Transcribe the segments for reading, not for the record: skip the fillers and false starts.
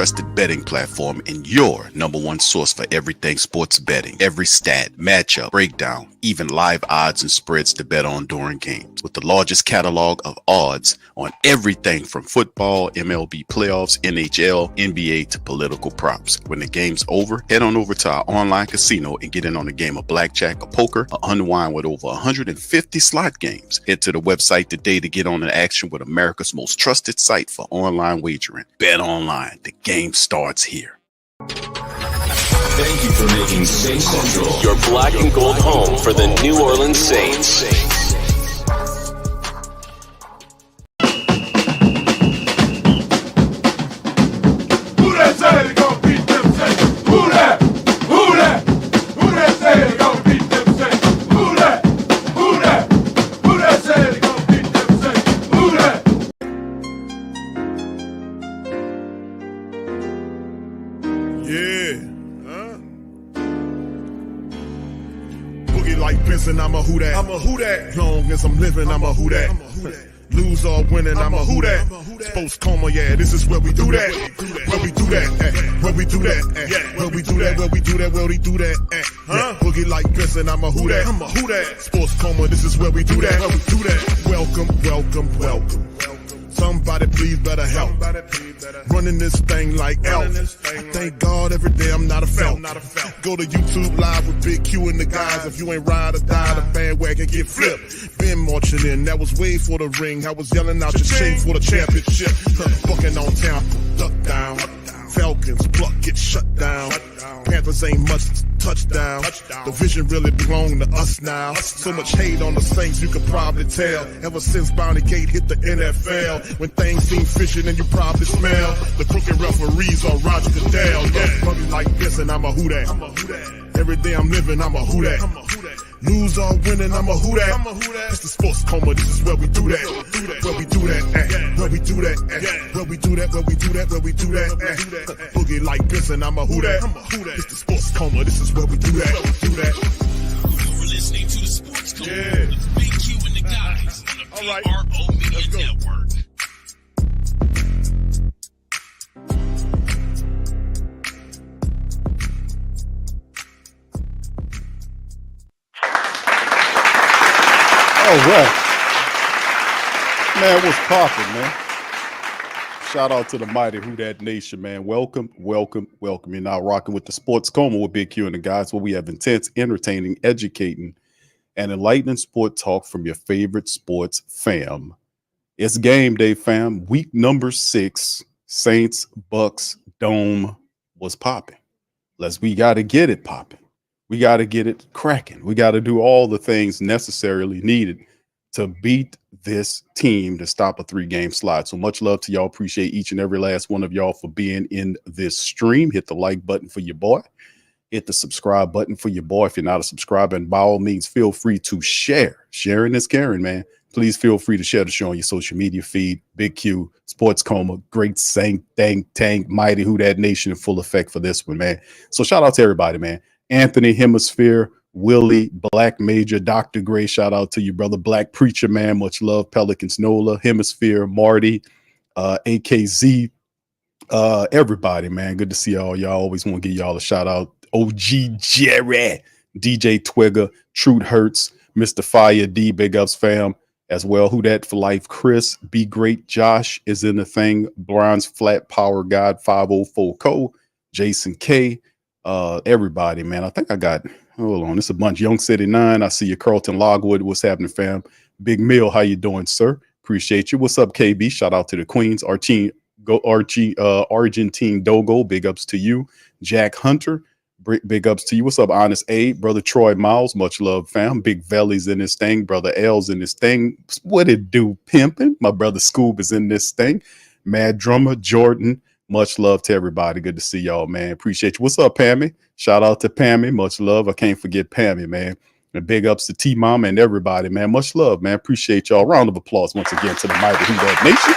trusted betting platform and your number one source for everything sports betting. Every stat, matchup, breakdown, even live odds and spreads to bet on during games. With the largest catalog of odds on everything from football, MLB playoffs, NHL, NBA to political props. When the game's over, head on over to our online casino and get in on a game of blackjack or poker or unwind with over 150 slot games. Head to the website today to get on the action with America's most trusted site for online wagering. Bet online. The game starts here. Thank you for making Saints Central your black and gold home for the New Orleans Saints. Who that say they gon' beat them Saints? Who that? Who that? Who that say they gon' beat them Saints? Who that? Who that? Who that say they gon' beat them Saints? Who that? Yeah. Boogie like Benson, I'm a who that. I'm a who that. Long as I'm living, I'm a who that. Lose or winning, I'm a who that. Sports Coma, yeah, this is where we do that. Where we do that, where we do that, where we do that, where we do that, where we do that. Boogie like Benson, I'm a who that. I'm a who that. Sports Coma, this is where we do that. Where we do that. Welcome, welcome, welcome. Somebody please better help. Running this thing like elf. I thank God every day I'm not a felt. Go to YouTube Live with Big Q and the guys. If you ain't ride or die, the bandwagon get flipped. Been marching in, that was way for the ring. I was yelling out your shame for the championship. Bucking on Tampa, duck down. Falcons, pluck, get shut down. Panthers ain't much touchdown. The vision really belong to us now. So much hate on the Saints, you could probably tell. Ever since Bounty Gate hit the NFL, when things seem fishy, then you probably smell the crooked referees or Roger Goodell. Yeah, probably like this, and I'm a who that. Every day I'm living, I'm a who that. Lose or winning, I'm a who that. It's the Sports Coma, this is where we do that. Where we do that, where we do that, where we do that, where we do that, where we do that. Boogie like this, and I'm a who that. It's the Sports Coma, this is where we do that. You're listening to the Sports Coma with Big Q and the guys on the PRO Media Network. All right. Man, what's poppin', man? Shout out to the mighty Who Dat Nation, man. Welcome, welcome, welcome. You're now rocking with the Sports Coma with Big Q and the guys, where we have intense, entertaining, educating, and enlightening sport talk from your favorite sports fam. It's game day, fam. Week number 6, Saints, Bucs, Dome was popping. We got to get it popping. We got to get it cracking. We got to do all the things necessarily needed to beat this team to stop a 3-game slide. So much love to y'all. Appreciate each and every last one of y'all for being in this stream. Hit the like button for your boy. Hit the subscribe button for your boy. If you're not a subscriber, and by all means, feel free to share. Sharing is caring, man. Please feel free to share the show on your social media feed. Big Q, Sports Coma, Great Saint, Tank, Mighty Who Dat Nation in full effect for this one, man. So shout out to everybody, man. Anthony, Hemisphere, Willie, Black Major, Dr. Gray, shout out to you, brother. Black Preacher, man, much love. Pelicans, Nola, Hemisphere, Marty, AKZ, everybody, man. Good to see y'all. Y'all always want to give y'all a shout out. OG Jerry, DJ Twigger, Truth Hurts, Mr. Fire D, Big Ups fam as well. Who Dat for Life, Chris, Be Great, Josh is in the thing. Bronze Flat Power God 504 Co, Jason K, everybody, man. I think I got, hold on, it's a bunch. Young City 9, I see you. Carlton Logwood, what's happening, fam? Big Mill, how you doing, sir? Appreciate you. What's up, KB? Shout out to the Queens. Archie, Argentine Dogo, big ups to you. Jack Hunter, big ups to you. What's up, Honest Abe? Brother Troy Miles, much love, fam. Big Valley's in this thing. Brother L's in this thing. What it do, pimping? My brother Scoob is in this thing. Mad Drummer, Jordan, much love to everybody. Good to see y'all, man. Appreciate you. What's up, Pammy? Shout out to Pammy. Much love. I can't forget Pammy, man. And big ups to T-Mama and everybody, man. Much love, man. Appreciate y'all. Round of applause once again to the mighty Who Dat Nation.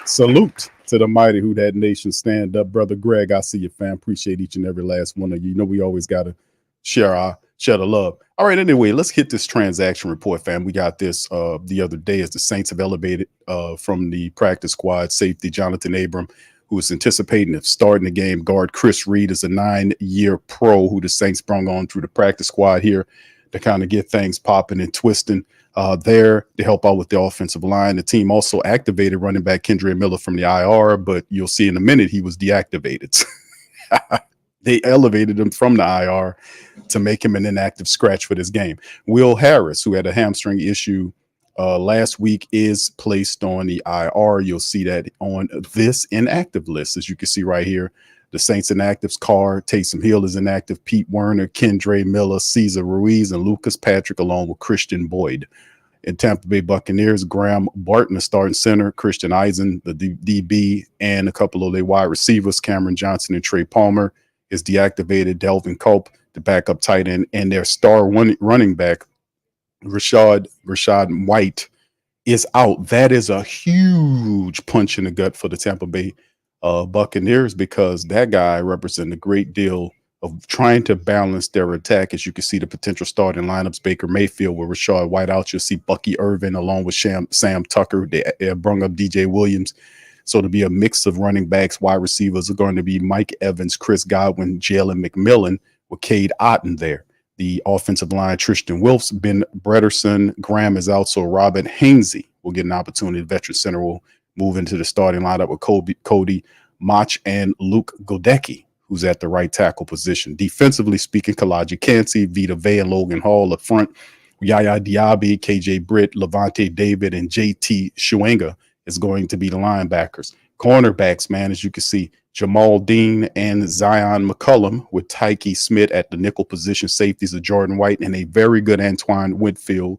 Salute to the mighty Who Dat Nation. Stand up, brother Greg. I see you, fam. Appreciate each and every last one of you. You know we always got to share our Share the love. All right, anyway, let's hit this transaction report, fam. We got this the other day as the Saints have elevated from the practice squad safety Jonathan Abram, who is anticipating of starting the game. Guard Chris Reed is a 9-year pro who the Saints brung on through the practice squad here to kind of get things popping and twisting there to help out with the offensive line. The team also activated running back Kendre Miller from the IR, but you'll see in a minute he was deactivated. They elevated him from the IR to make him an inactive scratch for this game. Will Harris, who had a hamstring issue last week, is placed on the IR. You'll see that on this inactive list, as you can see right here. The Saints inactives: Carr, Taysom Hill is inactive, Pete Werner, Kendre Miller, Cesar Ruiz, and Lucas Patrick, along with Christian Boyd. In Tampa Bay Buccaneers, Graham Barton, the starting center, Christian Eisen, the DB, and a couple of their wide receivers, Cameron Johnson and Trey Palmer, is deactivated. Delvin Cope, the backup tight end, and their star running back, Rashad White, is out. That is a huge punch in the gut for the Tampa Bay Buccaneers, because that guy represents a great deal of trying to balance their attack. As you can see, the potential starting lineups: Baker Mayfield with Rashad White out. You'll see Bucky Irvin along with Sam Tucker. They brung up DJ Williams. So to be a mix of running backs, wide receivers are going to be Mike Evans, Chris Godwin, Jalen McMillan with Cade Otton there. The offensive line: Tristan Wilfs, Ben Bredesen. Graham is out, so Robin Hainsey will get an opportunity. The veteran center will move into the starting lineup with Cody Mach and Luke Godecki, who's at the right tackle position. Defensively speaking, Kalaji Kancey, Vita Vea, and Logan Hall up front. Yaya Diaby, KJ Britt, Levante David, and JT Shuenga is going to be the linebackers. Cornerbacks, man, as you can see, Jamal Dean and Zion McCullum, with Tyke Smith at the nickel position. Safeties of Jordan White and a very good Antoine Whitfield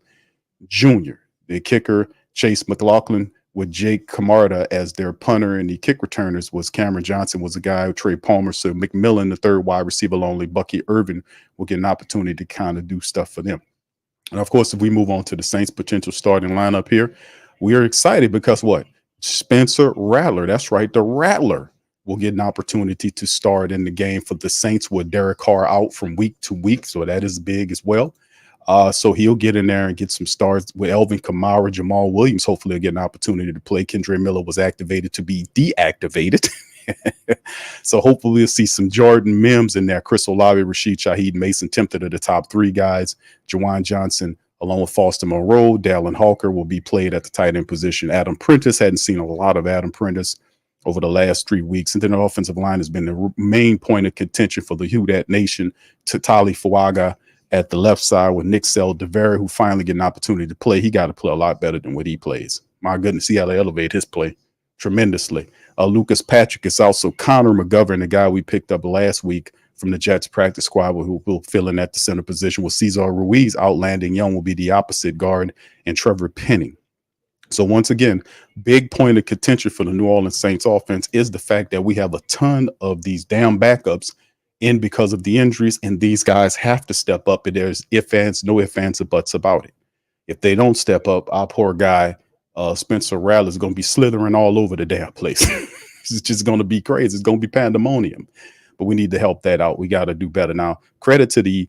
Jr. The kicker, Chase McLaughlin, with Jake Camarda as their punter, and the kick returners was Cameron Johnson was a guy, Trey Palmer. So McMillan, the third wide receiver, lonely Bucky Irvin, will get an opportunity to kind of do stuff for them. And of course, if we move on to the Saints' potential starting lineup here, we are excited because what? Spencer Rattler, that's right, the Rattler, will get an opportunity to start in the game for the Saints with Derek Carr out from week to week. So that is big as well. So he'll get in there and get some starts with Elvin Kamara. Jamal Williams hopefully will get an opportunity to play. Kendre Miller was activated to be deactivated. So hopefully we'll see some Jordan Mims in there. Chris Olave, Rashid Shaheed, Mason Tempted are the top three guys. Jawan Johnson, along with Foster Moreau. Dallin Hawker will be played at the tight end position. Adam Prentice, hadn't seen a lot of Adam Prentice over the last 3 weeks. And then the offensive line has been the main point of contention for the Who Dat Nation. Tali Fuaga at the left side with Nick Saldiveri, who finally get an opportunity to play. He got to play a lot better than what he plays. My goodness, see how they elevate his play tremendously. Lucas Patrick is also Connor McGovern, the guy we picked up last week from the Jets practice squad, who will fill in at the center position. With Cesar Ruiz out, Landon Young will be the opposite guard, and Trevor Penning. So once again, big point of contention for the New Orleans Saints offense is the fact that we have a ton of these damn backups in because of the injuries, and these guys have to step up, and there's no ifs, ands, or buts about it. If they don't step up, our poor guy, Spencer Rattler, is going to be slithering all over the damn place. It's just going to be crazy. It's going to be pandemonium. But we need to help that out. We got to do better. Now, credit to the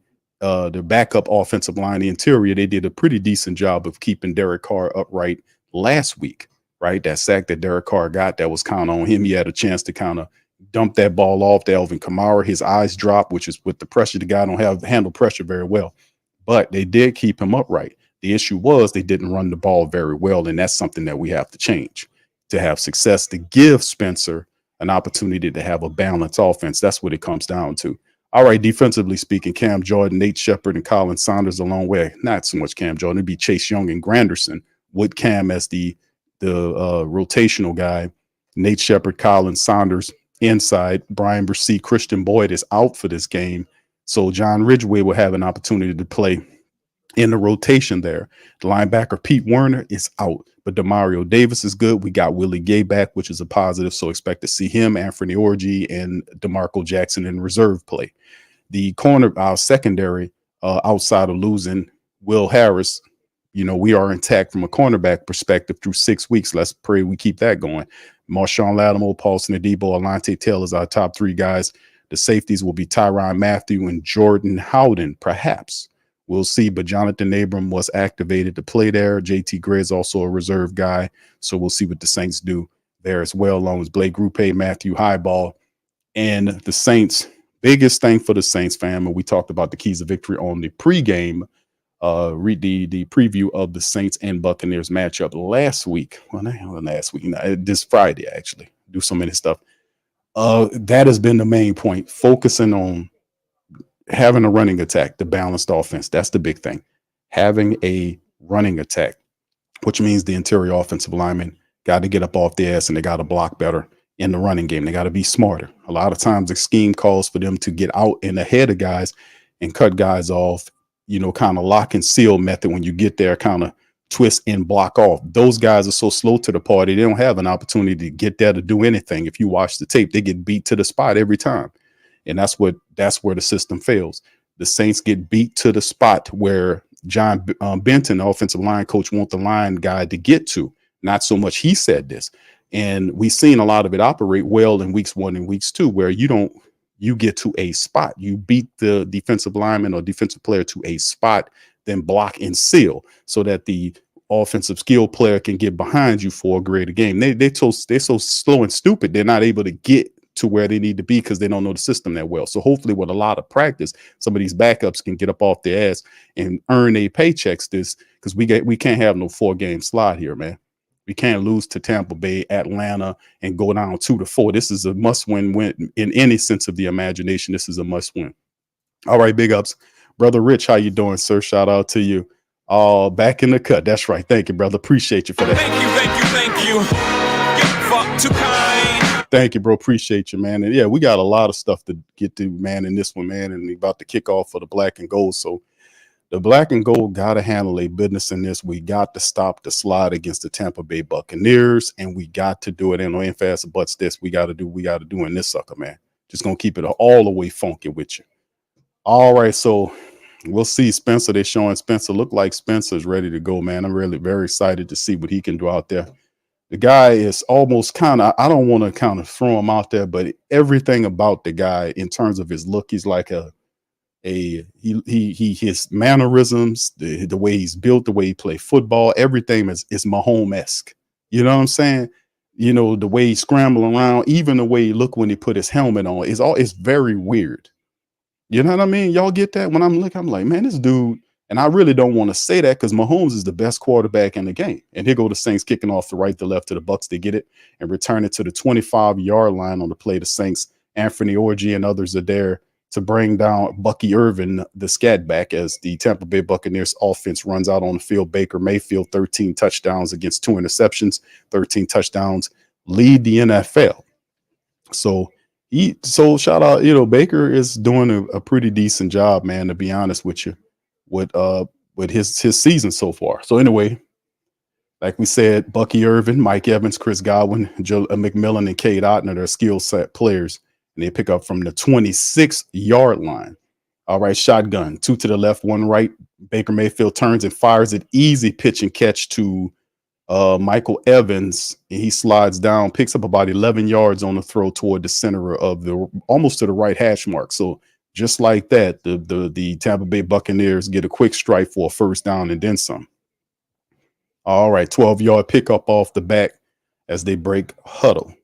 backup offensive line, the interior. They did a pretty decent job of keeping Derek Carr upright last week, right? That sack that Derek Carr got, that was kind of on him. He had a chance to kind of dump that ball off to Alvin Kamara. His eyes dropped, which is with the pressure. The guy don't handle pressure very well. But they did keep him upright. The issue was they didn't run the ball very well, and that's something that we have to change to have success, to give Spencer an opportunity to have a balanced offense. That's what it comes down to. All right, defensively speaking, Cam Jordan, Nate Shepard, and Colin Saunders a long way. Not so much Cam Jordan. It'd be Chase Young and Granderson with Cam as the rotational guy. Nate Shepard, Colin Saunders inside. Brian Brissy, Christian Boyd is out for this game. So John Ridgeway will have an opportunity to play in the rotation there. The linebacker Pete Werner is out, but Demario Davis is good. We got Willie Gay back, which is a positive, so expect to see him, Anthony Orji, and DeMarco Jackson in reserve play. The corner, our secondary, outside of losing Will Harris, we are intact from a cornerback perspective through 6 weeks. Let's pray we keep that going. Marshawn Lattimore, Paulson Adebo, Alante Taylor is our top three guys. The safeties will be Tyrann Mathieu and Jordan Howden, perhaps. We'll see, but Jonathan Abram was activated to play there. JT Gray is also a reserve guy, so we'll see what the Saints do there as well, along with Blake Grupe, Matthew Highball, and the Saints. Biggest thing for the Saints, fam, and we talked about the keys of victory on the pregame, read the preview of the Saints and Buccaneers matchup last week. Well, not last week, this Friday, actually. Do so many stuff. That has been the main point, focusing on having a running attack, the balanced offense. That's the big thing. Having a running attack, which means the interior offensive linemen got to get up off their ass and they got to block better in the running game. They got to be smarter. A lot of times the scheme calls for them to get out and ahead of guys and cut guys off, kind of lock and seal method. When you get there, kind of twist and block off. Those guys are so slow to the party. They don't have an opportunity to get there to do anything. If you watch the tape, they get beat to the spot every time. And that's where the system fails. The Saints get beat to the spot where John Benton, the offensive line coach, want the line guy to get to. Not so much he said this. And we've seen a lot of it operate well in weeks 1 and weeks 2, where you get to a spot. You beat the defensive lineman or defensive player to a spot, then block and seal so that the offensive skill player can get behind you for a greater game. They're so slow and stupid. They're not able to get to where they need to be because they don't know the system that well. So hopefully with a lot of practice, some of these backups can get up off their ass and earn their paychecks because we can't have no 4-game slide here, man. We can't lose to Tampa Bay, Atlanta, and go down 2-4. This is a must-win in any sense of the imagination. This is a must-win. All right, big ups. Brother Rich, how you doing, sir? Shout out to you. Back in the cut. That's right. Thank you, brother. Appreciate you for that. Thank you. Get fucked too kind. Thank you, bro. Appreciate you, man. And yeah, we got a lot of stuff to get to, man, in this one, man. And we about to kick off for the black and gold. So the black and gold got to handle a business in this. We got to stop the slide against the Tampa Bay Buccaneers, and we got to do it. And no ain't fast butts this. We got to do in this sucker, man. Just going to keep it all the way funky with you. All right, so we'll see Spencer. They're showing Spencer. Look like Spencer's ready to go, man. I'm really very excited to see what he can do out there. The guy is almost kind of, I don't want to kind of throw him out there, but everything about the guy in terms of his look, he's like his mannerisms, the way he's built, the way he play football, everything is Mahomes-esque. You know what I'm saying? The way he scramble around, even the way he look when he put his helmet on, it's very weird. You know what I mean? Y'all get that? When I'm looking, I'm like, man, this dude, and I really don't want to say that because Mahomes is the best quarterback in the game. And here go the Saints kicking off the right to left to the Bucs. They get it and return it to the 25-yard line on the play. The Saints, Anthony Orgy and others are there to bring down Bucky Irvin, the scat back, as the Tampa Bay Buccaneers offense runs out on the field. Baker Mayfield, 13 touchdowns against 2 interceptions, 13 touchdowns, lead the NFL. So shout out, Baker is doing a pretty decent job, man, to be honest with you, with his season so far. So anyway, like we said, Bucky Irvin, Mike Evans, Chris Godwin, Joe McMillan, and Cade Otton are skill set players. And they pick up from the 26-yard line. All right, shotgun, 2 to the left, 1 right. Baker Mayfield turns and fires it. Easy pitch and catch to Michael Evans. And he slides down, picks up about 11 yards on the throw toward the center of almost to the right hash mark. So just like that, the Tampa Bay Buccaneers get a quick strike for a first down and then some. All right, 12-yard pickup off the back as they break huddle.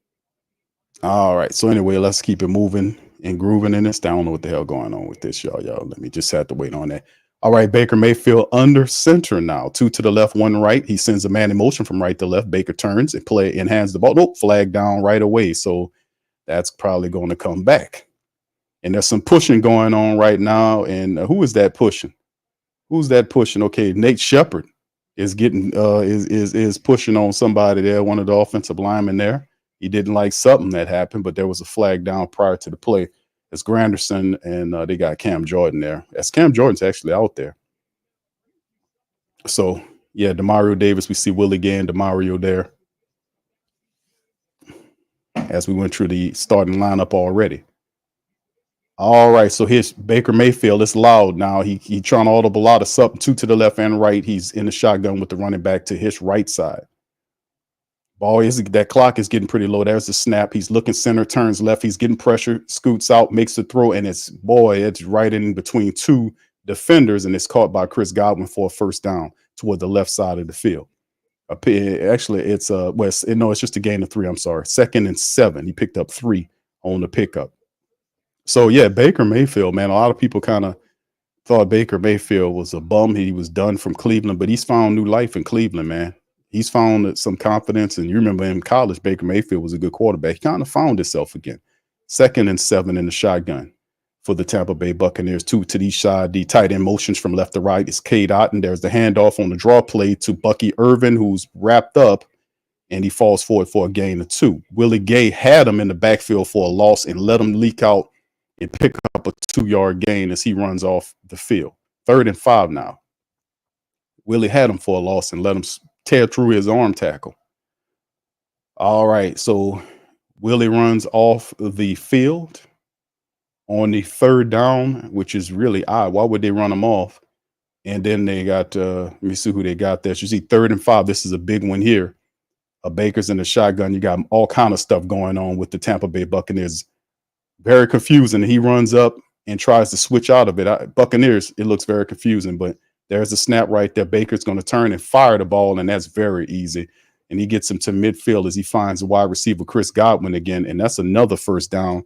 All right. So anyway, let's keep it moving and grooving in this. I don't know what the hell going on with this, y'all. Let me just have to wait on that. All right. Baker Mayfield under center now. 2 to the left, 1 right. He sends a man in motion from right to left. Baker turns and hands the ball. Nope, flag down right away. So that's probably going to come back. And there's some pushing going on right now. And who is that pushing? Who's that pushing? Okay, Nate Shepard is getting is pushing on somebody there. One of the offensive linemen there. He didn't like something that happened, but there was a flag down prior to the play. It's Granderson, and they got Cam Jordan there. As Cam Jordan's actually out there. So, yeah, Demario Davis. We see Willie Gay and Demario there as we went through the starting lineup already. All right, so here's Baker Mayfield. It's loud now. He trying to audible out of something, 2 to the left and right. He's in the shotgun with the running back to his right side. Ball is that clock is getting pretty low. There's the snap. He's looking center, turns left. He's getting pressure, scoots out, makes the throw, and it's right in between two defenders, and it's caught by Chris Godwin for a first down toward the left side of the field. Actually, it's it's just a gain of 3. I'm sorry. 2nd and 7. He picked up 3 on the pickup. So yeah, Baker Mayfield, man. A lot of people kind of thought Baker Mayfield was a bum. He was done from Cleveland, but he's found new life in Cleveland, man. He's found some confidence, and you remember in college, Baker Mayfield was a good quarterback. He kind of found himself again. 2nd and 7 in the shotgun for the Tampa Bay Buccaneers. 2 to the side, the tight end motions from left to right. It's Cade Otton. There's the handoff on the draw play to Bucky Irvin, who's wrapped up, and he falls forward for a gain of 2. Willie Gay had him in the backfield for a loss and let him leak out and pick up a 2-yard gain as he runs off the field. 3rd and 5 now. Willie had him for a loss and let him tear through his arm tackle. All right, so Willie runs off the field on the 3rd down, which is really odd. Why would they run him off? And then they got, let me see who they got there. You see 3rd and 5. This is a big one here. Baker's in the shotgun. You got all kind of stuff going on with the Tampa Bay Buccaneers. Very confusing. He runs up and tries to switch out of it. Buccaneers, it looks very confusing, but there's a snap right there. Baker's going to turn and fire the ball, and that's very easy. And he gets him to midfield as he finds the wide receiver, Chris Godwin, again, and that's another first down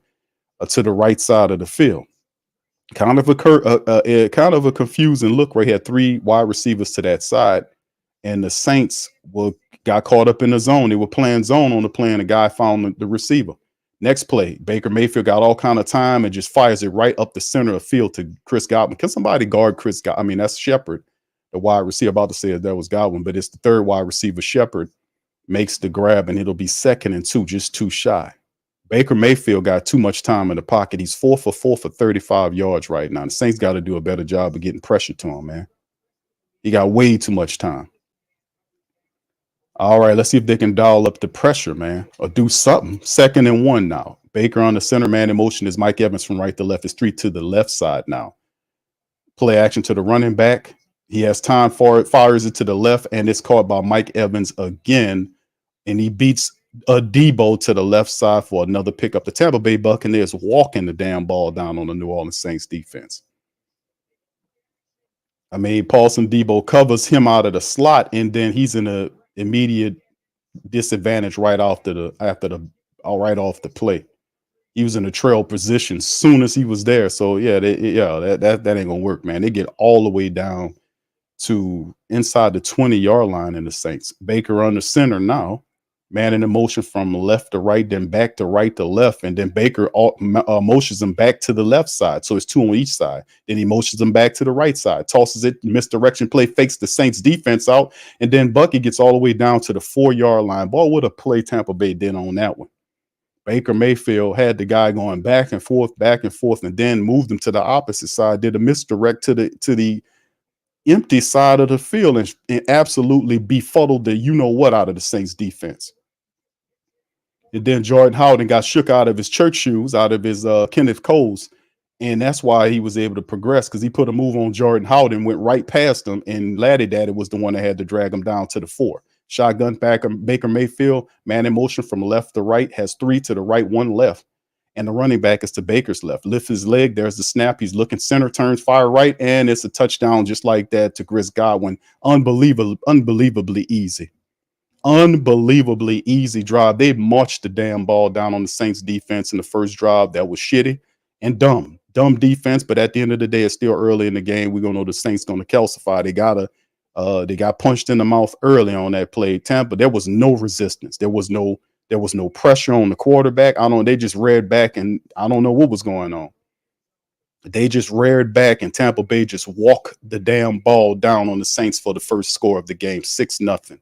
to the right side of the field. Kind of a confusing look right here. 3 wide receivers to that side, and the Saints got caught up in the zone. They were playing zone on the play, and the guy found the receiver. Next play, Baker Mayfield got all kind of time and just fires it right up the center of field to Chris Godwin. Can somebody guard Chris Godwin? I mean, that's Shepard, the wide receiver. About to say that was Godwin, but it's the 3rd wide receiver. Shepard makes the grab, and it'll be 2nd and 2, just too shy. Baker Mayfield got too much time in the pocket. He's 4 for 4 for 35 yards right now. The Saints got to do a better job of getting pressure to him, man. He got way too much time. All right, let's see if they can dial up the pressure, man, or do something. 2nd and 1 now. Baker on the center, man in motion is Mike Evans from right to left. It's 3 to the left side now. Play action to the running back. He has time for it, fires it to the left, and it's caught by Mike Evans again, and he beats a Debo to the left side for another pickup. The Tampa Bay Buccaneers walking the damn ball down on the New Orleans Saints defense. I mean, Paulson Debo covers him out of the slot, and then he's in a immediate disadvantage right off the play. He was in a trail position soon as he was there. So yeah, that ain't gonna work, man. They get all the way down to inside the 20-yard line in the Saints. Baker under center now, man in the motion from left to right, then back to right to left, and then Baker motions him back to the left side. So it's 2 on each side. Then he motions him back to the right side, tosses it, misdirection play, fakes the Saints defense out, and then Bucky gets all the way down to the 4-yard line. Boy, what a play Tampa Bay did on that one. Baker Mayfield had the guy going back and forth, and then moved him to the opposite side, did a misdirect to the empty side of the field, and absolutely befuddled the you-know-what out of the Saints defense. And then Jordan Howden got shook out of his church shoes, out of his Kenneth Coles. And that's why he was able to progress, because he put a move on Jordan Howden, went right past him, and Laddie Daddy was the one that had to drag him down to the 4. Shotgun Baker Mayfield, man in motion from left to right, has 3 to the right, 1 left. And the running back is to Baker's left. Lift his leg. There's the snap. He's looking center, turns, fire right, and it's a touchdown just like that to Chris Godwin. Unbelievably easy. Unbelievably easy drive. They marched the damn ball down on the Saints defense in the first drive. That was shitty and dumb defense. But at the end of the day, it's still early in the game. We're gonna know the Saints gonna calcify. They got punched in the mouth early on that play. Tampa, there was no resistance. There was no pressure on the quarterback. They just reared back, and I don't know what was going on. They just reared back, and Tampa Bay just walked the damn ball down on the Saints for the first score of the game, 6-0.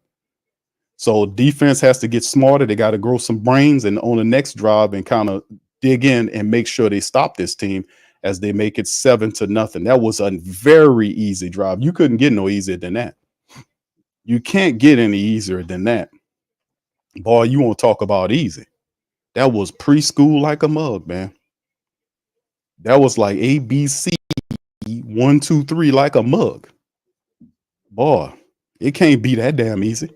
So defense has to get smarter. They got to grow some brains, and on the next drive and kind of dig in and make sure they stop this team as they make it 7-0. That was a very easy drive. You couldn't get no easier than that. You can't get any easier than that. Boy, you want to talk about easy. That was preschool like a mug, man. That was like ABC 1, 2, 3 like a mug. Boy, it can't be that damn easy.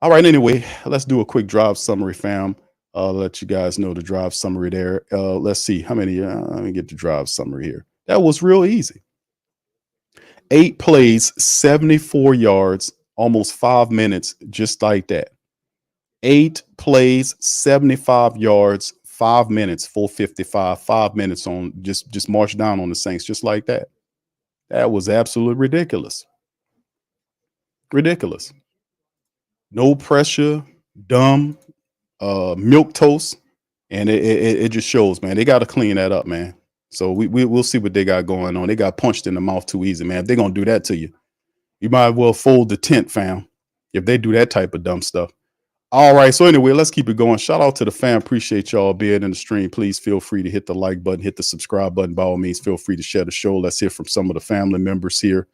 All right. Anyway, let's do a quick drive summary, fam. Let you guys know the drive summary there. Let's see how many. Let me get the drive summary here. That was real easy. 8 plays, 74 yards, almost 5 minutes, just like that. 8 plays, 75 yards, 5 minutes, 455, 5 minutes on just march down on the Saints, just like that. That was absolutely ridiculous. Ridiculous. No pressure, dumb, milk toast, and it just shows, man. They got to clean that up, man. So we'll see what they got going on. They got punched in the mouth too easy, man. If they're gonna do that to you, you might as well fold the tent, fam. If they do that type of dumb stuff. All right. So anyway, let's keep it going. Shout out to the fam. Appreciate y'all being in the stream. Please feel free to hit the like button, hit the subscribe button. By all means, feel free to share the show. Let's hear from some of the family members here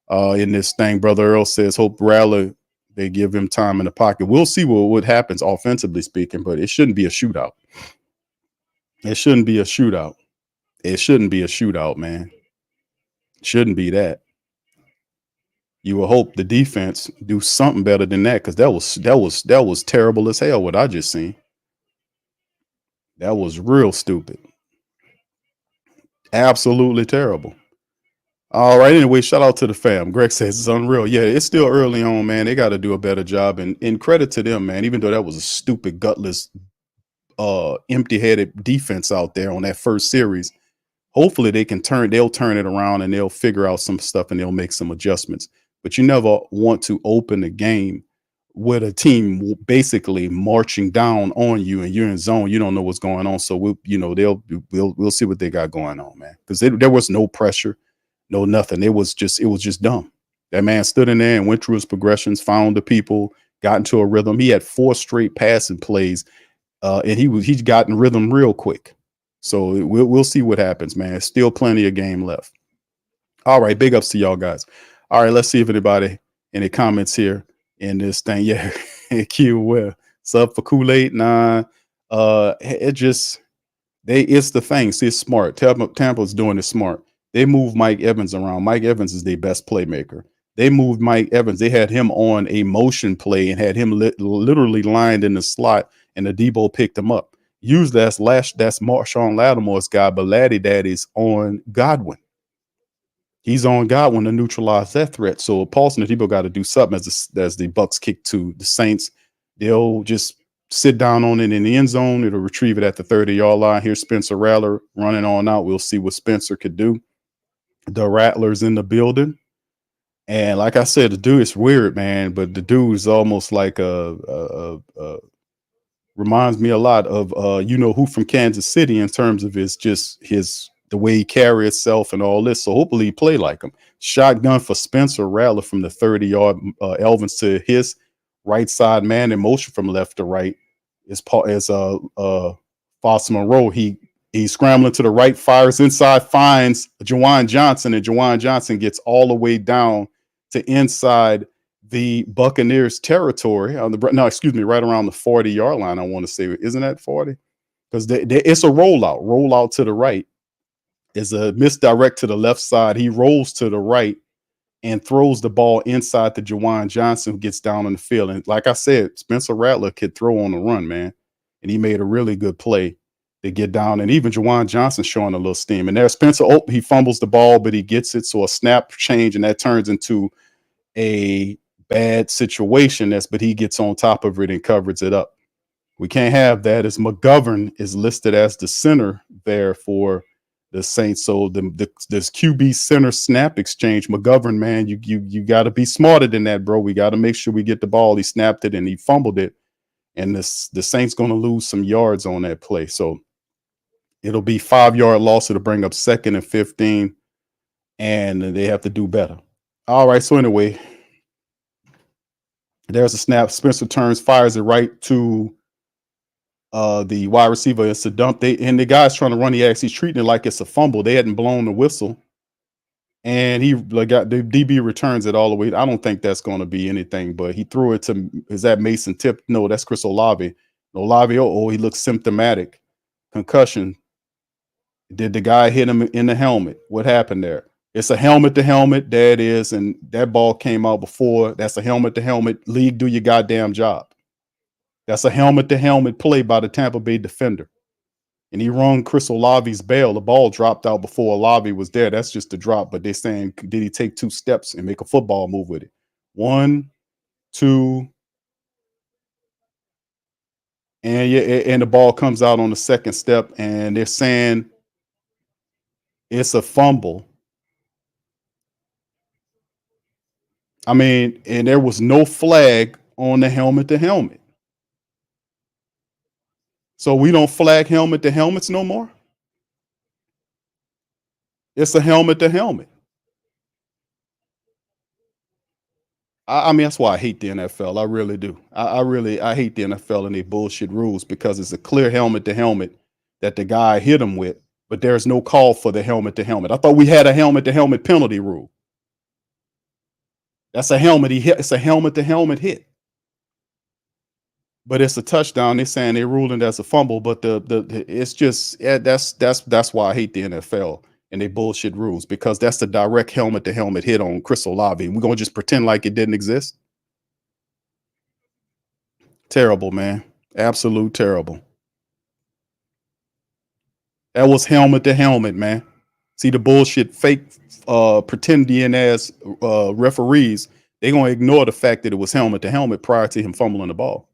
in this thing. Brother Earl says, hope Rattler, they give him time in the pocket. We'll see what happens offensively speaking, but it shouldn't be a shootout. It shouldn't be a shootout. It shouldn't be a shootout, man. Shouldn't be that. You will hope the defense do something better than that, because that was terrible as hell what I just seen. That was real stupid. Absolutely terrible. All right. Anyway, shout out to the fam. Greg says it's unreal. Yeah, it's still early on, man. They got to do a better job, and credit to them, man. Even though that was a stupid, gutless, empty-headed defense out there on that first series, hopefully they'll turn it around and they'll figure out some stuff and they'll make some adjustments. But you never want to open the game with a team basically marching down on you and you're in zone. You don't know what's going on. So we'll see what they got going on, man. Because there was no pressure, no nothing. It was just dumb. That man stood in there and went through his progressions, found the people, got into a rhythm. He had 4 straight passing plays, and he's gotten rhythm real quick. So we'll see what happens, man. Still plenty of game left. All right, big ups to y'all guys. All right, let's see if any comments here in this thing. Yeah, Q, where sub for Kool-Aid? Nah, it's the thing. See, it's smart. Tampa's doing it smart. They moved Mike Evans around. Mike Evans is their best playmaker. They moved Mike Evans. They had him on a motion play and had him literally lined in the slot, and the Debo picked him up. Usually that's Marshawn Lattimore's guy, but Laddie Daddy's on Godwin. He's on Godwin to neutralize that threat. So Paulson and Debo got to do something as the Bucs kick to the Saints. They'll just sit down on it in the end zone. It'll retrieve it at the 30-yard line. Here's Spencer Rattler running on out. We'll see what Spencer could do. The Rattler's in the building. And like I said, the dude is weird, man, but the dude is almost like reminds me a lot of who from Kansas City in terms of the way he carry himself and all this. So hopefully he play like him. Shotgun for Spencer Rattler from the 30-yard. Elvins to his right side, man in motion from left to right. As Foster Monroe, he's scrambling to the right, fires inside, finds Juwan Johnson, and Juwan Johnson gets all the way down to inside the Buccaneers territory. Right around the 40-yard line. I want to say, isn't that 40? Because it's a rollout to the right. Is a misdirect to the left side. He rolls to the right and throws the ball inside to Juwan Johnson, who gets down on the field. And like I said, Spencer Rattler could throw on the run, man. And he made a really good play to get down. And even Juwan Johnson showing a little steam. And there's Spencer. He fumbles the ball, but he gets it. So a snap change, and that turns into a bad situation. But he gets on top of it and covers it up. We can't have that, as McGovern is listed as the center there for the Saints. So this QB center snap exchange, McGovern, man, you got to be smarter than that, bro. We got to make sure we get the ball. He snapped it and he fumbled it, and the Saints going to lose some yards on that play. So it'll be 5-yard loss. It'll bring up 2nd and 15, and they have to do better. All right. So anyway, there's a snap. Spencer turns, fires it right to the wide receiver. It's a dump. And the guy's trying to run. He's treating it like it's a fumble. They hadn't blown the whistle, and he got the DB returns it all the way. I don't think that's going to be anything, but he threw it to. Is that Mason Tip? No, that's Chris Olave. Olave. He looks symptomatic. Concussion. Did the guy hit him in the helmet? What happened there? It's a helmet to helmet. There it is. And that ball came out before. That's a helmet to helmet. League, do your goddamn job. That's a helmet to helmet play by the Tampa Bay defender. And he rung Chris Olave's bell. The ball dropped out before Olave was there. That's just a drop. But they're saying, did he take 2 steps and make a football move with it? 1, 2. And the ball comes out on the second step. And they're saying it's a fumble. I mean, and there was no flag on the helmet to helmet. So we don't flag helmet to helmets no more. It's a helmet to helmet. I mean, that's why I hate the NFL. I really do. I hate the NFL and their bullshit rules, because it's a clear helmet to helmet that the guy hit him with, but there's no call for the helmet to helmet. I thought we had a helmet to helmet penalty rule. That's a helmet he hit. It's a helmet to helmet hit. But it's a touchdown. They're saying they're ruling that's a fumble, but it's just that's why I hate the NFL and they bullshit rules, because that's the direct helmet to helmet hit on Chris Olave. We're gonna just pretend like it didn't exist. Terrible, man. Absolute terrible. That was helmet to helmet, man. See the bullshit fake pretending as referees, they're gonna ignore the fact that it was helmet to helmet prior to him fumbling the ball.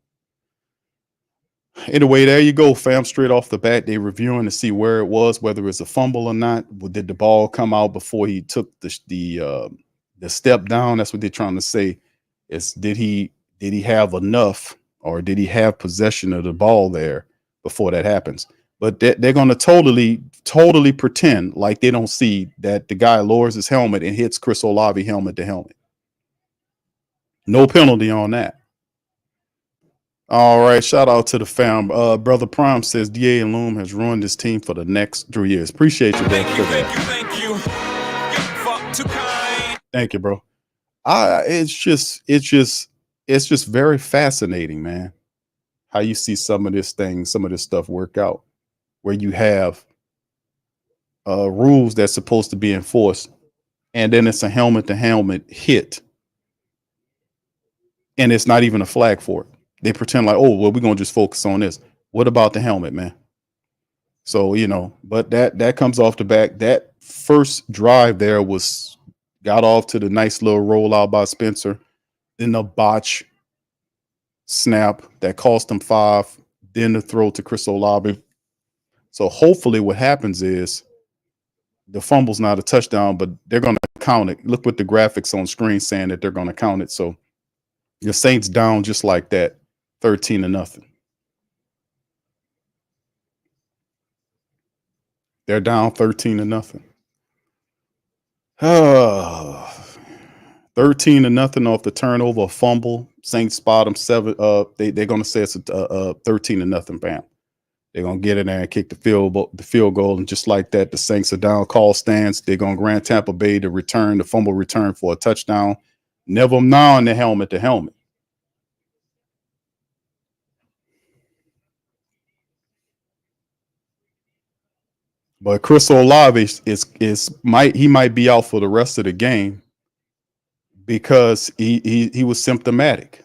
Anyway, there you go, fam. Straight off the bat, they reviewing to see where it was, whether it's a fumble or not. Did the ball come out before he took the step down? That's what they're trying to say. Is did he have enough, or did he have possession of the ball there before that happens? But they're going to totally pretend like they don't see that the guy lowers his helmet and hits Chris Olave helmet to helmet. No penalty on that. All right, shout out to the fam. Brother Prime says DA and Loom has ruined this team for the next 3 years. Appreciate you, bro. Thank you. Fuck too kind. Thank you, bro. It's just very fascinating, man, how you see some of this stuff work out, where you have rules that's supposed to be enforced, and then it's a helmet to helmet hit, and it's not even a flag for it. They pretend like, oh, well, we're going to just focus on this. What about the helmet, man? So, but that comes off the back. That first drive there got off to the nice little rollout by Spencer. Then the botch snap that cost him 5. Then the throw to Chris Olave. So hopefully what happens is the fumble's not a touchdown, but they're going to count it. Look what the graphics on screen saying that they're going to count it. So your Saints down just like that. 13-0. They're down 13-0. 13-0 off the turnover, fumble. Saints spot them 7. They're gonna say it's a 13-0. Bam. They're gonna get in there and kick the field goal, and just like that, the Saints are down. Call stands. They're gonna grant Tampa Bay the fumble return for a touchdown. Never mind the helmet to helmet. But Chris Olave might be out for the rest of the game, because he was symptomatic.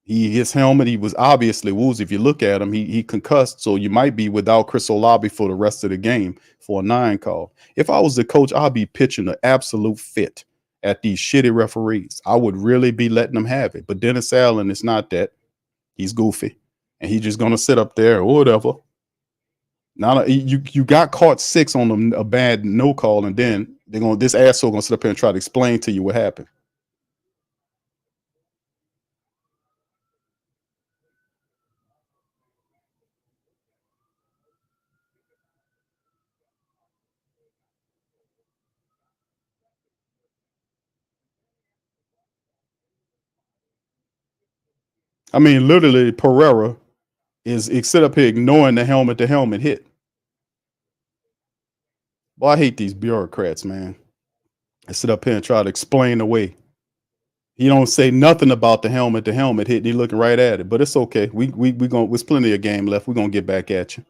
His helmet, he was obviously woozy. If you look at him, he concussed. So you might be without Chris Olave for the rest of the game for a 9 call. If I was the coach, I'd be pitching an absolute fit at these shitty referees. I would really be letting them have it. But Dennis Allen is not that. He's goofy, and he's just gonna sit up there or whatever. Now you got caught 6 on a bad no call, and then this asshole gonna sit up here and try to explain to you what happened. I mean, literally, Pereira is sit up here ignoring the helmet to helmet hit. Boy, I hate these bureaucrats, man. I sit up here and try to explain away. He don't say nothing about the helmet to helmet hit. And he looking right at it, but it's okay. There's plenty of game left. We're gonna get back at you.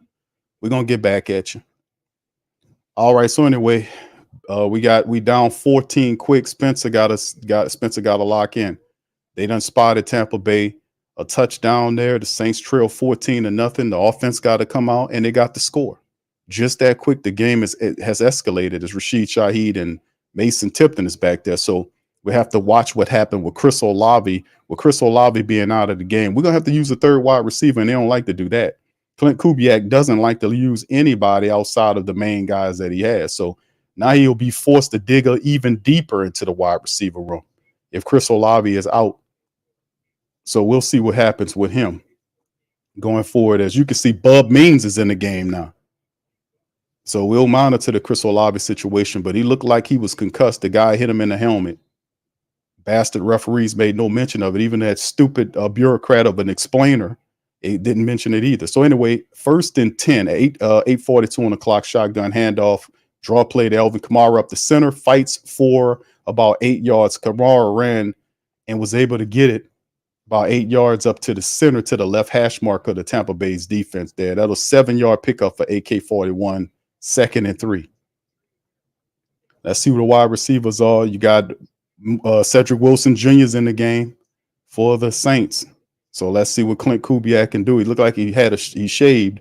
We're gonna get back at you. All right. So anyway, We down 14 quick. Spencer got to lock in. They done spotted Tampa Bay a touchdown there. The Saints trail 14-0. The offense got to come out and they got the score. Just that quick. The game has escalated as Rashid Shaheed and Mason Tipton is back there. So we have to watch what happened with Chris Olave. With Chris Olave being out of the game, we're gonna have to use a third wide receiver, and they don't like to do that. Clint Kubiak doesn't like to use anybody outside of the main guys that he has. So now he'll be forced to dig even deeper into the wide receiver room if Chris Olave is out. So we'll see what happens with him going forward. As you can see, Bub Means is in the game now. So we'll monitor the Chris Olave situation, but he looked like he was concussed. The guy hit him in the helmet. Bastard referees made no mention of it. Even that stupid bureaucrat of an explainer, it didn't mention it either. So anyway, 1st and 10, 8:42 on the clock, shotgun handoff, draw play to Alvin Kamara up the center, fights for about 8 yards. Kamara ran and was able to get it about 8 yards up to the center to the left hash mark of the Tampa Bay's defense there. That was 7-yard pickup for AK-41, 2nd and 3. Let's see who the wide receivers are. You got Cedric Wilson Jr. is in the game for the Saints. So let's see what Clint Kubiak can do. He looked like he shaved.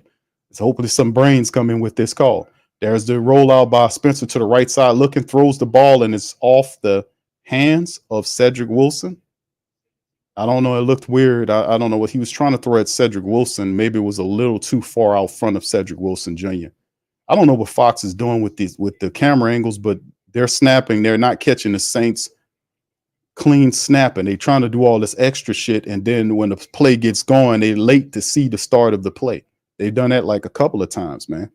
So hopefully some brains come in with this call. There's the rollout by Spencer to the right side, looking, throws the ball, and it's off the hands of Cedric Wilson. I don't know. It looked weird. I don't know what he was trying to throw at Cedric Wilson. Maybe it was a little too far out front of Cedric Wilson Jr. I don't know what Fox is doing with the camera angles, but they're snapping. They're not catching the Saints clean snapping. They're trying to do all this extra shit, and then when the play gets going, they're late to see the start of the play. They've done that like a couple of times, man.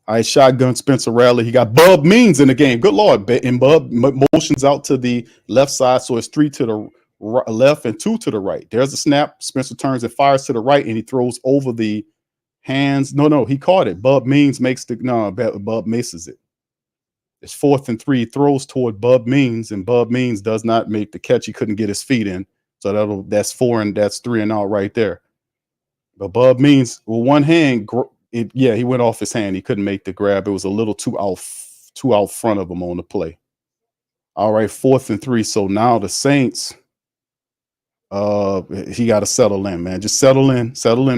All right, shotgun Spencer Rattler. He got Bub Means in the game. Good Lord. And Bub motions out to the left side, so it's 3 to the left and 2 to the right. There's a snap. Spencer turns and fires to the right, and he throws over the hands. No, he caught it. Bub Means Bub misses it. It's 4th and 3. Throws toward Bub Means, and Bub Means does not make the catch. He couldn't get his feet in, so that's 4 and that's 3 and out right there. But Bub Means with one hand, he went off his hand. He couldn't make the grab. It was a little too out front of him on the play. All right, 4th and 3. So now the Saints, he got to settle in, man. Just settle in,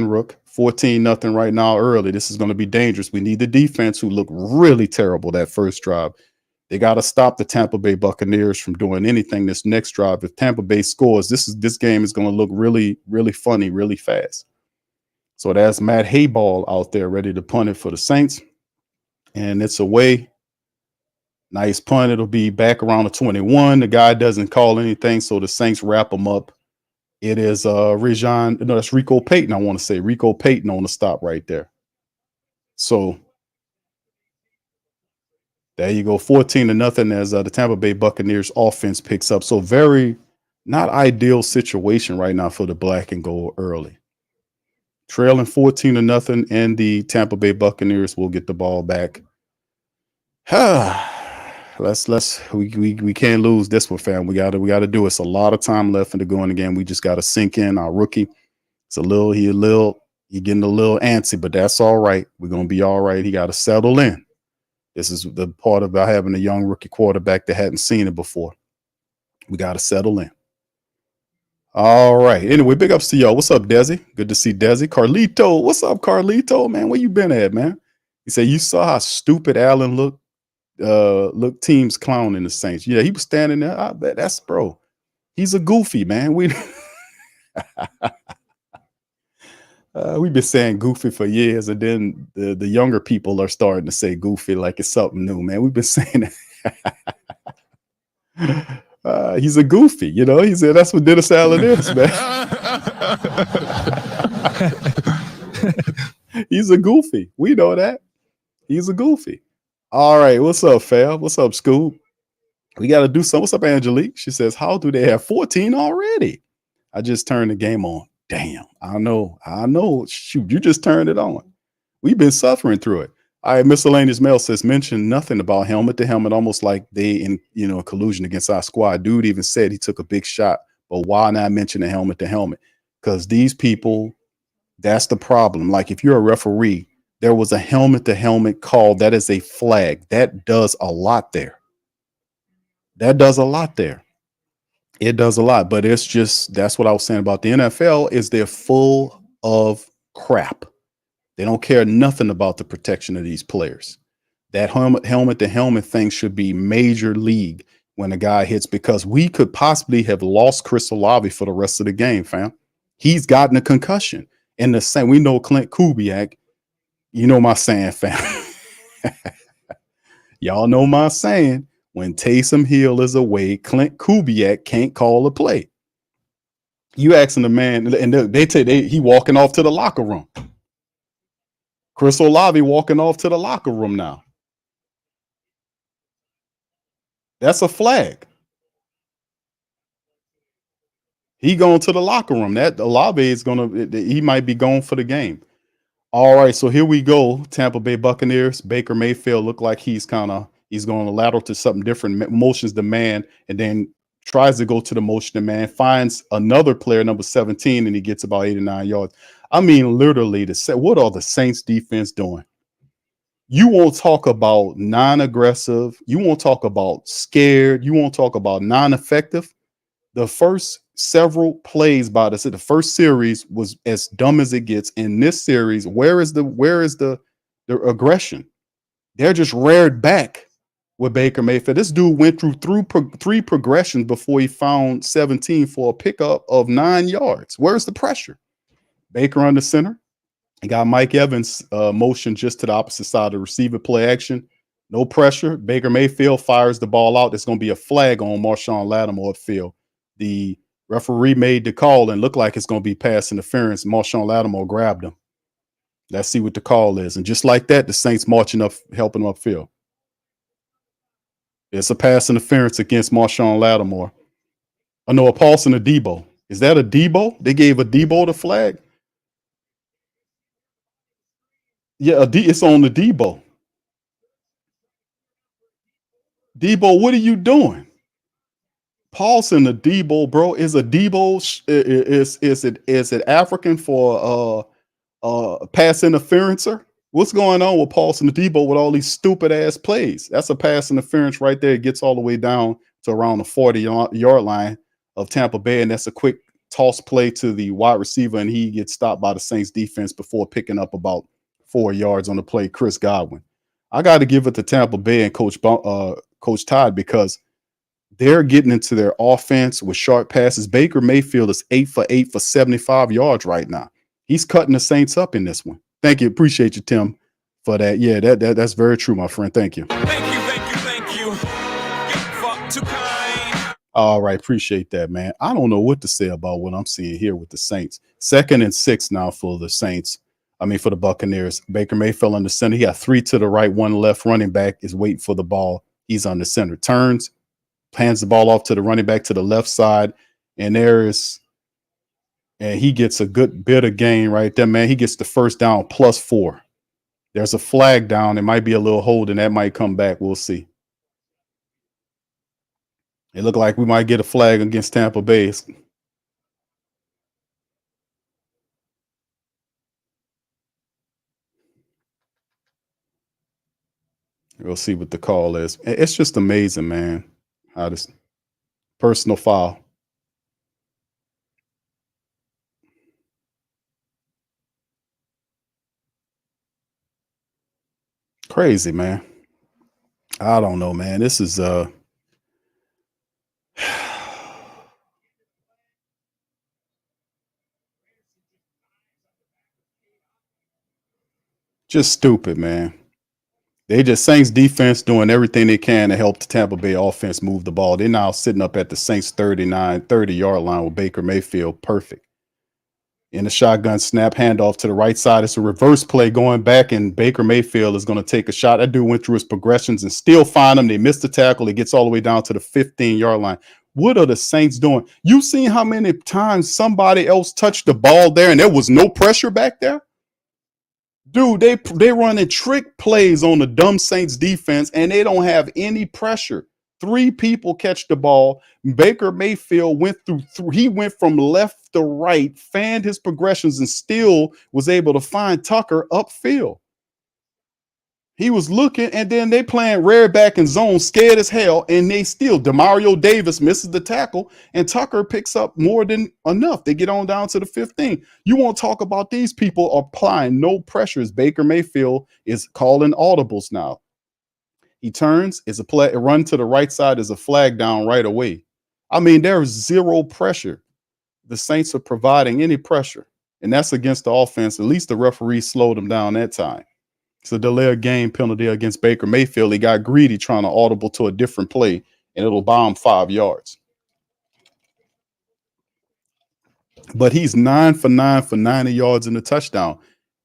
Rook. 14-0 right now early. This is going to be dangerous. We need the defense, who looked really terrible that first drive. They got to stop the Tampa Bay Buccaneers from doing anything this next drive. If Tampa Bay scores, this game is going to look really, really funny, really fast. So that's Matt Hayball out there ready to punt it for the Saints. And it's away. Nice punt. It'll be back around the 21. The guy doesn't call anything, so the Saints wrap him up. It is that's Rico Payton. I want to say Rico Payton on the stop right there. So there you go, 14-0 as the Tampa Bay Buccaneers offense picks up. So very not ideal situation right now for the black and gold early. Trailing 14-0, and the Tampa Bay Buccaneers will get the ball back. We can't lose this one, fam. We gotta do it. It's a lot of time left in the going game. We just gotta sink in our rookie. It's he getting a little antsy, but that's all right. We're gonna be all right. He got to settle in. This is the part about having a young rookie quarterback that hadn't seen it before. We got to settle in. All right. Anyway, big ups to y'all. What's up, Desi? Good to see Desi. Carlito, what's up, Carlito? Man, where you been at, man? He said you saw how stupid Allen looked. Look, teams clowning the Saints. Yeah, he was standing there. I bet that's bro. He's a goofy, man. We've been saying goofy for years, and then the younger people are starting to say goofy like it's something new, man. We've been saying that. He's a goofy, he said that's what Dennis Allen is, man. He's a goofy. We know that. He's a goofy. All right, what's up, fam? What's up, Scoob? We got to do something. What's up, Angelique? She says, how do they have 14 already? I just turned the game on. Damn, I know. Shoot, you just turned it on. We've been suffering through it. All right, miscellaneous mail says, mention nothing about helmet to helmet, almost like they in collusion against our squad. Dude even said he took a big shot, but why not mention the helmet to helmet? Because these people, that's the problem. Like if you're a referee, There was a helmet-to-helmet call. That is a flag. That does a lot there. That does a lot there. It does a lot, but it's just that's what I was saying about the NFL is they're full of crap. They don't care nothing about the protection of these players. That helmet-to-helmet thing should be major league when a guy hits, because we could possibly have lost Chris Olave for the rest of the game, fam. He's gotten a concussion. And the same, we know Clint Kubiak. You know my saying, fam. Y'all know my saying. When Taysom Hill is away, Clint Kubiak can't call a play. You asking the man, and he walking off to the locker room. Chris Olave walking off to the locker room now. That's a flag. He going to the locker room. That Olave is he might be gone for the game. All right, so here we go. Tampa Bay Buccaneers. Baker Mayfield look like he's going to lateral to something different. Motions the man, and then tries to go to the motion the man. Finds another player, number 17, and he gets about 89 yards. I mean, literally, what are the Saints defense doing? You won't talk about non-aggressive. You won't talk about scared. You won't talk about non-effective. The first several plays by the first series was as dumb as it gets. In this series, where is the aggression? They're just reared back with Baker Mayfield. This dude went through three progressions before he found 17 for a pickup of 9 yards. Where's the pressure? Baker under center. He got Mike Evans motion just to the opposite side of the receiver play action. No pressure. Baker Mayfield fires the ball out. There's going to be a flag on Marshawn Lattimore field. The referee made the call and looked like it's going to be pass interference. Marshawn Lattimore grabbed him. Let's see what the call is. And just like that, the Saints marching up, helping him upfield. It's a pass interference against Marshawn Lattimore. Oh, no, a pulse and a Debo. Is that a Debo? They gave a Debo the flag? Yeah, it's on the Debo. Debo, what are you doing? Paulson, the Debo, bro, is a Debo. Is it African for pass interferencer? What's going on with Paulson the Debo with all these stupid ass plays? That's a pass interference right there. It gets all the way down to around the 40-yard line of Tampa Bay, and that's a quick toss play to the wide receiver, and he gets stopped by the Saints defense before picking up about 4 yards on the play. Chris Godwin. I got to give it to Tampa Bay and Coach Todd, because they're getting into their offense with sharp passes. Baker Mayfield is 8 for 8 for 75 yards right now. He's cutting the Saints up in this one. Thank you. Appreciate you, Tim, for that. Yeah, that's very true, my friend. Thank you. Thank you. Fuck too kind. All right. Appreciate that, man. I don't know what to say about what I'm seeing here with the Saints. 2nd and 6 now for the Saints. For the Buccaneers. Baker Mayfield on the center. He got 3 to the right, 1 left. Running back is waiting for the ball. He's on the center. Turns, hands the ball off to the running back to the left side. And he gets a good bit of gain right there, man. He gets the first down +4. There's a flag down. It might be a little hold, and that might come back. We'll see. It looked like we might get a flag against Tampa Bay. We'll see what the call is. It's just amazing, man, how this personal foul. Crazy, man. I don't know, man. This is just stupid, man. Saints defense doing everything they can to help the Tampa Bay offense move the ball. They're now sitting up at the Saints 30-yard line with Baker Mayfield. Perfect. In the shotgun snap, handoff to the right side. It's a reverse play going back, and Baker Mayfield is going to take a shot. That dude went through his progressions and still find him. They missed the tackle. He gets all the way down to the 15-yard line. What are the Saints doing? You seen how many times somebody else touched the ball there and there was no pressure back there? Dude, they running trick plays on the dumb Saints defense, and they don't have any pressure. 3 people catch the ball. Baker Mayfield went through. He went from left to right, fanned his progressions, and still was able to find Tucker upfield. He was looking, and then they playing rare back in zone, scared as hell, and they still, Demario Davis misses the tackle, and Tucker picks up more than enough. They get on down to the 15. You want to talk about these people applying no pressures. Baker Mayfield is calling audibles now. He turns, is a run to the right side, is a flag down right away. I mean, there is zero pressure. The Saints are providing any pressure, and that's against the offense. At least the referee slowed them down that time. It's a delay of game penalty against Baker Mayfield. He got greedy trying to audible to a different play, and it'll buy him 5 yards. But he's 9 for 9 for 90 yards in the touchdown.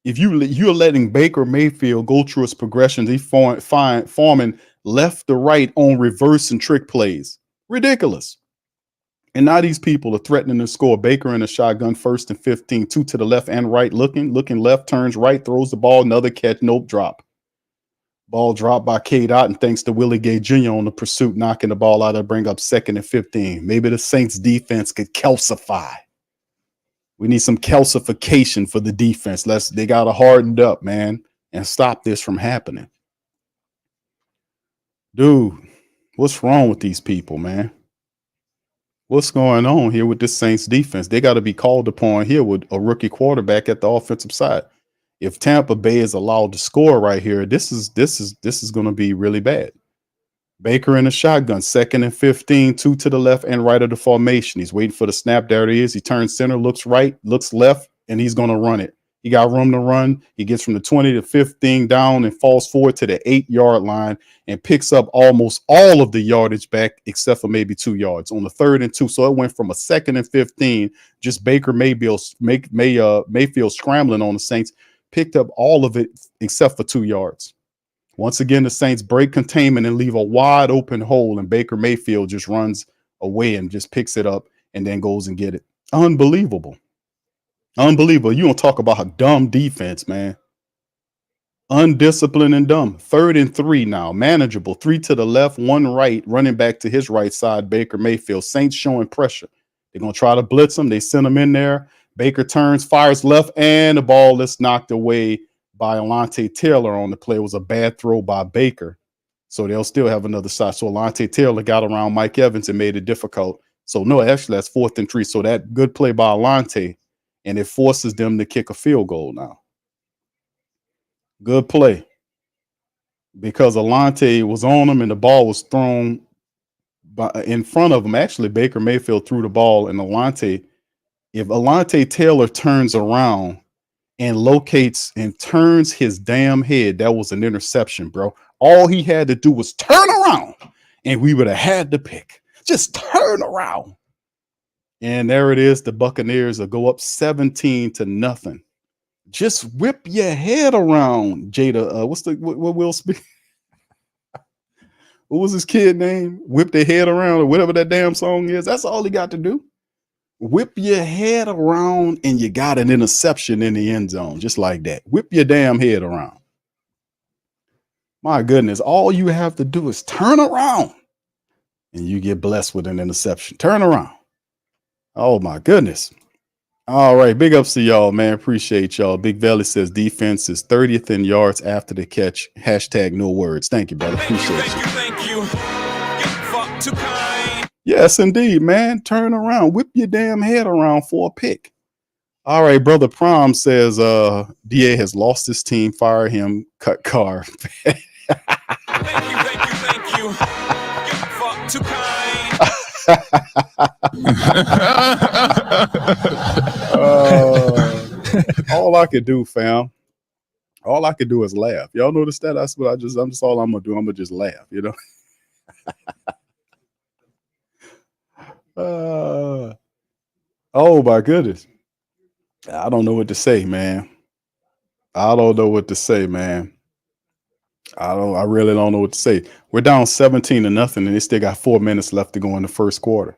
If you're letting Baker Mayfield go through his progressions, he's forming left to right on reverse and trick plays. Ridiculous. And now these people are threatening to score. Baker in a shotgun, 1st and 15, 2 to the left and right, looking left, turns right, throws the ball, another catch, nope, drop. Ball dropped by K-Dot, and thanks to Willie Gay Jr. on the pursuit, knocking the ball out to bring up 2nd and 15. Maybe the Saints defense could calcify. We need some calcification for the defense. They got to harden up, man, and stop this from happening. Dude, what's wrong with these people, man? What's going on here with this Saints defense? They got to be called upon here with a rookie quarterback at the offensive side. If Tampa Bay is allowed to score right here, this is going to be really bad. Baker in a shotgun, 2nd and 15, 2 to the left and right of the formation. He's waiting for the snap. There it is. He turns center, looks right, looks left, and he's going to run it. He got room to run. He gets from the 20 to 15 down and falls forward to the 8-yard line and picks up almost all of the yardage back except for maybe 2 yards on the 3rd and 2. So it went from a 2nd and 15, just Baker Mayfield scrambling on the Saints, picked up all of it except for 2 yards. Once again, the Saints break containment and leave a wide open hole, and Baker Mayfield just runs away and just picks it up and then goes and get it. Unbelievable. Unbelievable. You don't talk about a dumb defense, man. Undisciplined and dumb. 3rd and 3 now. Manageable. 3 to the left, 1 right. Running back to his right side, Baker Mayfield. Saints showing pressure. They're going to try to blitz him. They send him in there. Baker turns, fires left, and the ball is knocked away by Alontae Taylor on the play. It was a bad throw by Baker. So they'll still have another shot. So Alontae Taylor got around Mike Evans and made it difficult. So no, actually that's 4th and 3. So that good play by Alontae, and it forces them to kick a field goal now. Good play. Because Alontae was on him and the ball was thrown in front of him. Actually, Baker Mayfield threw the ball, and if Alontae Taylor turns around and locates and turns his damn head, that was an interception, bro. All he had to do was turn around, and we would have had the pick. Just turn around. And there it is. The Buccaneers will go up 17-0. Just whip your head around, Jada. What Will Smith? What was his kid name? Whip their head around, or whatever that damn song is. That's all he got to do. Whip your head around, and you got an interception in the end zone, just like that. Whip your damn head around. My goodness, all you have to do is turn around, and you get blessed with an interception. Turn around. Oh, my goodness. All right, big ups to y'all, man. Appreciate y'all. Big Valley says defense is 30th in yards after the catch. # no words. Thank you, brother. Appreciate you. Thank you. Get fucked too kind. Yes, indeed, man. Turn around. Whip your damn head around for a pick. All right, Brother Prom says DA has lost his team. Fire him. Cut Carr. Thank you. Get fucked too kind. All I could do, fam. All I could do is laugh. Y'all notice that? That's what I'm just all I'm gonna do. I'm gonna just laugh, you know. Oh my goodness. I don't know what to say, man. I don't know what to say, man. I really don't know what to say. We're down 17-0, and they still got 4 minutes left to go in the first quarter.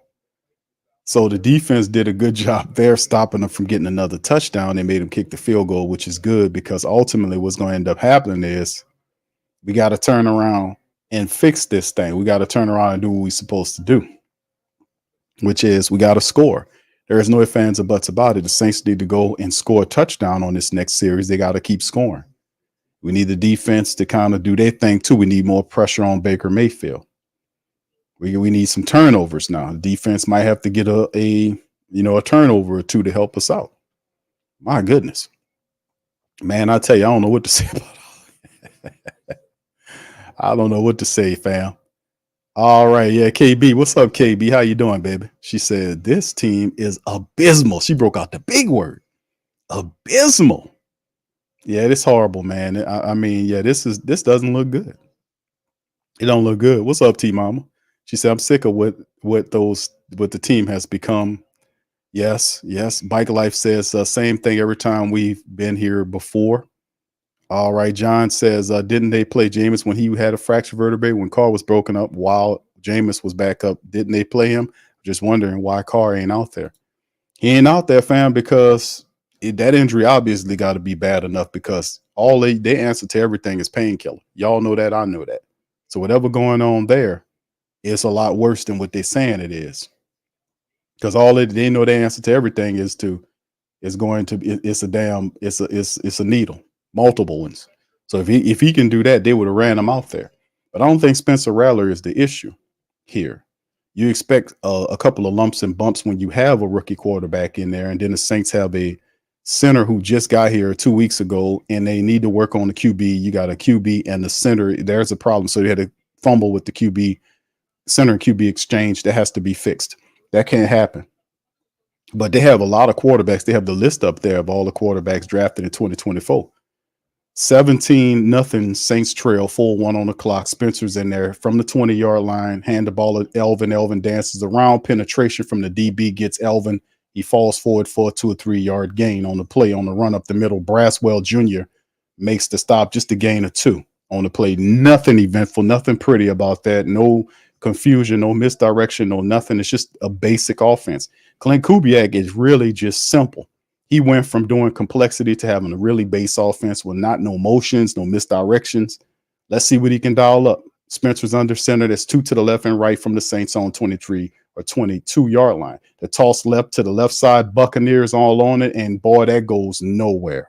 So the defense did a good job there stopping them from getting another touchdown. They made them kick the field goal, which is good, because ultimately what's going to end up happening is we got to turn around and fix this thing. We got to turn around and do what we're supposed to do, which is we got to score. There is no ifs, ands, or buts about it. The Saints need to go and score a touchdown on this next series. They got to keep scoring. We need the defense to kind of do their thing too. We need more pressure on Baker Mayfield. We need some turnovers now. The defense might have to get a turnover or two to help us out. My goodness. Man, I tell you, I don't know what to say about it. I don't know what to say, fam. All right, yeah, KB. What's up, KB? How you doing, baby? She said, this team is abysmal. She broke out the big word. Abysmal. Yeah, it's horrible, man. I mean, yeah, this doesn't look good. It don't look good. What's up, T Mama? She said, I'm sick of what the team has become. Yes. Bike Life says same thing every time we've been here before. All right. John says, didn't they play Jameis when he had a fractured vertebrae when Carr was broken up while Jameis was back up? Didn't they play him? Just wondering why Carr ain't out there. He ain't out there, fam, because that injury obviously got to be bad enough because all they answer to everything is painkiller. Y'all know that. I know that. So whatever going on there, it's a lot worse than what they're saying it is. Because all they know the answer to everything is a needle, multiple ones. So if he can do that, they would have ran him out there. But I don't think Spencer Rattler is the issue here. You expect a couple of lumps and bumps when you have a rookie quarterback in there, and then the Saints have a center who just got here 2 weeks ago, and they need to work on the QB. You got a QB and the center. There's a problem. So they had to fumble with the QB center and QB exchange. That has to be fixed. That can't happen. But they have a lot of quarterbacks. They have the list up there of all the quarterbacks drafted in 2024. 17-0 Saints trail, 4-1 on the clock. Spencer's in there from the 20-yard line. Hand the ball at Elvin. Elvin dances around. Penetration from the DB gets Elvin. He falls forward for a 2 or 3 yard gain on the play on the run up the middle. Braswell Jr. makes the stop, just a gain of 2 on the play. Nothing eventful, nothing pretty about that. No confusion, no misdirection, no nothing. It's just a basic offense. Clint Kubiak is really just simple. He went from doing complexity to having a really base offense with no motions, no misdirections. Let's see what he can dial up. Spencer's under center. That's 2 to the left and right from the Saints on 23 or 22 yard line. The toss left to the left side, Buccaneers all on it. And boy, that goes nowhere.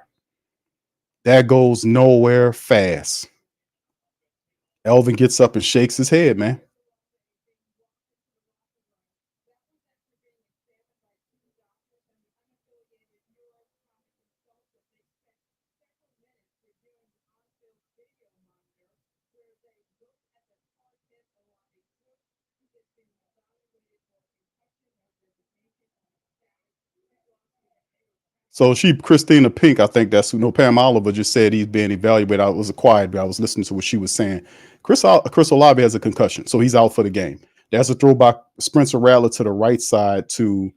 That goes nowhere fast. Elvin gets up and shakes his head, man. So Christina Pink, I think that's who. No, Pam Oliver just said he's being evaluated. I was quiet, but I was listening to what she was saying. Chris Olave has a concussion, so he's out for the game. There's a throw by Spencer Rattler to the right side to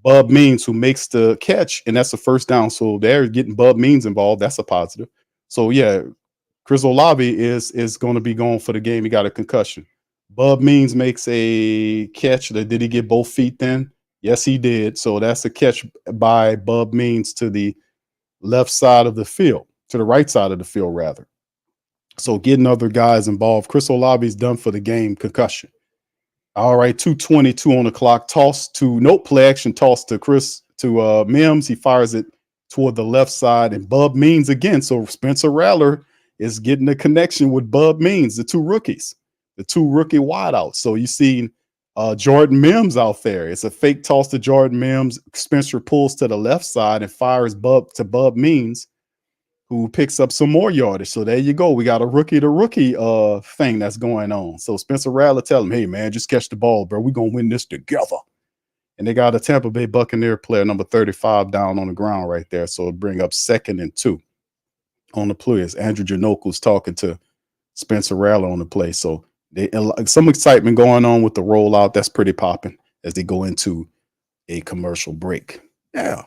Bub Means, who makes the catch, and that's a first down. So they're getting Bub Means involved. That's a positive. So yeah, Chris Olave is going to be going for the game. He got a concussion. Bub Means makes a catch. Did he get both feet then? Yes, he did. So that's a catch by Bub Means to the left side of the field, to the right side of the field, rather. So getting other guys involved. Chris Olave's done for the game, concussion. All right, 2:22 on the clock. Play action toss to Mims. He fires it toward the left side, and Bub Means again. So Spencer Rattler is getting a connection with Bub Means, the two rookie wideouts. So you see Jordan Mims out there. It's a fake toss to Jordan Mims. Spencer pulls to the left side and fires Bub Means, who picks up some more yardage. So there you go. We got a rookie-to-rookie thing that's going on. So Spencer Rattler tell him, hey, man, just catch the ball, bro. We're going to win this together. And they got a Tampa Bay Buccaneer player, number 35, down on the ground right there. So it'll bring up 2nd and 2 on the play as Andrew Janoku's talking to Spencer Rattler on the play. So some excitement going on with the rollout. That's pretty popping as they go into a commercial break. Yeah.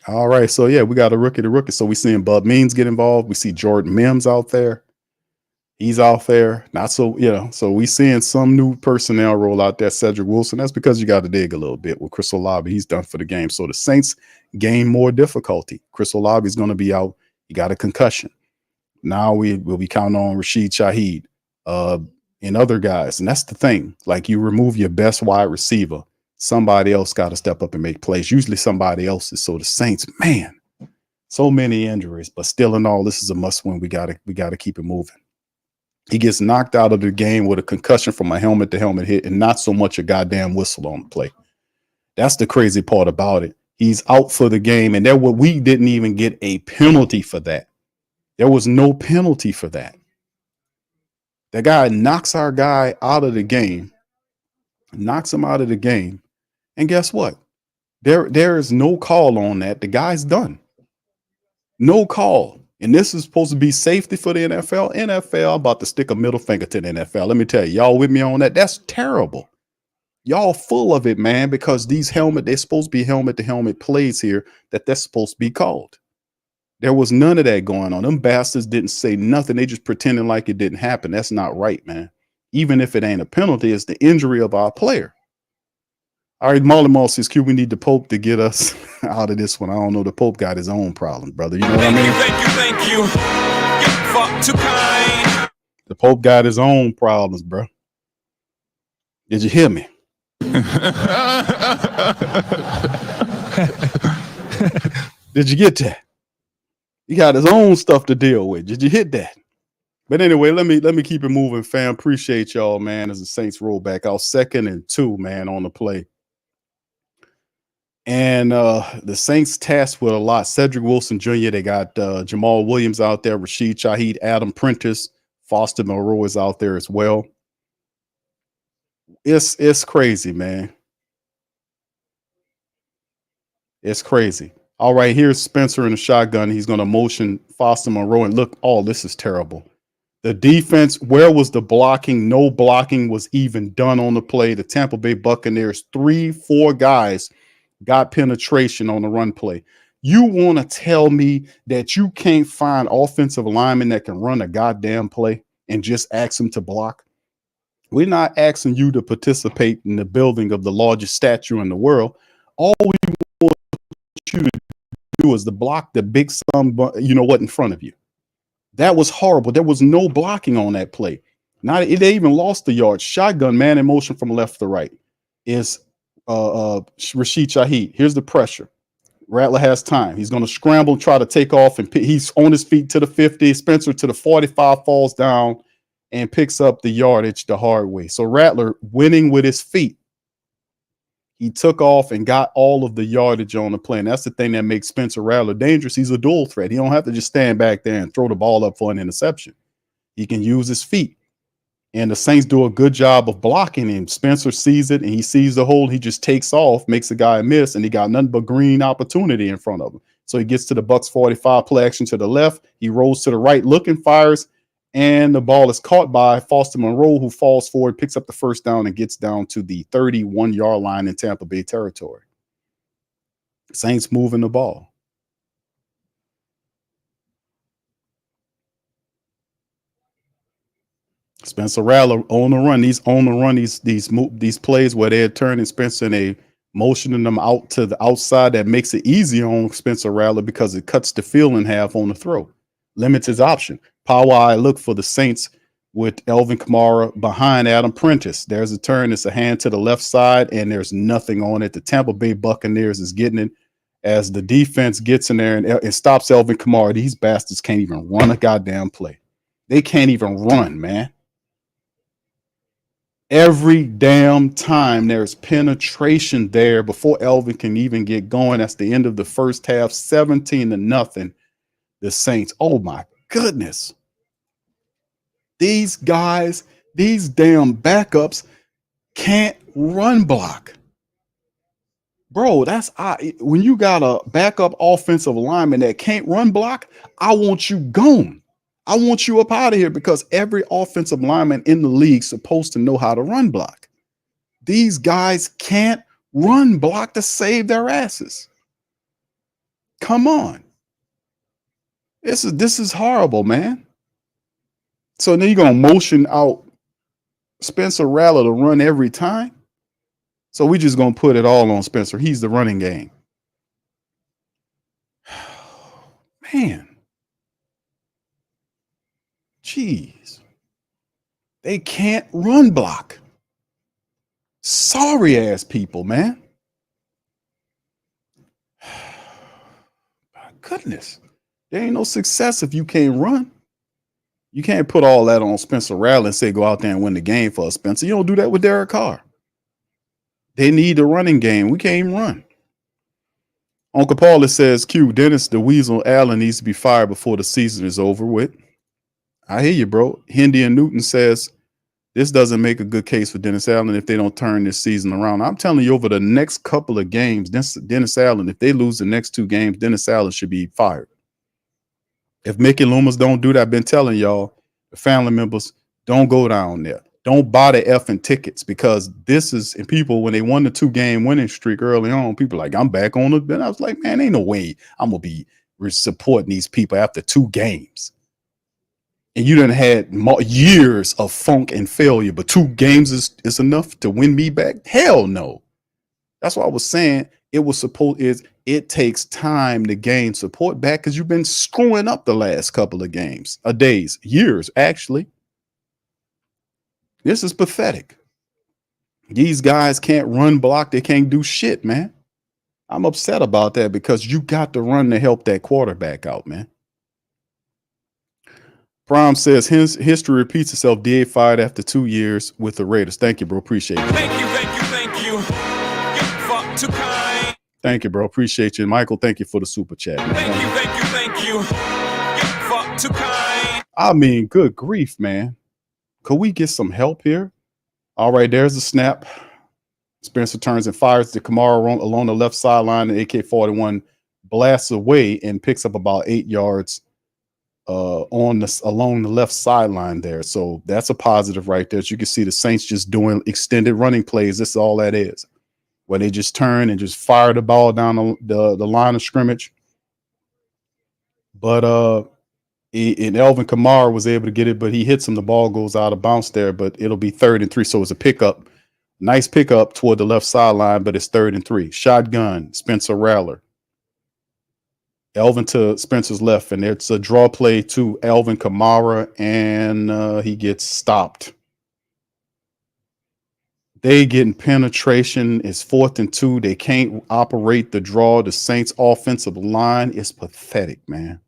All right. So, yeah, we got a rookie-to-rookie. So we seeing Bub Means get involved. We see Jordan Mims out there. He's out there. Not so, so we seeing some new personnel roll out there. Cedric Wilson. That's because you got to dig a little bit with Chris Olave. He's done for the game. So the Saints gain more difficulty. Chris Olave is going to be out. He got a concussion. Now we'll be counting on Rashid Shaheed and other guys. And that's the thing. Like, you remove your best wide receiver, somebody else got to step up and make plays. Usually somebody else's. So the Saints, man, So many injuries, but still in all, this is a must win. We gotta keep it moving. He gets knocked out of the game with a concussion from a helmet to helmet hit and not so much a goddamn whistle on the play. That's the crazy part about it. He's out for the game, and we didn't even get a penalty for that. There was no penalty for that. The guy knocks our guy out of the game, knocks him out of the game, and guess what? There is no call on that. The guy's done. No call. And this is supposed to be safety for the NFL. NFL about to stick a middle finger to the NFL. Let me tell you, y'all with me on that? That's terrible. Y'all full of it, man, because they're supposed to be helmet to helmet plays here that's supposed to be called. There was none of that going on. Them bastards didn't say nothing. They just pretending like it didn't happen. That's not right, man. Even if it ain't a penalty, it's the injury of our player. All right, Marley Moss says, Q, we need the Pope to get us out of this one. I don't know. The Pope got his own problem, brother. You know what I mean? Thank you. You're fuck too kind. The Pope got his own problems, bro. Did you hear me? Did you get that? He got his own stuff to deal with. Did you hit that? But anyway, let me keep it moving, fam. Appreciate y'all, man, as the Saints roll back out 2nd and 2, man, on the play. And the Saints tasked with a lot. Cedric Wilson Jr., they got Jamal Williams out there, Rashid Shaheed, Adam Prentice, Foster Moreau is out there as well. It's crazy, man. It's crazy. All right, here's Spencer in the shotgun. He's going to motion Foster Moreau. And look, this is terrible. The defense, where was the blocking? No blocking was even done on the play. The Tampa Bay Buccaneers, 3-4 guys got penetration on the run play. You want to tell me that you can't find offensive linemen that can run a goddamn play and just ask them to block? We're not asking you to participate in the building of the largest statue in the world. All we want you to do is to block the big what in front of you. That was horrible. There was no blocking on that play. They even lost the yard. Shotgun, man in motion from left to right is Rashid Shaheed. Here's the pressure. Rattler has time. He's going to scramble, try to take off, and he's on his feet to the 50. Spencer to the 45, falls down and picks up the yardage the hard way. So Rattler winning with his feet. He took off and got all of the yardage on the play. And that's the thing that makes Spencer Rattler dangerous. He's a dual threat. He don't have to just stand back there and throw the ball up for an interception. He can use his feet. And the Saints do a good job of blocking him. Spencer sees it, and he sees the hole. He just takes off, makes the guy miss, and he got nothing but green opportunity in front of him. So he gets to the Bucs 45, play action to the left. He rolls to the right, looking, fires, and the ball is caught by Foster Moreau, who falls forward, picks up the first down, and gets down to the 31-yard line in Tampa Bay territory. Saints moving the ball. Spencer Rattler on the run. These plays where they're turning Spencer and they motioning them out to the outside, that makes it easier on Spencer Rattler because it cuts the field in half on the throw. Limits his option. Power eye look for the Saints with Alvin Kamara behind Adam Prentice. There's a turn. It's a hand to the left side, and there's nothing on it. The Tampa Bay Buccaneers is getting it as the defense gets in there and stops Alvin Kamara. These bastards can't even run a goddamn play. They can't even run, man. Every damn time there's penetration there before Elvin can even get going. That's the end of the first half, 17-0. The Saints. Oh my goodness. These guys, these damn backups can't run block. Bro, when you got a backup offensive lineman that can't run block, I want you gone. I want you up out of here because every offensive lineman in the league is supposed to know how to run block. These guys can't run block to save their asses. Come on. This is horrible, man. So then you're going to motion out Spencer Rattler to run every time. So we just going to put it all on Spencer. He's the running game. Man. Jeez. They can't run block. Sorry ass people, man. My goodness. There ain't no success if you can't run. You can't put all that on Spencer Rattler and say go out there and win the game for us, Spencer. You don't do that with Derek Carr. They need the running game. We can't even run. Uncle Paula says, Q, Dennis the Weasel Allen needs to be fired before the season is over with. I hear you, bro. Hindi and Newton says, this doesn't make a good case for Dennis Allen if they don't turn this season around. I'm telling you, over the next couple of games, Dennis Allen, if they lose the next 2 games, Dennis Allen should be fired. If Mickey Loomis don't do that, I've been telling y'all, the family members, don't go down there. Don't buy the effing tickets, because this is, and people, when they won the 2-game winning streak early on, people like, I'm back on it. And I was like, man, ain't no way I'm going to be supporting these people after 2 games. And you done had years of funk and failure, but 2 games is enough to win me back? Hell no. That's what I was saying. It takes time to gain support back, because you've been screwing up the last couple of years, actually. This is pathetic. These guys can't run block. They can't do shit, man. I'm upset about that, because you got to run to help that quarterback out, man. Prime says his history repeats itself. DA fired after 2 years with the Raiders. Thank you, bro. Appreciate it. Thank you. Get fucked too kind. Thank you, bro. Appreciate you. Michael, thank you for the super chat. Man. Thank you. Get fucked too kind. I mean, good grief, man. Could we get some help here? All right, there's the snap. Spencer turns and fires to Kamara along the left sideline. The AK-41 blasts away and picks up about 8 yards along the left sideline there. So that's a positive right there. As you can see, the Saints just doing extended running plays. This is all that is, where they just turn and just fire the ball down the line of scrimmage. But and Elvin Kamara was able to get it, but he hits him. The ball goes out of bounds there, but it'll be 3rd and 3. So it's a pickup. Nice pickup toward the left sideline, but it's 3rd and 3. Shotgun, Spencer Rattler. Elvin to Spencer's left, and it's a draw play to Elvin Kamara, and he gets stopped. They getting penetration. It's 4th and 2. They can't operate the draw. The Saints offensive line is pathetic, man.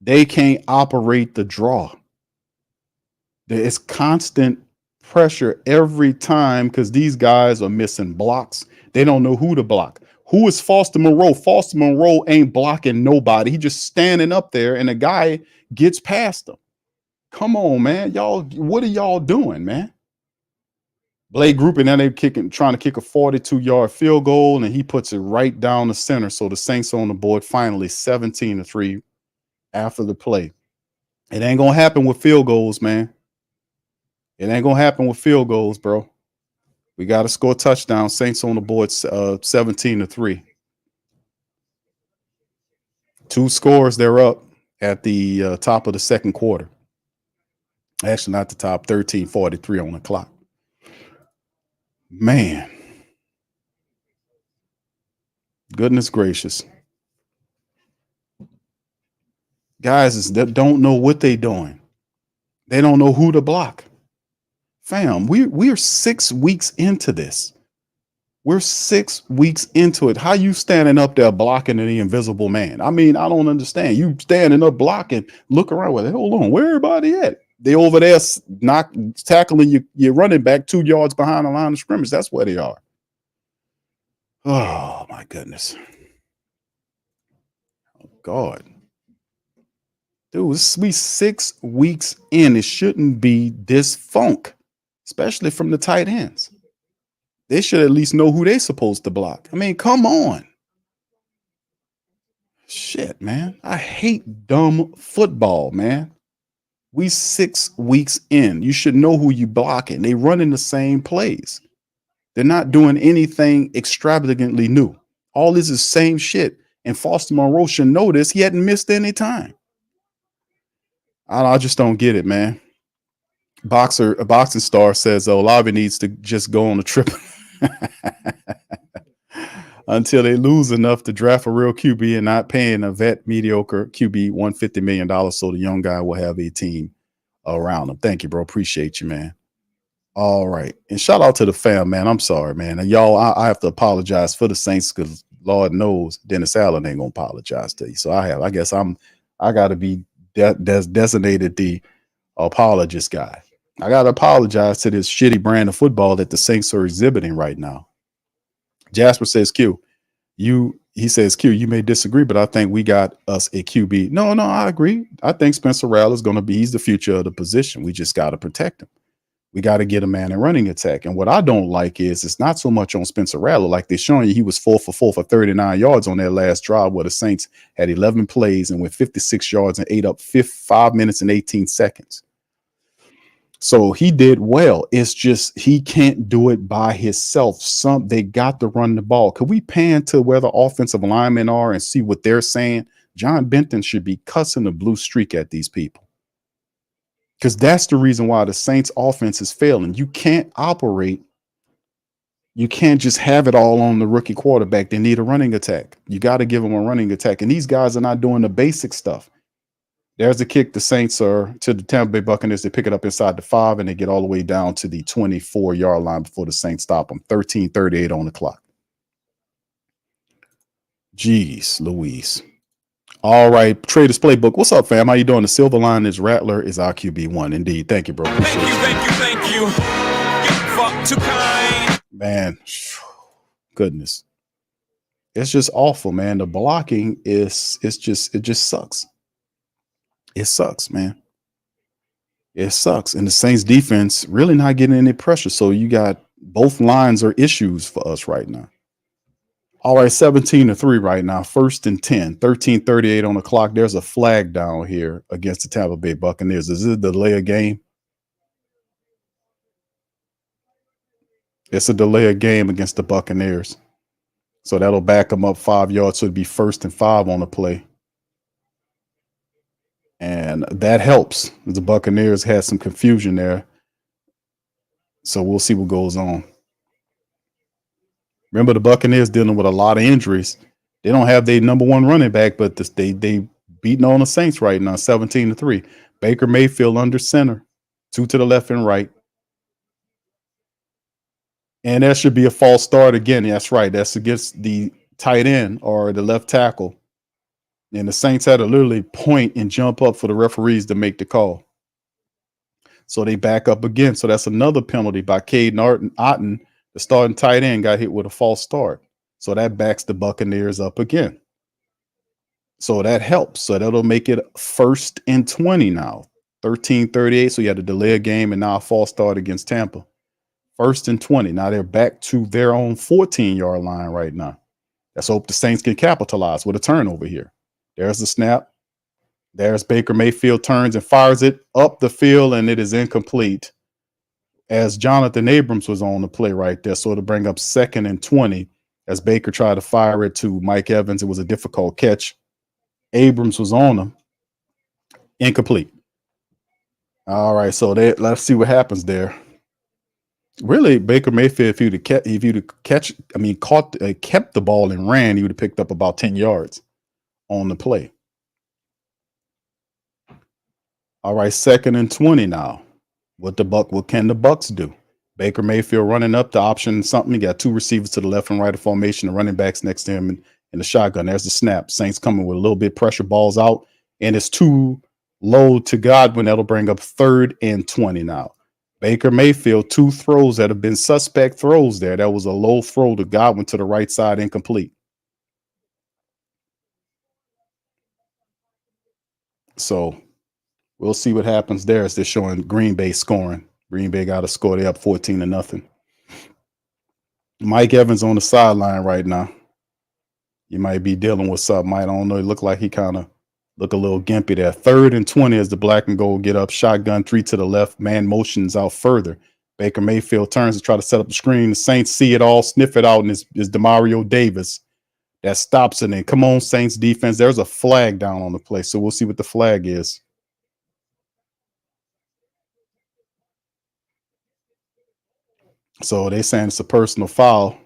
They can't operate the draw. There is constant pressure every time, because these guys are missing blocks. They don't know who to block. Who is Foster Moreau? Foster Moreau ain't blocking nobody. He just standing up there, and a guy gets past him. Come on, man. Y'all, what are y'all doing, man? Blake Group, and then they trying to kick a 42-yard field goal, and he puts it right down the center. So the Saints on the board finally 17-3 after the play. It ain't gonna happen with field goals, man. It ain't gonna happen with field goals, bro. We got to score a touchdown. Saints on the board 17-3. 2 scores, they're up at the top of the second quarter. Actually, not the top, 13:43 on the clock. Man. Goodness gracious. Guys that don't know what they're doing. They don't know who to block. Fam, we are 6 weeks into this. We're 6 weeks into it. How you standing up there blocking the invisible man? I mean, I don't understand. You standing up blocking, look around with it. Hold on, where everybody at? They over there tackling your running back 2 yards behind the line of scrimmage. That's where they are. Oh, my goodness. Oh, God. Dude, we 6 weeks in. It shouldn't be this funk, especially from the tight ends. They should at least know who they're supposed to block. I mean, come on. Shit, man. I hate dumb football, man. We 6 weeks in. You should know who you blocking. They running the same plays. They're not doing anything extravagantly new. All this is same shit. And Foster Moreau should know this. He hadn't missed any time. I just don't get it, man. A boxing star says, Olave needs to just go on a trip until they lose enough to draft a real QB and not paying a vet mediocre QB $150 million so the young guy will have a team around him. Thank you, bro. Appreciate you, man. All right. And shout out to the fam, man. I'm sorry, man. And y'all, I have to apologize for the Saints because Lord knows Dennis Allen ain't gonna apologize to you. So I guess I got to be designated the apologist guy. I got to apologize to this shitty brand of football that the Saints are exhibiting right now. Jasper says, he says, Q, you may disagree, but I think we got us a QB. No, I agree. I think Spencer Rattler is going to he's the future of the position. We just got to protect him. We got to get a man in running attack. And what I don't like is it's not so much on Spencer Rattler. Like they're showing you, he was 4 for 4 for 39 yards on that last drive where the Saints had 11 plays and went 56 yards and ate up 5 minutes and 18 seconds. So he did well. It's just he can't do it by himself. They got to run the ball. Could we pan to where the offensive linemen are and see what they're saying? John Benton should be cussing the blue streak at these people. Because that's the reason why the Saints offense is failing. You can't operate. You can't just have it all on the rookie quarterback. They need a running attack. You got to give them a running attack. And these guys are not doing the basic stuff. There's the kick. The Saints are to the Tampa Bay Buccaneers. They pick it up inside the 5 and they get all the way down to the 24-yard line before the Saints stop them. 13:38 on the clock. Jeez Louise. All right, Traders Playbook. What's up, fam? How you doing? The silver line is Rattler is our QB1. Indeed. Thank you, bro. Thank you. Get fucked too kind. Man, goodness. It's just awful, man. The blocking it just sucks. It sucks, man. It sucks. And the Saints defense really not getting any pressure. So you got both lines are issues for us right now. All right, 17-3 right now. 1st and 10, 13:38 on the clock. There's a flag down here against the Tampa Bay Buccaneers. Is it a delay of game? It's a delay of game against the Buccaneers. So that'll back them up 5 yards. So it'd be 1st and 5 on the play. And that helps. The Buccaneers had some confusion there. So we'll see what goes on. Remember, the Buccaneers dealing with a lot of injuries. They don't have their number one running back, but they beating on the Saints right now, 17-3. Baker Mayfield under center, 2 to the left and right. And that should be a false start again. That's right. That's against the tight end or the left tackle. And the Saints had to literally point and jump up for the referees to make the call. So they back up again. So that's another penalty by Caden Otten. The starting tight end got hit with a false start. So that backs the Buccaneers up again. So that helps. So that'll make it 1st and 20 now. 13:38. So you had to delay a game and now a false start against Tampa. 1st and 20. Now they're back to their own 14-yard line right now. Let's hope the Saints can capitalize with a turnover here. There's the snap. There's Baker Mayfield turns and fires it up the field, and it is incomplete as Jonathan Abrams was on the play right there. So to bring up 2nd and 20 as Baker tried to fire it to Mike Evans. It was a difficult catch. Abrams was on him. Incomplete. All right, so let's see what happens there. Really, Baker Mayfield, if you'd have kept the ball and ran, he would have picked up about 10 yards on the play. All right, 2nd and 20 now. What can the Bucs do? Baker Mayfield running up the option something. He got 2 receivers to the left and right of formation, the running backs next to him in the shotgun. There's the snap. Saints coming with a little bit pressure, balls out, and it's too low to Godwin. That'll bring up 3rd and 20 now. Baker Mayfield, 2 throws that have been suspect throws there. That was a low throw to Godwin to the right side, incomplete. So we'll see what happens there as they're showing Green Bay scoring. Green Bay got to score. They up 14-0. Mike Evans on the sideline right now. You might be dealing with something. I don't know. It looked like he kind of looked a little gimpy there. 3rd and 20 as the black and gold get up. Shotgun 3 to the left. Man motions out further. Baker Mayfield turns to try to set up the screen. The Saints see it all, sniff it out, and it's Demario Davis that stops it. And come on, Saints defense. There's a flag down on the play, so we'll see what the flag is. So they're saying it's a personal foul.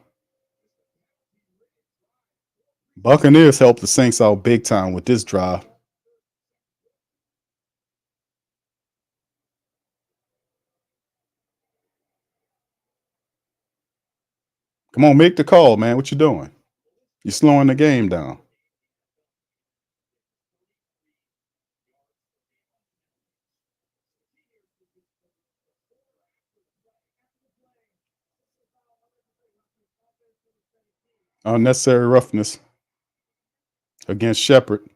Buccaneers helped the Saints out big time with this drive. Come on, make the call, man. What you doing? You're slowing the game down. Unnecessary roughness against Shepard.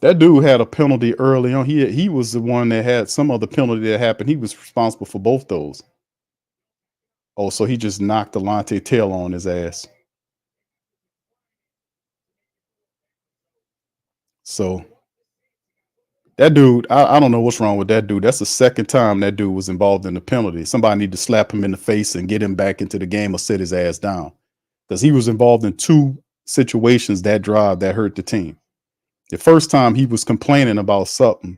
That dude had a penalty early on. He was the one that had some other penalty that happened. He was responsible for both those. Oh, so he just knocked Delonte Taylor on his ass. So that dude, I don't know what's wrong with that dude. That's the second time that dude was involved in the penalty. Somebody need to slap him in the face and get him back into the game or sit his ass down. Because he was involved in two situations that drive that hurt the team. The first time he was complaining about something.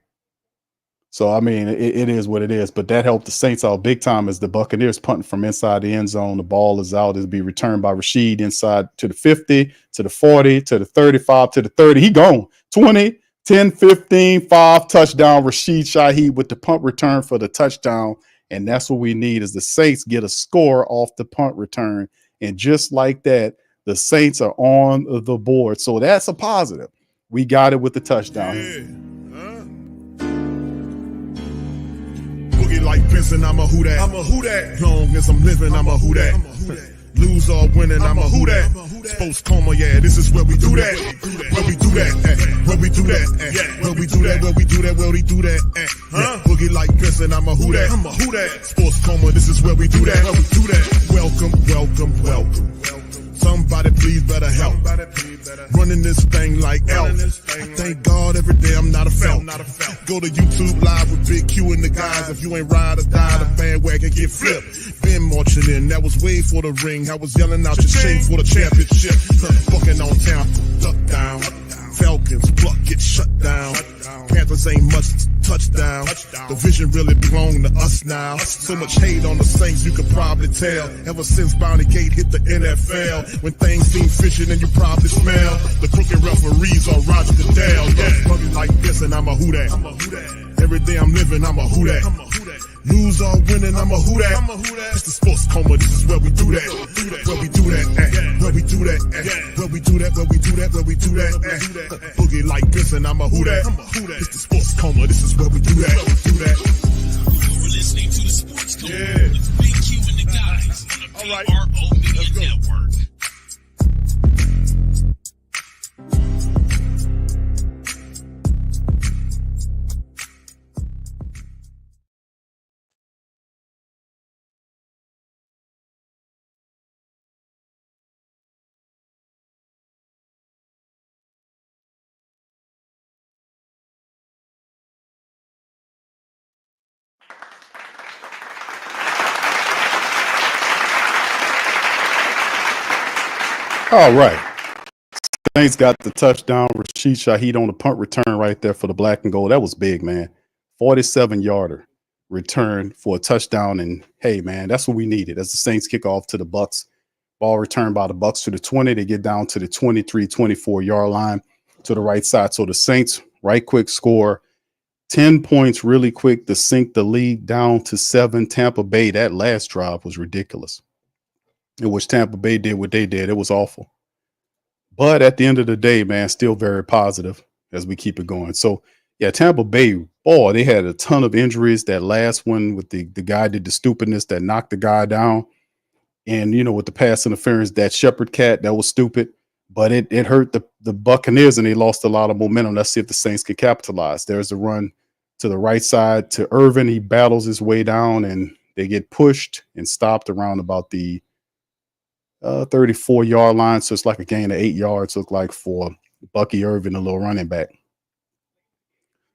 So I mean, it is what it is. But that helped the Saints out big time as the Buccaneers punting from inside the end zone. The ball is out. It'll be returned by Rashid inside to the 50, to the 40, to the 35, to the 30. He gone. 20, 10, 15, 5 touchdown. Rashid Shaheed with the punt return for the touchdown. And that's what we need is the Saints get a score off the punt return. And just like that, the Saints are on the board. So that's a positive. We got it with the touchdown. Boogie like Benson, I'm a who that. I'm a who that. Long as I'm living, I'm a who that. Lose or winning, I'm a who that. Sports Coma, yeah, this is where we do that. Where we do that, where we do that, where we do that, where we do that, where we do that. Boogie like Benson, I'm a who that. I'm a who that. Sports Coma, this is where we do that. Where we do that. Welcome, welcome, welcome. Somebody please better help. Running this thing like elf. Thank God every day I'm not a felt. Go to YouTube live with Big Q and the guys. If you ain't ride or die, the bandwagon get flipped. Been marching in, that was way for the ring. I was yelling out your shame for the championship. Fucking on town, duck down. Falcons, pluck, get shut down. Panthers ain't much touchdown. The vision really belong to us now. So much hate on the Saints, you could probably tell. Ever since Bounty Gate hit the NFL, when things seem fishy and you probably smell the crooked referees are Roger Goodell. Yeah, funny like this and I'm a who that. Every day I'm living, I'm a who that. Lose or winning, I'm a who that. It's the Sports Coma, this is where we do that. Where we do that, where we do that, where we do that, where we do that, where we do that. Boogie like this and I'm a who that. It's the Sports Coma, this is where we do that. You're listening to the Sports Coma with Big Q and the guys on the PRO Media Network. All right. Saints got the touchdown. Rashid Shaheed on the punt return right there for the black and gold. That was big, man. 47-yarder return for a touchdown. And hey, man, that's what we needed as the Saints kick off to the Bucs. Ball returned by the Bucs to the 20. They get down to the 23, 24-yard line to the right side. So the Saints, right quick score, 10 points really quick to sink the lead down to 7. Tampa Bay, that last drive was ridiculous. In which Tampa Bay did what they did. It was awful. But at the end of the day, man, still very positive as we keep it going. So, yeah, Tampa Bay, boy, they had a ton of injuries. That last one with the guy did the stupidness that knocked the guy down. And, you know, with the pass interference, that Shepard cat, that was stupid. But it hurt the Buccaneers, and they lost a lot of momentum. Let's see if the Saints could capitalize. There's a run to the right side to Irvin. He battles his way down, and they get pushed and stopped around about the 34-yard line. So it's like a gain of 8 yards, look like, for Bucky Irvin, a little running back.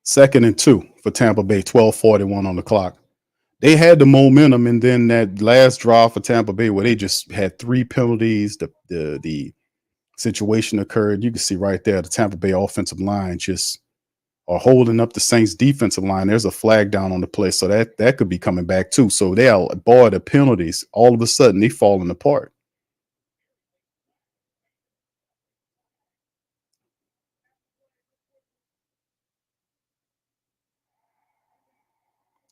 2nd and 2 for Tampa Bay, 12:41 on the clock. They had the momentum, and then that last drive for Tampa Bay where they just had 3 penalties, the situation occurred. You can see right there the Tampa Bay offensive line just are holding up the Saints defensive line. There's a flag down on the play, so that could be coming back too. So they are, boy, the penalties, all of a sudden they falling apart.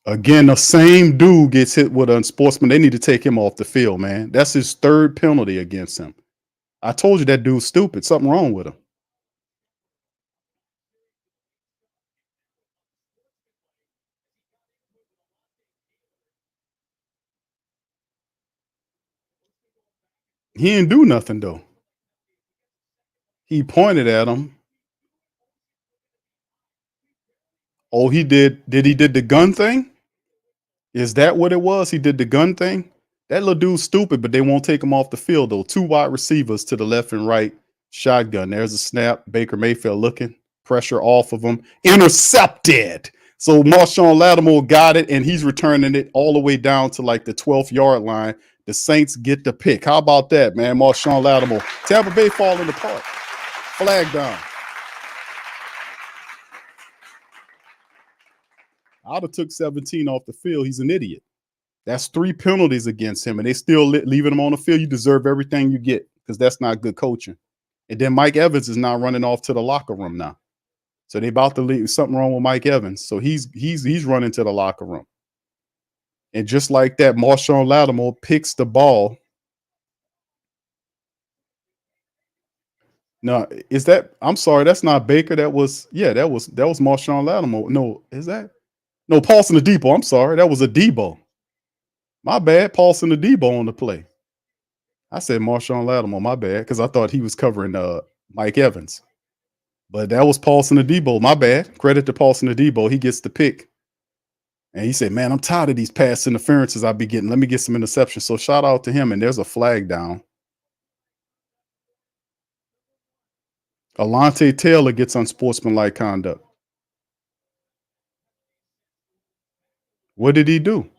Again, the same dude gets hit with an unsportsman. They need to take him off the field, man. That's his third penalty against him. I told you that dude's stupid. Something wrong with him. He didn't do nothing, though. He pointed at him. Oh, he did. He did the gun thing? Is that what it was? He did the gun thing? That little dude's stupid, but they won't take him off the field, though. Two wide receivers to the left and right. Shotgun. There's a snap. Baker Mayfield looking. Pressure off of him. Intercepted. So Marshawn Lattimore got it, and he's returning it all the way down to like the 12th yard line. The Saints get the pick. How about that, man? Marshawn Lattimore. Tampa Bay falling apart. Flag down. I'd have took 17 off the field. He's an idiot. That's 3 penalties against him, and they still leaving him on the field. You deserve everything you get because that's not good coaching. And then Mike Evans is now running off to the locker room now. So they about to leave. Something wrong with Mike Evans. So he's running to the locker room. And just like that, Marshawn Lattimore picks the ball. No, is that? I'm sorry, that's not Baker. That was Marshawn Lattimore. No, is that? No, Paulson Adebo. I'm sorry, that was Adebo. My bad, Paulson Adebo on the play. I said Marshawn Lattimore. My bad, because I thought he was covering Mike Evans. But that was Paulson Adebo. My bad. Credit to Paulson Adebo. He gets the pick. And he said, man, I'm tired of these pass interferences I be getting. Let me get some interceptions. So shout out to him. And there's a flag down. Alontae Taylor gets unsportsmanlike conduct. What did he do?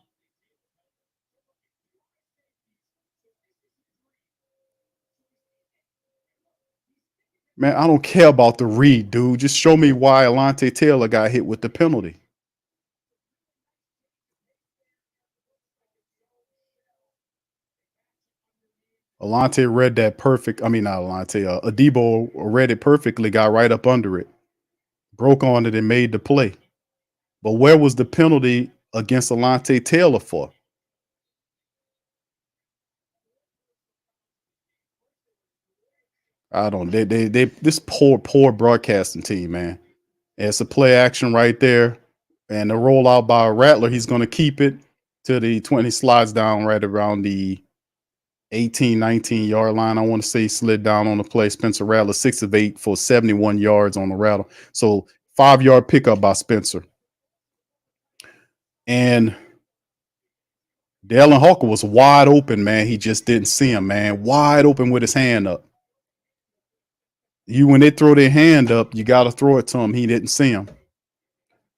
Man, I don't care about the read, dude. Just show me why Alontae Taylor got hit with the penalty. Alontae read that perfect. I mean, not Alontae. Adebo read it perfectly, got right up under it, broke on it, and made the play. But where was the penalty against Alontae Taylor for? I don't. They this poor broadcasting team, man. It's a play action right there, and the rollout by Rattler. He's going to keep it to the 20. Slides down right around the 18, 19 yard line. I want to say he slid down on the play. Spencer Rattler, 6 of 8 for 71 yards on the rattle. So 5-yard pickup by Spencer. And Dallin Hawker was wide open, man. He just didn't see him, man. Wide open with his hand up. When they throw their hand up, you got to throw it to him. He didn't see him.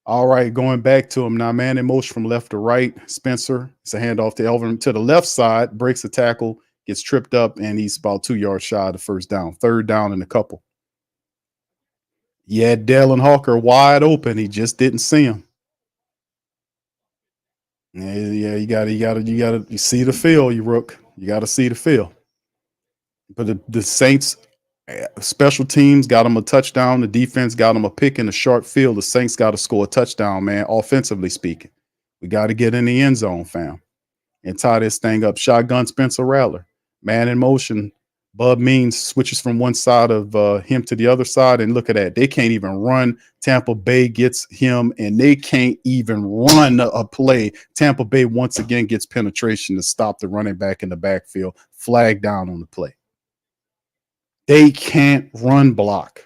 All right, going back to him now, man in motion from left to right. Spencer, it's a handoff to Elvin to the left side, breaks the tackle, gets tripped up, and he's about 2 yards shy of the first down. 3rd down and a couple. Yeah, Dallin Hawker wide open. He just didn't see him. Yeah, you gotta see the field, you rook. You gotta see the field. But the Saints special teams got them a touchdown. The defense got them a pick in the short field. The Saints got to score a touchdown, man, offensively speaking. We got to get in the end zone, fam, and tie this thing up. Shotgun Spencer Rattler. Man in motion. Bub Means switches from one side of him to the other side, and look at that. They can't even run. Tampa Bay gets him, and they can't even run a play. Tampa Bay once again gets penetration to stop the running back in the backfield. Flag down on the play. They can't run block.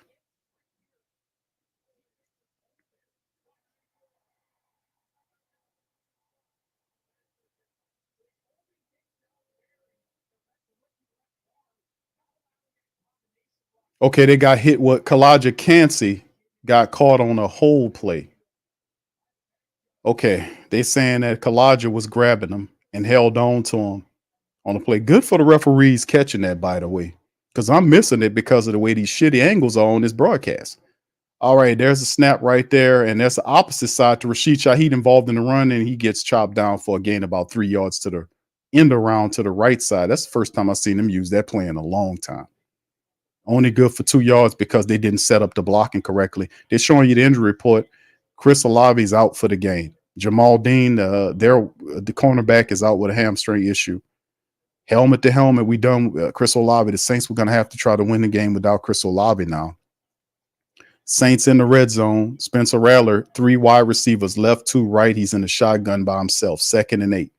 Okay, they got hit with Kalijah Cansey, got caught on a hold play. Okay, they saying that Kalijah was grabbing him and held on to him on the play. Good for the referees catching that, by the way, because I'm missing it because of the way these shitty angles are on this broadcast. All right, there's a snap right there, and that's the opposite side to Rashid Shaheed involved in the run, and he gets chopped down for a gain about 3 yards to the end around to the right side. That's the first time I've seen them use that play in a long time. Only good for 2 yards because they didn't set up the blocking correctly. They're showing you the injury report. Chris Olave's out for the game. Jamal Dean, the cornerback, is out with a hamstring issue. Helmet to helmet, we done. Chris Olave. The Saints were going to have to try to win the game without Chris Olave now. Saints in the red zone. Spencer Rattler, 3 wide receivers, left, 2 right. He's in the shotgun by himself. 2nd and 8.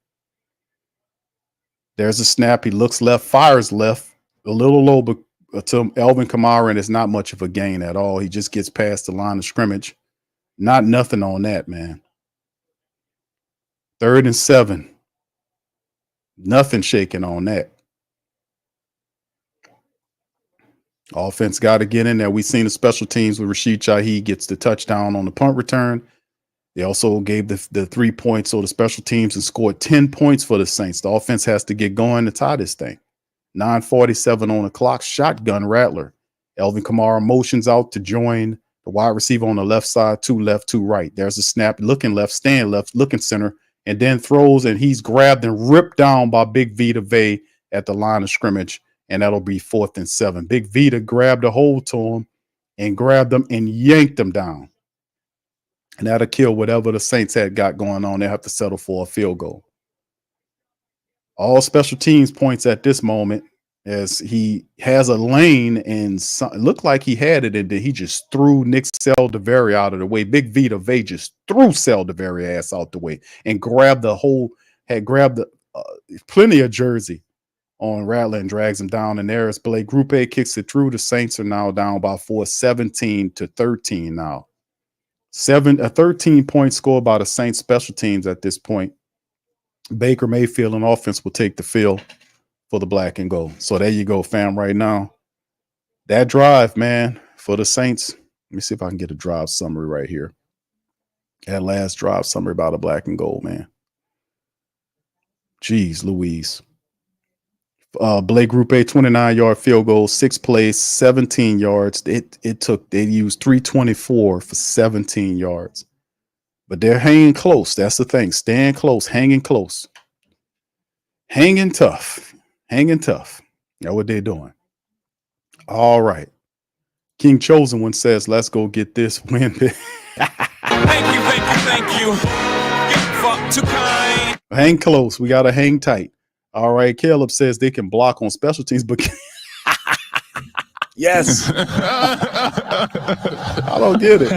There's a snap. He looks left, fires left, a little low, but to Alvin Kamara, and it's not much of a gain at all. He just gets past the line of scrimmage. Nothing on that, man. 3rd and 7. Nothing shaking on that. Offense got to get in there. We've seen the special teams with Rashid Shaheed gets the touchdown on the punt return. They also gave the 3 points, so the special teams and scored 10 points for the Saints. The offense has to get going to tie this thing. 9:47 on the clock. Shotgun Rattler. Alvin Kamara motions out to join the wide receiver on the left side. 2 left, 2 right. There's a snap. Looking left, stand left, looking center, and then throws, and he's grabbed and ripped down by Big Vita Vey at the line of scrimmage, and that'll be 4th and 7. Big Vita grabbed a hold to him and grabbed him and yanked him down. And that'll kill whatever the Saints had got going on. They have to settle for a field goal. All special teams points at this moment as he has a lane and it looked like he had it, and then he just threw Nick Saldiveri out of the way. Big Vita Vey just threw Saldiveri ass out the way and grabbed the plenty of jersey on Rattler and drags him down. And there's Blake Grupe kicks it through. The Saints are now down by 4, 17-13 now. A 13-point score by the Saints special teams at this point. Baker Mayfield and offense will take the field for the black and gold. So there you go, fam, right now. That drive, man, for the Saints. Let me see if I can get a drive summary right here. That last drive summary about the black and gold, man. Jeez Louise. Blake Grupe, 29-yard field goal, 6 plays, 17 yards. They used 324 for 17 yards. But they're hanging close. That's the thing. Staying close, hanging close. Hanging tough. That's what they're doing. All right. King Chosen One says, let's go get this win. Thank you. Get fucked too kind. Hang close. We got to hang tight. All right. Caleb says they can block on special teams, but yes. I don't get it.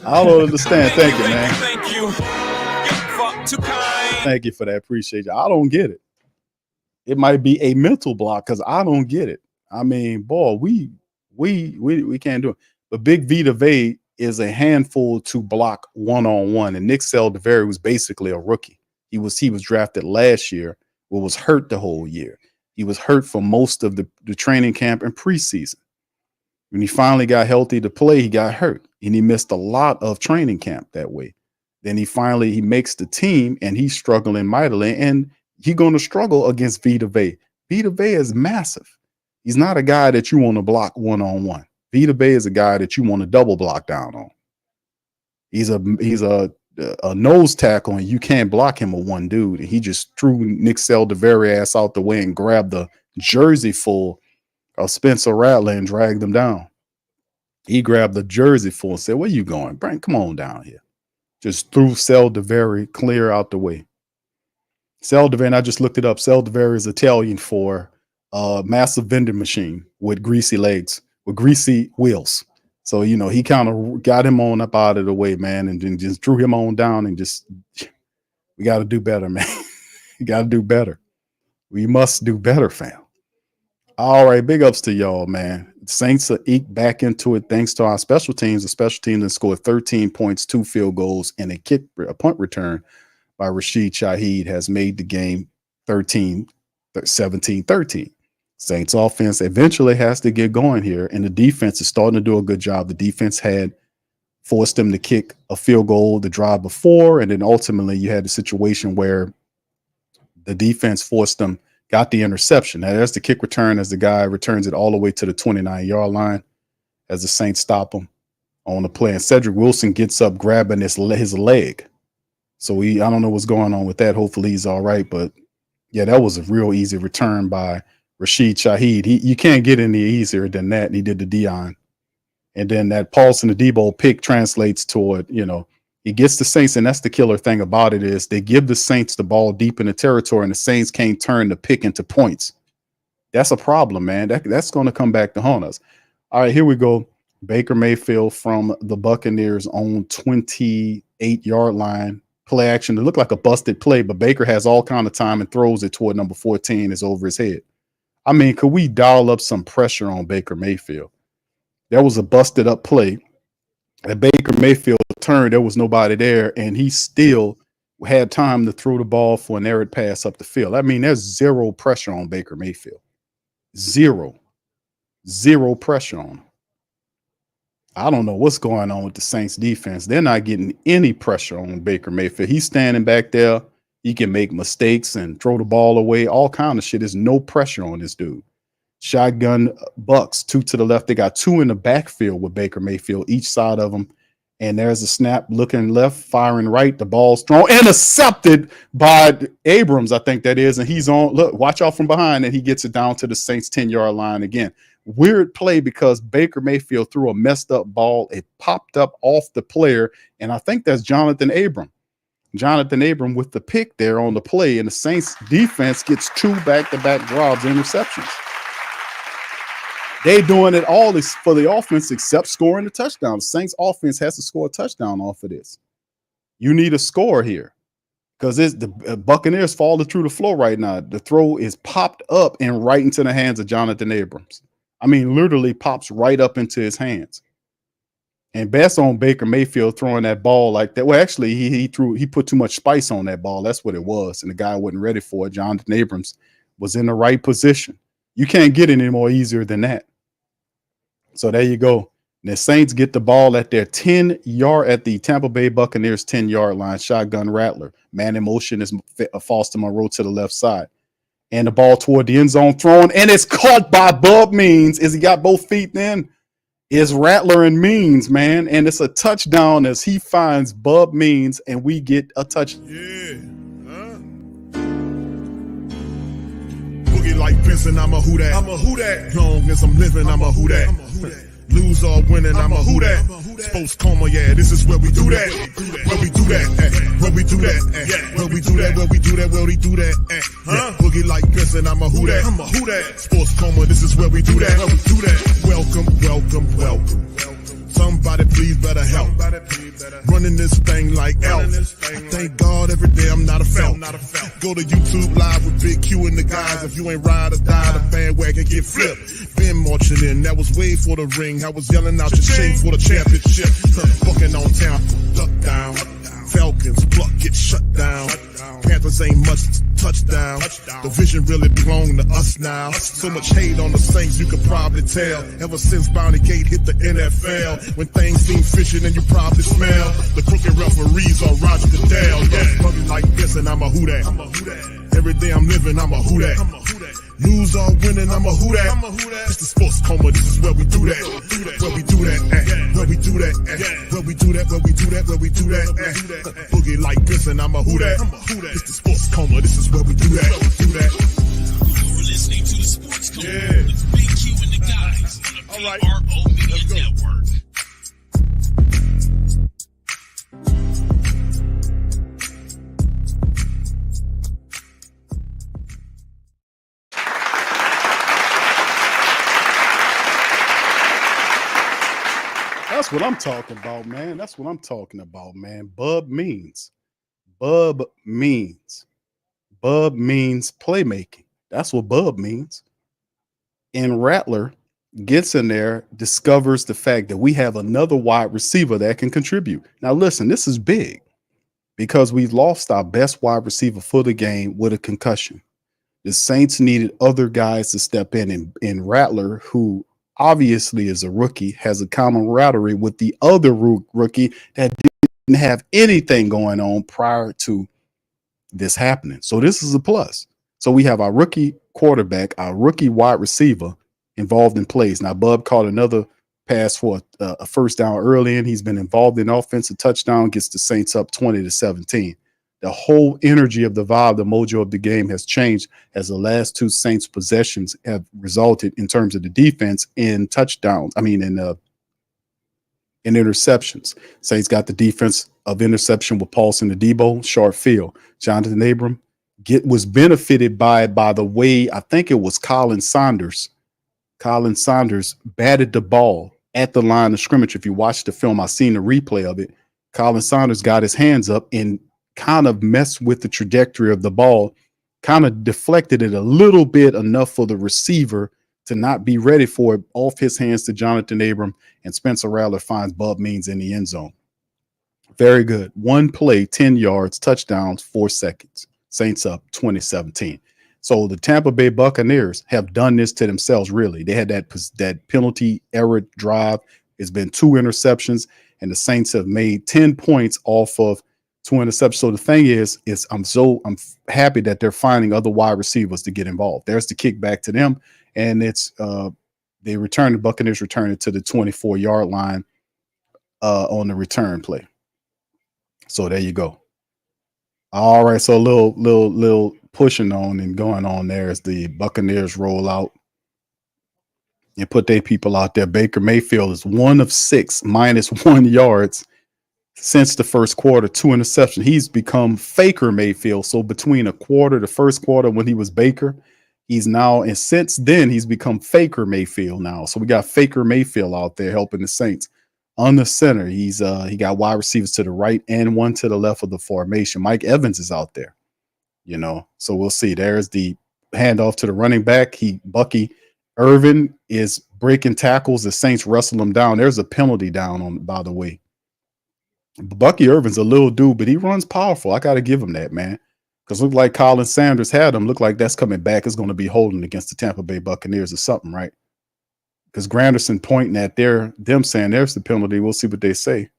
I don't understand. Thank you, man. Thank you. Get fucked too kind. Thank you for that. Appreciate you. I don't get it. It might be a mental block because I don't get it. I mean, boy, we can't do it. But Big Vita Vey is a handful to block one-on-one, and Nick Saldiveri was basically a rookie. He was drafted last year, but was hurt the whole year. He was hurt for most of the training camp and preseason. When he finally got healthy to play, he got hurt, and he missed a lot of training camp that way. Then he makes the team, and he's struggling mightily, and he's going to struggle against Vita Vey. Vita Vey is massive. He's not a guy that you want to block one-on-one. Vita Vey is a guy that you want to double block down on. He's a nose tackle, and you can't block him with one dude. And he just threw Nick Saldiveri ass out the way and grabbed the jersey full of Spencer Rattler and dragged him down. He grabbed the jersey full and said, "Where you going, Brent? Come on down here." Just threw Saldiveri clear out the way. Saldiveri, and I just looked it up. Saldiveri is Italian for massive vending machine with greasy legs, with greasy wheels. So, he kind of got him on up out of the way, man, and then just drew him on down and we got to do better, man. We got to do better. We must do better, fam. All right, big ups to y'all, man. Saints are eked back into it thanks to our special teams. The special teams that scored 13 points, 2 field goals, and a punt return by Rashid Shaheed has made the game 17-13. Saints offense eventually has to get going here, and the defense is starting to do a good job. The defense had forced them to kick a field goal the drive before, and then ultimately you had the situation where the defense forced them, got the interception. Now there's the kick return as the guy returns it all the way to the 29-yard line as the Saints stop him on the play. And Cedric Wilson gets up grabbing his leg. So I don't know what's going on with that. Hopefully he's all right. But, yeah, that was a real easy return by Rashid Shaheed. You can't get any easier than that. And he did the Dion. And then that Paulson to Debo pick translates toward, He gets the Saints, and that's the killer thing about it is they give the Saints the ball deep in the territory, and the Saints can't turn the pick into points. That's a problem, man. That's going to come back to haunt us. All right, here we go. Baker Mayfield from the Buccaneers on 28-yard line. Play action. It looked like a busted play, but Baker has all kind of time and throws it toward number 14. It's over his head. I mean, could we dial up some pressure on Baker Mayfield? There was a busted up play. At Baker Mayfield turned, there was nobody there, and he still had time to throw the ball for an errant pass up the field. I mean, there's zero pressure on Baker Mayfield. Zero pressure on him. I don't know what's going on with the Saints defense. They're not getting any pressure on Baker Mayfield. He's standing back there. He can make mistakes and throw the ball away, all kind of shit. There's no pressure on this dude. Shotgun Bucs, 2 to the left. They got 2 in the backfield with Baker Mayfield, each side of them. And there's a snap looking left, firing right. The ball's thrown, intercepted by Abrams, I think that is. And he's on, look, watch out from behind, and he gets it down to the Saints 10-yard line again. Weird play because Baker Mayfield threw a messed up ball. It popped up off the player, and I think that's Jonathan Abram. Jonathan Abram with the pick there on the play, and the Saints defense gets 2 back-to-back drives and interceptions. They doing it all this for the offense except scoring a touchdown. The Saints offense has to score a touchdown off of this. You need a score here because the Buccaneers falling through the floor right now. The throw is popped up and right into the hands of Jonathan Abrams. I mean, literally pops right up into his hands. And best on Baker Mayfield throwing that ball like that. Well, actually, he put too much spice on that ball. That's what it was. And the guy wasn't ready for it. Jonathan Abrams was in the right position. You can't get it any more easier than that. So there you go. The Saints get the ball at their 10-yard at the Tampa Bay Buccaneers 10-yard line. Shotgun Rattler. Man in motion is Foster Monroe to the left side. And the ball toward the end zone thrown. And it's caught by Bub Means. Is he got both feet then? Is Rattler and Means, man. And it's a touchdown as he finds Bub Means, and we get a touchdown. Yeah. Boogie like Benson, I'm a who that. I'm a who that. Long as I'm living, I'm a who that. Lose or winning, I'm a who that. Sports Coma, yeah, this is where we do that. Where we do that, where we do that, where we do that, where we do that, where we do that. Boogie like Benson, I'm a who that. I'm a who that. Sports Coma, this is where we do that. Where we do that. Welcome. Somebody please better help. Running this thing like Elf. I thank God every day I'm not a Falcon. Go to YouTube Live with Big Q and the guys. If you ain't ride or die, the bandwagon get flipped. Been marching in, that was way for the ring. I was yelling out your chain for the championship. Bucking on town, duck down. Falcons, pluck, get shut down. Panthers ain't much touchdown. The vision really belong to us now. So much hate on the Saints, you could probably tell. Ever since Bounty Gate hit the NFL, when things seem fishy, then you probably smell the crooked referees on Roger Goodell. Yeah, probably like this, and I'm a who that. Every day I'm living, I'm a who that. Lose or winning, I'm a who that. It's the Sports Coma, this is where we do that. Where we do that, where we do that, where we do that, where we do that, where we do that. Boogie like this, and I'm a who that. It's the Sports Coma, this is where we do that. You're listening to the Sports Coma with Big Q and the guys on the PRO Media Network. That's what I'm talking about, man. That's what I'm talking about, man. Bub means playmaking. That's what Bub means. And Rattler gets in there, discovers the fact that we have another wide receiver that can contribute. Now, listen, this is big because we've lost our best wide receiver for the game with a concussion. The Saints needed other guys to step in, and Rattler, who obviously is a rookie, has a camaraderie with the other rookie that didn't have anything going on prior to this happening. So this is a plus. So we have our rookie quarterback, our rookie wide receiver involved in plays. Now, Bub caught another pass for a first down early, and he's been involved in offensive touchdown, gets the Saints up 20-17. The whole energy of the vibe, the mojo of the game has changed as the last two Saints possessions have resulted in terms of the defense in touchdowns. I mean, in in interceptions. Saints got the defense of interception with Paulson and Debo, short field. Jonathan Abram was benefited by the way, I think it was Colin Saunders. Colin Saunders batted the ball at the line of scrimmage. If you watch the film, I've seen the replay of it. Colin Saunders got his hands up and kind of messed with the trajectory of the ball, kind of deflected it a little bit enough for the receiver to not be ready for it, off his hands to Jonathan Abram, and Spencer Rattler finds Bub Means in the end zone. Very good. One play, 10 yards, touchdowns, 4 seconds. Saints up 2017. So the Tampa Bay Buccaneers have done this to themselves, really. They had that penalty error drive. It's been 2 interceptions, and the Saints have made 10 points off of 2 interceptions. So the thing is I'm happy that they're finding other wide receivers to get involved. There's the kickback to them, and it's the Buccaneers return it to the 24-yard line on the return play. So there you go. All right, so a little pushing on and going on there as the Buccaneers roll out and put their people out there. Baker Mayfield is 1 of 6, -1 yards since the first quarter, 2 interceptions. He's become Faker Mayfield. So between the first quarter when he was Baker, he's now, and since then he's become Faker Mayfield now. So we got Faker Mayfield out there helping the Saints. On the center, he got wide receivers to the right and one to the left of the formation. Mike Evans is out there, so we'll see. There's the handoff to the running back. Bucky Irvin is breaking tackles. The Saints wrestle him down. There's a penalty down by the way. Bucky Irvin's a little dude, but he runs powerful. I got to give him that, man. Because look like Colin Sanders had him. Look like that's coming back. It's going to be holding against the Tampa Bay Buccaneers or something, right? Because Granderson pointing at them saying there's the penalty. We'll see what they say.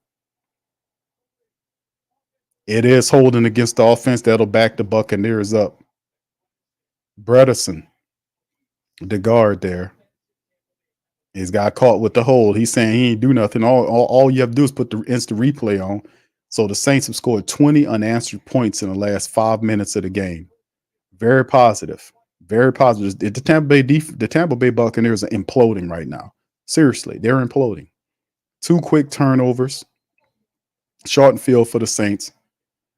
It is holding against the offense. That'll back the Buccaneers up. Bredesen, the guard there, he's got caught with the hold. He's saying he ain't do nothing. All you have to do is put the instant replay on. So the Saints have scored 20 unanswered points in the last 5 minutes of the game. Very positive. Very positive. The Tampa Bay Buccaneers are imploding right now. Seriously, they're imploding. 2 quick turnovers. Short field for the Saints.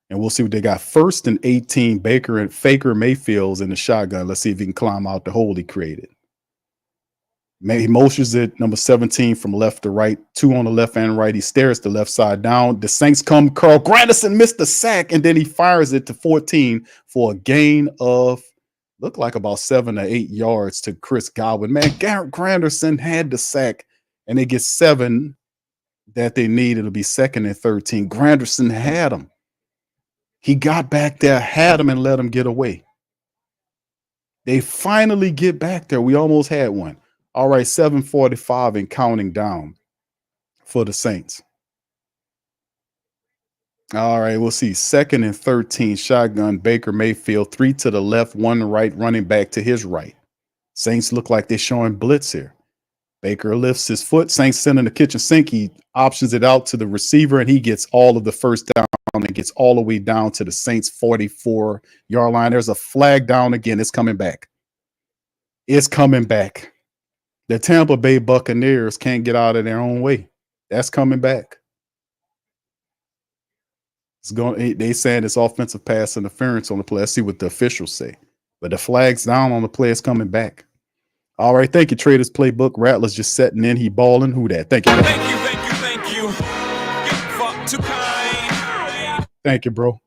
And we'll see what they got. 1st and 18, Baker and Faker Mayfield's in the shotgun. Let's see if he can climb out the hole he created. He motions it, number 17, from left to right. 2 on the left and right. He stares the left side down. The Saints come. Carl Granderson missed the sack, and then he fires it to 14 for a gain of looked like about 7 or 8 yards to Chris Godwin. Man, Granderson had the sack, and they get 7 that they need. It'll be 2nd and 13. Granderson had him. He got back there, had him, and let him get away. They finally get back there. We almost had one. All right, 7:45 and counting down for the Saints. All right, we'll see. 2nd and 13, shotgun, Baker Mayfield, 3 to the left, 1 right, running back to his right. Saints look like they're showing blitz here. Baker lifts his foot. Saints sending the kitchen sink. He options it out to the receiver, and he gets all of the first down and gets all the way down to the Saints' 44-yard line. There's a flag down again. It's coming back. It's coming back. The Tampa Bay Buccaneers can't get out of their own way. That's coming back. They saying it's offensive pass interference on the play. Let's see what the officials say. But the flag's down on the play. It's coming back. All right, thank you, Traders Playbook. Rattler's just setting in. He balling. Who that? Thank you. Thank you. Fuck too kind. Thank you, bro.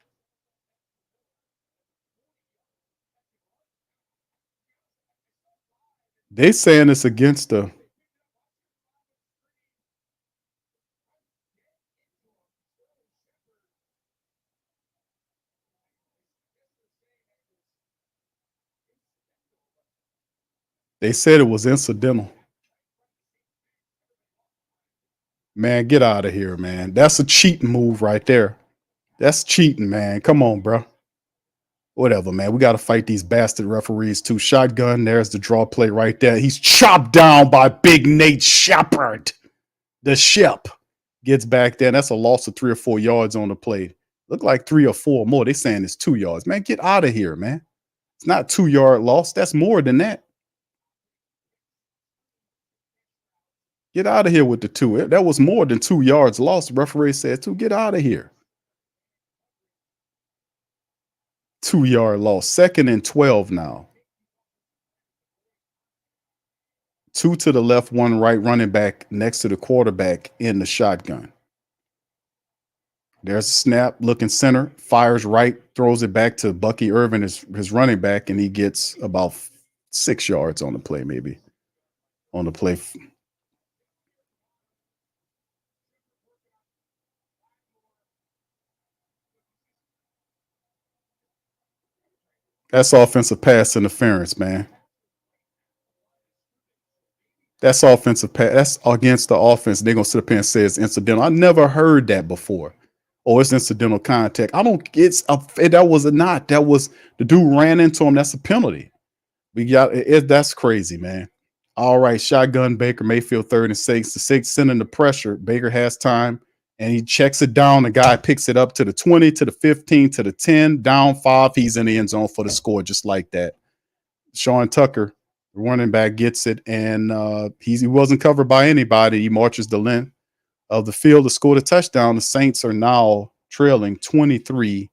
They saying it's against the. They said it was incidental. Man, get out of here, man. That's a cheating move right there. That's cheating, man. Come on, bro. Whatever, man. We got to fight these bastard referees too. Shotgun, there's the draw play right there. He's chopped down by Big Nate Shepard. The Shep gets back there. That's a loss of 3 or 4 yards on the play. Look like 3 or 4 more. They saying it's 2 yards. Man, get out of here, man. It's not 2-yard loss. That's more than that. Get out of here with the 2. That was more than 2 yards lost. The referee said 2. Get out of here. 2-yard loss. 2nd and 12 now. 2 to the left, 1 right, running back next to the quarterback in the shotgun. There's a snap, looking center, fires right, throws it back to Bucky Irvin, his running back, and he gets about 6 yards on the play, maybe. On the play. That's offensive pass interference, man. That's offensive pass. That's against the offense. They're going to sit up here and say it's incidental. I never heard that before. Oh, it's incidental contact. That was a not. That was the dude ran into him. That's a penalty. We got it. That's crazy, man. All right, shotgun Baker Mayfield 3rd and 6. The 6 sending the pressure. Baker has time and he checks it down. The guy picks it up to the 20, to the 15, to the 10, down 5. He's in the end zone for the score, just like that. Sean Tucker, the running back, gets it, and he wasn't covered by anybody. He marches the length of the field to score the touchdown. The Saints are now trailing 23-20.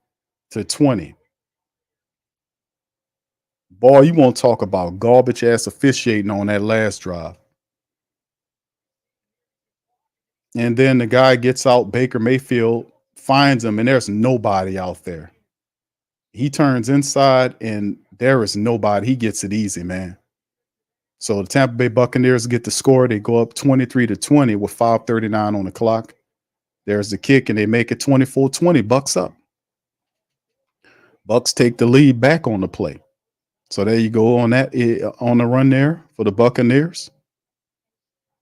Boy, you want to talk about garbage ass officiating on that last drive. And then the guy gets out, Baker Mayfield finds him, and there's nobody out there. He turns inside, and there is nobody. He gets it easy, man. So the Tampa Bay Buccaneers get the score. They go up 23-20 with 5:39 on the clock. There's the kick, and they make it 24-20. Bucs up. Bucs take the lead back on the play. So there you go on the run there for the Buccaneers.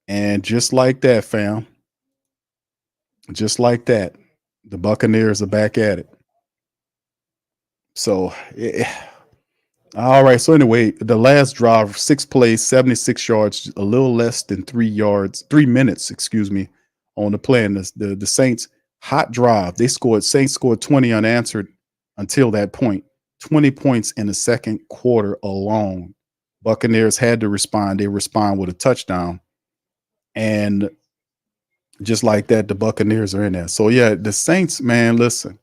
And just like that, fam, just like that, the Buccaneers are back at it. So, all right. So anyway, the last drive, 6 plays, 76 yards, a little less than 3 minutes, on the play. And the Saints, hot drive. Saints scored 20 unanswered until that point. 20 points in the second quarter alone. Buccaneers had to respond. They respond with a touchdown. And just like that, the Buccaneers are in there. So, yeah, the Saints, man, listen,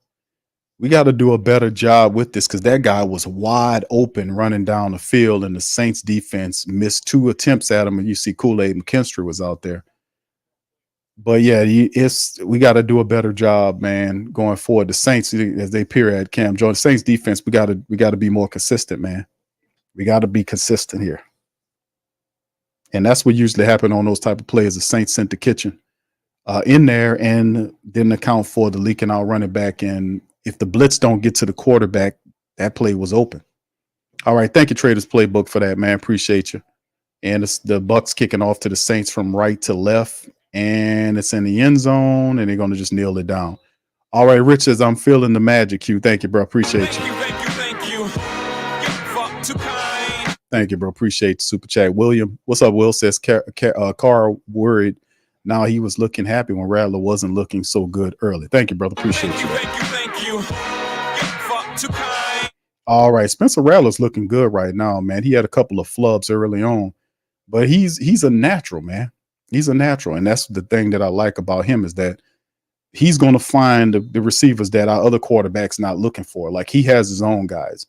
we got to do a better job with this because that guy was wide open running down the field, and the Saints defense missed 2 attempts at him. And you see Kool-Aid McKinstry was out there. But, yeah, we got to do a better job, man, going forward. The Saints, as they peer at Cam Jordan, the Saints defense, we got to be more consistent, man. We got to be consistent here. And that's what usually happens on those type of plays. The Saints sent the kitchen in there and didn't account for the leaking out running back. And if the blitz don't get to the quarterback, that play was open. All right. Thank you, Traders Playbook, for that, man. Appreciate you. And it's the Bucs kicking off to the Saints from right to left. And it's in the end zone, and they're going to just kneel it down. All right, Rich says, I'm feeling the magic, Q. Thank you, bro. Appreciate you. Thank you. Fuck too kind. Thank you, bro. Appreciate the super chat. William, what's up, Will? Says, Carr worried. Now he was looking happy when Rattler wasn't looking so good early. Thank you, brother. Appreciate you. Thank you. Fuck too kind. All right, Spencer Rattler's looking good right now, man. He had a couple of flubs early on, but he's a natural, man. He's a natural, and that's the thing that I like about him is that he's going to find the receivers that our other quarterbacks not looking for. Like he has his own guys.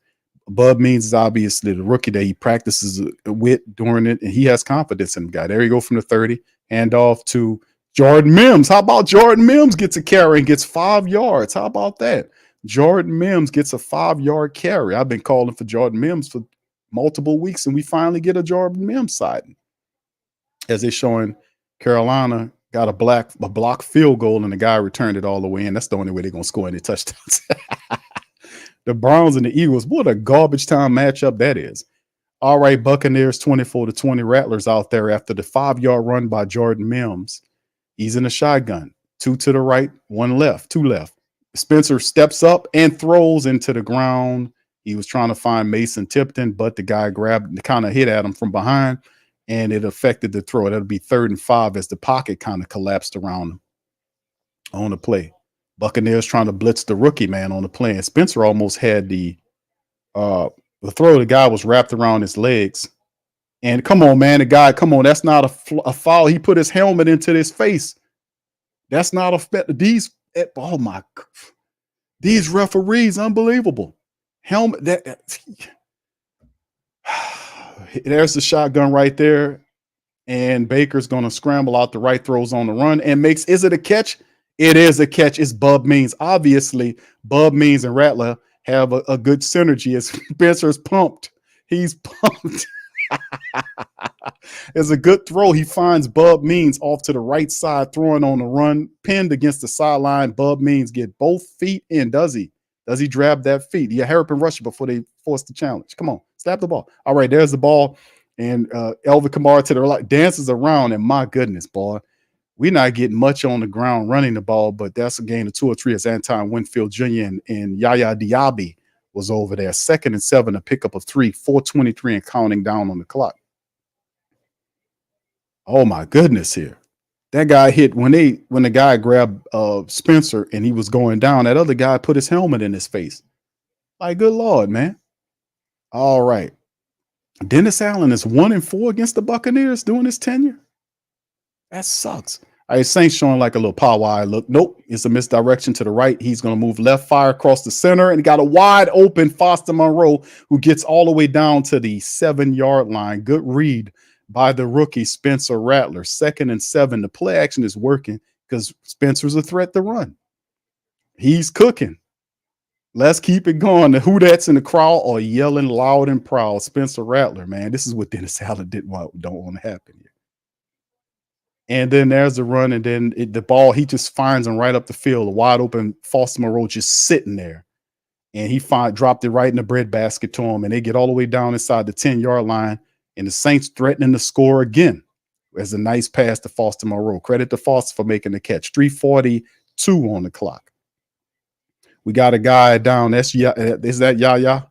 Bub Means is obviously the rookie that he practices with during it, and he has confidence in the guy. There you go from the 30, hand off to Jordan Mims. How about Jordan Mims gets a carry and gets 5 yards? How about that? Jordan Mims gets a 5-yard carry. I've been calling for Jordan Mims for multiple weeks, and we finally get a Jordan Mims sighting. As they're showing, Carolina got a block field goal, and the guy returned it all the way in. That's the only way they're going to score any touchdowns. The Browns and the Eagles, what a garbage time matchup that is. All right, Buccaneers 24-20. Rattlers out there after the 5-yard run by Jordan Mims. He's in a shotgun. 2 to the right, 1 left, 2 left. Spencer steps up and throws into the ground. He was trying to find Mason Tipton, but the guy kind of hit at him from behind, and it affected the throw. That'll be 3rd and 5 as the pocket kind of collapsed around him on the play. Buccaneers trying to blitz the rookie man on the play. And Spencer almost had the throw. The guy was wrapped around his legs, And come on, man, the guy, come on, that's not a foul. He put his helmet into his face. That's not these referees, unbelievable. Helmet there's the shotgun right there. And Baker's going to scramble out the right, throws on the run and is it a catch? It is a catch. It's Bub Means. Obviously, Bub Means and Rattler have a good synergy as Spencer's pumped. He's pumped. It's a good throw. He finds Bub Means off to the right side, throwing on the run, pinned against the sideline. Bub Means get both feet in. Does he? Does he grab that feet? Yeah, hairpin rusher before they force the challenge. Come on, slap the ball. All right, there's the ball. And Elvin Kamara to the right dances around, and my goodness, boy, we're not getting much on the ground running the ball, but that's a gain of 2 or 3 as Anton Winfield Jr. and Yaya Diaby was over there. 2nd and 7, a pickup of 3, 4:23 and counting down on the clock. Oh my goodness, here. That guy hit when the guy grabbed Spencer and he was going down, that other guy put his helmet in his face. Like, good Lord, man. All right. Dennis Allen is 1-4 against the Buccaneers during his tenure. That sucks. All right, Saints showing like a little power eye look. Nope, it's a misdirection to the right. He's going to move left, fire across the center, and got a wide open Foster Monroe who gets all the way down to the 7-yard line. Good read by the rookie Spencer Rattler. 2nd and 7. The play action is working because Spencer's a threat to run. He's cooking. Let's keep it going. The Who That's in the crowd are yelling loud and proud. Spencer Rattler, man. This is what Dennis Allen don't want to happen here. And then there's the run, and then the ball, he just finds him right up the field. A wide open Foster Monroe just sitting there. And he dropped it right in the breadbasket to him, and they get all the way down inside the 10-yard line, and the Saints threatening to score again. There's a nice pass to Foster Monroe. Credit to Foster for making the catch. 3:42 on the clock. We got a guy down. Is that Yaya?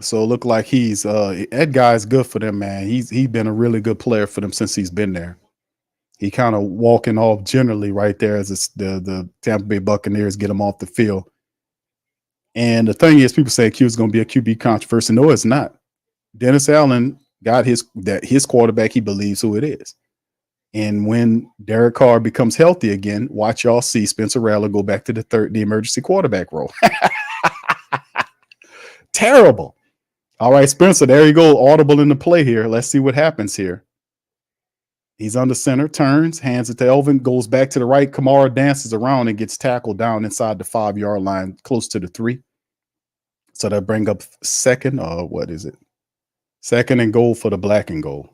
So it looked like that guy's good for them, man. He's been a really good player for them since he's been there. He kind of walking off generally right there as the Tampa Bay Buccaneers get him off the field. And the thing is, people say Q is going to be a QB controversy. No, it's not. Dennis Allen got his quarterback. He believes who it is. And when Derek Carr becomes healthy again, watch y'all see Spencer Rattler go back to the emergency quarterback role. Terrible. All right, Spencer, there you go. Audible in the play here. Let's see what happens here. He's under center, turns, hands it to Elvin, goes back to the right. Kamara dances around and gets tackled down inside the 5-yard line, close to the 3. So that bring up 2nd, or what is it? 2nd and goal for the black and gold.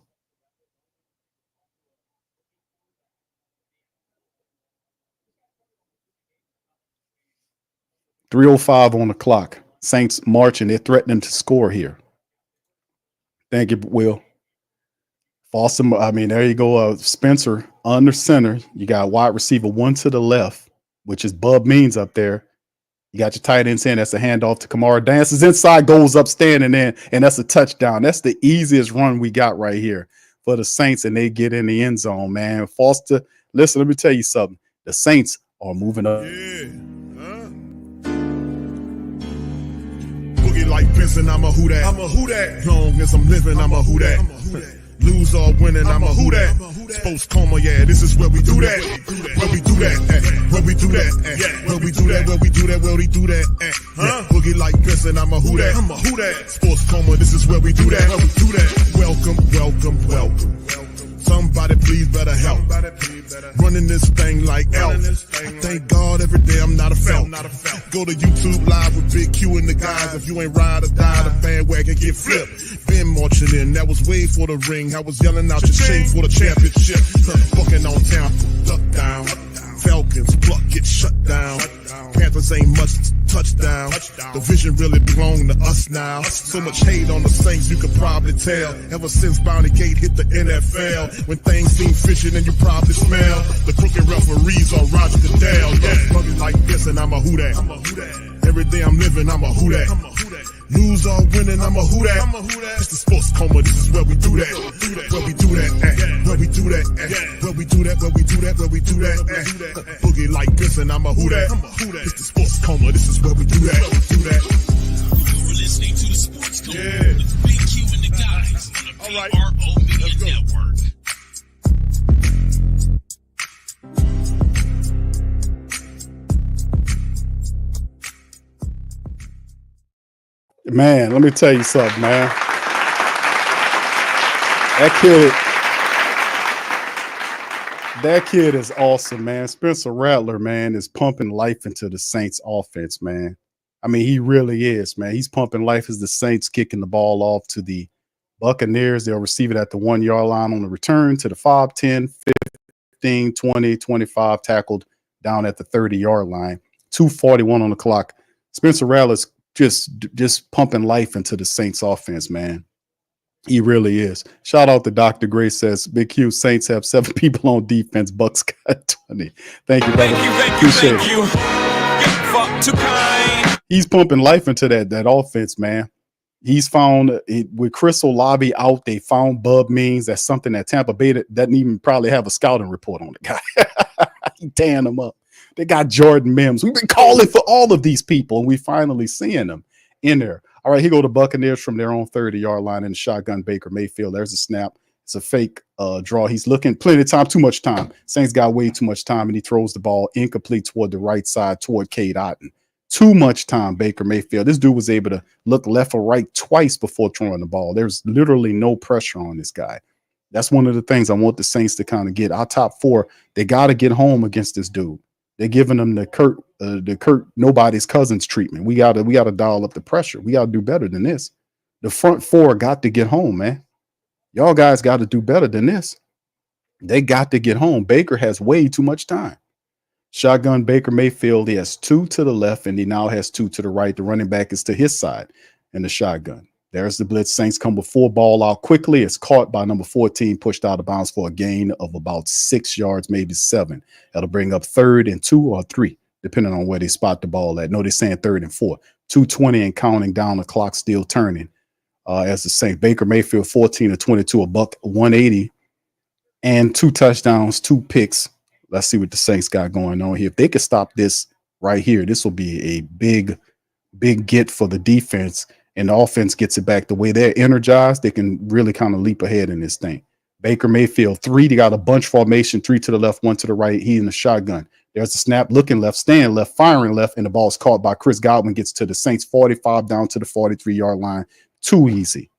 .305 on the clock. Saints marching. They're threatening to score here. Thank you, Will. Foster, there you go. Spencer under center. You got wide receiver 1 to the left, which is Bub Means up there. You got your tight end saying that's a handoff to Kamara. Dances inside, goes up, standing in, and that's a touchdown. That's the easiest run we got right here for the Saints, and they get in the end zone, man. Foster, listen, let me tell you something. The Saints are moving up. Yeah. Boogie like Vincent, I'm a who that. I'm a who that. Long as I'm living, I'm a who that. Lose or winning, I'm a who that. Sports Coma, yeah, this is where we do that. Where we do that, where we do that, where we do that, where we do that, where we do that. Boogie like Vincent, I'm a who that. I'm a who that. Sports Coma, this is where we do that. Where we do that. Welcome, welcome, welcome. Somebody please better help. Running this thing like Elf. I thank God every day I'm not a felt. Go to YouTube Live with Big Q and the guys. If you ain't ride or die, the bandwagon get flipped. Been marching in, that was way for the ring. I was yelling out your shade for the championship. Bucking on town, duck down. Falcons, pluck, get shut down. Panthers ain't much touchdown. The vision really belong to us now. So much hate on the Saints, you could probably tell. Ever since Bounty Gate hit the NFL, when things seem fishy and you probably smell the crooked referees on Roger Goodell. Yeah, probably like this and I'm a who that. Every day I'm living, I'm a who that. Lose or winning, I'm a who that. It's the sports coma, this is where we do that. Where we do that at. Where we do that at. Where we do that, where we do that, where we do that at. Boogie like this and I'm a who that. It's the sports coma, this is where we do that. You're listening to the Sports Coma with Big Q and the guys on the PRO Media Network. Man, let me tell you something, man. That kid is awesome, man. Spencer Rattler, man, is pumping life into the Saints offense, man. I mean, he really is, man. He's pumping life as the Saints kicking the ball off to the Buccaneers. They'll receive it at the 1 yard line on the return to the 5, 10, 15, 20, 25, tackled down at the 30 yard line. 2:41 on the clock. Spencer Rattler's just pumping life into the Saints offense, man. He really is. Shout out to Dr. Gray says, Big Q, Saints have 7 people on defense. Bucs got 20. Thank you, brother. Thank you. Fuck too kind. He's pumping life into that offense, man. He's found with Chris Olave out, they found Bub Means. That's something that Tampa Bay doesn't even probably have a scouting report on the guy. He tearing them up. They got Jordan Mims. We've been calling for all of these people, and we finally seeing them in there. All right, here go the Buccaneers from their own 30-yard line in the shotgun. Baker Mayfield. There's a snap. It's a fake draw. He's looking plenty of time, too much time. Saints got way too much time, and he throws the ball incomplete toward the right side, toward Cade Otton. Too much time, Baker Mayfield. This dude was able to look left or right twice before throwing the ball. There's literally no pressure on this guy. That's one of the things I want the Saints to kind of get. Our top 4, they got to get home against this dude. They're giving them the Kurt nobody's cousins treatment. We gotta dial up the pressure. We gotta do better than this. The front 4 got to get home, man. Y'all guys got to do better than this. They got to get home. Baker has way too much time. Shotgun Baker Mayfield. He has 2 to the left, and he now has 2 to the right. The running back is to his side in the shotgun. There's the blitz. Saints come with 4, ball out quickly. It's caught by number 14, pushed out of bounds for a gain of about 6 yards, maybe 7. That'll bring up 3rd and 2 or 3, depending on where they spot the ball at. No, they're saying 3rd and 4. 2:20 and counting down. The clock still turning. As the Saints, Baker Mayfield, 14 of 22, a buck 180, and 2 touchdowns, 2 picks. Let's see what the Saints got going on here. If they could stop this right here, this will be a big get for the defense. And the offense gets it back the way they're energized, they can really kind of leap ahead in this thing. Baker Mayfield, 3. They got a bunch formation, 3 to the left, 1 to the right. He in the shotgun. There's a snap, looking left, staying left, firing left, and the ball's caught by Chris Godwin. Gets to the Saints 45 down to the 43-yard line. Too easy.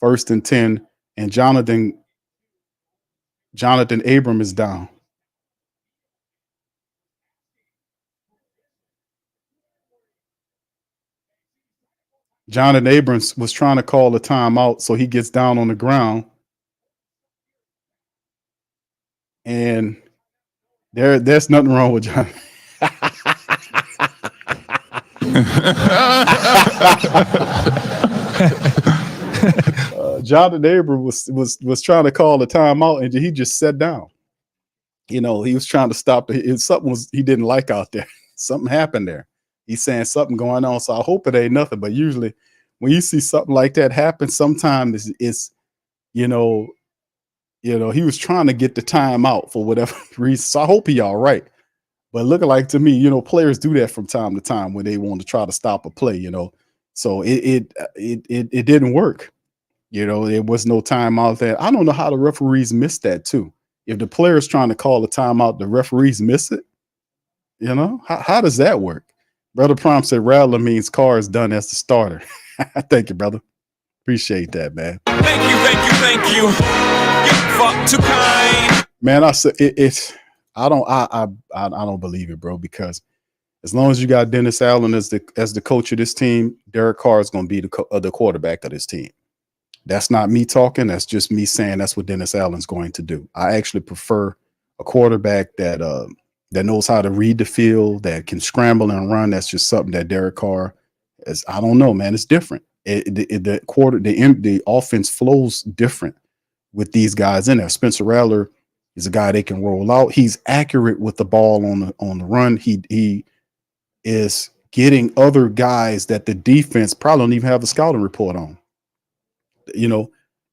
1st and 10, and Jonathan Abram is down. Jonathan Abrams was trying to call a timeout, so he gets down on the ground. And there's nothing wrong with Jonathan. Jonathan Abrams was trying to call a timeout, and he just sat down. You know, he was trying to stop. Something he didn't like out there. Something happened there. He's saying something going on, so I hope it ain't nothing. But usually, when you see something like that happen, sometimes it's he was trying to get the time out for whatever reason. So I hope he all right. But looking like to me, players do that from time to time when they want to try to stop a play. So it didn't work. There was no timeout there. I don't know how the referees missed that too. If the player's trying to call a timeout, the referees miss it. How does that work? Brother Prom said Rattler means Carr is done as the starter. Thank you, brother. Appreciate that, man. Thank you. You fuck too kind. Man, I said I don't believe it, bro, because as long as you got Dennis Allen as the coach of this team, Derek Carr is going to be the quarterback of this team. That's not me talking. That's just me saying that's what Dennis Allen's going to do. I actually prefer a quarterback that knows how to read the field, that can scramble and run. That's just something that Derek Carr is. I don't know, man. It's different. The offense flows different with these guys in there. Spencer Rattler is a guy they can roll out. He's accurate with the ball on the run. He is getting other guys that the defense probably don't even have a scouting report on.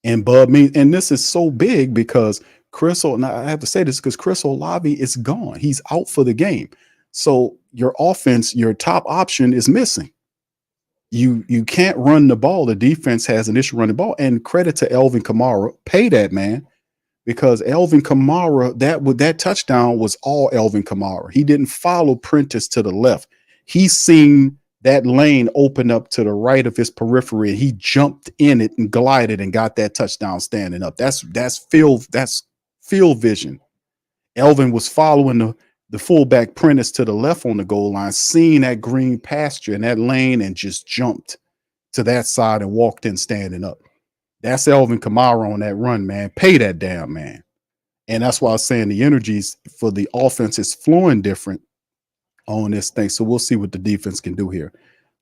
And Bub means, and this is so big because and I have to say this because Chris Olave is gone. He's out for the game. So your offense, your top option is missing. You can't run the ball. The defense has an issue running the ball. And credit to Alvin Kamara. Pay that man. Because Alvin Kamara, that touchdown was all Alvin Kamara. He didn't follow Prentice to the left. He seen that lane open up to the right of his periphery, and he jumped in it and glided and got that touchdown standing up. That's field vision. Alvin was following the fullback Prentice to the left on the goal line, seeing that green pasture in that lane, and just jumped to that side and walked in standing up. That's Alvin Kamara on that run, man. Pay that damn man. And that's why I was saying the energies for the offense is flowing different on this thing. So we'll see what the defense can do here.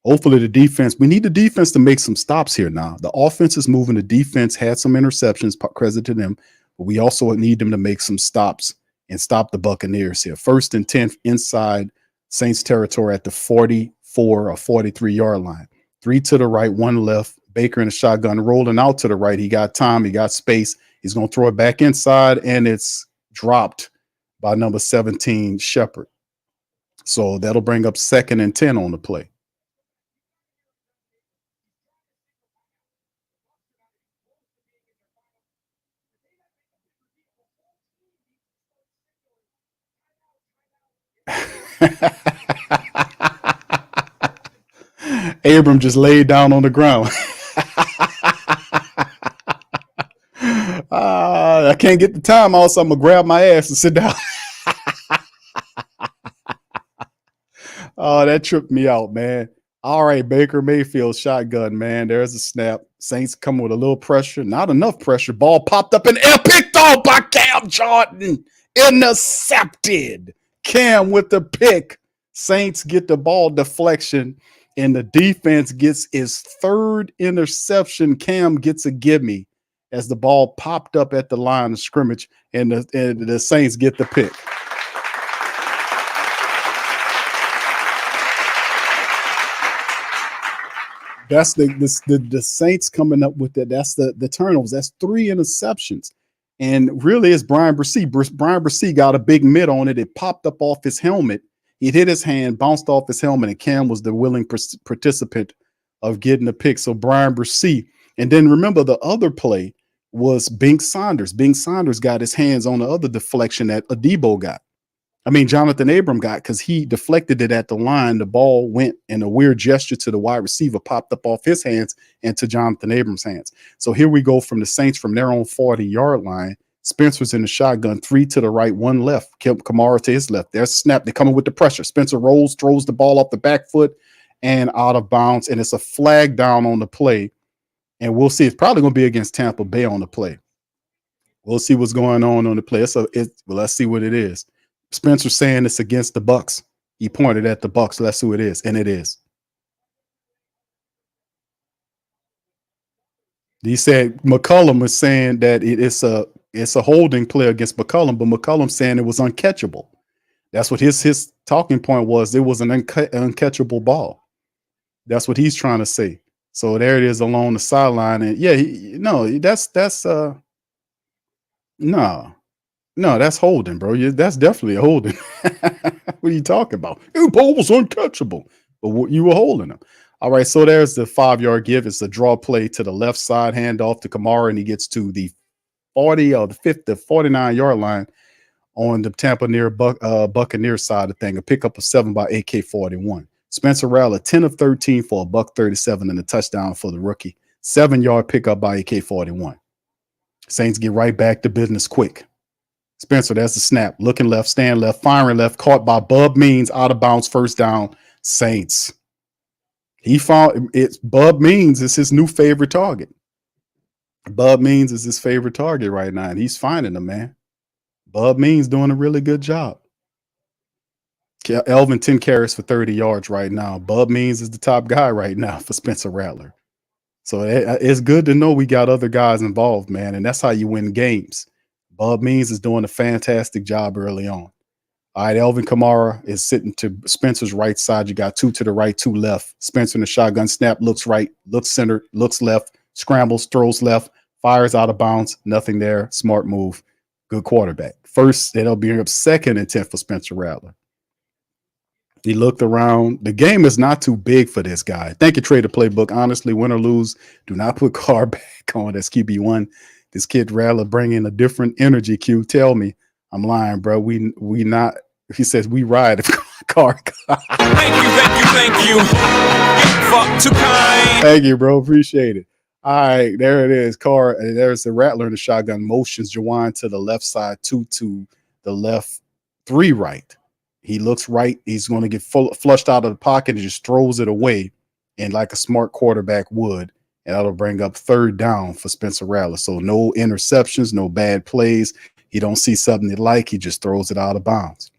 Hopefully we need the defense to make some stops here now. The offense is moving. The defense had some interceptions, credit to them, but we also need them to make some stops and stop the Buccaneers here. 1st and 10 inside Saints territory at the 44 or 43-yard line. 3 to the right, 1 left. Baker in the shotgun rolling out to the right. He got time. He got space. He's going to throw it back inside, and it's dropped by number 17, Shepard. So that'll bring up 2nd and 10 on the play. Abram just laid down on the ground. I can't get the timeout, so I'm going to grab my ass and sit down. Oh, that tripped me out, man. All right, Baker Mayfield shotgun, man. There's a snap. Saints coming with a little pressure. Not enough pressure. Ball popped up and picked off by Cam Jordan. Intercepted. Cam with the pick. Saints get the ball deflection, and the defense gets its 3rd interception. Cam gets a gimme as the ball popped up at the line of scrimmage, and the Saints get the pick. That's the Saints coming up with that. That's the turnovers. That's 3 interceptions. And really, it's Brian Bresee. Brian Bresee got a big mitt on it. It popped up off his helmet. It hit his hand, bounced off his helmet, and Cam was the willing participant of getting the pick. So Brian Bresee. And then remember, the other play was Bink Saunders. Bink Saunders got his hands on the other deflection that Jonathan Abram got, because he deflected it at the line. The ball went in a weird gesture to the wide receiver, popped up off his hands and to Jonathan Abram's hands. So here we go from the Saints from their own 40-yard line. Spencer's in the shotgun, 3 to the right, 1 left. Kamara to his left. There's a snap. They're coming with the pressure. Spencer rolls, throws the ball off the back foot and out of bounds. And it's a flag down on the play. And we'll see. It's probably going to be against Tampa Bay on the play. We'll see what's going on the play. Let's see what it is. Spencer saying it's against the Bucs. He pointed at the Bucs. Let's see who it is, and it is. He said McCollum was saying that it's a holding play against McCollum, but McCollum saying it was uncatchable. That's what his talking point was. It was an uncatchable ball. That's what he's trying to say. So there it is along the sideline, and No, that's holding, bro. That's definitely a holding. What are you talking about? The ball was uncatchable, but you were holding him. All right, so there's the 5-yard give. It's a draw play to the left side, handoff to Kamara, and he gets to the 40 or the 49-yard line on the Tampa Buccaneers side of the thing. A pickup of 7 by AK-41. Spencer Rattler, 10 of 13 for a $137 and a touchdown for the rookie. 7-yard pickup by AK-41. Saints get right back to business quick. Spencer, that's the snap. Looking left, stand left, firing left, caught by Bub Means, out of bounds, 1st down, Saints. He found it's Bub Means is his new favorite target. Bub Means is his favorite target right now, and he's finding them, man. Bub Means doing a really good job. Elvin 10 carries for 30 yards right now. Bub Means is the top guy right now for Spencer Rattler. So it's good to know we got other guys involved, man, and that's how you win games. Bub Means is doing a fantastic job early on. All All right, Elvin Kamara is sitting to Spencer's right side. You got 2 to the right, 2 left. Spencer in the shotgun snap, looks right, looks center, looks left, scrambles, throws left, fires out of bounds. Nothing there. Smart move. Good quarterback. First, it'll be up 2nd and 10 for Spencer Rattler. He looked around. The game is not too big for this guy. Thank you, Trader Playbook. Honestly, win or lose, do not put Carr back on as QB1. This kid Rattler bringing a different energy. Q, tell me I'm lying, bro. We not. He says we ride if Carr. Thank you. Fuck too kind. Thank you, bro. Appreciate it. All right, there it is. Carr. There's the Rattler in the shotgun. Motions Jawan to the left side, 2 to the left, 3 right. He looks right. He's going to get flushed out of the pocket and just throws it away, and like a smart quarterback would. And that'll bring up 3rd down for Spencer Rattler. So no interceptions, no bad plays. He don't see something he like. He just throws it out of bounds.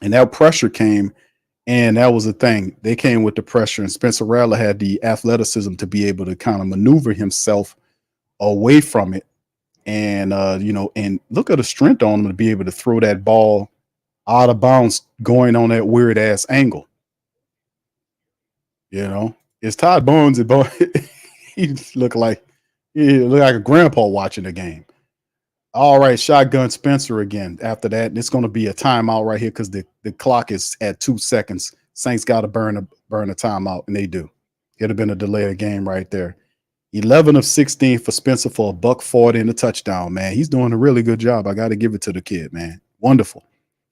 And that pressure came, and that was the thing. They came with the pressure, and Spencer Rattler had the athleticism to be able to kind of maneuver himself away from it. And, and look at the strength on him to be able to throw that ball out of bounds going on that weird ass angle. It's Todd Bowles. He looked like a grandpa watching the game. All right, shotgun Spencer again. After that, it's going to be a timeout right here because the clock is at 2 seconds. Saints got to burn a timeout, and they do. It'd have been a delay of game right there. 11 of 16 for Spencer for $140 and a touchdown, man. He's doing a really good job. I got to give it to the kid, man. Wonderful.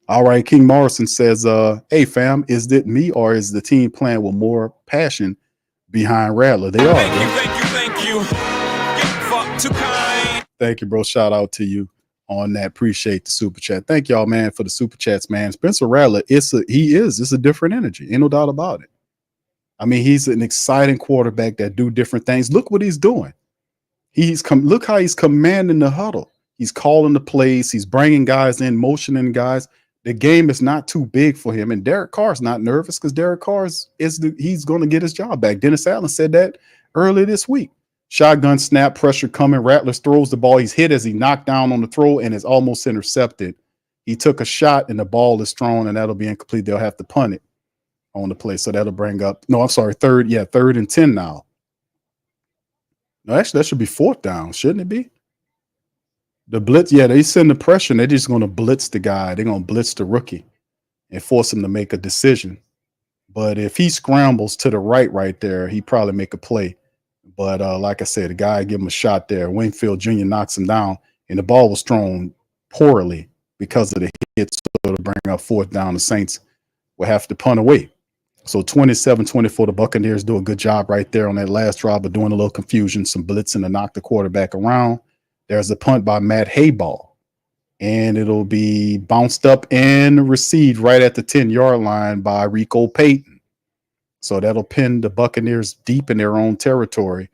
All right, King Morrison says, hey, fam, is it me or is the team playing with more passion behind Rattler? They are. Thank you. Fuck too kind. Thank you, bro. Shout out to you on that. Appreciate the super chat. Thank y'all, man, for the super chats, man. Spencer Rattler, it's a different energy. Ain't no doubt about it. I mean, he's an exciting quarterback that do different things. Look what he's doing. Look how he's commanding the huddle. He's calling the plays. He's bringing guys in, motioning guys. The game is not too big for him. And Derek Carr's not nervous because Derek Carr he's going to get his job back. Dennis Allen said that earlier this week. Shotgun snap, pressure coming. Rattler throws the ball. He's hit as he knocked down on the throw and is almost intercepted. He took a shot and the ball is thrown and that'll be incomplete. They'll have to punt it on the play. So that'll bring up, 3rd and 10 now. No, actually, that should be 4th down, shouldn't it be? The blitz, they send the pressure and they're just going to blitz the guy. They're going to blitz the rookie and force him to make a decision. But if he scrambles to the right there, he probably make a play. But like I said, the guy give him a shot there. Wingfield Jr. knocks him down, and the ball was thrown poorly because of the hit. So to bring up 4th down, the Saints will have to punt away. So 27-24, the Buccaneers do a good job right there on that last drive, but doing a little confusion, some blitzing to knock the quarterback around. There's a punt by Matt Hayball, and it'll be bounced up and received right at the 10-yard line by Rico Payton. So that'll pin the Buccaneers deep in their own territory.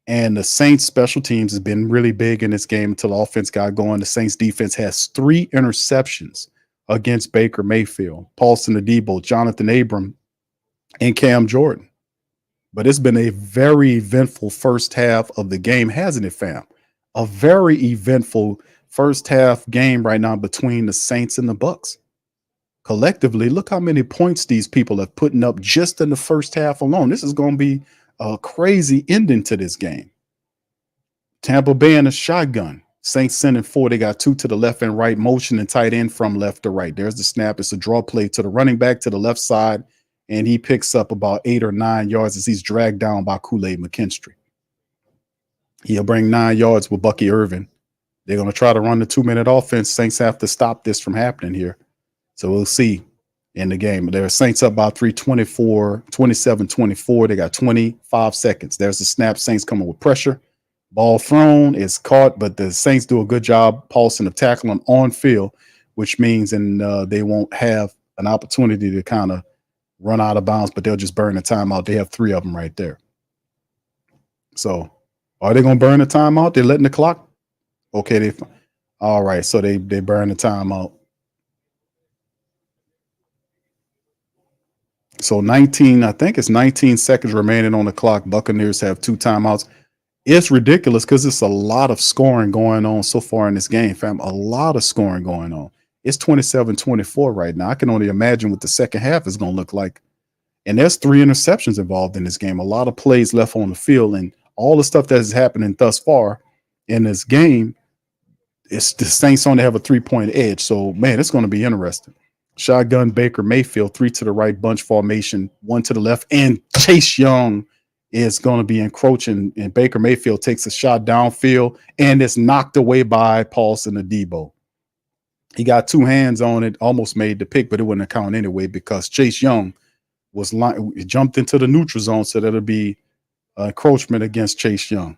And the Saints special teams has been really big in this game until the offense got going. The Saints defense has 3 interceptions against Baker Mayfield, Paulson Adebo, Jonathan Abram, and Cam Jordan. But it's been a very eventful first half of the game, hasn't it, fam? A very eventful first half game right now between the Saints and the Bucs. Collectively, look how many points these people have putting up just in the first half alone. This is going to be a crazy ending to this game. Tampa Bay in a shotgun. Saints sending 4. They got 2 to the left and right, motion and tight end from left to right. There's the snap. It's a draw play to the running back to the left side, and he picks up about 8 or 9 yards as he's dragged down by Kool-Aid McKinstry. He'll bring 9 yards with Bucky Irvin. They're going to try to run the 2-minute offense. Saints have to stop this from happening here. So we'll see in the game. There are Saints up by 27-24. They got 25 seconds. There's the snap. Saints coming with pressure. Ball thrown is caught, but the Saints do a good job, Paulson, of tackling them on field, which means they won't have an opportunity to kind of run out of bounds, but they'll just burn the timeout. They have 3 of them right there. So are they going to burn the timeout? They're letting the clock. Okay. All right. So they burn the timeout. So 19 seconds remaining on the clock. Buccaneers have 2 timeouts. It's ridiculous because it's a lot of scoring going on so far in this game, fam. A lot of scoring going on. It's 27-24 right now. I can only imagine what the second half is going to look like. And there's 3 interceptions involved in this game. A lot of plays left on the field, and all the stuff that is happening thus far in this game, it's the Saints only have a 3-point edge. So, man, it's going to be interesting. Shotgun Baker Mayfield, 3 to the right, bunch formation, 1 to the left, and Chase Young is going to be encroaching, and Baker Mayfield takes a shot downfield, and it's knocked away by Paulson Adebo. He got 2 hands on it, almost made the pick, but it wouldn't count anyway because Chase Young jumped into the neutral zone, so that'll be encroachment against Chase Young.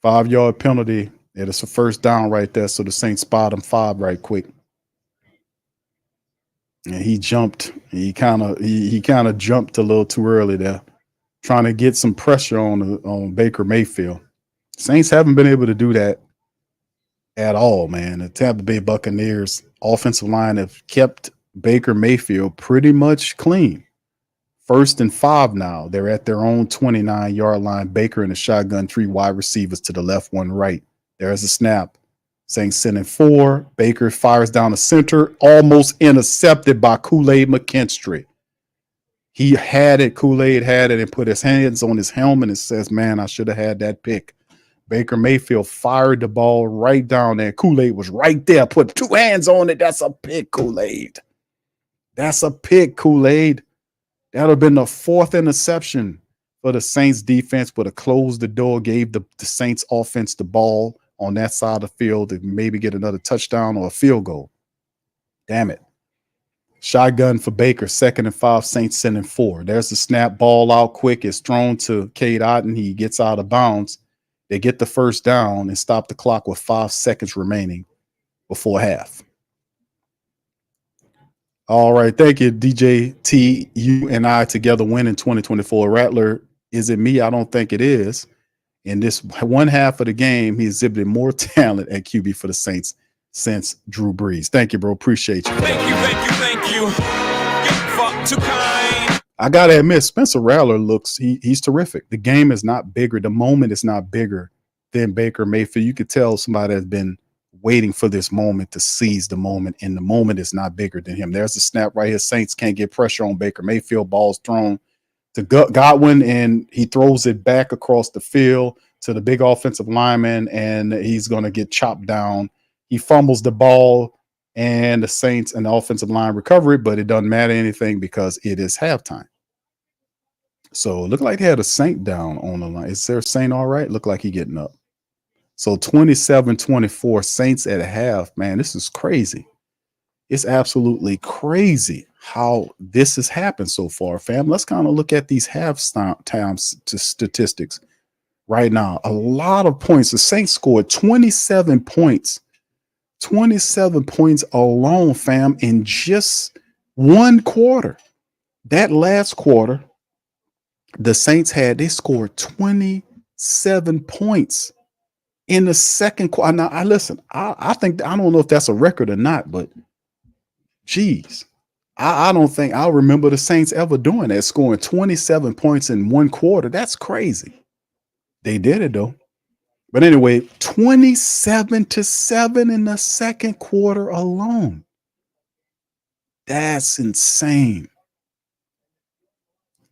5-yard penalty. It is a first down right there, so the Saints spot him 5 right quick. And he jumped. He kind of jumped a little too early there, trying to get some pressure on Baker Mayfield. Saints haven't been able to do that at all, man. The Tampa Bay Buccaneers offensive line have kept Baker Mayfield pretty much clean. 1st and 5 now. They're at their own 29-yard line. Baker in the shotgun, 3 wide receivers to the left, 1 right. There's a snap. Saints sending 4. Baker fires down the center, almost intercepted by Kool-Aid McKinstry. He had it. Kool-Aid had it and put his hands on his helmet and says, man, I should have had that pick. Baker Mayfield fired the ball right down there. Kool-Aid was right there. Put 2 hands on it. That's a pick, Kool-Aid. That's a pick, Kool-Aid. That would have been the 4th interception for the Saints defense, but it closed the door, gave the Saints offense the ball on that side of the field to maybe get another touchdown or a field goal. Damn it. Shotgun for Baker, 2nd and 5, Saints sending 4. There's the snap, ball out quick. It's thrown to Cade Otton. He gets out of bounds. They get the first down and stop the clock with 5 seconds remaining before half. All right. Thank you, DJ T. You and I together win in 2024. Rattler, is it me? I don't think it is. In this one half of the game, he exhibited more talent at QB for the Saints since Drew Brees. Thank you, bro. Appreciate you. Thank you. You're far too kind. I got to admit, Spencer Rattler he's terrific. The game is not bigger. The moment is not bigger than Baker Mayfield. You could tell somebody has been waiting for this moment to seize the moment, and the moment is not bigger than him. There's the snap right here. Saints can't get pressure on Baker Mayfield. Ball's thrown to Godwin, and he throws it back across the field to the big offensive lineman, and he's going to get chopped down. He fumbles the ball, and the Saints and the offensive line recover it, but it doesn't matter anything because it is halftime. So it looked like they had a Saint down on the line. Is there a Saint all right? Looked like he getting up. So 27-24, Saints at a half. Man, this is crazy. It's absolutely crazy how this has happened so far, fam. Let's kind of look at these halftime statistics right now. A lot of points. The Saints scored 27 points. 27 points alone, fam, in just one quarter. That last quarter, the Saints they scored 27 points in the second quarter. Now, I don't know if that's a record or not, but geez, I don't think I'll remember the Saints ever doing that, scoring 27 points in one quarter. That's crazy. They did it though. But anyway, 27-7 in the second quarter alone. That's insane.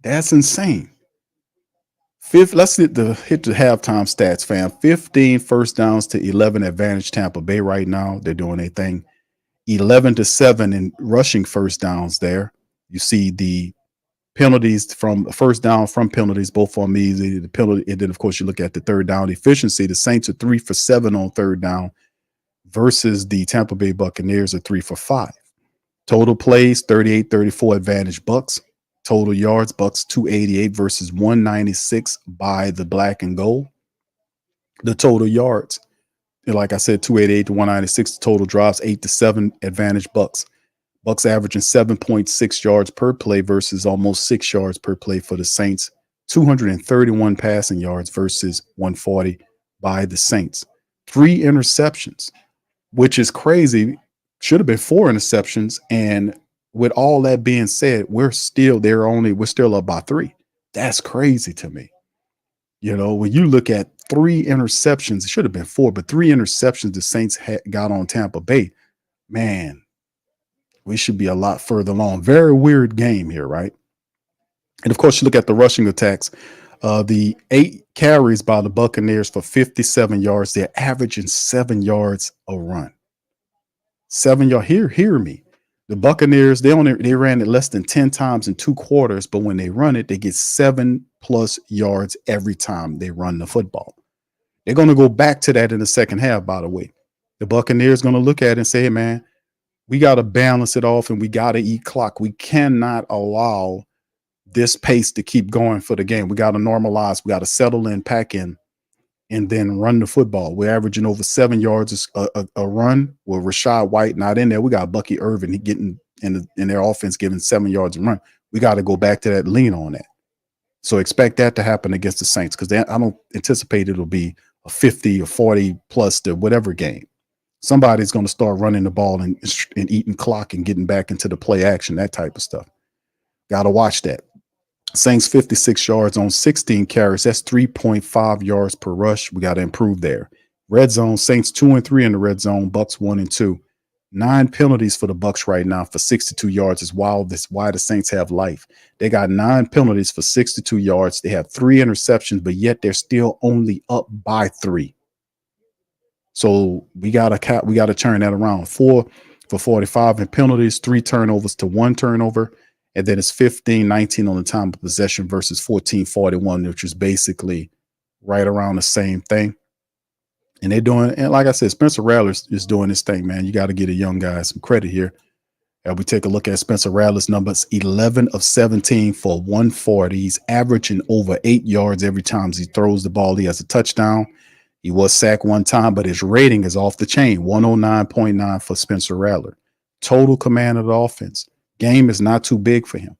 That's insane. Let's hit the halftime stats, fam. 15 first downs to 11 advantage Tampa Bay right now. They're doing their thing. 11-7 in rushing first downs there. You see the penalties from first down from penalties, both on easy. The penalty, and then of course you look at the third down efficiency. The Saints are 3 for 7 on third down versus the Tampa Bay Buccaneers are 3 for 5. Total plays 38-34 advantage Bucs. Total yards Bucs 288 versus 196 by the black and gold. The total yards, like I said, 288 to 196. Total drives 8-7 advantage Bucs. Bucs averaging 7.6 yards per play versus almost 6 yards per play for the Saints. 231 passing yards versus 140 by the Saints. 3 interceptions, which is crazy. Should have been 4 interceptions. And with all that being said, we're still up by 3. That's crazy to me. You know, when you look at 3 interceptions. It should have been 4, but 3 interceptions the Saints got on Tampa Bay. Man, we should be a lot further along. Very weird game here, right? And of course, you look at the rushing attacks. The 8 carries by the Buccaneers for 57 yards. They're averaging 7 yards a run. 7 yards. Hear me. The Buccaneers, they ran it less than 10 times in 2 quarters, but when they run it, they get 7+ yards every time they run the football. They're going to go back to that in the second half, by the way. The Buccaneers going to look at it and say, hey, man, we got to balance it off and we got to eat clock. We cannot allow this pace to keep going for the game. We got to normalize. We got to settle in, pack in, and then run the football. We're averaging over 7 yards a run with Rashad White not in there. We got Bucky Irvin getting in their offense, giving 7 yards a run. We got to go back to that, lean on that. So expect that to happen against the Saints, because I don't anticipate it'll be a 50 or 40 plus to whatever game. Somebody's going to start running the ball and eating clock and getting back into the play action, that type of stuff. Got to watch that. Saints 56 yards on 16 carries. That's 3.5 yards per rush. We got to improve there. Red zone, Saints 2-3 in the red zone. Bucs 1-2. 9 penalties for the Bucs right now for 62 yards is wild. That's why the Saints have life. They got 9 penalties for 62 yards. They have 3 interceptions, but yet they're still only up by 3. So we gotta turn that around. 4 for 45 in penalties, 3 turnovers to 1 turnover. And then it's 15-19 on the time of possession versus 14-41, which is basically right around the same thing. And they're doing, and like I said, Spencer Rattler is doing this thing, man. You got to get a young guy some credit here. And we take a look at Spencer Rattler's numbers: 11 of 17 for 140. He's averaging over 8 yards every time he throws the ball. He has a touchdown. He was sacked 1 time, but his rating is off the chain. 109.9 for Spencer Rattler. Total command of the offense. Game is not too big for him,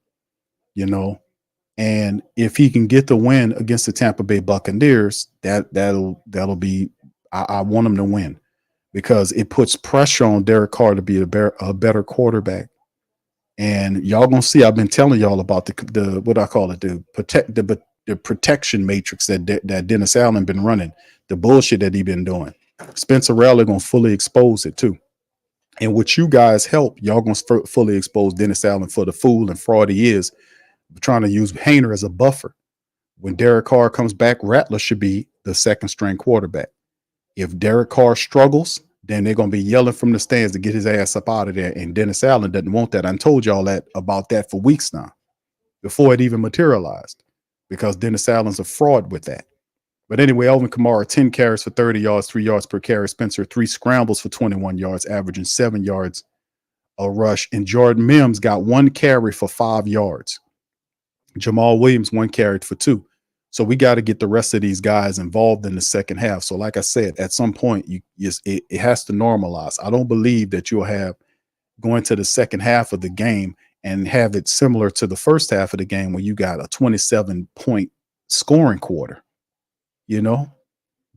you know. And if he can get the win against the Tampa Bay Buccaneers, that'll be. I want him to win, because it puts pressure on Derek Carr to be a better quarterback. And y'all gonna see. I've been telling y'all about the what I call it, the protection matrix that Dennis Allen been running, the bullshit that he been doing. Spencer Rattler gonna fully expose it too. And with you guys' help, y'all gonna fully expose Dennis Allen for the fool and fraud he is, trying to use Hayner as a buffer. When Derek Carr comes back, Rattler should be the second string quarterback. If Derek Carr struggles, then they're gonna be yelling from the stands to get his ass up out of there. And Dennis Allen doesn't want that. I told y'all about that for weeks now, before it even materialized, because Dennis Allen's a fraud with that. But anyway, Alvin Kamara, 10 carries for 30 yards, 3 yards per carry. Spencer, 3 scrambles for 21 yards, averaging 7 yards a rush. And Jordan Mims got 1 carry for 5 yards. Jamal Williams, 1 carry for 2. So we got to get the rest of these guys involved in the second half. So like I said, at some point, it has to normalize. I don't believe that you'll have going to the second half of the game and have it similar to the first half of the game where you got a 27-point scoring quarter. You know,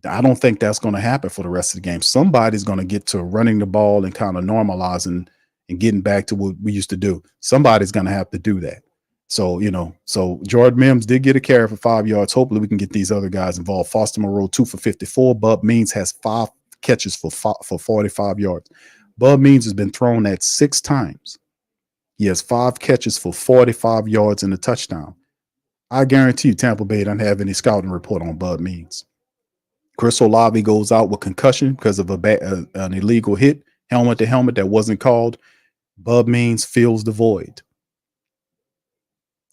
I don't think that's going to happen for the rest of the game. Somebody's going to get to running the ball and kind of normalizing and getting back to what we used to do. Somebody's going to have to do that. So, you know, so Jordan Mims did get a carry for 5 yards. Hopefully we can get these other guys involved. Foster Moreau, 2 for 54. Bub Means has 5 catches for 45 yards. Bub Means has been thrown at 6 times. He has 5 catches for 45 yards and a touchdown. I guarantee you Tampa Bay doesn't have any scouting report on Bud Means. Chris Olave goes out with concussion because of an illegal hit, helmet to helmet that wasn't called. Bud Means fills the void.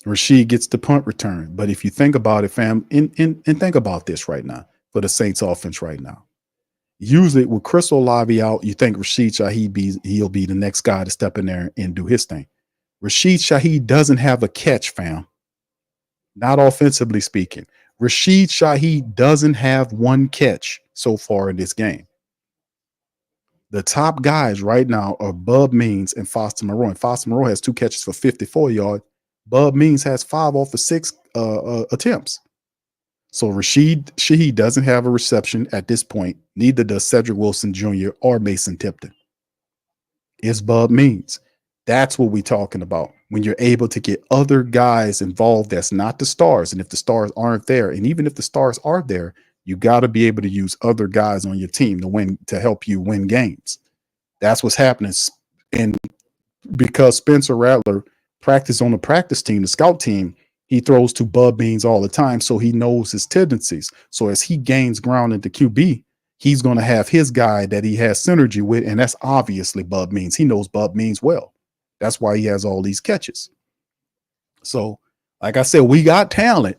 Rashid gets the punt return. But if you think about it, fam, and think about this right now for the Saints offense right now. Usually with Chris Olave out, you think Rashid Shaheed he'll be the next guy to step in there and do his thing. Rashid Shaheed doesn't have a catch, fam. Not offensively speaking. Rashid Shaheed doesn't have 1 catch so far in this game. The top guys right now are Bub Means and Foster Moreau. And Foster Moreau has 2 catches for 54 yards. Bub Means has 5 off of 6 attempts. So Rashid Shaheed doesn't have a reception at this point. Neither does Cedric Wilson Jr. or Mason Tipton. It's Bub Means. That's what we're talking about. When you're able to get other guys involved, that's not the stars. And if the stars aren't there, and even if the stars are there, You got to be able to use other guys on your team to help you win games. That's what's happening. And because Spencer Rattler practiced on the practice team, the scout team, he throws to Bub Means all the time, so he knows his tendencies. So as he gains ground into QB, he's going to have his guy that he has synergy with, and that's obviously Bub Means. He knows Bub Means well. That's why he has all these catches. So, like I said, we got talent.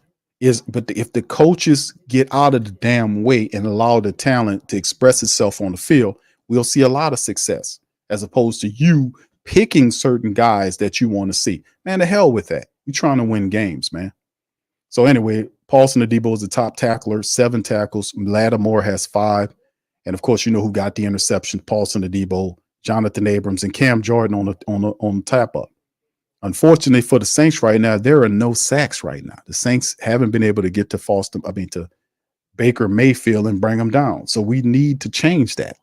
But if the coaches get out of the damn way and allow the talent to express itself on the field, we'll see a lot of success, as opposed to you picking certain guys that you want to see. Man, the hell with that. You're trying to win games, man. So anyway, Paulson Adebo is the top tackler, 7 tackles. Lattimore has 5. And of course, you know who got the interception: Paulson Adebo, Jonathan Abrams, and Cam Jordan on the tap up. Unfortunately for the Saints right now, there are no sacks right now. The Saints haven't been able to get to Baker Mayfield and bring him down. So we need to change that.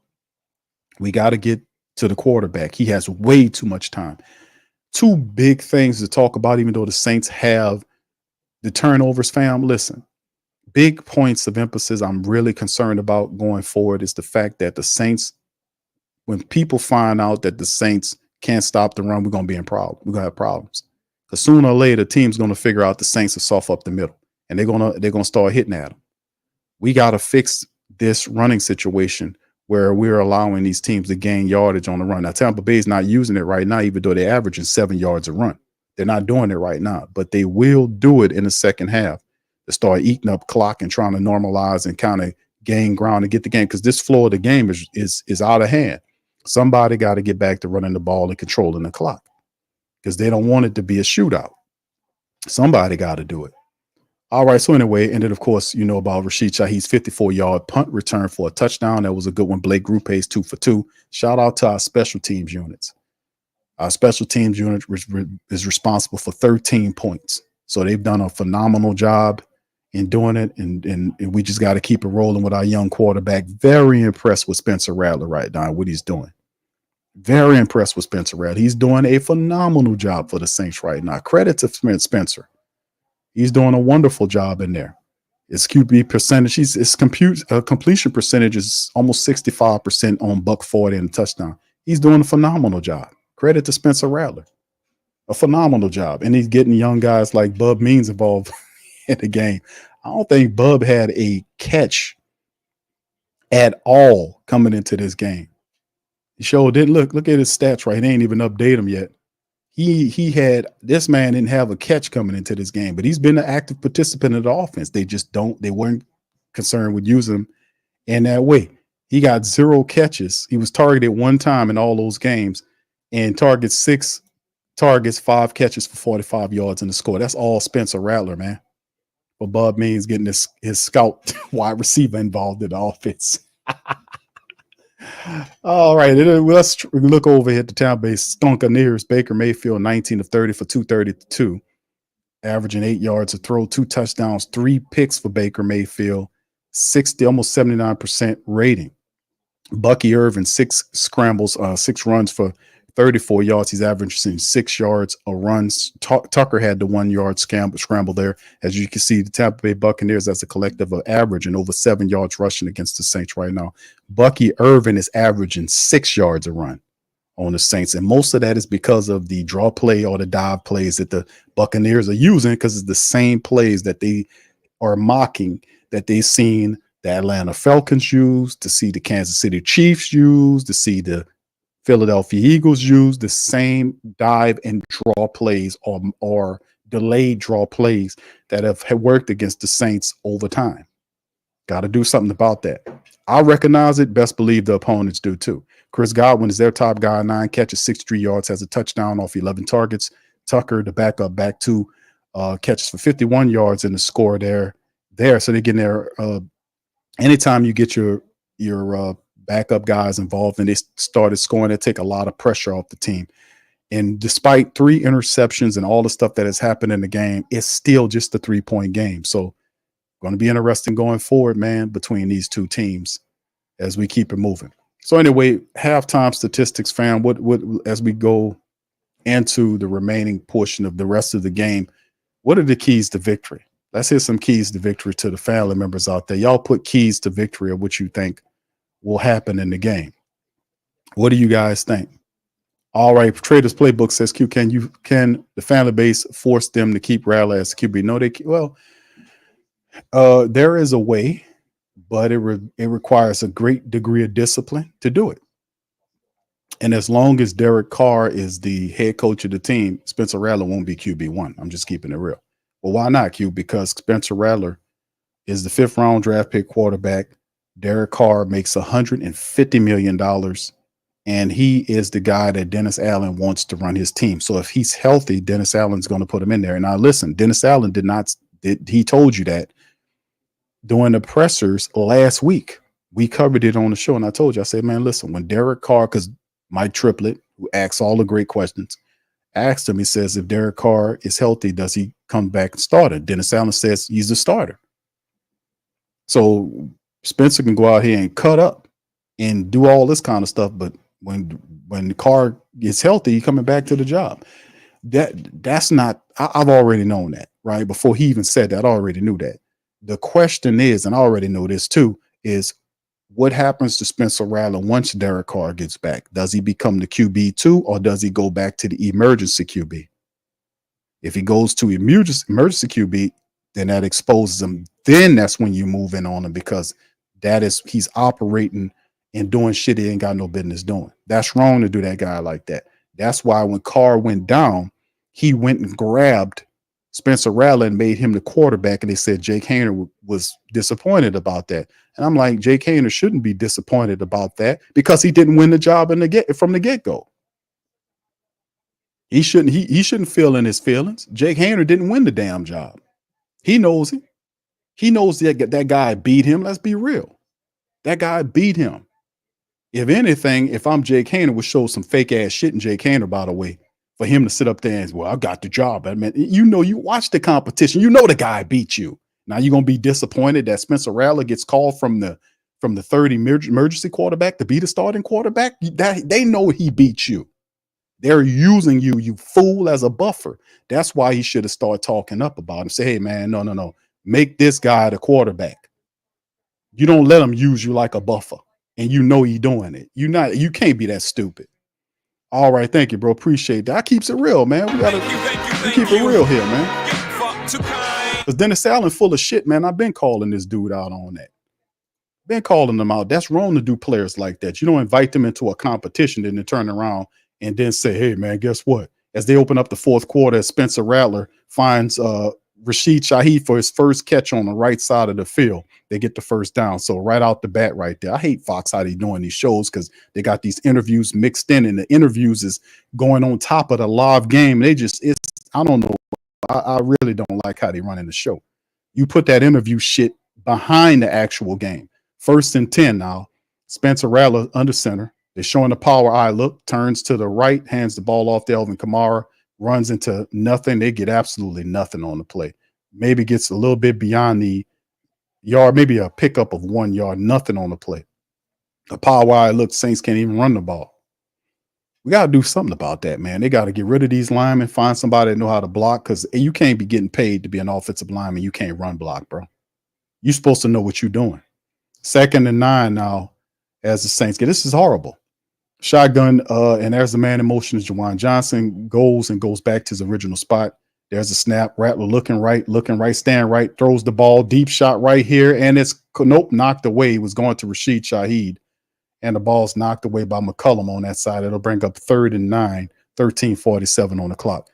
We got to get to the quarterback. He has way too much time. 2 big things to talk about, even though the Saints have the turnovers, fam. Listen, big points of emphasis I'm really concerned about going forward is the fact that the Saints, when people find out that the Saints can't stop the run, we're going to be in problem. We're going to have problems. Because sooner or later, the team's going to figure out the Saints are soft up the middle, and they're going to start hitting at them. We got to fix this running situation where we're allowing these teams to gain yardage on the run. Now, Tampa Bay is not using it right now, even though they're averaging 7 yards a run. They're not doing it right now, but they will do it in the second half to start eating up clock and trying to normalize and kind of gain ground and get the game, because this flow of the game is out of hand. Somebody got to get back to running the ball and controlling the clock, because they don't want it to be a shootout. Somebody got to do it. All right, so anyway, and then, of course, you know about Rashid Shaheed's 54-yard punt return for a touchdown. That was a good one. Blake Grupe's 2 for 2. Shout out to our special teams units. Our special teams unit is responsible for 13 points. So they've done a phenomenal job in doing it, and we just got to keep it rolling with our young quarterback. Very impressed with Spencer Rattler right now, what he's doing. Very impressed with Spencer Rattler. He's doing a phenomenal job for the Saints right now. Credit to Spencer. He's doing a wonderful job in there. His QB percentage, his completion percentage is almost 65% on buck 40 and a touchdown. He's doing a phenomenal job. Credit to Spencer Rattler. A phenomenal job. And he's getting young guys like Bub Means involved in the game. I don't think Bub had a catch at all coming into this game. He sure didn't. Look at his stats right. They ain't even update him yet. This man didn't have a catch coming into this game, but he's been an active participant in the offense. They weren't concerned with using him in that way. He got 0 catches. He was targeted 1 time in all those games, and targets 6 targets, 5 catches for 45 yards in the score. That's all Spencer Rattler, man. But Bub Means getting his scout wide receiver involved in the offense. All right, let's look over here at the Tampa Bay Buccaneers. Baker Mayfield, 19 of 30 for 232, averaging 8 yards a throw, 2 touchdowns, 3 picks for Baker Mayfield, 60, almost 79% rating. Bucky Irvin, 6 scrambles, 6 runs for 34 yards. He's averaging 6 yards a run. Tucker had the 1 yard scramble there. As you can see, the Tampa Bay Buccaneers as a collective are averaging over 7 yards rushing against the Saints right now. Bucky Irvin is averaging 6 yards a run on the Saints. And most of that is because of the draw play or the dive plays that the Buccaneers are using, because it's the same plays that they are mocking that they've seen the Atlanta Falcons use, to see the Kansas City Chiefs use, to see the Philadelphia Eagles use. The same dive and draw plays or delayed draw plays that have worked against the Saints over time. Got to do something about that. I recognize it. Best believe the opponents do too. Chris Godwin is their top guy, 9 catches, 63 yards, has a touchdown off 11 targets. Tucker, the backup, back 2 catches for 51 yards in the score there. So they're getting there. Anytime you get your backup guys involved and they started scoring, it take a lot of pressure off the team. And despite 3 interceptions and all the stuff that has happened in the game, it's still just a 3-point game. So going to be interesting going forward, man, between these 2 teams as we keep it moving. So anyway, halftime statistics, fam, what as we go into the remaining portion of the rest of the game, what are the keys to victory? Let's hear some keys to victory to the family members out there. Y'all put keys to victory of what you think will happen in the game. What do you guys think? All right, Traders Playbook says, Q, can the family base force them to keep Rattler as QB? No, they well, there is a way, but it requires a great degree of discipline to do it. And as long as Derek Carr is the head coach of the team, Spencer Rattler won't be QB1. I'm just keeping it real. Well, why not, Q? Because Spencer Rattler is the 5th round draft pick quarterback. Derek Carr makes $150 million, and he is the guy that Dennis Allen wants to run his team. So if he's healthy, Dennis Allen's going to put him in there. And now listen, Dennis Allen he told you that during the pressers last week. We covered it on the show, and I told you, I said, man, listen, when Derek Carr, because Mike Triplett, who asks all the great questions, asked him, he says, if Derek Carr is healthy, does he come back and start it? Dennis Allen says he's the starter. So Spencer can go out here and cut up and do all this kind of stuff, but when Carr gets healthy, he's coming back to the job. That's not, I've already known that, right? Before he even said that, I already knew that. The question is, and I already know this too, is what happens to Spencer Rattler once Derek Carr gets back? Does he become the QB2 or does he go back to the emergency QB? If he goes to emergency QB, then that exposes him. Then that's when you move in on him, because he's operating and doing shit he ain't got no business doing. That's wrong to do that guy like that. That's why when Carr went down, he went and grabbed Spencer Rattler and made him the quarterback, and they said Jake Haener was disappointed about that. And I'm like, Jake Haener shouldn't be disappointed about that because he didn't win the job from the get-go. He shouldn't feel in his feelings. Jake Haener didn't win the damn job. He knows it. He knows that guy beat him. Let's be real. That guy beat him. If anything, if I'm Jake Haener, would show some fake ass shit in Jake Haener, by the way, for him to sit up there and, well, I got the job. I mean, you watch the competition. You know the guy beat you. Now you're going to be disappointed that Spencer Rattler gets called from the third emergency quarterback to be the starting quarterback. They know he beat you. They're using you, you fool, as a buffer. That's why he should have started talking up about him. Say, hey, man, no. Make this guy the quarterback. You don't let him use you like a buffer. And you know he's doing it. You can't be that stupid. All right, thank you, bro. Appreciate that. I keeps it real, man. We gotta keep it real here, man. Because Dennis Allen full of shit, man. I've been calling this dude out on that. Been calling them out. That's wrong to do players like that. You don't invite them into a competition and then turn around and then say, hey, man, guess what? As they open up the fourth quarter, Spencer Rattler finds Rashid Shaheed for his first catch on the right side of the field. They get the first down. So right out the bat right there. I hate Fox how they doing these shows because they got these interviews mixed in, and the interviews is going on top of the live game. I don't know. I really don't like how they running the show. You put that interview shit behind the actual game. 1st and 10 now. Spencer Rattler under center. They're showing the power eye look, turns to the right, hands the ball off to Alvin Kamara, runs into nothing. They get absolutely nothing on the play. Maybe gets a little bit beyond the yard, maybe a pickup of 1 yard, nothing on the play. The power eye look, Saints can't even run the ball. We got to do something about that, man. They got to get rid of these linemen, find somebody that know how to block, because you can't be getting paid to be an offensive lineman. You can't run block, bro. You're supposed to know what you're doing. 2nd and 9 now as the Saints get. This is horrible. Shotgun, and there's the man in motion is Juwan Johnson, goes back to his original spot. There's a snap. Rattler looking right, stand right, throws the ball, deep shot right here, and it's knocked away. It was going to Rashid Shaheed, and the ball's knocked away by McCullum on that side. It'll bring up 3rd and 9, 13:47 on the clock.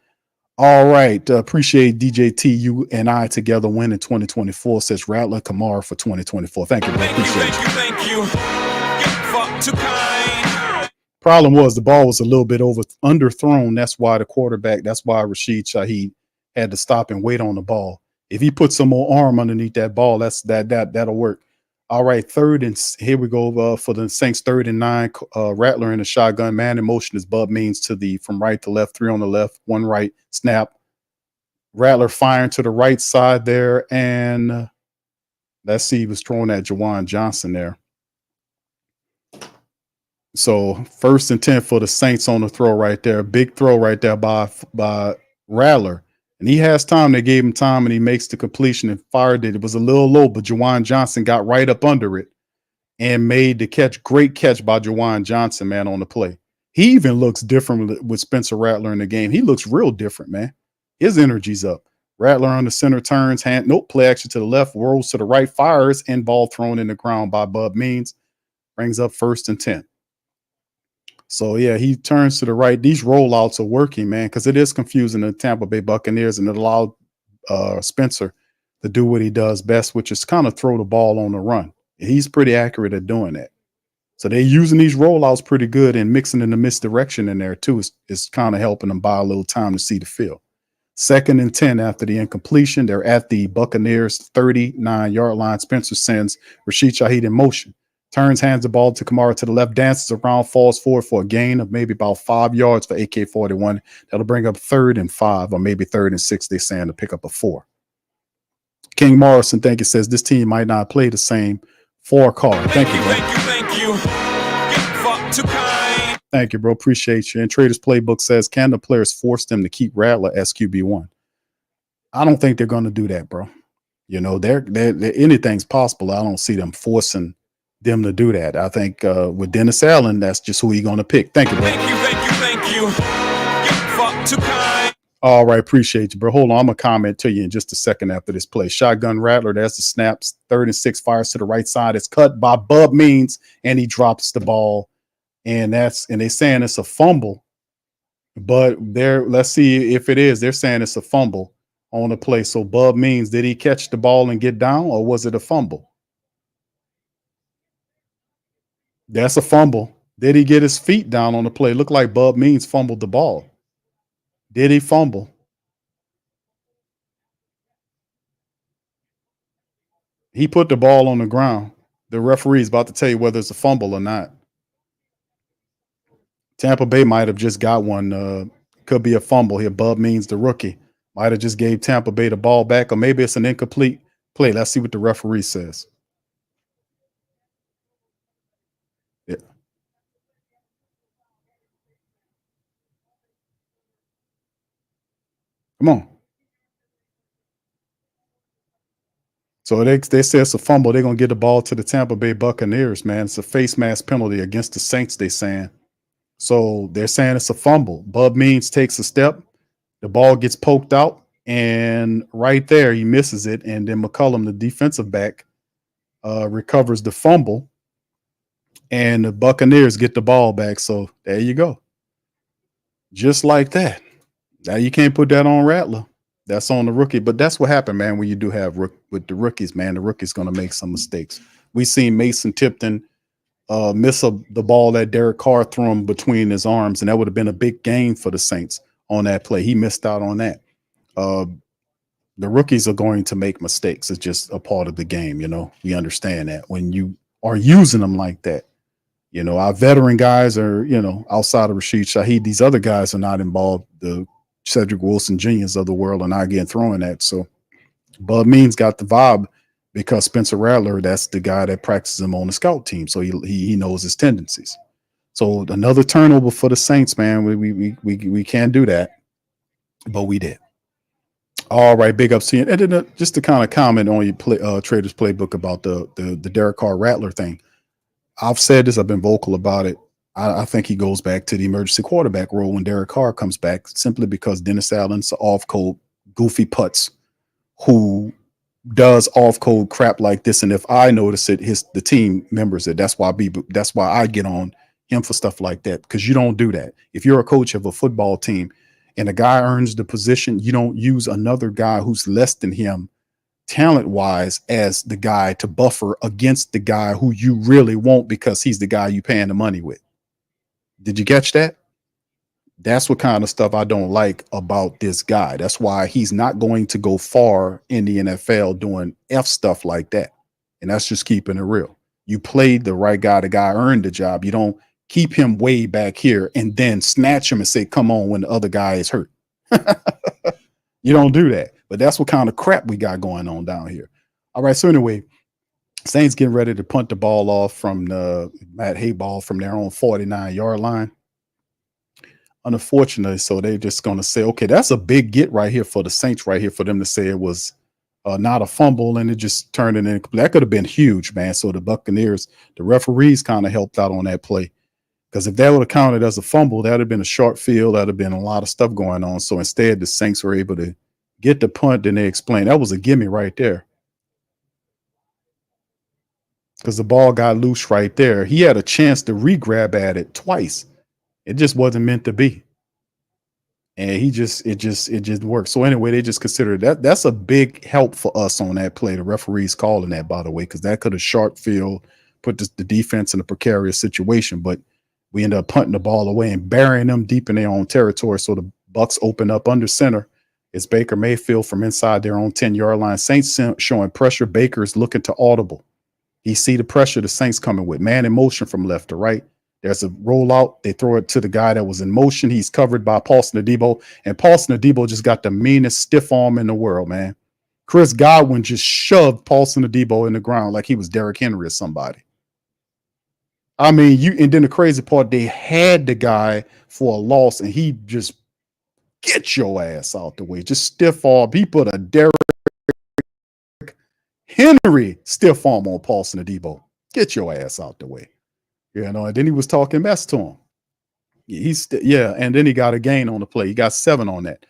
All right, appreciate DJT. You and I together win in 2024, says Rattler Kamara for 2024. Thank you, bro. Thank you. Fuck too kind. Problem was the ball was a little bit underthrown. That's why Rashid Shaheed had to stop and wait on the ball. If he put some more arm underneath that ball, that'll work. All right, here we go for the Saints. 3rd and 9. Rattler in the shotgun, man in motion is Bub Means from right to left, 3 on the left, 1 right, snap. Rattler firing to the right side there, and let's see, he was throwing at Juwan Johnson there. So 1st and 10 for the Saints on the throw right there. Big throw right there by Rattler. And he has time. They gave him time, and he makes the completion and fired it. It was a little low, but Juwan Johnson got right up under it and made the catch. Great catch by Juwan Johnson, man, on the play. He even looks different with Spencer Rattler in the game. He looks real different, man. His energy's up. Rattler on the center turns, play action to the left, rolls to the right, fires, and ball thrown in the ground by Bub Means. Brings up 1st and 10. So, yeah, he turns to the right. These rollouts are working, man, because it is confusing the Tampa Bay Buccaneers, and it allowed Spencer to do what he does best, which is kind of throw the ball on the run. He's pretty accurate at doing that. So they're using these rollouts pretty good, and mixing in the misdirection in there, too, is kind of helping them buy a little time to see the field. 2nd and 10 after the incompletion. They're at the Buccaneers' 39-yard line. Spencer sends Rashid Shaheed in motion. Turns, hands the ball to Kamara to the left, dances around, falls forward for a gain of maybe about 5 yards for AK-41. That'll bring up 3rd and 5, or maybe 3rd and 6, they're saying, to pick up a 4. King Morrison, thank you, says this team might not play the same for Carr. Thank you, bro. Thank you. Get fucked too kind. Thank you, bro. Appreciate you. And Traders Playbook says, can the players force them to keep Rattler as QB1? I don't think they're going to do that, bro. You know, they're anything's possible. I don't see them forcing them to do that. I think with Dennis Allen, that's just who he's going to pick. Thank you, bro. Thank you. Get fucked too kind. All right, appreciate you, bro. Hold on, I'm going to comment to you in just a second after this play. Shotgun Rattler, there's the snaps. 3rd and 6, fires to the right side. It's cut by Bub Means, and he drops the ball. And they're saying it's a fumble. But let's see if it is. They're saying it's a fumble on the play. So Bub Means, did he catch the ball and get down, or was it a fumble? That's a fumble. Did he get his feet down on the play? Looked like Bub Means fumbled the ball. Did he fumble? He put the ball on the ground. The referee's about to tell you whether it's a fumble or not. Tampa Bay might have just got one. Could be a fumble here. Bub Means, the rookie, might have just gave Tampa Bay the ball back, or maybe it's an incomplete play. Let's see what the referee says. Yeah. Come on. So they say it's a fumble. They're going to get the ball to the Tampa Bay Buccaneers, man. It's a face mask penalty against the Saints, they're saying. So they're saying it's a fumble. Bub Means takes a step. The ball gets poked out, and right there he misses it. And then McCullum, the defensive back, recovers the fumble, and the Buccaneers get the ball back. So there you go. Just like that. Now you can't put that on Rattler. That's on the rookie. But that's what happened, man, when you do have with the rookies, man. The rookie's going to make some mistakes. We seen Mason Tipton miss the ball that Derek Carr threw him between his arms, and that would have been a big gain for the Saints on that play. He missed out on that. The rookies are going to make mistakes. It's just a part of the game, you know. We understand that when you are using them like that. You know, our veteran guys are, you know, outside of Rashid Shaheed, these other guys are not involved. The Cedric Wilson Jr.'s of the world are not getting thrown at. So Bub Means got the vibe because Spencer Rattler, that's the guy that practices him on the scout team. So he knows his tendencies. So another turnover for the Saints, man. We can't do that, but we did. All right, big ups to you. And then just to kind of comment on your Traders Playbook about the Derek Carr Rattler thing. I've said this. I've been vocal about it. I think he goes back to the emergency quarterback role when Derek Carr comes back, simply because Dennis Allen's off-code goofy putz who does off-code crap like this. And if I notice it, the team members it. That's why I get on him for stuff like that, because you don't do that. If you're a coach of a football team and a guy earns the position, you don't use another guy who's less than him talent-wise as the guy to buffer against the guy who you really want because he's the guy you paying the money with. Did you catch that? That's what kind of stuff I don't like about this guy. That's why he's not going to go far in the NFL doing F stuff like that. And that's just keeping it real. You played the right guy. The guy earned the job. You don't keep him way back here and then snatch him and say, come on, when the other guy is hurt. You don't do that. But that's what kind of crap we got going on down here. All right. So anyway, Saints getting ready to punt the ball off from the Matt Hayball from their own 49-yard line. unfortunately, so they're just going to say, okay, that's a big get right here for the Saints right here for them to say it was not a fumble and it just turned it in. That could have been huge, man. So the Buccaneers, the referees kind of helped out on that play. Because if that would have counted as a fumble, that would have been a short field. That would have been a lot of stuff going on. So instead, the Saints were able to get the punt, and they explained that was a gimme right there. Because the ball got loose right there. He had a chance to re-grab at it twice. It just wasn't meant to be. And it just worked. So anyway, they just considered that. That's a big help for us on that play. The referees calling that, by the way, because that could have short field, put the defense in a precarious situation. But we ended up punting the ball away and burying them deep in their own territory. So the Bucs open up under center. It's Baker Mayfield from inside their own 10-yard line. Saints showing pressure. Baker is looking to audible. He see the pressure the Saints coming with. Man in motion from left to right. There's a rollout. They throw it to the guy that was in motion. He's covered by Paulson Adebo. And Paulson Adebo just got the meanest stiff arm in the world, man. Chris Godwin just shoved Paulson Adebo in the ground like he was Derek Henry or somebody. I mean, and then the crazy part, they had the guy for a loss, and he just get your ass out the way. Just stiff arm. He put a Derek Henry stiff arm on Paulson Adebo. Get your ass out the way. You know, and then he was talking mess to him. And then he got a gain on the play. He got 7 on that.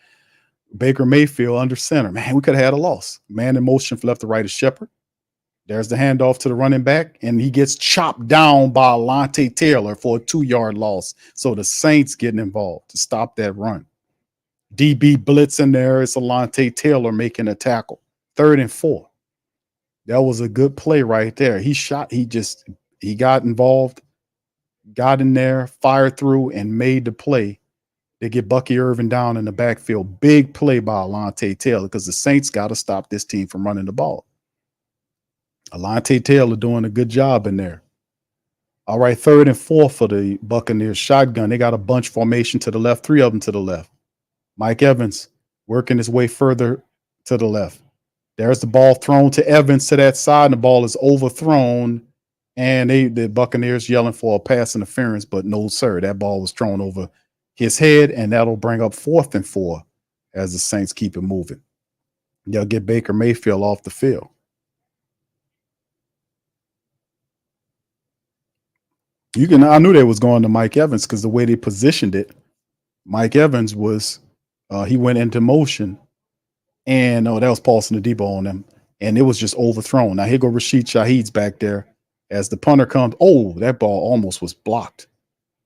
Baker Mayfield under center. Man, we could have had a loss. Man in motion from left to right is Shepard. There's the handoff to the running back, and he gets chopped down by Alontae Taylor for a 2-yard loss. So the Saints getting involved to stop that run. DB blitz in there. It's Alontae Taylor making a tackle. 3rd and 4. That was a good play right there. He got involved, got in there, fired through, and made the play to get Bucky Irvin down in the backfield. Big play by Alontae Taylor because the Saints got to stop this team from running the ball. Alontae Taylor doing a good job in there. All right, 3rd and 4 for the Buccaneers. Shotgun. They got a bunch formation to the left, 3 of them to the left. Mike Evans working his way further to the left. There's the ball thrown to Evans to that side, and the ball is overthrown. And the Buccaneers yelling for a pass interference, but no, sir. That ball was thrown over his head, and that'll bring up 4th and 4 as the Saints keep it moving. They'll get Baker Mayfield off the field. I knew they was going to Mike Evans because the way they positioned it, Mike Evans was he went into motion, and that was Paulson Adebo on him, and it was just overthrown. Now here go Rashid Shaheed's back there as the punter comes. Oh, that ball almost was blocked.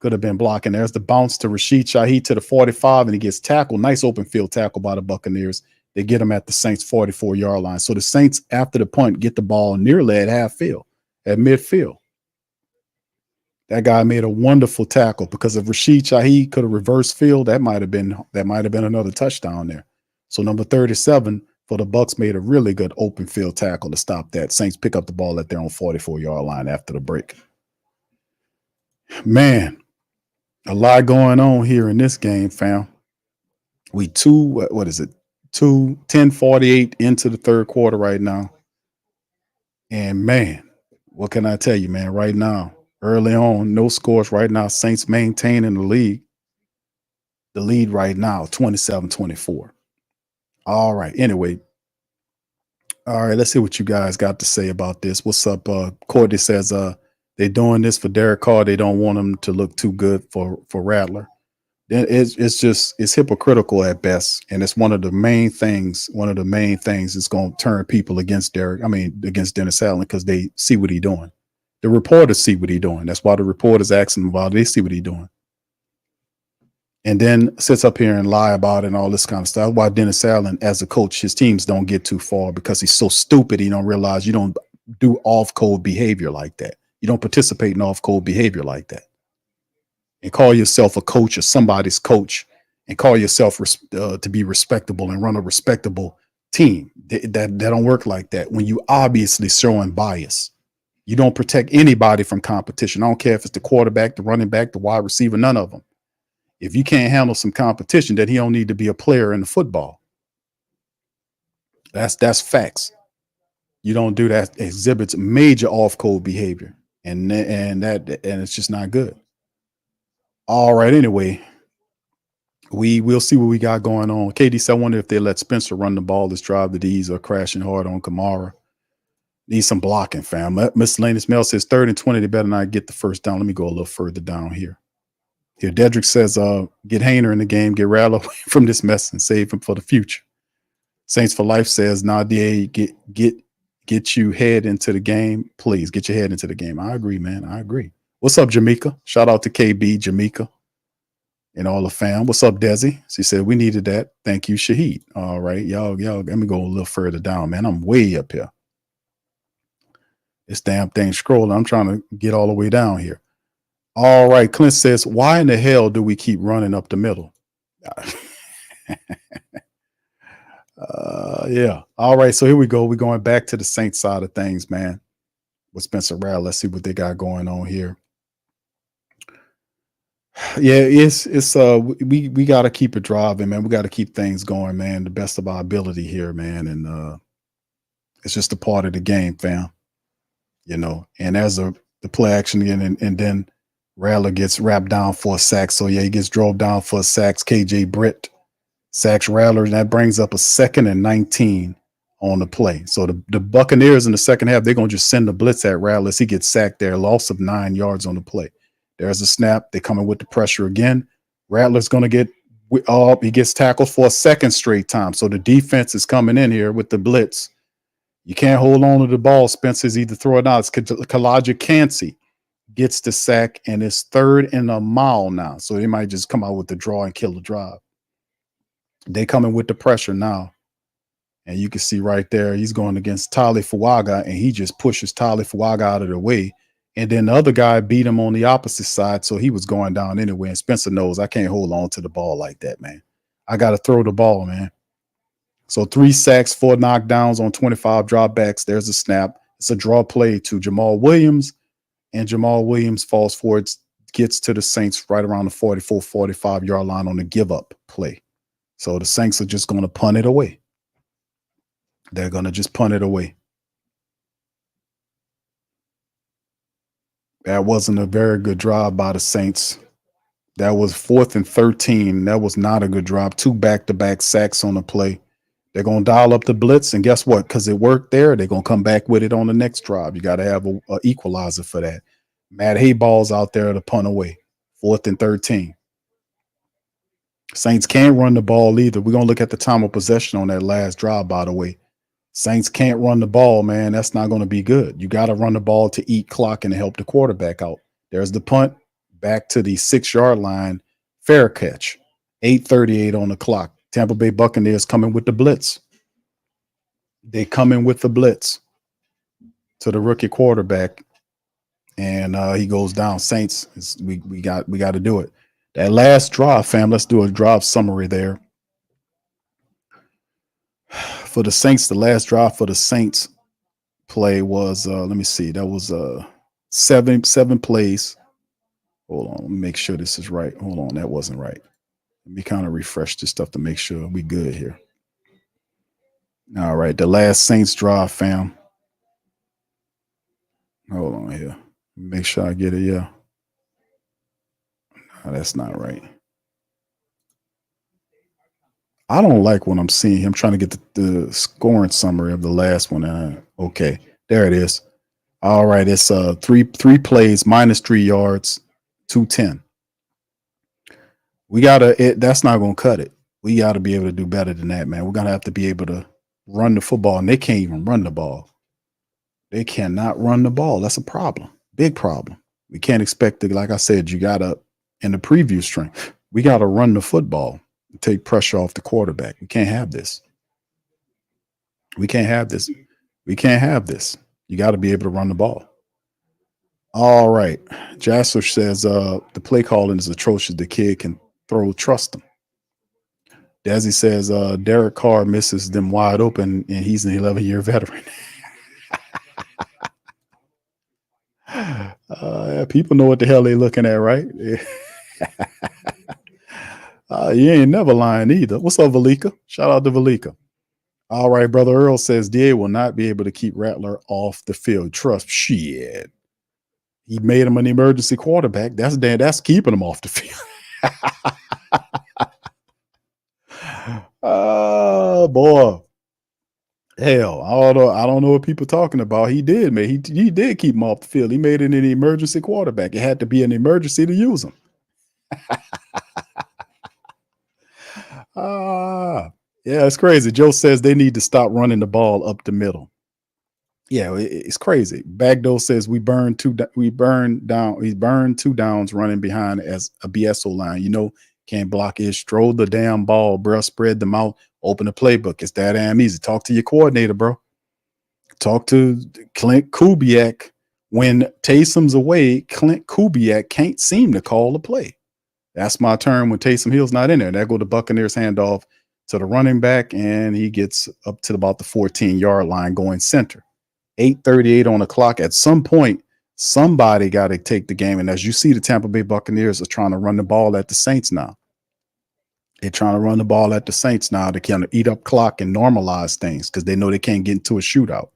Could have been blocking. There's the bounce to Rashid Shaheed to the 45, and he gets tackled. Nice open field tackle by the Buccaneers. They get him at the Saints 44-yard line. So the Saints, after the punt, get the ball nearly at half field, at midfield. That guy made a wonderful tackle because if Rashid Shaheed could have reversed field, that might have been another touchdown there. So number 37 for the Bucs made a really good open field tackle to stop that. Saints pick up the ball at their own 44-yard line after the break. Man, a lot going on here in this game, fam. We 10:48 into the 3rd quarter right now. And man, what can I tell you, man? Right now, early on, no scores right now. Saints maintaining the lead. The lead right now, 27-24. All right. Anyway. All right. Let's see what you guys got to say about this. What's up? Courtney says they're doing this for Derek Carr. They don't want him to look too good for Rattler. Then it's hypocritical at best. And it's one of the main things that's going to turn people against Dennis Allen because they see what he's doing. The reporters see what he's doing. That's why the reporters asking him about it. They see what he's doing. And then sits up here and lie about it and all this kind of stuff. Why Dennis Allen, as a coach, his teams don't get too far because he's so stupid. He don't realize you don't do off-code behavior like that. You don't participate in off-code behavior like that. And call yourself a coach or somebody's coach and call yourself to be respectable and run a respectable team. That don't work like that when you obviously showing bias. You don't protect anybody from competition. I don't care if it's the quarterback, the running back, the wide receiver, none of them. If you can't handle some competition, then he don't need to be a player in the football. That's facts. You don't do that. Exhibits major off-code behavior, and it's just not good. All right. Anyway, We'll see what we got going on. KD said, I wonder if they let Spencer run the ball this drive. The D's are crashing hard on Kamara. Need some blocking, fam. Miscellaneous Mail says 3rd and 20. They better not get the first down. Let me go a little further down here. Here, Dedrick says, get Hayner in the game, get Rattler away from this mess and save him for the future. Saints for Life says, DA, get you head into the game. Please get your head into the game. I agree, man. I agree. What's up, Jamaica? Shout out to KB, Jamaica, and all the fam. What's up, Desi? She said, we needed that. Thank you, Shaheed. All right, y'all, let me go a little further down, man. I'm way up here. This damn thing scrolling. I'm trying to get all the way down here. All right, Clint says, why in the hell do we keep running up the middle? Yeah. All right, so here we go. We're going back to the Saints side of things, man. With Spencer Rattler. Let's see what they got going on here. Yeah, we got to keep it driving, man. We got to keep things going, man. The best of our ability here, man. And it's just a part of the game, fam. You know, and as the play action again, and then Rattler gets wrapped down for a sack. So yeah, he gets drove down for a sack. KJ Britt sacks Rattler, and that brings up a 2nd and 19 on the play. So the Buccaneers in the second half, they're gonna just send the blitz at Rattler. He gets sacked there, loss of 9 yards on the play. There's a snap. They're coming with the pressure again. Rattler's gonna get he gets tackled for a second straight time. So the defense is coming in here with the blitz. You can't hold on to the ball. Spencer's either throw it out. It's Kalaja Cansey gets the sack, and it's 3rd and a mile now. So they might just come out with the draw and kill the drive. They coming with the pressure now. And you can see right there, he's going against Tali Fuaga, and he just pushes Tali Fuaga out of the way. And then the other guy beat him on the opposite side, so he was going down anyway. And Spencer knows I can't hold on to the ball like that, man. I got to throw the ball, man. So 3 sacks, 4 knockdowns on 25 dropbacks. There's a snap. It's a draw play to Jamal Williams, and Jamal Williams falls forward, gets to the Saints right around the 44, 45-yard line on the give-up play. So the Saints are just going to punt it away. They're going to just punt it away. That wasn't a very good drive by the Saints. That was 4th and 13. That was not a good drive. 2 back-to-back sacks on the play. They're going to dial up the blitz, and guess what? Because it worked there, they're going to come back with it on the next drive. You got to have a equalizer for that. Matt Hayball's out there to punt away. 4th and 13. Saints can't run the ball either. We're going to look at the time of possession on that last drive, by the way. Saints can't run the ball, man. That's not going to be good. You got to run the ball to eat clock and to help the quarterback out. There's the punt back to the 6-yard line. Fair catch. 8:38 on the clock. Tampa Bay Buccaneers coming with the blitz. They come in with the blitz to the rookie quarterback, and he goes down. Saints, we got to do it. That last drive, fam. Let's do a drive summary there. For the Saints, the last drive for the Saints play was let me see. That was 7 plays. Hold on, let me make sure this is right. Hold on, that wasn't right. Let me kind of refresh this stuff to make sure we good here. All right, the last Saints drive, fam. Hold on here. Make sure I get it. Yeah. No, that's not right. I don't like what I'm seeing. I'm trying to get the scoring summary of the last one. Okay, there it is. All right, it's three plays, -3 yards, 210. We gotta. That's not gonna cut it. We got to be able to do better than that, man. We're gonna have to be able to run the football, and they can't even run the ball. They cannot run the ball. That's a problem, big problem. We can't expect to, like I said, you gotta in the preview string. We gotta run the football. Take pressure off the quarterback. We can't have this. We can't have this. We can't have this. You got to be able to run the ball. All right. Jasper says the play calling is atrocious. The kid can throw, trust him. Desi says Derek Carr misses them wide open, and he's an 11-year veteran. People know what the hell they're looking at, right? You ain't never lying either. What's up, Valika? Shout out to Valika. All right, Brother Earl says DA will not be able to keep Rattler off the field. Trust shit. He made him an emergency quarterback. That's keeping him off the field. Oh boy. Hell, I don't know what people talking about. He did, man. He did keep him off the field. He made it an emergency quarterback. It had to be an emergency to use him. Yeah, it's crazy. Joe says they need to stop running the ball up the middle. Yeah, it's crazy. Bagdo says we burned two downs running behind as a BSO line. You know, can't block it. Stroll the damn ball, bro. Spread them out. Open the playbook. It's that damn easy. Talk to your coordinator, bro. Talk to Clint Kubiak. When Taysom's away, Clint Kubiak can't seem to call a play. That's my term when Taysom Hill's not in there. There go the Buccaneers handoff to the running back, and he gets up to about the 14-yard line going center. 8:38 on the clock. At some point, somebody got to take the game. And as you see, the Tampa Bay Buccaneers are trying to run the ball at the Saints now. They're trying to run the ball at the Saints now to kind of eat up clock and normalize things because they know they can't get into a shootout.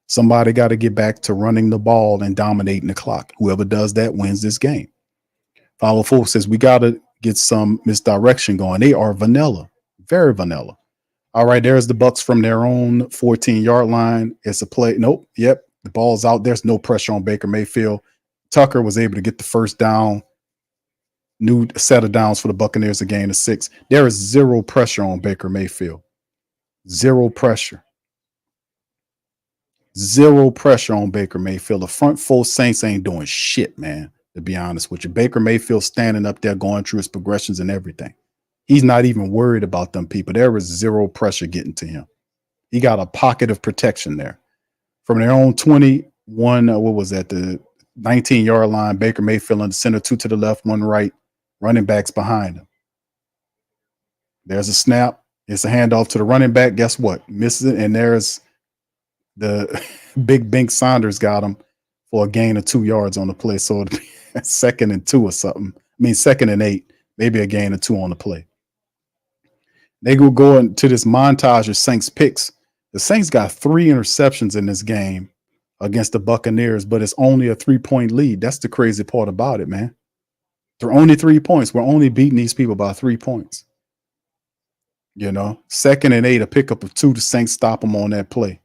Somebody got to get back to running the ball and dominating the clock. Whoever does that wins this game. 504 says we got to get some misdirection going. They are vanilla, very vanilla. All right, there's the Bucs from their own 14-yard line. It's a play. Nope. Yep. The ball's out. There's no pressure on Baker Mayfield. Tucker was able to get the first down. New set of downs for the Buccaneers, a gain of 6. There is zero pressure on Baker Mayfield. Zero pressure. Zero pressure on Baker Mayfield. The front four Saints ain't doing shit, man, to be honest with you. Baker Mayfield standing up there going through his progressions and everything. He's not even worried about them people. There is zero pressure getting to him. He got a pocket of protection there. From their own 21, what was that? The 19-yard line, Baker Mayfield in the center, 2 to the left, 1 right, running backs behind him. There's a snap. It's a handoff to the running back. Guess what? Misses it. And there's the big Bink Saunders got him for a gain of 2 yards on the play. So it'd be 2nd and 2 or something. I mean, 2nd and 8, maybe a gain of 2 on the play. They go into this montage of Saints picks. The Saints got 3 interceptions in this game against the Buccaneers, but it's only a 3-point lead. That's the crazy part about it, man. They're only 3 points. We're only beating these people by 3 points. You know, 2nd and 8, a pickup of 2. The Saints stop them on that play.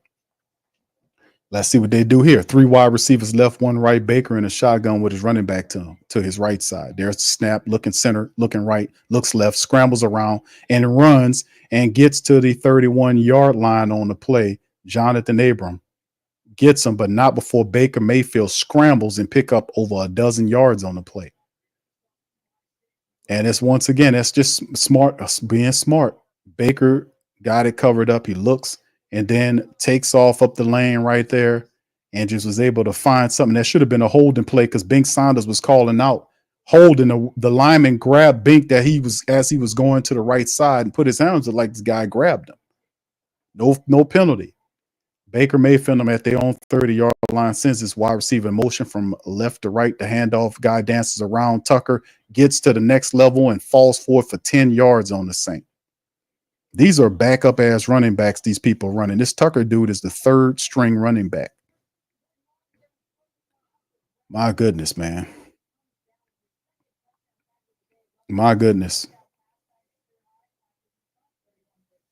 Let's see what they do here. 3 wide receivers left, 1 right. Baker in a shotgun with his running back to him, to his right side. There's the snap, looking center, looking right, looks left, scrambles around and runs and gets to the 31-yard line on the play. Jonathan Abram gets him, but not before Baker Mayfield scrambles and pick up over a dozen yards on the play. And it's once again, that's just smart, being smart. Baker got it covered up. He looks and then takes off up the lane right there and just was able to find something that should have been a holding play because Bink Saunders was calling out holding. The lineman grabbed Bink that he was as he was going to the right side and put his hands up like this guy grabbed him. No penalty. Baker Mayfield at their own 30-yard line sends his wide receiver in motion from left to right. The handoff guy dances around Tucker, gets to the next level and falls forward for 10 yards on the Saint. These are backup ass running backs these people running. This Tucker dude is the 3rd string running back. My goodness, man. My goodness.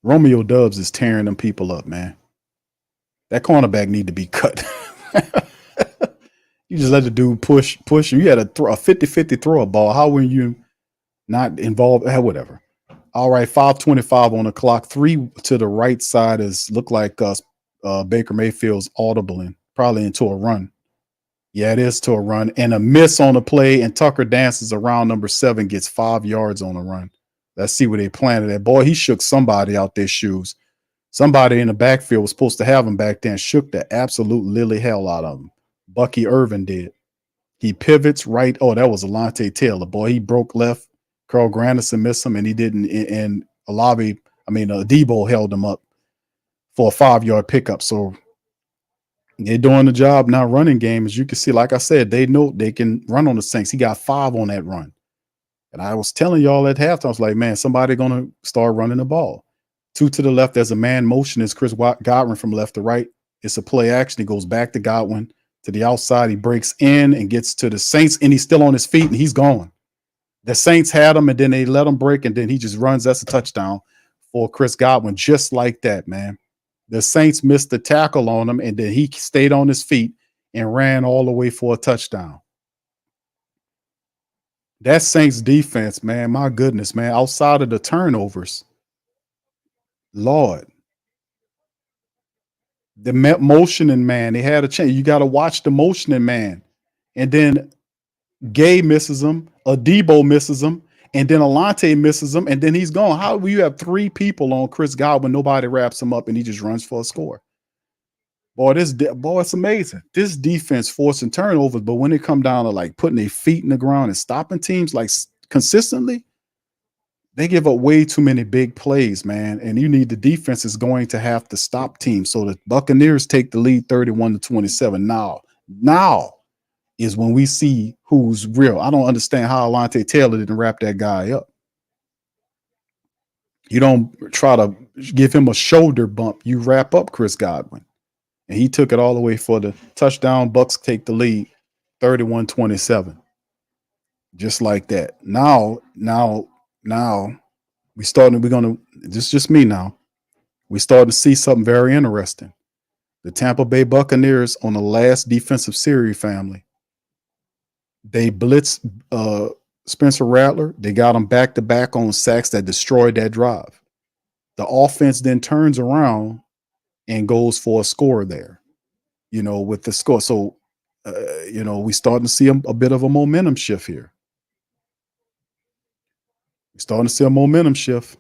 Romeo Dubs is tearing them people up, man. That cornerback need to be cut. You just let the dude push. You had a 50-50 throw a ball. How were you not involved? Whatever. All right, 5:25 on the clock. 3 to the right side is look like Baker Mayfield's audibling, probably into a run. Yeah, it is to a run and a miss on the play. And Tucker dances around number 7, gets 5 yards on the run. Let's see where they planted that. Boy, he shook somebody out their shoes. Somebody in the backfield was supposed to have him back there and shook the absolute lily hell out of him. Bucky Irvin did. He pivots right. Oh, that was Alante Taylor. Boy, he broke left. Carl Granderson missed him, and he didn't. And Debo held him up for a 5-yard pickup. So they're doing the job now running game. As you can see, like I said, they know they can run on the Saints. He got 5 on that run. And I was telling y'all at halftime, I was like, man, somebody going to start running the ball. 2 to the left, there's a man motion. It's Chris Godwin from left to right. It's a play action. He goes back to Godwin to the outside. He breaks in and gets to the Saints, and he's still on his feet, and he's gone. The Saints had him, and then they let him break, and then he just runs. That's a touchdown for Chris Godwin, just like that, man. The Saints missed the tackle on him, and then he stayed on his feet and ran all the way for a touchdown. That Saints defense, man, my goodness, man, outside of the turnovers, Lord, the motioning man, they had a chance. You got to watch the motioning man. And then Gay misses him, Adebo misses him, and then Alante misses him, and then he's gone. How do you have 3 people on Chris Godwin, nobody wraps him up, and he just runs for a score? Boy, it's amazing. This defense forcing turnovers, but when it come down to like putting their feet in the ground and stopping teams like consistently, they give up way too many big plays, man. And you need the defense is going to have to stop teams. So the Buccaneers take the lead 31-27. Now is when we see who's real. I don't understand how Alante Taylor didn't wrap that guy up. You don't try to give him a shoulder bump. You wrap up Chris Godwin. And he took it all the way for the touchdown. Bucs take the lead 31-27. Just like that. Now, this is just me now. We starting to see something very interesting. The Tampa Bay Buccaneers on the last defensive series, family. They blitzed Spencer Rattler. They got him back-to-back on sacks that destroyed that drive. The offense then turns around and goes for a score there, with the score. So, we starting to see a bit of a momentum shift here. We're starting to see a momentum shift.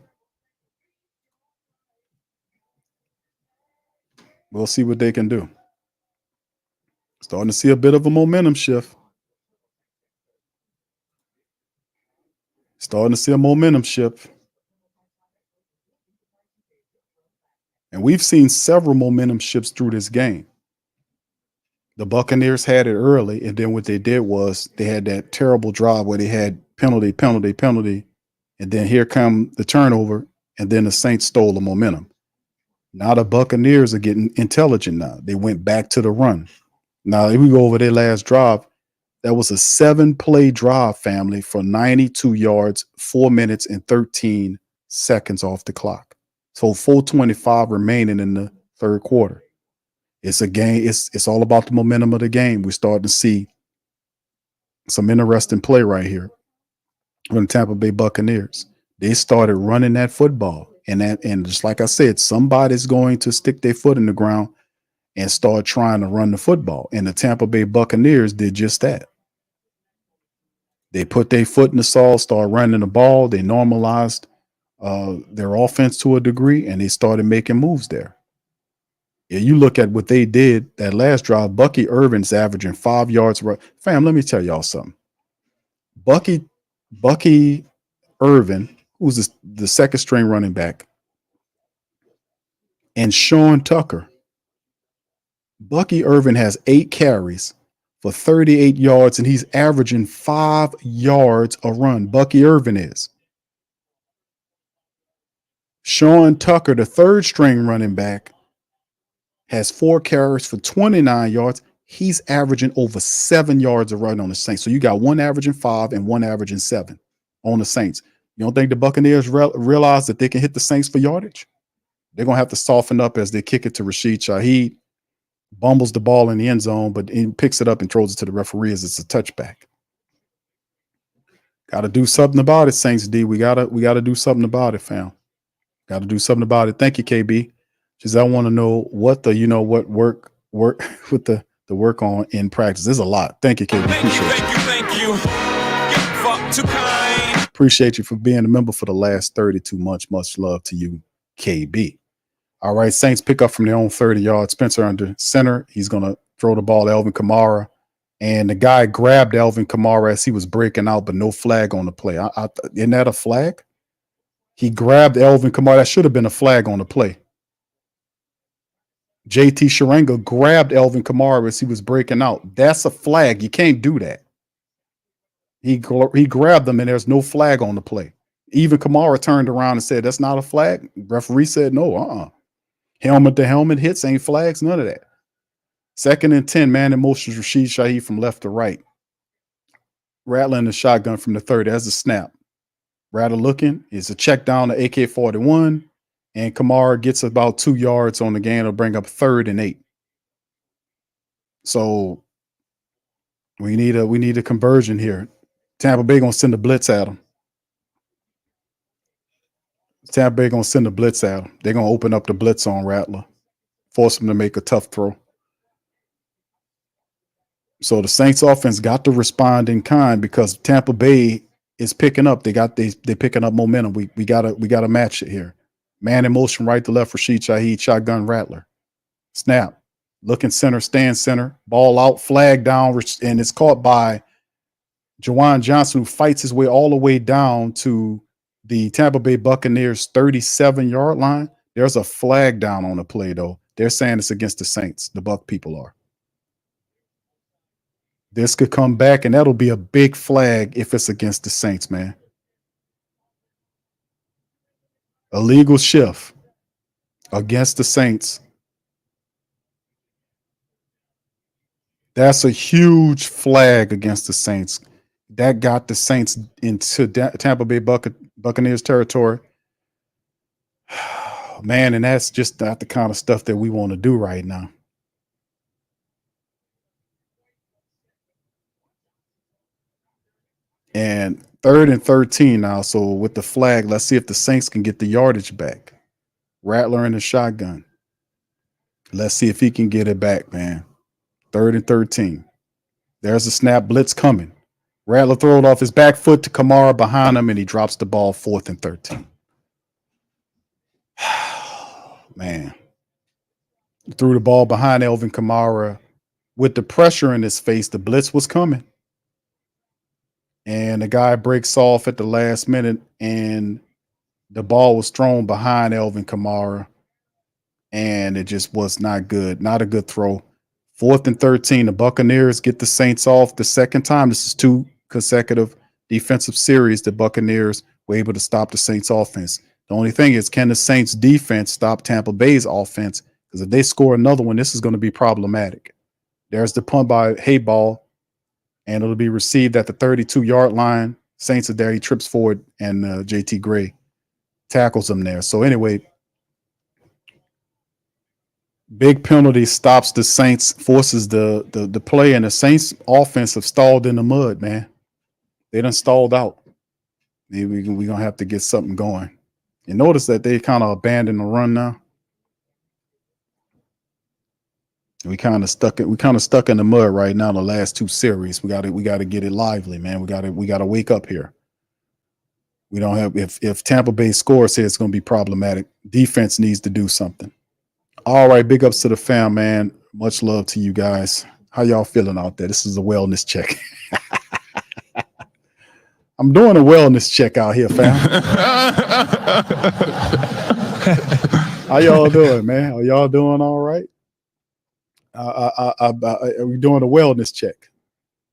We'll see what they can do. Starting to see a bit of a momentum shift. Starting to see a momentum shift. And we've seen several momentum shifts through this game. The Buccaneers had it early, and then what they did was they had that terrible drive where they had penalty, and then here come the turnover, and then the Saints stole the momentum. Now the Buccaneers are getting intelligent now. They went back to the run. Now, if we go over their last drive, that was a 7-play drive, family, for 92 yards, 4 minutes, and 13 seconds off the clock. So 4:25 remaining in the third quarter. It's a game. It's all about the momentum of the game. We're starting to see some interesting play right here from the Tampa Bay Buccaneers. They started running that football. And just like I said, somebody's going to stick their foot in the ground and start trying to run the football. And the Tampa Bay Buccaneers did just that. They put their foot in the soil, started running the ball. They normalized their offense to a degree, and they started making moves there. Yeah, you look at what they did that last drive. Bucky Irvin's averaging 5 yards. Fam, let me tell y'all something. Bucky Irvin, who's the second string running back, and Sean Tucker. Bucky Irvin has 8 carries for 38 yards, and he's averaging 5 yards a run. Bucky Irvin is. Sean Tucker, the third string running back, has 4 carries for 29 yards. He's averaging over 7 yards a run on the Saints. So you got one averaging 5 and one averaging 7 on the Saints. You don't think the Buccaneers realize that they can hit the Saints for yardage? They're going to have to soften up as they kick it to Rashid Shaheed. Bumbles the ball in the end zone, but he picks it up and throws it to the referee as it's a touchback. Got to do something about it, Saints D. We gotta do something about it, fam. Got to do something about it. Thank you, KB. Just I want to know what work with the work on in practice. There's a lot. Thank you, KB. Thank you. You're fuck too kind. Appreciate you for being a member for the last 32 months. Much love to you, KB. All right, Saints pick up from their own 30-yard. Spencer under center. He's going to throw the ball to Alvin Kamara. And the guy grabbed Alvin Kamara as he was breaking out, but no flag on the play. Isn't that a flag? He grabbed Alvin Kamara. That should have been a flag on the play. JT Sharenga grabbed Alvin Kamara as he was breaking out. That's a flag. You can't do that. He grabbed him, and there's no flag on the play. Even Kamara turned around and said, that's not a flag. Referee said, no, Helmet to helmet hits ain't flags, none of that. 2nd and 10, man in motion, Rashid Shaheed from left to right. Rattler in the shotgun from the 30. That's a snap. Rattler looking. It's a check down to AK-41. and Kamara gets about 2 yards on the game, it'll bring up 3rd and 8. So we need a conversion here. Tampa Bay gonna send a blitz at them. Tampa Bay gonna send a blitz at them. They're gonna open up the blitz on Rattler, force him to make a tough throw. So the Saints offense got to respond in kind because Tampa Bay is picking up. They're picking up momentum. We gotta match it here. Man in motion, right to left, Rashid Shaheed, shotgun Rattler. Snap. Looking center, stand center, ball out, flag down, and it's caught by Juwan Johnson, who fights his way all the way down to the Tampa Bay Buccaneers 37-yard line. There's a flag down on the play, though. They're saying it's against the Saints. The Buck people are. This could come back, and that'll be a big flag if it's against the Saints, man. Illegal shift against the Saints. That's a huge flag against the Saints. That got the Saints into Tampa Bay Buccaneers territory. Man, and that's just not the kind of stuff that we want to do right now. And 3rd and 13 now. So with the flag, let's see if the Saints can get the yardage back. Rattler in the shotgun. Let's see if he can get it back, man. 3rd and 13. There's a snap blitz coming. Rattler throws it off his back foot to Kamara behind him, and he drops the ball 4th and 13. Man. Threw the ball behind Alvin Kamara. With the pressure in his face, the blitz was coming. And the guy breaks off at the last minute, and the ball was thrown behind Alvin Kamara, and it just was not good. Not a good throw. 4th and 13. The Buccaneers get the Saints off the second time. This is 2 consecutive defensive series. The Buccaneers were able to stop the Saints offense. The only thing is, can the Saints defense stop Tampa Bay's offense? Because if they score another one, this is going to be problematic. There's the punt by Hayball, and it'll be received at the 32-yard line. Saints are there. He trips forward, and JT Gray tackles him there. So anyway, big penalty stops the Saints, forces the play, and the Saints offense have stalled in the mud, man. They done stalled out. Maybe we're going to have to get something going. You notice that they kind of abandoned the run now. We kind of stuck in the mud right now. The last 2 series, we got to get it lively, man. We got to wake up here. We don't have if Tampa Bay scores here, it's going to be problematic. Defense needs to do something. All right, big ups to the fam, man. Much love to you guys. How y'all feeling out there? This is a wellness check. I'm doing a wellness check out here, fam. How y'all doing, man? Are y'all doing all right? We're doing a wellness check.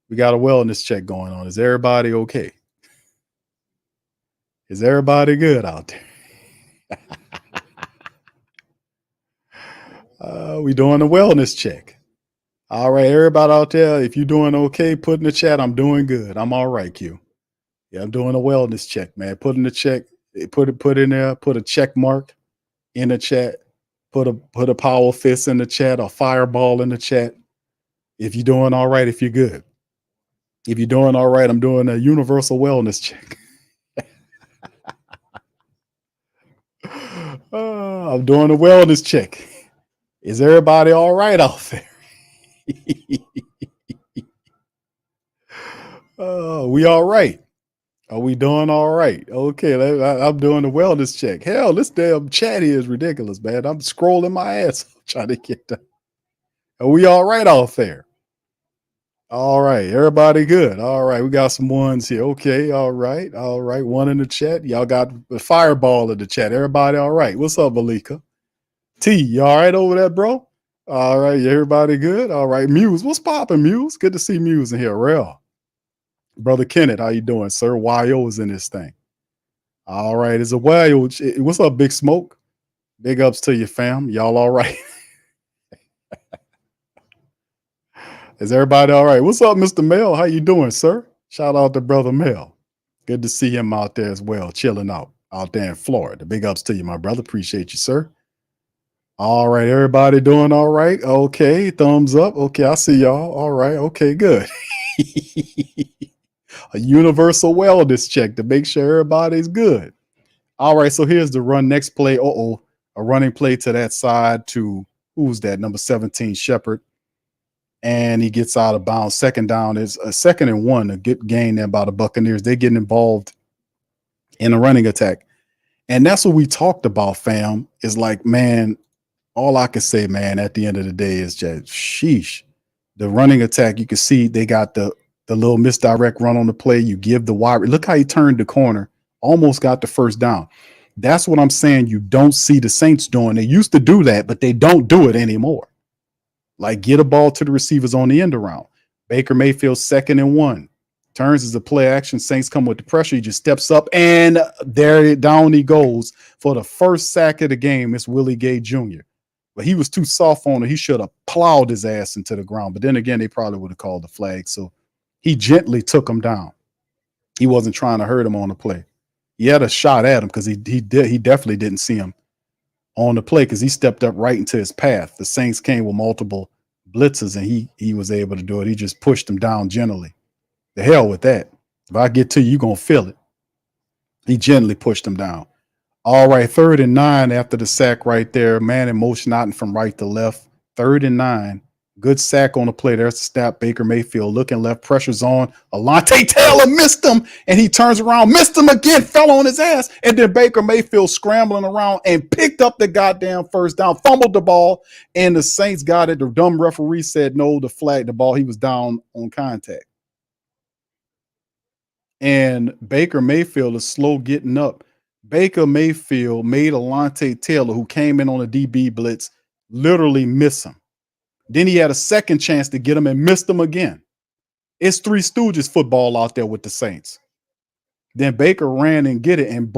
We got a wellness check going on. Is everybody okay? Is everybody good out there? We doing a wellness check. All right, everybody out there, if you're doing okay, put in the chat, I'm doing good. I'm all right, Q. Yeah, I'm doing a wellness check, man. Put in the check, put in there, put a check mark in the chat, put a power fist in the chat, a fireball in the chat. If you're doing all right, if you're good. If you're doing all right, I'm doing a universal wellness check. I'm doing a wellness check. Is everybody all right out there? We all right? Are we doing all right? Okay, I'm doing a wellness check. Hell, this damn chat here is ridiculous, man. I'm scrolling my ass trying to get that. Are we all right out there? All right, everybody good. All right, we got some ones here. Okay, all right. One in the chat. Y'all got the fireball in the chat. Everybody all right? What's up, Malika? T, you all right over there, bro? All right, everybody good? All right, Muse. What's popping, Muse? Good to see Muse in here. Real. Brother Kenneth, how you doing, sir? YO is in this thing. All right, it's a YO. What's up, Big Smoke? Big ups to you, fam. Y'all all right? Is everybody all right? What's up, Mr. Mel? How you doing, sir? Shout out to Brother Mel. Good to see him out there as well, chilling out. out there in Florida. Big ups to you, my brother. Appreciate you, sir. All right, everybody doing all right? Okay, thumbs up. Okay, I see y'all. All right, okay, good. A universal wellness check to make sure everybody's good. All right, so here's the run. Next play. A running play to that side to who's that? Number 17, Shepard. And he gets out of bounds. Second down is a 2nd and 1, a good gain there by the Buccaneers. They're getting involved in a running attack. And that's what we talked about, fam. Is like, man, all I can say, man, at the end of the day is just sheesh. The running attack, you can see they got the little misdirect run on the play. You give the wide. Look how he turned the corner, almost got the first down. That's what I'm saying. You don't see the Saints doing. They used to do that, but they don't do it anymore. Like, get a ball to the receivers on the end around. Baker Mayfield, 2nd and 1. Turns as a play action. Saints come with the pressure. He just steps up, and there down he goes for the first sack of the game. It's Willie Gay Jr. But he was too soft on it. He should have plowed his ass into the ground. But then again, they probably would have called the flag. So he gently took him down. He wasn't trying to hurt him on the play. He had a shot at him because he definitely didn't see him on the play because he stepped up right into his path. The Saints came with multiple blitzes, and he was able to do it. He just pushed him down gently. The hell with that. If I get to you, you're going to feel it. He gently pushed him down. All right, 3rd and 9 after the sack right there. Man in motion out from right to left. 3rd and 9. Good sack on the play. There's the snap. Baker Mayfield looking left. Pressure's on. Alontae Taylor missed him, and he turns around, missed him again, fell on his ass, and then Baker Mayfield scrambling around and picked up the goddamn first down, fumbled the ball, and the Saints got it. The dumb referee said no to flag the ball. He was down on contact. And Baker Mayfield is slow getting up. Baker Mayfield made Alontae Taylor, who came in on a DB blitz, literally miss him. Then he had a second chance to get him and missed him again. It's Three Stooges football out there with the Saints. Then Baker ran and get it, and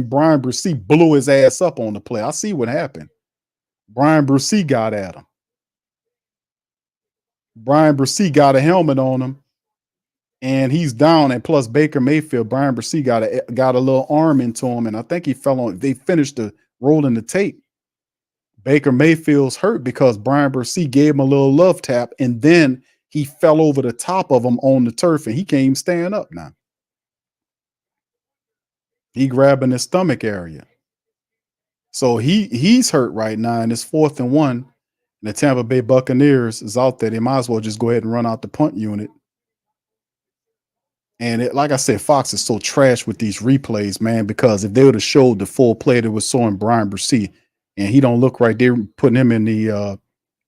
Brian Brucey blew his ass up on the play. I see what happened. Brian Brucey got at him. Brian Brucey got a helmet on him, and he's down. And plus Baker Mayfield, Brian Brucey got a little arm into him, and I think he fell on. They finished the rolling the tape. Baker Mayfield's hurt because Brian Brucey gave him a little love tap, and then he fell over the top of him on the turf, and he can't even stand up now. He grabbing his stomach area. So he's hurt right now, and it's 4th and 1. And the Tampa Bay Buccaneers is out there. They might as well just go ahead and run out the punt unit. And like I said, Fox is so trash with these replays, man, because if they would have showed the full play that was showing Brian Brucey, and he don't look right, they're putting him in the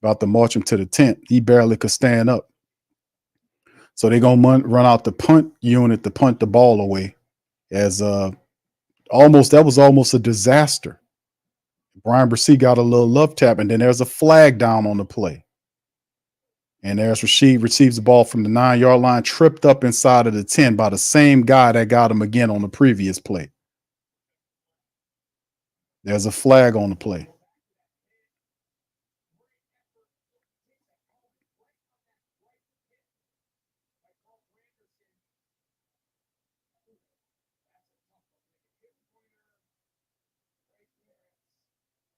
about to march him to the tent. He barely could stand up. So they're going to run out the punt unit to punt the ball away. As that was almost a disaster. Brian Brucey got a little love tap, and then there's a flag down on the play. And there's Rashid receives the ball from the 9-yard line, tripped up inside of the 10 by the same guy that got him again on the previous play. There's a flag on the play.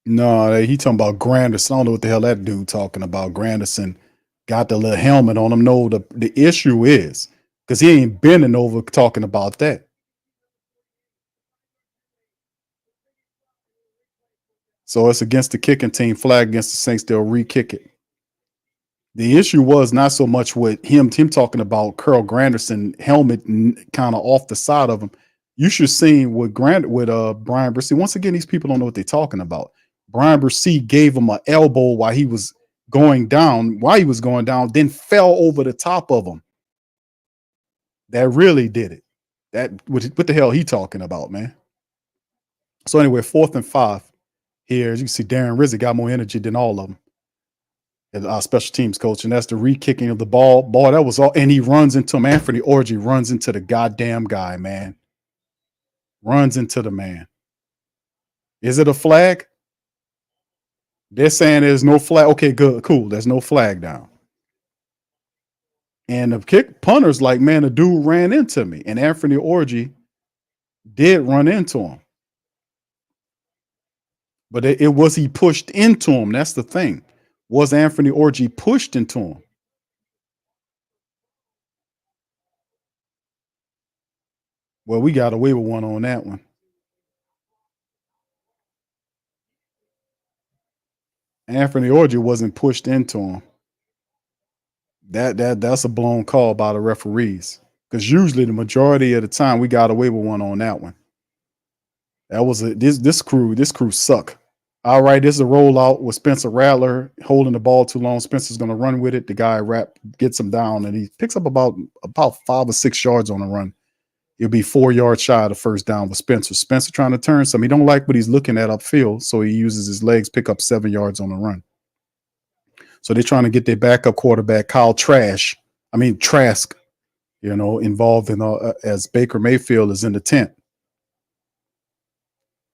No, he talking about Granderson. I don't know what the hell that dude talking about. Granderson got the little helmet on him. No, the issue is because he ain't bending over talking about that. So it's against the kicking team, flag against the Saints. They'll re-kick it. The issue was not so much with him talking about Carl Granderson helmet kind of off the side of him. You should see with Brian Brucey. Once again, these people don't know what they're talking about. Brian Brucey gave him an elbow while he was going down, then fell over the top of him. That really did it. What the hell he talking about, man? So anyway, 4th and 5 here. As you can see, Darren Rizzi got more energy than all of them. Our special teams coach, and that's the re-kicking of the ball. Boy, that was all. And he runs into him. Anthony Orgy runs into the goddamn guy, man. Runs into the man. Is it a flag? They're saying there's no flag. Okay, good, cool. There's no flag down. And the punter's like, man, the dude ran into me. And Anthony Orgy did run into him. But it was he pushed into him. That's the thing. Was Anthony Orgy pushed into him? Well, we got away with one on that one. Anthony Orgy wasn't pushed into him. That's a blown call by the referees. Because usually the majority of the time we got away with one on that one. That was this crew suck. All right, this is a rollout with Spencer Rattler holding the ball too long. Spencer's going to run with it. The guy gets him down, and he picks up about 5 or 6 yards on the run. He'll be 4 yards shy of the first down with Spencer. Spencer trying to turn some. He don't like what he's looking at upfield, so he uses his legs, pick up 7 yards on the run. So they're trying to get their backup quarterback, Trask, involved in as Baker Mayfield is in the tent.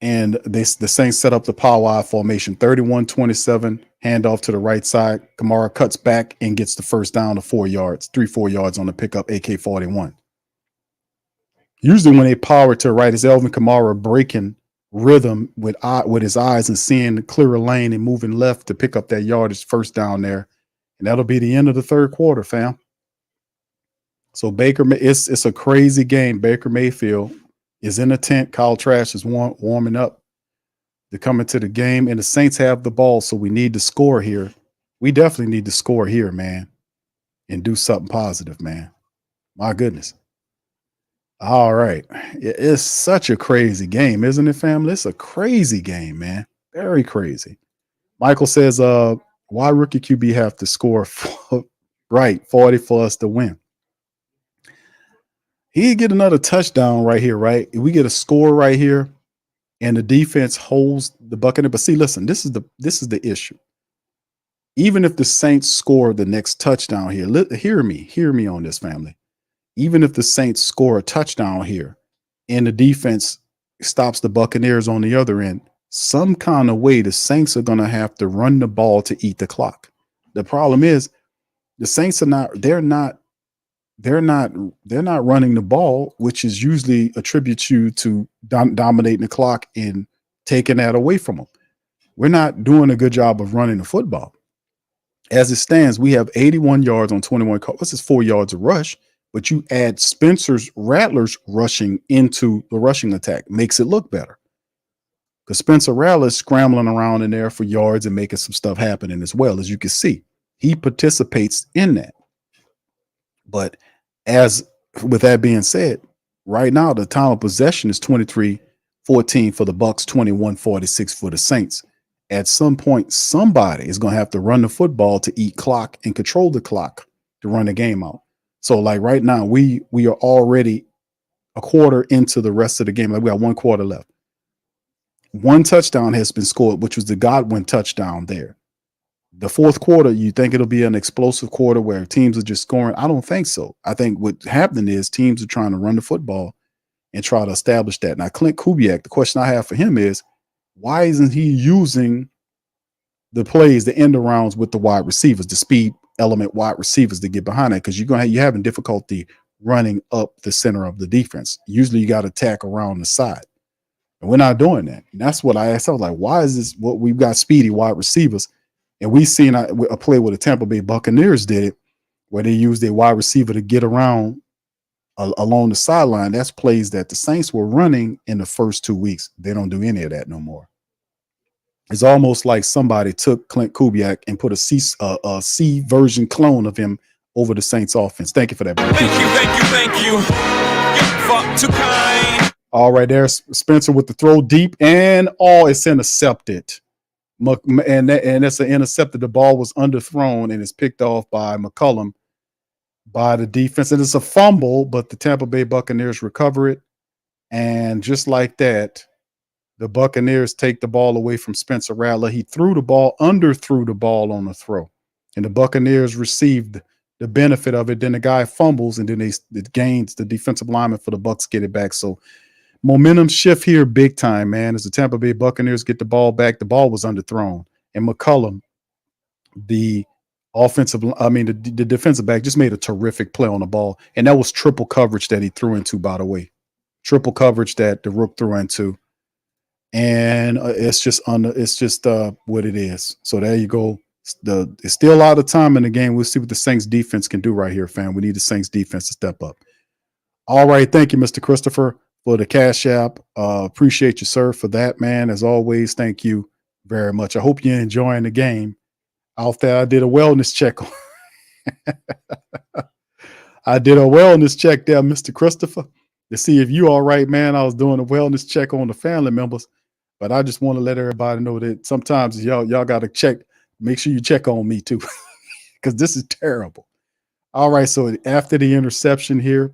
And the Saints set up the power I formation, 31-27, handoff to the right side. Kamara cuts back and gets the first down to 4 yards, 3-4 yards on the pickup, AK-41. Usually when they power to the right, it's Elvin Kamara breaking rhythm with his eyes and seeing the clearer lane and moving left to pick up that yardage first down there. And that'll be the end of the third quarter, fam. So it's a crazy game. Baker Mayfield is in the tent. Kyle Trask is warming up to come into the game, and the Saints have the ball, so we need to score here. We definitely need to score here, man, and do something positive, man. My goodness. All right. It's such a crazy game, isn't it, family? It's a crazy game, man. Very crazy. Michael says, why rookie QB have to score 40 for us to win? He'd get another touchdown right here, right? If we get a score right here and the defense holds the Buccaneers. But see, listen, this is the issue. Even if the Saints score the next touchdown here, hear me on this, family. Even if the Saints score a touchdown here and the defense stops the Buccaneers on the other end, some kind of way the Saints are going to have to run the ball to eat the clock. The problem is the Saints they're not running the ball, which is usually attributes you to dominating the clock and taking that away from them. We're not doing a good job of running the football. As it stands, we have 81 yards on 21 calls. This is 4 yards of rush, but you add Rattler's rushing into the rushing attack, makes it look better. Because Spencer Rattler's scrambling around in there for yards and making some stuff happening as well, as you can see. He participates in that. But with that being said, right now the time of possession is 23-14 for the Bucs, 21-46 for the Saints. At some point, somebody is going to have to run the football to eat clock and control the clock to run the game out. So like right now, we are already a quarter into the rest of the game. Like we got 1 quarter left. 1 touchdown has been scored, which was the Godwin touchdown there. The fourth quarter, you think it'll be an explosive quarter where teams are just scoring? I don't think so. I think what's happening is teams are trying to run the football and try to establish that. Now, Clint Kubiak, the question I have for him is, why isn't he using the plays, the end arounds with the wide receivers, the speed element wide receivers to get behind that? Because you're having difficulty running up the center of the defense. Usually you got to attack around the side. And we're not doing that. And that's what I asked. I was like, why is this what we've got speedy wide receivers? And we've seen a play where the Tampa Bay Buccaneers did it, where they used their wide receiver to get around along the sideline. That's plays that the Saints were running in the first 2 weeks. They don't do any of that no more. It's almost like somebody took Clint Kubiak and put a C version clone of him over the Saints offense. Thank you for that. Thank you. You're fuck too kind. All right, there's Spencer with the throw deep, and it's intercepted. And it's an intercepted. The ball was underthrown and it's picked off by McCollum by the defense. And it's a fumble, but the Tampa Bay Buccaneers recover it. And just like that, the Buccaneers take the ball away from Spencer Rattler. He underthrew the ball on the throw. And the Buccaneers received the benefit of it. Then the guy fumbles, and then it gains the defensive lineman for the Bucs get it back. So momentum shift here big time, man. As the Tampa Bay Buccaneers get the ball back, the ball was underthrown. And McCollum, the defensive back, just made a terrific play on the ball. And that was triple coverage that he threw into, by the way. Triple coverage that the Rook threw into. and it's just what it is. So there you go. It's still a lot of time in the game. We'll see what the Saints defense can do right here, fam. We need the Saints defense to step up. All right, thank you, Mr. Christopher, for the Cash App. Appreciate you, sir, for that, man. As always, thank you very much. I hope you're enjoying the game out there. I did a wellness check. I did a wellness check there, Mr. Christopher, to see if you all right, man. I was doing a wellness check on the family members, but I just want to let everybody know that sometimes y'all got to check. Make sure you check on me too, because this is terrible. All right, so after the interception here,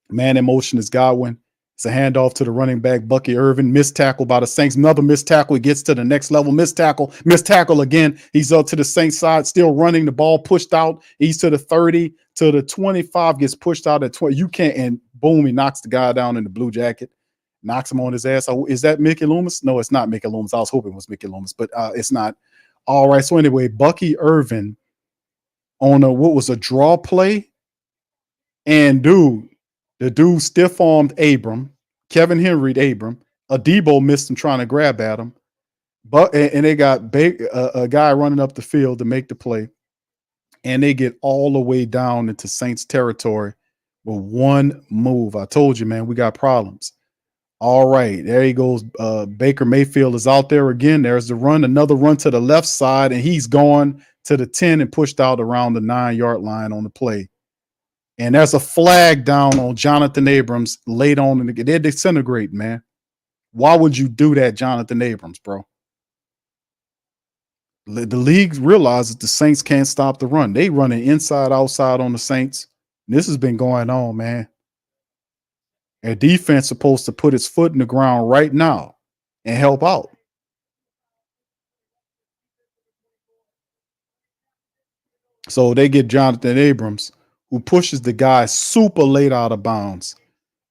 man in motion is Godwin. It's a handoff to the running back, Bucky Irvin. Missed tackle by the Saints. Another missed tackle. He gets to the next level. Missed tackle again. He's up to the Saints side, still running. The ball pushed out. He's to the 30, to the 25, gets pushed out at 20. You can't, and boom, he knocks the guy down in the blue jacket, knocks him on his ass. Is that Mickey Loomis? No, it's not Mickey Loomis. I was hoping it was Mickey Loomis, but it's not. All right, so anyway, Bucky Irvin on a draw play, and the dude stiff-armed Kevin Henry Abram. Adebo missed him trying to grab at him. And they got a guy running up the field to make the play. And they get all the way down into Saints territory with one move. I told you, man, we got problems. All right, there he goes. Baker Mayfield is out there again. There's the run, another run to the left side, and he's gone to the 10 and pushed out around the 9-yard line on the play. And there's a flag down on Jonathan Abrams late on. They're disintegrating, man. Why would you do that, Jonathan Abrams, bro? The league realizes the Saints can't stop the run. They running inside, outside on the Saints. This has been going on, man. Their defense supposed to put its foot in the ground right now and help out. So they get Jonathan Abrams, who pushes the guy super late out of bounds.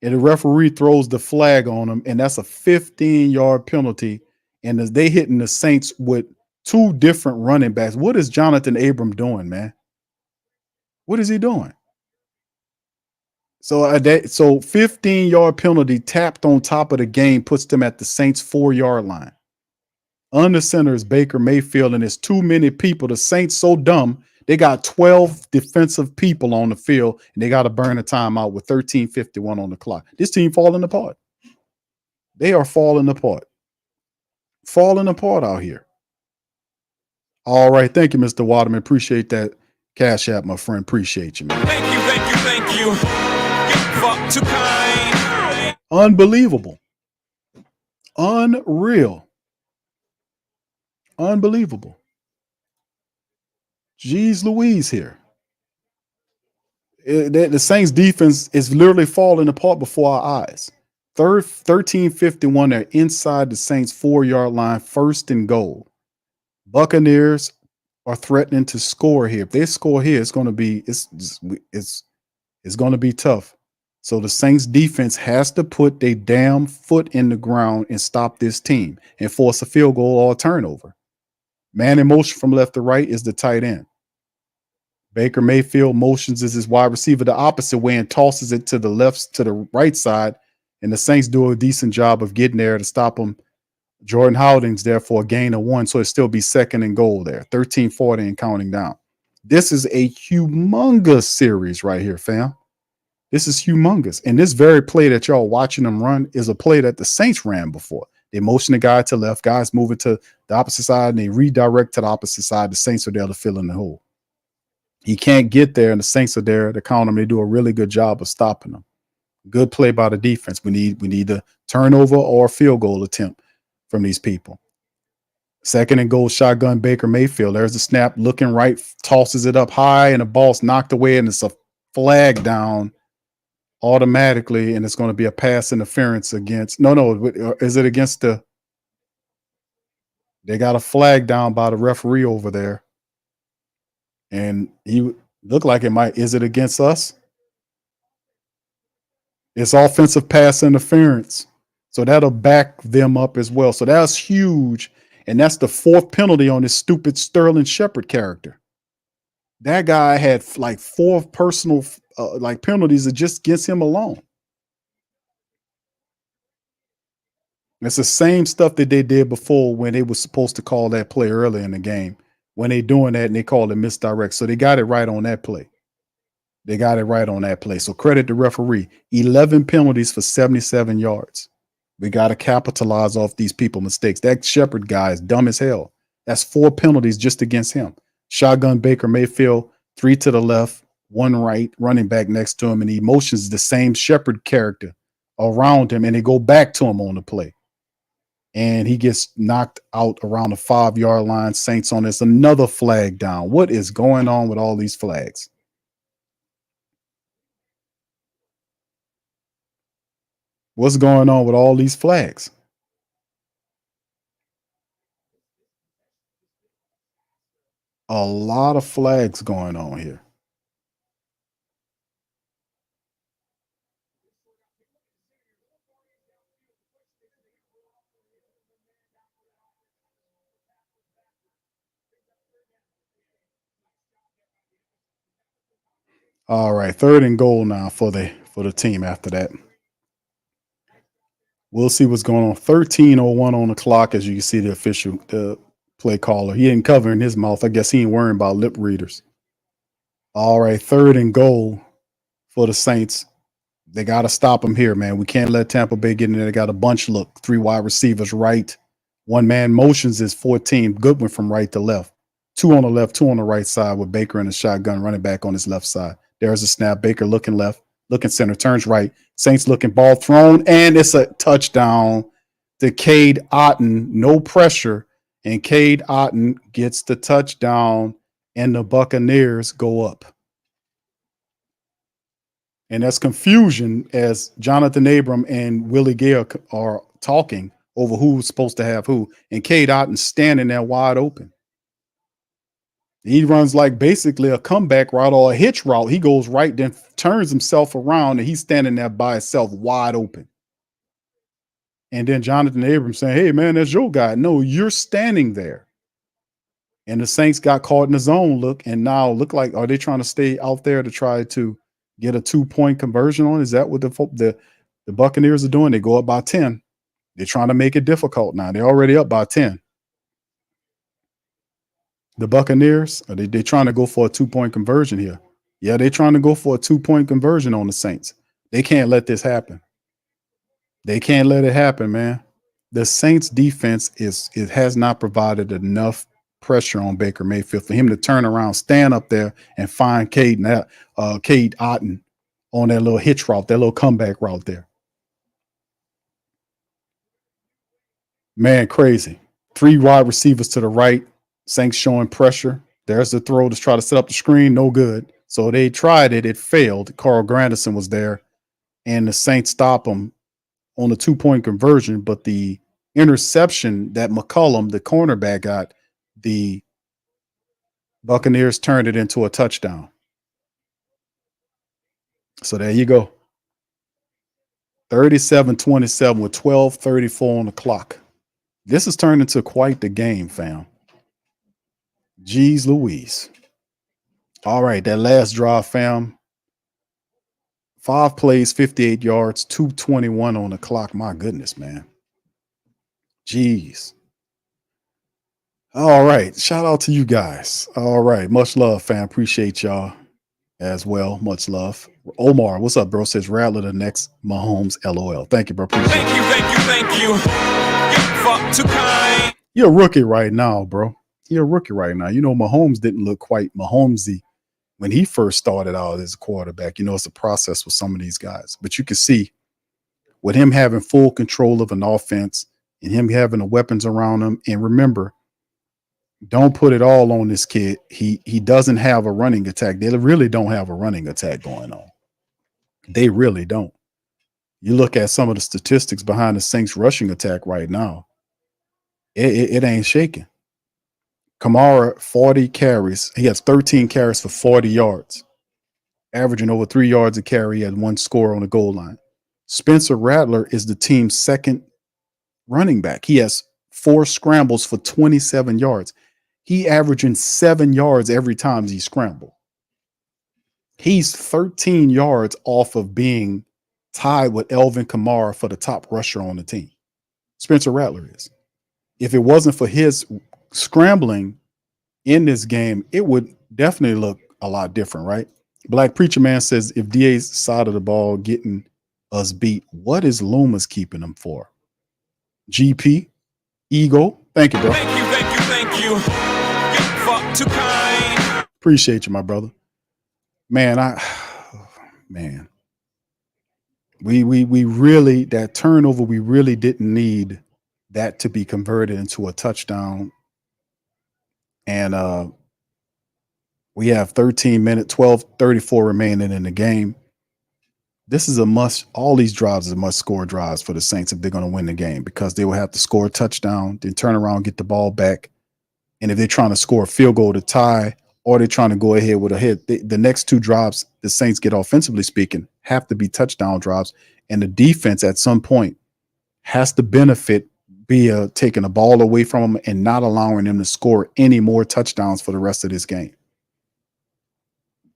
And the referee throws the flag on him, and that's a 15-yard penalty. And as they hitting the Saints with two different running backs. What is Jonathan Abram doing, man? What is he doing? So 15-yard penalty tapped on top of the game puts them at the Saints 4-yard line. Under center is Baker Mayfield, and there's too many people. The Saints so dumb. They got 12 defensive people on the field, and they got to burn a timeout with 13:51 on the clock. This team falling apart. They are falling apart. Falling apart out here. All right. Thank you, Mr. Waterman. Appreciate that Cash App, my friend. Appreciate you, man. Thank you. You fuck too kind. Unbelievable. Unreal. Unbelievable. Jeez Louise here. The Saints defense is literally falling apart before our eyes. 13:51, they're inside the Saints 4-yard line, 1st and goal. Buccaneers are threatening to score here. If they score here, it's going to be going to be tough. So the Saints defense has to put their damn foot in the ground and stop this team and force a field goal or a turnover. Man in motion from left to right is the tight end. Baker Mayfield motions as his wide receiver the opposite way and tosses it to the right side, and the Saints do a decent job of getting there to stop him. Jordan Howding's there for a gain of 1, so it still be 2nd and goal there. 13:40 and counting down. This is a humongous series right here, fam. This is humongous. And this very play that y'all watching them run is a play that the Saints ran before. They motion the guy to left, guys moving to the opposite side, and they redirect to the opposite side. The Saints are there to fill in the hole. He can't get there, and the Saints are there to count him. They do a really good job of stopping him. Good play by the defense. We need a turnover or a field goal attempt from these people. 2nd and goal, shotgun Baker Mayfield. There's the snap, looking right, tosses it up high, and the ball's knocked away, and it's a flag down automatically, and it's going to be a pass interference against. No, is it against the? They got a flag down by the referee over there, and he looked like it might. Is it against us? It's offensive pass interference, so that'll back them up as well. So that's huge, and that's the 4th penalty on this stupid Sterling Shepard character. That guy had like 4 personal penalties that just against him alone. It's the same stuff that they did before when they were supposed to call that play early in the game. When they doing that and they call it misdirect. So they got it right on that play. They got it right on that play. So credit the referee. 11 penalties for 77 yards. We got to capitalize off these people mistakes. That Shepard guy is dumb as hell. That's 4 penalties just against him. Shotgun Baker Mayfield, 3 to the left, 1 right, running back next to him, and he motions the same Shepard character around him, and they go back to him on the play. And he gets knocked out around the 5-yard line. Saints on this. Another flag down. What is going on with all these flags? What's going on with all these flags? A lot of flags going on here. All right, 3rd and goal now for the team after that. We'll see what's going on. 13:01 on the clock, as you can see the play caller. He didn't cover in his mouth. I guess he ain't worrying about lip readers. All right, 3rd and goal for the Saints. They got to stop them here, man. We can't let Tampa Bay get in there. They got a bunch look. 3 wide receivers right. 1 man motions is 14. Goodwin from right to left. 2 on the left, 2 on the right side with Baker and a shotgun running back on his left side. There's a snap. Baker looking left, looking center, turns right. Saints looking, ball thrown, and it's a touchdown to Cade Otton. No pressure, and Cade Otton gets the touchdown, and the Buccaneers go up. And that's confusion as Jonathan Abram and Willie Gay are talking over who's supposed to have who, and Cade Otton standing there wide open. He runs like basically a comeback route or a hitch route. He goes right, then turns himself around, and he's standing there by himself, wide open. And then Jonathan Abrams saying, "Hey, man, that's your guy." No, you're standing there. And the Saints got caught in the zone look, and now look like, are they trying to stay out there to try to get a 2-point conversion on? Is that what the Buccaneers are doing? They go up by 10. They're trying to make it difficult now. They're already up by 10. The Buccaneers, are they trying to go for a 2-point conversion here? Yeah, they're trying to go for a 2-point conversion on the Saints. They can't let this happen. They can't let it happen, man. The Saints defense has not provided enough pressure on Baker Mayfield for him to turn around, stand up there, and find Cade Otton on that little hitch route, that little comeback route there. Man, crazy. 3 wide receivers to the right. Saints showing pressure. There's the throw to try to set up the screen. No good. So they tried it. It failed. Carl Granderson was there, and the Saints stop him on the 2-point conversion. But the interception that McCollum, the cornerback, got, the Buccaneers turned it into a touchdown. So there you go. 37-27 with 12:34 on the clock. This has turned into quite the game, fam. Jeez Louise. All right, that last drive, fam. 5 plays, 58 yards, 2:21 on the clock. My goodness, man. Jeez. All right. Shout out to you guys. All right. Much love, fam. Appreciate y'all as well. Much love. Omar, what's up, bro? Says Rattler the next Mahomes. LOL. Thank you, bro. Appreciate Thank you, thank you, thank you. You fuck too kind. You're a rookie right now, bro. You're a rookie right now. You know, Mahomes didn't look quite Mahomesy when he first started out as a quarterback. You know, it's a process with some of these guys. But you can see with him having full control of an offense and him having the weapons around him. And remember, don't put it all on this kid. He doesn't have a running attack. They really don't have a running attack going on. They really don't. You look at some of the statistics behind the Saints rushing attack right now. It ain't shaking. Kamara, 40 carries. He has 13 carries for 40 yards, averaging over 3 yards a carry. He had 1 score on the goal line. Spencer Rattler is the team's second running back. He has 4 scrambles for 27 yards. He averaging 7 yards every time he scrambled. He's 13 yards off of being tied with Elvin Kamara for the top rusher on the team. Spencer Rattler is. If it wasn't for his scrambling in this game, it would definitely look a lot different, right? Black Preacher Man says if DA's side of the ball getting us beat, what is Loomis keeping them for? GP, Ego, thank you, bro. Thank you. You fuck too kind. Appreciate you, my brother. Man, we really, that turnover, we really didn't need that to be converted into a touchdown. And we have 13 minutes, 12:34 remaining in the game. This is a must. All these drives are must score drives for the Saints if they're going to win the game, because they will have to score a touchdown, then turn around, get the ball back. And if they're trying to score a field goal to tie, or they're trying to go ahead with a hit, the next two drives the Saints get, offensively speaking, have to be touchdown drives. And the defense at some point has to benefit via taking the ball away from them and not allowing them to score any more touchdowns for the rest of this game.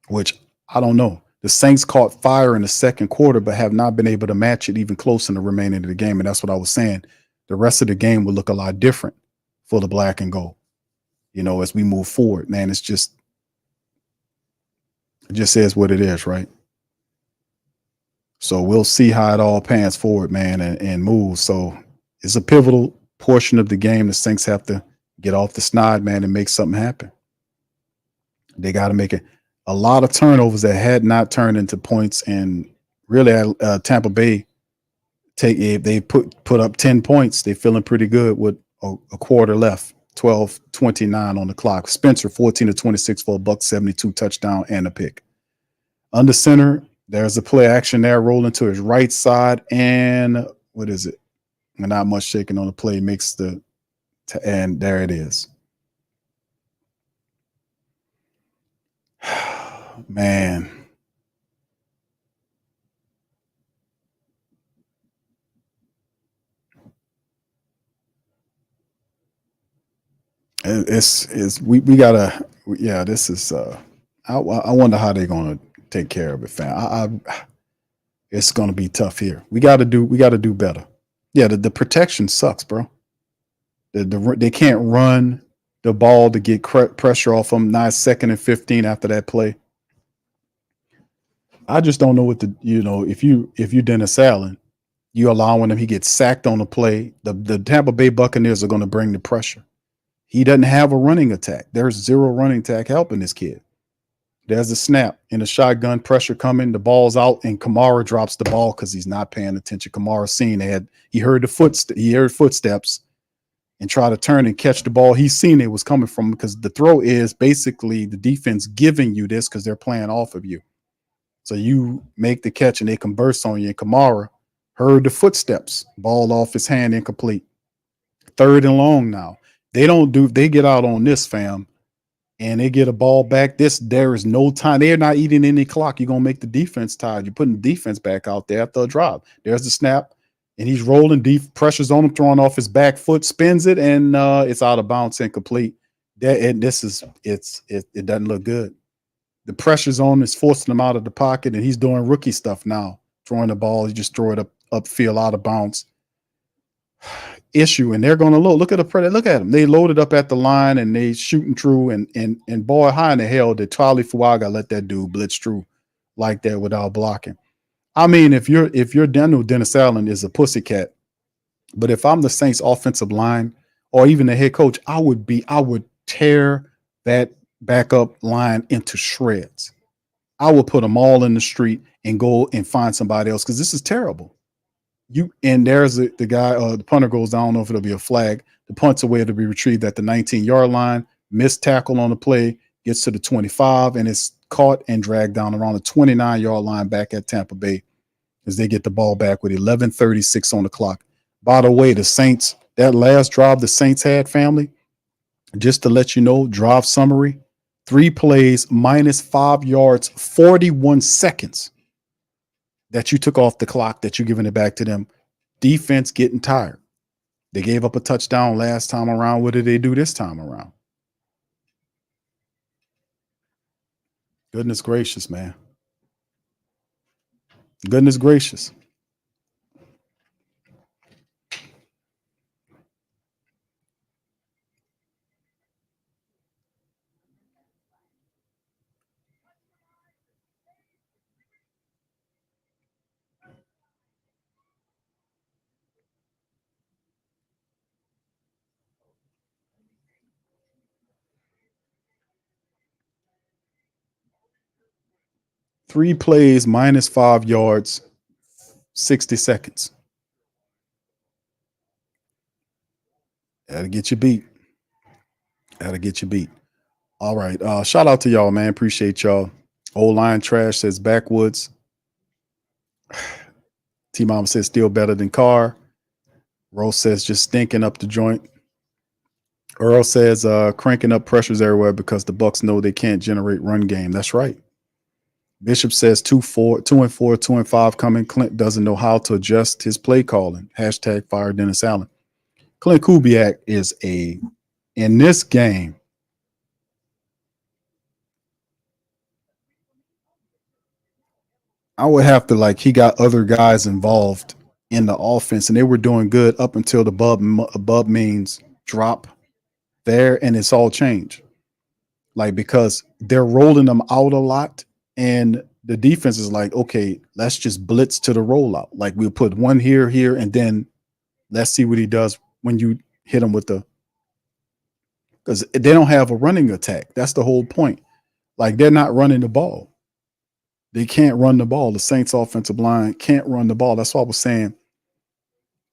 Which, I don't know. The Saints caught fire in the second quarter, but have not been able to match it even close in the remaining of the game. And that's what I was saying. The rest of the game will look a lot different for the black and gold, as we move forward. Man, it just says what it is, right? So we'll see how it all pans forward, man, and moves. So it's a pivotal portion of the game. The Saints have to get off the snide, man, and make something happen. They got to make it. A lot of turnovers that had not turned into points, and really, Tampa Bay they put up 10 points. They're feeling pretty good with a quarter left. 12:29 on the clock. Spencer 14-26 for a $172 touchdown and a pick. Under center, there's a play action there, rolling to his right side, and what is it? Not much shaking on the play, makes and there it is. Man. We gotta, yeah, this is I wonder how they're gonna take care of it, fam. It's gonna be tough here. We gotta do better. Yeah, the protection sucks, bro. They can't run the ball to get pressure off them. Now it's 2nd and 15 after that play. I just don't know what if you Dennis Allen, you allowing him, he gets sacked on the play. The Tampa Bay Buccaneers are going to bring the pressure. He doesn't have a running attack. There's zero running attack helping this kid. There's a snap in the shotgun, pressure coming, the ball's out, and Kamara drops the ball because he's not paying attention. Kamara seen he heard footsteps and try to turn and catch the ball. He's seen it was coming from, because the throw is basically the defense giving you this because they're playing off of you. So you make the catch and they can burst on you. And Kamara heard the footsteps, ball off his hand, incomplete. 3rd and long now. They get out on this, fam, and they get a ball back. There is no time. They're not eating any clock. You're going to make the defense tired. You're putting the defense back out there after a drop. There's the snap, and he's rolling deep, pressure's on him, throwing off his back foot, spins it, and it's out of bounds, incomplete. It doesn't look good. The pressure's on, it's forcing him out of the pocket, and he's doing rookie stuff now. Throwing the ball, he just throw it upfield, out of bounds. Issue, and they're going to look at them. They loaded up at the line and they shooting through, and boy, how in the hell did Charlie Fuaga let that dude blitz through like that without blocking? I mean, if you're Dennis Allen is a pussycat, but if I'm the Saints offensive line or even the head coach, I would tear that backup line into shreds. I would put them all in the street and go and find somebody else, because this is terrible. There's the guy, the punter goes down. I don't know if it'll be a flag. The punt's away to be retrieved at the 19-yard line. Missed tackle on the play, gets to the 25, and it's caught and dragged down around the 29-yard line back at Tampa Bay as they get the ball back with 11:36 on the clock. By the way, the Saints, that last drive the Saints had, family, just to let you know, drive summary, 3 plays, -5 yards, 41 seconds that you took off the clock, that you're giving it back to them. Defense getting tired. They gave up a touchdown last time around. What did they do this time around? Goodness gracious, man. Goodness gracious. 3 plays, minus 5 yards, 60 seconds. That'll get you beat. That'll get you beat. All right. Shout out to y'all, man. Appreciate y'all. Old Line Trash says backwoods. T-Mom says still better than Carr. Rose says just stinking up the joint. Earl says cranking up pressures everywhere because the Bucs know they can't generate run game. That's right. Bishop says 2-4, 2-4, 2-5 coming. Clint doesn't know how to adjust his play calling. Hashtag fire Dennis Allen. Clint Kubiak is in this game. I would have to he got other guys involved in the offense and they were doing good up until the Bub means drop there and it's all changed. Because they're rolling them out a lot and the defense is okay, let's just blitz to the rollout. We'll put one here, and then let's see what he does when you hit him with because they don't have a running attack. That's the whole point. They're not running the ball. They can't run the ball. The Saints offensive line can't run the ball. That's what I was saying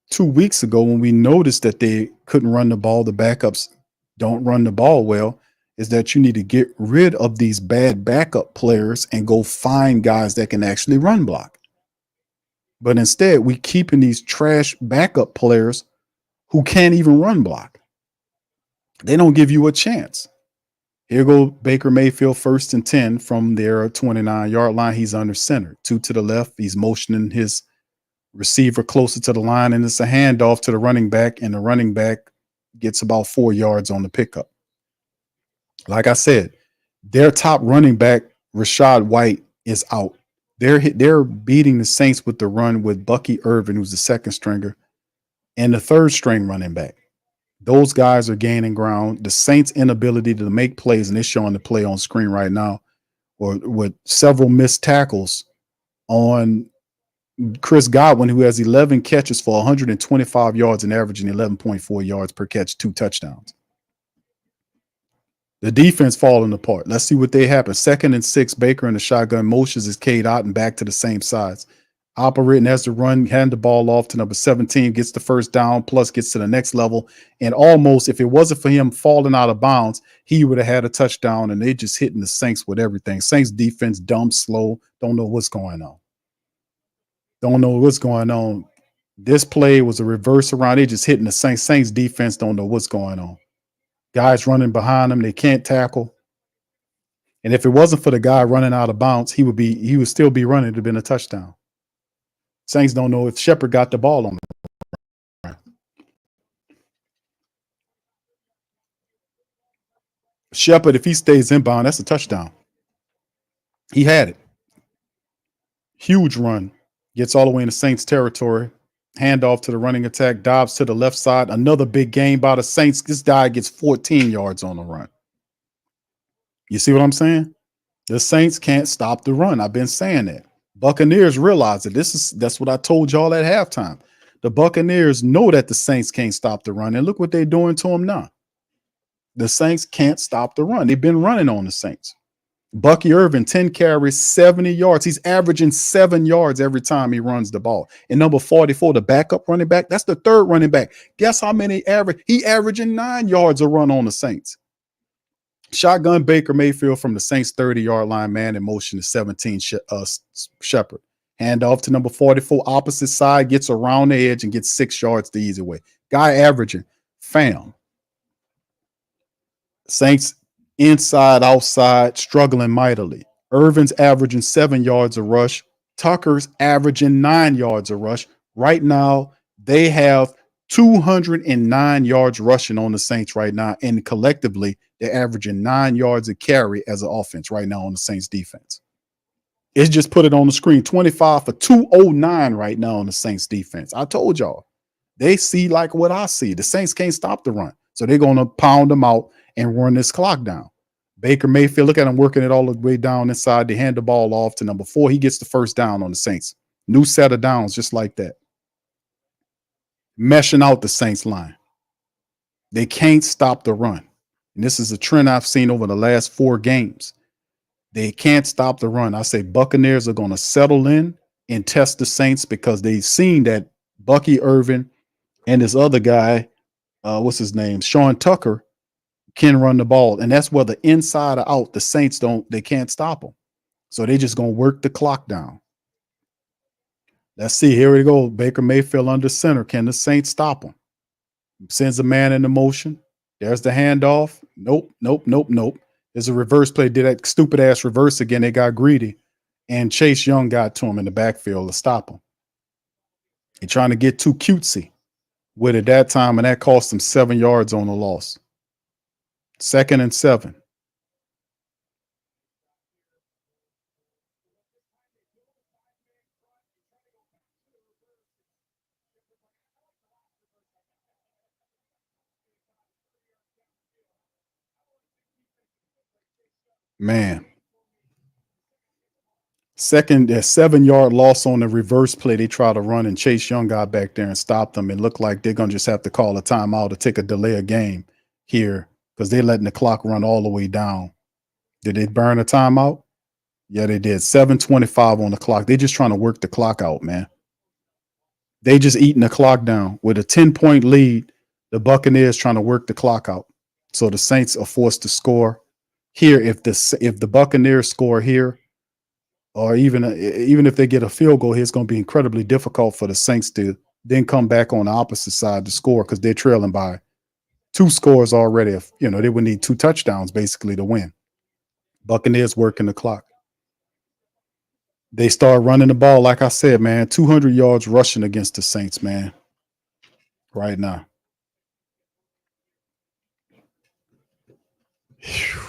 2 weeks ago when we noticed that they couldn't run the ball. The backups don't run the ball well, is that you need to get rid of these bad backup players and go find guys that can actually run block. But instead, we keeping these trash backup players who can't even run block. They don't give you a chance. Here go Baker Mayfield, 1st and 10 from their 29-yard line. He's under center. 2 to the left. He's motioning his receiver closer to the line, and it's a handoff to the running back, and the running back gets about 4 yards on the pickup. Like I said, their top running back, Rashad White, is out. They're beating the Saints with the run with Bucky Irvin, who's the second stringer, and the third string running back. Those guys are gaining ground. The Saints' inability to make plays, and it's showing the play on screen right now, or with several missed tackles on Chris Godwin, who has 11 catches for 125 yards and averaging 11.4 yards per catch, 2 touchdowns. The defense falling apart. Let's see what they happen. 2nd and 6, Baker in the shotgun motions is Cade Otton back to the same sides. Operating as the run, hand the ball off to number 17, gets the first down, plus gets to the next level. And almost, if it wasn't for him falling out of bounds, he would have had a touchdown, and they just hitting the Saints with everything. Saints defense, dumb, slow, don't know what's going on. Don't know what's going on. This play was a reverse around. They just hitting the Saints. Saints defense don't know what's going on. Guys running behind them, they can't tackle. And if it wasn't for the guy running out of bounds, he would still be running. It'd have been a touchdown. Saints don't know if Shepard got the ball on him. Shepard, if he stays inbound, that's a touchdown. He had it. Huge run. Gets all the way into Saints territory. Handoff to the running attack. Dobbs to the left side. Another big game by the Saints. This guy gets 14 yards on the run. You see what I'm saying? The Saints can't stop the run. I've been saying that. Buccaneers realize that that's what I told y'all at halftime. The Buccaneers know that the Saints can't stop the run, and look what they're doing to them now. The Saints can't stop the run. They've been running on the Saints. Bucky Irvin, 10 carries, 70 yards. He's averaging 7 yards every time he runs the ball. And number 44, the backup running back, that's the third running back. Guess how many average? He averaging 9 yards a run on the Saints. Shotgun Baker Mayfield from the Saints 30-yard line, man in motion to 17 Shepard. Hand off to number 44, opposite side, gets around the edge and gets 6 yards the easy way. Guy averaging, fam. Saints inside, outside, struggling mightily. Irvin's averaging 7 yards a rush. Tucker's averaging 9 yards a rush. Right now, they have 209 yards rushing on the Saints right now, and collectively, they're averaging 9 yards a carry as an offense right now on the Saints defense. It's just put it on the screen. 25 for 209 right now on the Saints defense. I told y'all. They see like what I see. The Saints can't stop the run. So they're going to pound them out and run this clock down. Baker Mayfield, look at him working it all the way down inside. They hand the ball off to number 4. He gets the first down on the Saints. New set of downs just like that. Meshing out the Saints line. They can't stop the run. And this is a trend I've seen over the last 4 games. They can't stop the run. I say Buccaneers are going to settle in and test the Saints because they've seen that Bucky Irvin and this other guy, what's his name, Sean Tucker, can run the ball. And that's whether inside or out, the Saints they can't stop them. So they just going to work the clock down. Let's see. Here we go. Baker Mayfield under center. Can the Saints stop him? Sends a man into motion. There's the handoff. Nope. There's a reverse play. Did that stupid ass reverse again. They got greedy. And Chase Young got to him in the backfield to stop him. They're trying to get too cutesy with it that time, and that cost them 7 yards on the loss. 2nd and 7. Man. Second, a 7-yard loss on the reverse play. They try to run, and Chase Young got back there and stopped them. It looked like they're going to just have to call a timeout to take a delay of game here because they're letting the clock run all the way down. Did they burn a timeout? Yeah, they did. 7:25 on the clock. They're just trying to work the clock out, man. They just eating the clock down. With a 10-point lead, the Buccaneers trying to work the clock out. So the Saints are forced to score here. If the Buccaneers score here, or even if they get a field goal here, it's going to be incredibly difficult for the Saints to then come back on the opposite side to score because they're trailing by 2 scores already. If they would need 2 touchdowns basically to win. Buccaneers working the clock. They start running the ball, like I said, man. 200 yards rushing against the Saints, man. Right now. Whew.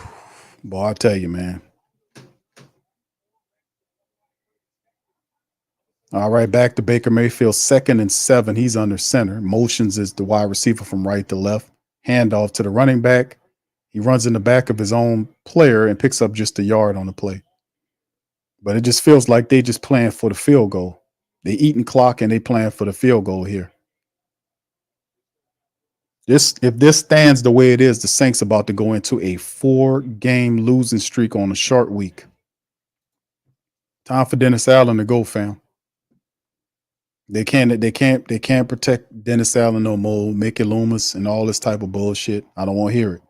Boy, I tell you, man. All right, back to Baker Mayfield, 2nd and 7. He's under center. Motions is the wide receiver from right to left. Handoff to the running back. He runs in the back of his own player and picks up just a yard on the play. But it just feels like they just playing for the field goal. They eating clock and they playing for the field goal here. If this stands the way it is, the Saints about to go into a 4-game losing streak on a short week. Time for Dennis Allen to go, fam. They can't protect Dennis Allen no more, Mickey Loomis, and all this type of bullshit. I don't want to hear it.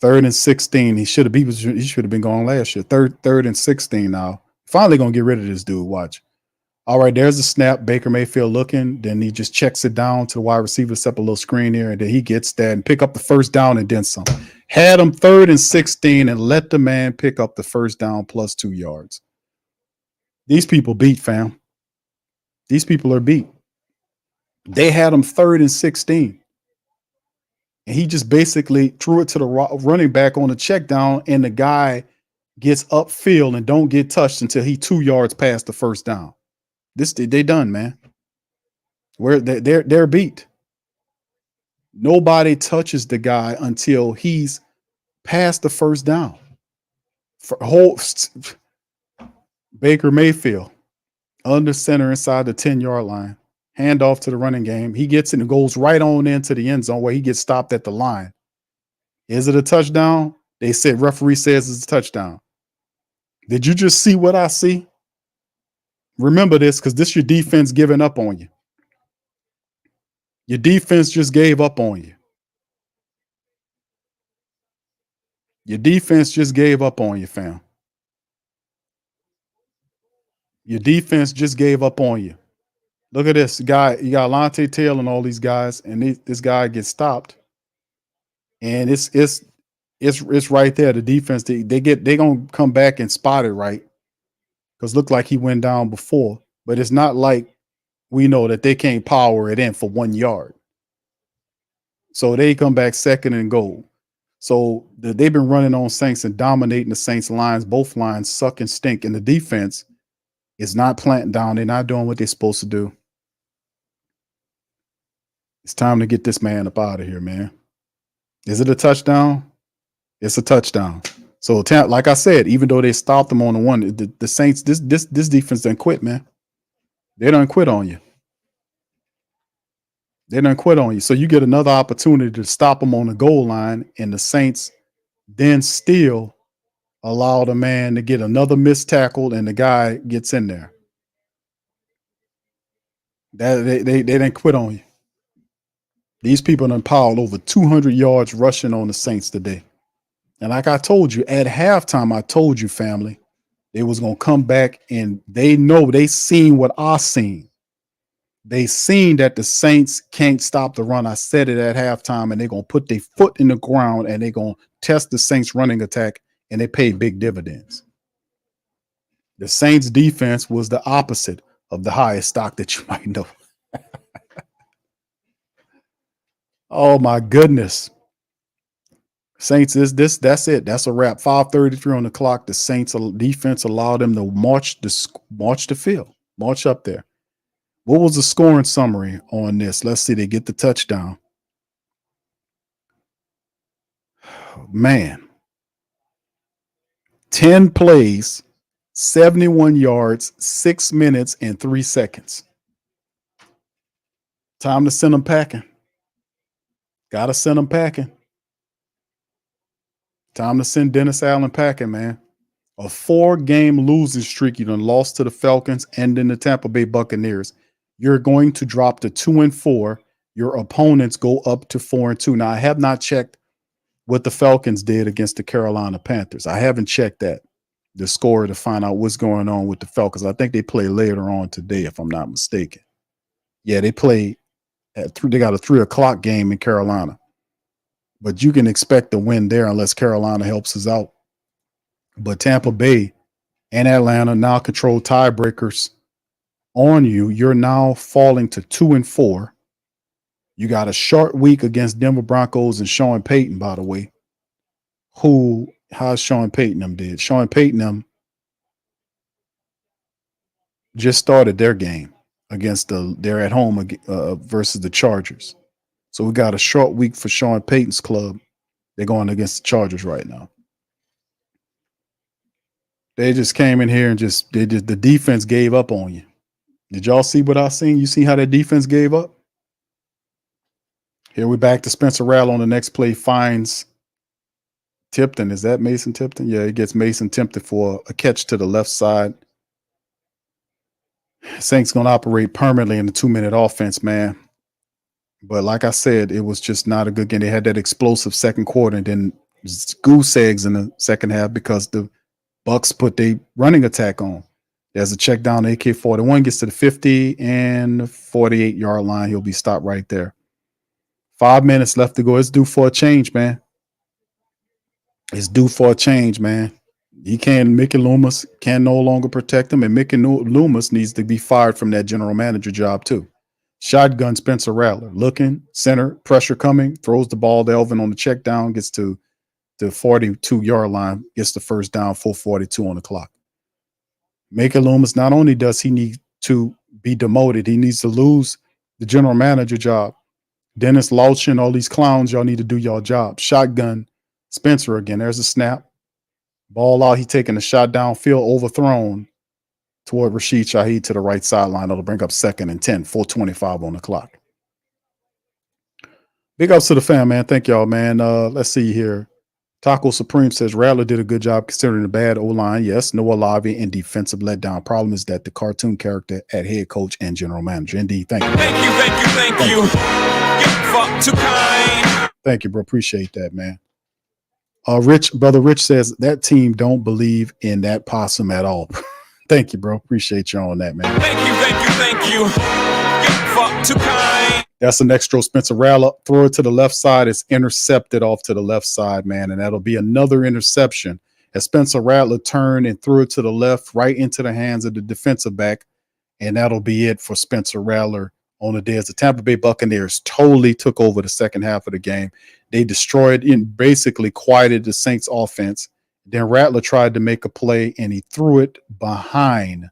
3rd and 16. He should have been gone last year. Third and 16 now. Finally gonna get rid of this dude. Watch. All right, there's a snap. Baker Mayfield looking. Then he just checks it down to the wide receiver, set up a little screen here, and then he gets that and pick up the first down and then some. Had him 3rd and 16 and let the man pick up the first down plus 2 yards. These people beat, fam. These people are beat. They had him 3rd and 16. And he just basically threw it to the running back on the check down, and the guy gets upfield and don't get touched until he 2 yards past the first down. They done, man. They're beat. Nobody touches the guy until he's past the first down. Baker Mayfield under center inside the 10-yard line. Handoff to the running game. He gets it and goes right on into the end zone where he gets stopped at the line. Is it a touchdown? They said referee says it's a touchdown. Did you just see what I see? Remember this, because this is your defense giving up on you. Your defense just gave up on you. Your defense just gave up on you, fam. Your defense just gave up on you. Look at this guy. You got Lante Taylor and all these guys, and this guy gets stopped. And it's right there. The defense, they gonna come back and spot it right. Because looked like he went down before. But it's not like we know that they can't power it in for 1 yard. So they come back 2nd and goal. So they've been running on Saints and dominating the Saints lines. Both lines suck and stink. And the defense is not planting down. They're not doing what they're supposed to do. It's time to get this man up out of here, man. Is it a touchdown? It's a touchdown. So, like I said, even though they stopped them on the one, the Saints, this defense done quit, man. They done quit on you. They done quit on you. So you get another opportunity to stop them on the goal line, and the Saints then steal allow the man to get another missed tackle, and the guy gets in there. That they didn't quit on you. These people done piled over 200 yards rushing on the Saints today. And like I told you, at halftime, I told you, family, they was going to come back, and they know they seen what I seen. They seen that the Saints can't stop the run. I said it at halftime, and they're going to put their foot in the ground, and they're going to test the Saints running attack, and they paid big dividends. The Saints defense was the opposite of the highest stock that you might know. Oh my goodness. Saints is this. That's it. That's a wrap. 5:33 on the clock. The Saints defense allowed them to march the field, march up there. What was the scoring summary on this? Let's see. They get the touchdown. Man, 10 plays, 71 yards, 6 minutes and 3 seconds. Time to send them packing. Gotta send them packing. Time to send Dennis Allen packing, man. A 4-game losing streak. You done lost to the Falcons and then the Tampa Bay Buccaneers. You're going to drop to 2-4. Your opponents go up to 4-2. Now, I have not checked what the Falcons did against the Carolina Panthers. I haven't checked the score to find out what's going on with the Falcons. I think they play later on today, if I'm not mistaken. Yeah, they play they got a 3:00 game in Carolina. But you can expect a win there unless Carolina helps us out. But Tampa Bay and Atlanta now control tiebreakers on you. You're now falling to 2-4. You got a short week against Denver Broncos and Sean Payton, by the way. How's Sean Payton them did? Sean Payton them just started their game against they're at home versus the Chargers. So we got a short week for Sean Payton's club. They're going against the Chargers right now. They just came in here and the defense gave up on you. Did y'all see what I seen? You see how that defense gave up? Here we back to Spencer Rattler on the next play, finds Tipton. Is that Mason Tipton? Yeah, he gets Mason Tipton for a catch to the left side. Saints going to operate permanently in the 2-minute offense, man. But like I said, it was just not a good game. They had that explosive second quarter and then goose eggs in the second half because the Bucs put their running attack on. There's a check down. AK-41 gets to the 50 and 48-yard line. He'll be stopped right there. 5 minutes left to go. It's due for a change, man. It's due for a change, man. Mickey Loomis can no longer protect him, and Mickey Loomis needs to be fired from that general manager job too. Shotgun Spencer Rattler, looking, center, pressure coming, throws the ball to Elvin on the check down, gets to the 42-yard line, gets the first down, 4:42 on the clock. Mickey Loomis, not only does he need to be demoted, he needs to lose the general manager job. Dennis Lauchin, all these clowns, y'all need to do your job. Shotgun Spencer again. There's a snap. Ball out. He taking a shot downfield, overthrown toward Rashid Shaheed to the right sideline. That'll bring up 2nd and 10, 4:25 on the clock. Big ups to the fam, man. Thank y'all, man. Let's see here. Taco Supreme says Rattler did a good job considering the bad O-line. Yes, Noah Lavi and defensive letdown. Problem is that the cartoon character at head coach and general manager. Indeed. Thank you. Thank you. Get fucked too kind. Thank you, bro. Appreciate that, man. Brother Rich says that team don't believe in that possum at all. Thank you, bro. Appreciate you on that, man. Thank you. Get fucked too kind. That's the next throw. Spencer Rattler, throw it to the left side. It's intercepted off to the left side, man. And that'll be another interception as Spencer Rattler turned and threw it to the left, right into the hands of the defensive back. And that'll be it for Spencer Rattler on the day as the Tampa Bay Buccaneers totally took over the second half of the game. They destroyed and basically quieted the Saints offense. Then Rattler tried to make a play and he threw it behind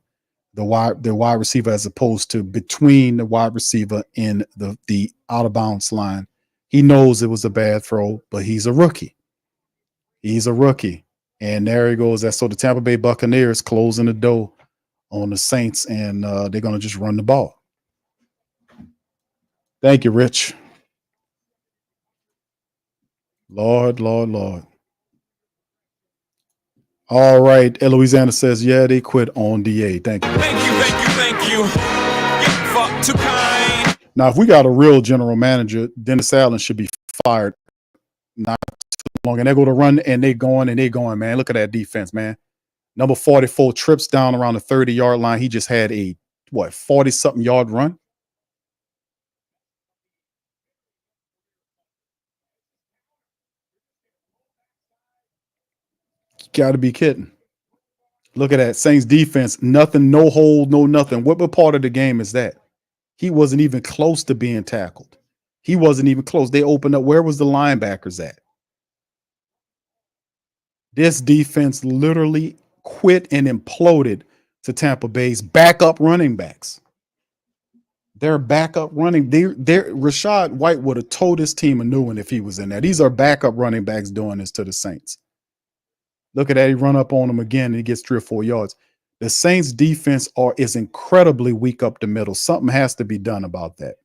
the wide receiver as opposed to between the wide receiver and the out of bounds line. He knows it was a bad throw, but he's a rookie. He's a rookie. And there he goes. So the Tampa Bay Buccaneers closing the door on the Saints, and they're going to just run the ball. Thank you, Rich. Lord. All right. Louisiana says, yeah, they quit on DA. Thank you. Thank you. You're far too kind. Now, if we got a real general manager, Dennis Allen should be fired not too long. And they go to run and they going, man. Look at that defense, man. Number 44 trips down around the 30-yard line. He just had a, 40-something yard run? You got to be kidding. Look at that. Saints defense, nothing, no hold, no nothing. What part of the game is that? He wasn't even close to being tackled. He wasn't even close. They opened up. Where was the linebackers at? This defense literally quit and imploded to Tampa Bay's backup running backs. Their backup running, Rashad White would have told his team a new one if he was in there. These are backup running backs doing this to the Saints. Look at that. He run up on them again and he gets 3 or 4 yards. The Saints defense is incredibly weak up the middle. Something has to be done about that.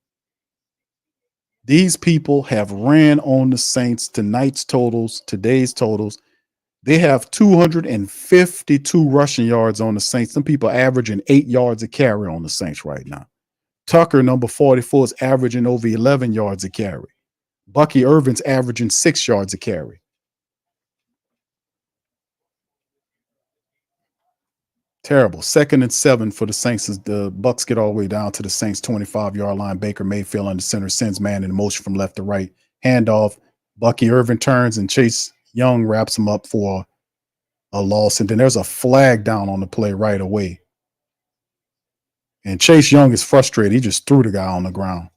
These people have ran on the Saints tonight's totals, today's totals. They have 252 rushing yards on the Saints. Some people averaging 8 yards a carry on the Saints right now. Tucker, number 44, is averaging over 11 yards a carry. Bucky Irvin's averaging 6 yards a carry. Terrible. 2nd and 7 for the Saints as the Bucs get all the way down to the Saints 25-yard line. Baker Mayfield under center sends man in motion from left to right. Handoff. Bucky Irvin turns and Chase Young wraps him up for a loss. And then there's a flag down on the play right away. And Chase Young is frustrated. He just threw the guy on the ground.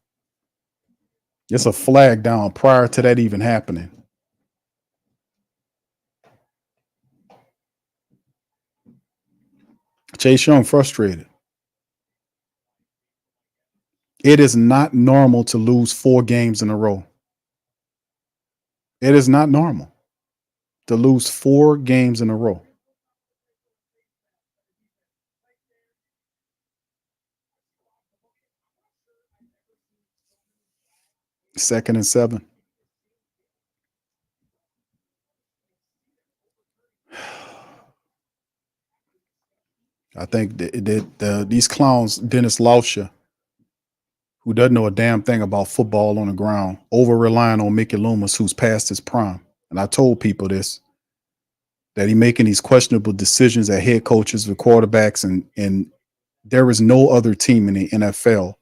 It's a flag down prior to that even happening. Chase Young frustrated. It is not normal to lose 4 games in a row. It is not normal to lose 4 games in a row. Second and 7. I think these clowns, Dennis Lauscher, who doesn't know a damn thing about football on the ground, over-relying on Mickey Loomis, who's past his prime. And I told people this, that he making these questionable decisions at head coaches with quarterbacks, and there is no other team in the NFL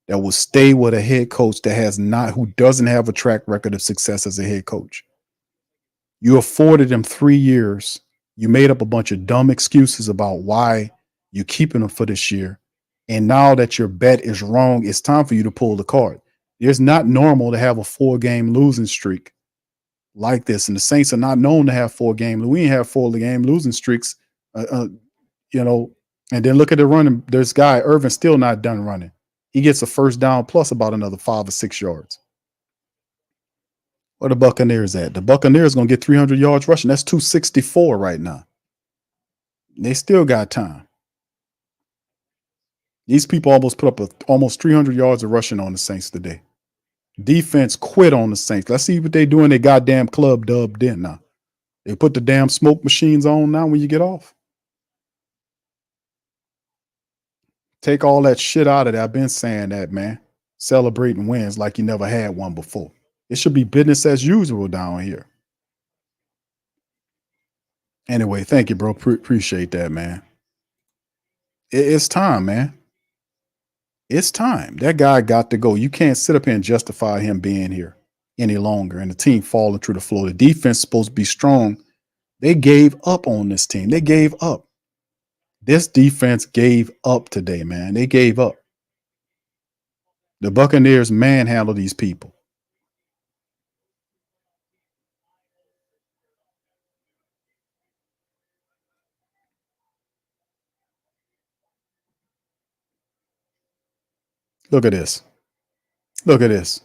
that will stay with a head coach who doesn't have a track record of success as a head coach. You afforded him 3 years. You made up a bunch of dumb excuses about why you're keeping him for this year. And now that your bet is wrong, it's time for you to pull the card. It's not normal to have a 4-game losing streak like this. And the Saints are not known to have 4-game. We ain't have 4-game losing streaks, And then look at the running. This guy, Irvin, still not done running. He gets a first down plus about another 5 or 6 yards. Where the Buccaneers at? The Buccaneers going to get 300 yards rushing. That's 264 right now. They still got time. These people almost put up almost 300 yards of rushing on the Saints today. Defense quit on the Saints. Let's see what they do in their goddamn club dubbed in now. They put the damn smoke machines on now when you get off. Take all that shit out of there. I've been saying that, man. Celebrating wins like you never had one before. It should be business as usual down here. Anyway, thank you, bro. Appreciate that, man. It's time, man. It's time. That guy got to go. You can't sit up here and justify him being here any longer and the team falling through the floor. The defense is supposed to be strong. They gave up on this team. They gave up. This defense gave up today, man. They gave up. The Buccaneers manhandled these people. Look at this. Look at this.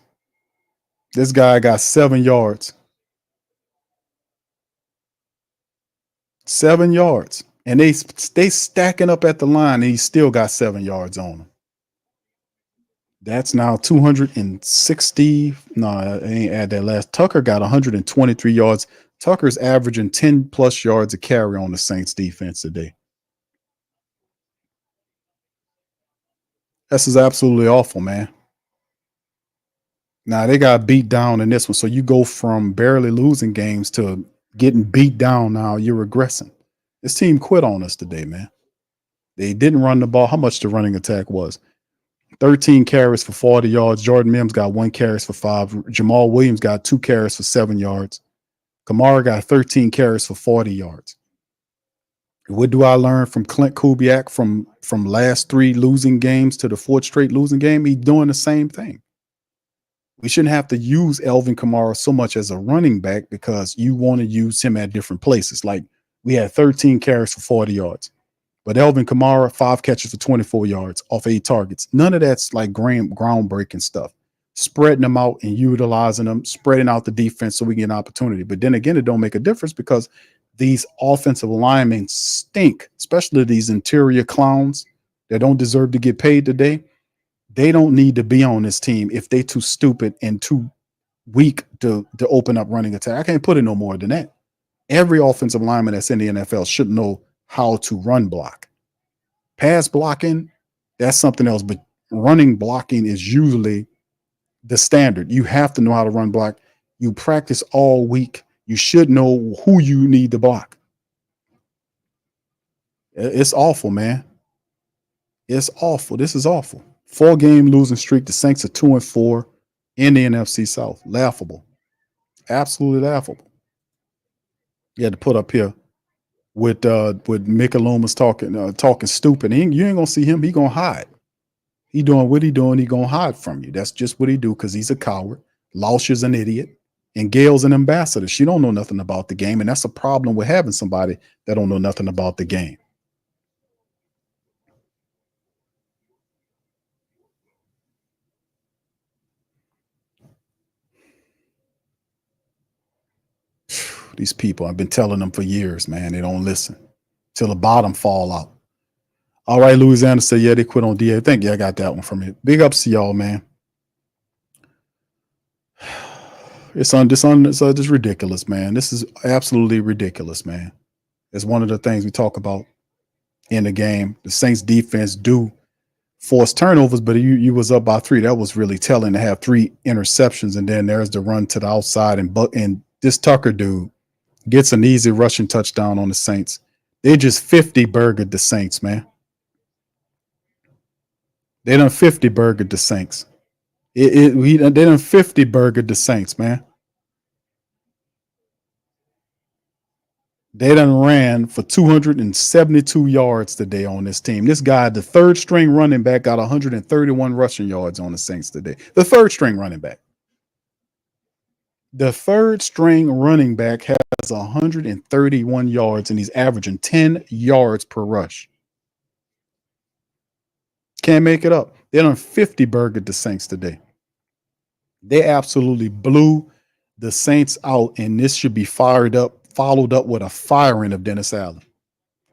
This guy got 7 yards. 7 yards. And they stacking up at the line, and he still got 7 yards on him. That's now 260. No, I ain't add that last. Tucker got 123 yards. Tucker's averaging 10 plus yards a carry on the Saints defense today. This is absolutely awful, man. Now they got beat down in this one. So you go from barely losing games to getting beat down. Now you're regressing. This team quit on us today, man. They didn't run the ball. How much the running attack was? 13 carries for 40 yards. Jordan Mims got 1 carries for 5. Jamal Williams got 2 carries for 7 yards. Kamara got 13 carries for 40 yards. What do I learn from Clint Kubiak from last 3 losing games to the 4th straight losing game? He's doing the same thing. We shouldn't have to use Alvin Kamara so much as a running back because you want to use him at different places. Like we had 13 carries for 40 yards. But Alvin Kamara, 5 catches for 24 yards off 8 targets. None of that's like groundbreaking stuff. Spreading them out and utilizing them, spreading out the defense so we get an opportunity. But then again, it don't make a difference because these offensive linemen stink, especially these interior clowns that don't deserve to get paid today. They don't need to be on this team if they too stupid and too weak to open up running attack. I can't put it no more than that. Every offensive lineman that's in the NFL should know how to run block. Pass blocking, that's something else, but running blocking is usually the standard. You have to know how to run block. You practice all week. You should know who you need to block. It's awful, man. It's awful. This is awful. 4-game losing streak. The Saints are 2-4 in the NFC South. Laughable. Absolutely laughable. You had to put up here with Mickey Loomis talking stupid. You ain't gonna see him. He gonna hide. He doing what he doing. He gonna hide from you. That's just what he do because he's a coward. Lausch is an idiot. And Gail's an ambassador. She don't know nothing about the game. And that's a problem with having somebody that don't know nothing about the game. These people, I've been telling them for years, man, they don't listen till the bottom fall out. All right, Louisiana said, yeah, they quit on DA. Thank you. I got that one from you. Big ups to y'all, man. It's just ridiculous, man. This is absolutely ridiculous, man. It's one of the things we talk about in the game. The Saints defense do force turnovers, but you was up by 3. That was really telling to have 3 interceptions, and then there's the run to the outside, and this Tucker dude gets an easy rushing touchdown on the Saints. They just 50 burgered the Saints, man. They done 50 burgered the Saints. They done 50 burgered the Saints, man. They done ran for 272 yards today on this team. This guy, the 3rd string running back, got 131 rushing yards on the Saints today. The 3rd string running back. The 3rd string running back has 131 yards, and he's averaging 10 yards per rush. Can't make it up. They done 50 burgered the Saints today. They absolutely blew the Saints out, and this should be followed up with a firing of Dennis Allen.